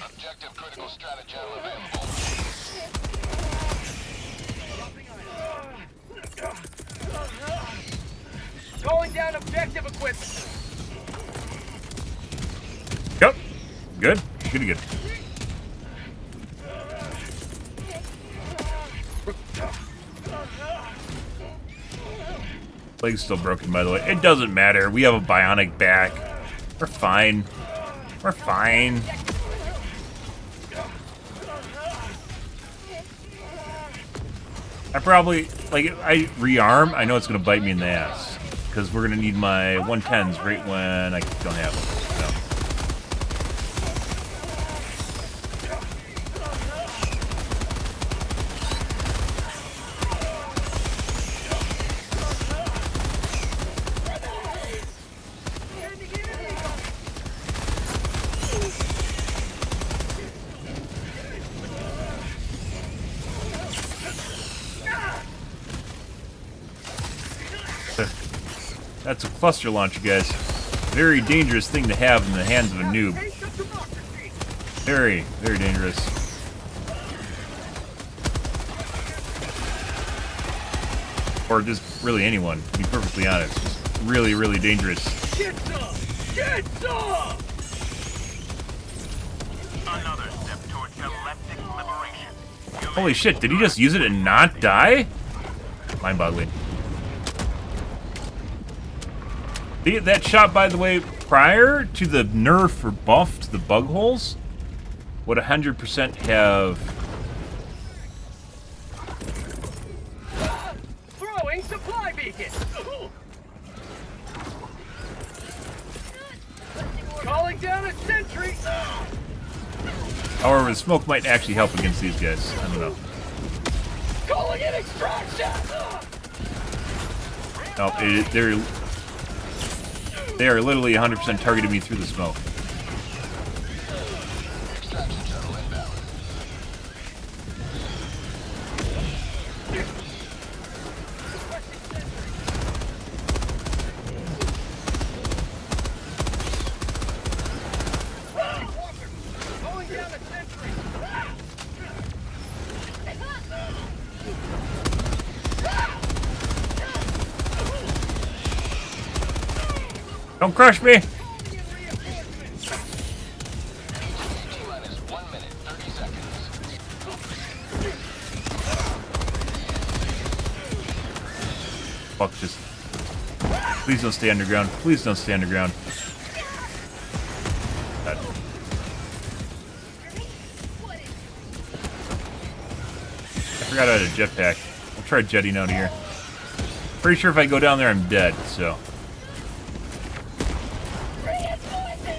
Objective critical stratagem available. Calling down objective equipment. Yep. Good. Good, good. Leg's still broken, by the way. It doesn't matter. We have a bionic back. We're fine. We're fine. I probably, like, I rearm, I know it's going to bite me in the ass. Because we're going to need my 110s right when I don't have them. So. That's a cluster launcher, guys. Very dangerous thing to have in the hands of a noob. Very, very dangerous. Or just really anyone, to be perfectly honest. Just really, really dangerous. Get some! Get some! Another step towards galactic liberation. Holy shit, did he just use it and not die? Mind-boggling. That shot, by the way, prior to the nerf or buff to the bug holes, would 100% have... Throwing supply beacon! Calling down a sentry! However, the smoke might actually help against these guys. I don't know. Calling in extraction! No, they are literally 100% targeting me through the smoke. Extraction shuttle inbound. Calling down a sentry! Don't crush me! T-minus 1 minute, 30 seconds. Fuck, just... Please don't stay underground. Please don't stay underground. God. I forgot I had a jetpack. I'll try jetting out of here. Pretty sure if I go down there, I'm dead, so...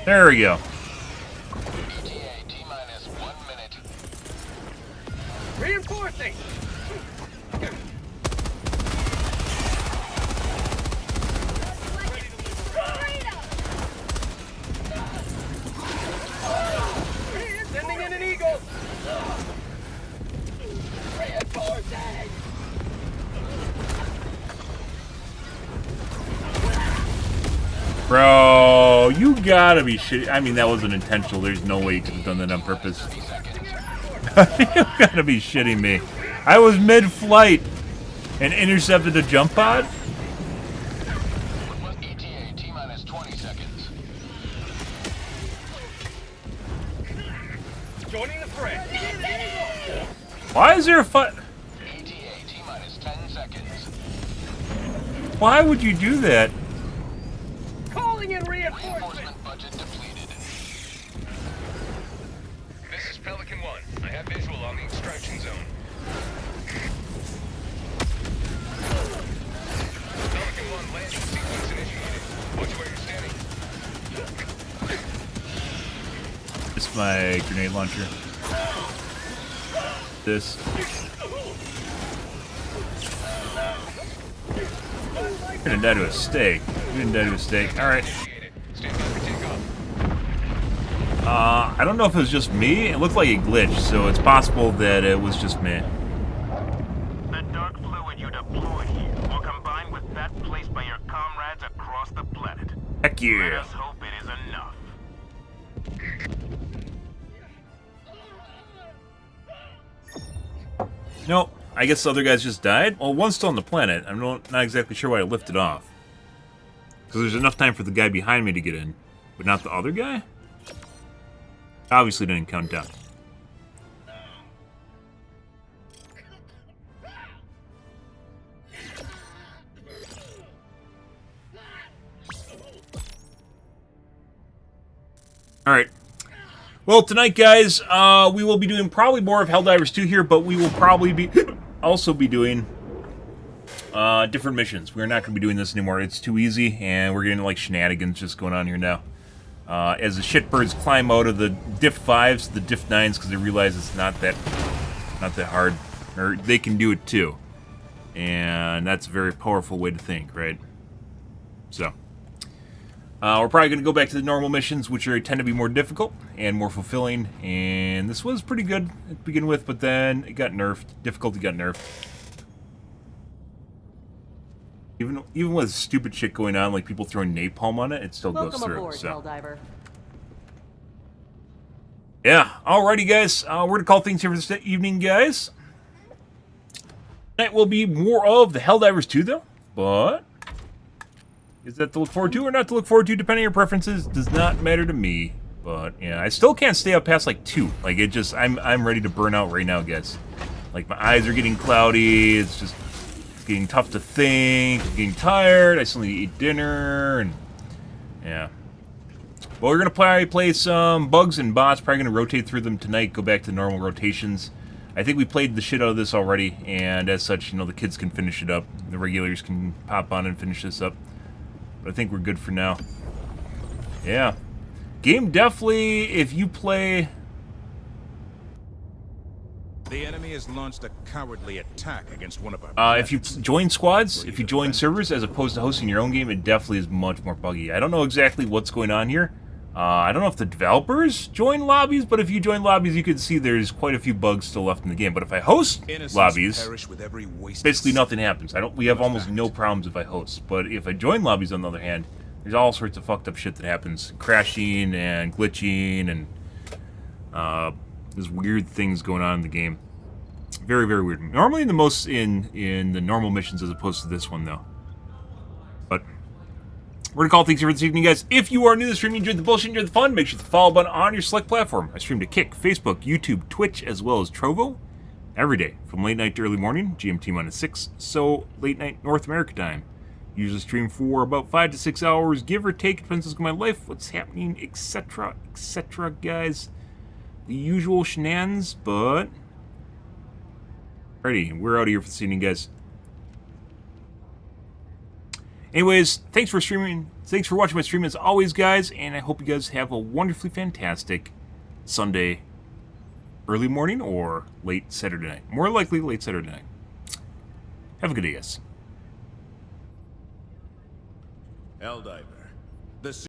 There we go. ETA T-minus 1 minute. Reinforcing! Sending in an eagle! Reinforcing! Bro, you gotta be shitty. I mean, that wasn't intentional. There's no way you could have done that on purpose. You gotta be shitting me. I was mid-flight and intercepted a jump pod? ETA T-minus 20 seconds. Joining the fray! Why is there a fight? ETA T-minus 10 seconds. Why would you do that? Calling in reinforcement! Reinforcement budget depleted. This is Pelican 1. I have visual on the extraction zone. Pelican 1 landing sequence initiated. Watch where you're standing. It's my grenade launcher. This. You're gonna die to a steak. You're gonna die to a steak. Alright. Initiated. Stand by for takeoff. I don't know if it was just me. It looked like it glitched, so it's possible that it was just me. The dark fluid you deployed here will combine with that placed by your comrades across the planet. Heck Let yeah. us hope it is enough. Nope. I guess the other guys just died? Well, one's still on the planet. I'm not exactly sure why I lifted off. Because there's enough time for the guy behind me to get in. But not the other guy? Obviously didn't count down. Alright. Well, tonight, guys, we will be doing probably more of Helldivers 2 here, but we will probably be also be doing different missions. We're not going to be doing this anymore. It's too easy, and we're getting, like, shenanigans just going on here now. As the shitbirds climb out of the Diff 5s to the Diff 9s because they realize it's not that hard. Or they can do it, too. And that's a very powerful way to think, right? So... we're probably going to go back to the normal missions, which tend to be more difficult and more fulfilling. And this was pretty good to begin with, but then it got nerfed. Difficulty got nerfed. Even with stupid shit going on, like people throwing napalm on it, it still goes Welcome through. aboard, So. Helldiver. Yeah, alrighty guys, we're going to call things here for this evening, guys. Tonight will be more of the Helldivers 2, though, but is that to look forward to or not to look forward to, depending on your preferences, does not matter to me. But, yeah, I still can't stay up past, like, 2. Like, it just, I'm ready to burn out right now, guys. Like, my eyes are getting cloudy, it's getting tough to think, I'm getting tired, I still need to eat dinner, and, yeah. Well, we're going to probably play some bugs and bots, probably going to rotate through them tonight, go back to normal rotations. I think we played the shit out of this already, and as such, you know, the kids can finish it up. The regulars can pop on and finish this up. But I think we're good for now. Yeah. Game definitely, if you play... The enemy has launched a cowardly attack against one of our if you join squads, if you join servers, as opposed to hosting your own game, it definitely is much more buggy. I don't know exactly what's going on here. I don't know if the developers join lobbies, but if you join lobbies, you can see there's quite a few bugs still left in the game. But if I host lobbies, basically nothing happens. We have almost no problems if I host. But if I join lobbies, on the other hand, there's all sorts of fucked up shit that happens. Crashing and glitching and there's weird things going on in the game. Very, very weird. Normally in the normal missions as opposed to this one, though. But we're going to call things here for this evening, guys. If you are new to the stream, you enjoyed the bullshit, enjoyed the fun, make sure to follow button on your select platform. I stream to Kick, Facebook, YouTube, Twitch, as well as Trovo every day from late night to early morning, GMT -6, so late night North America time. Usually stream for about 5 to 6 hours, give or take, depends on my life, what's happening, etc., etc., guys. The usual shenanigans, but... Alrighty, we're out of here for this evening, guys. Anyways, thanks for streaming. Thanks for watching my stream as always, guys. And I hope you guys have a wonderfully fantastic Sunday, early morning, or late Saturday night. More likely late Saturday night. Have a good day, guys. Helldiver.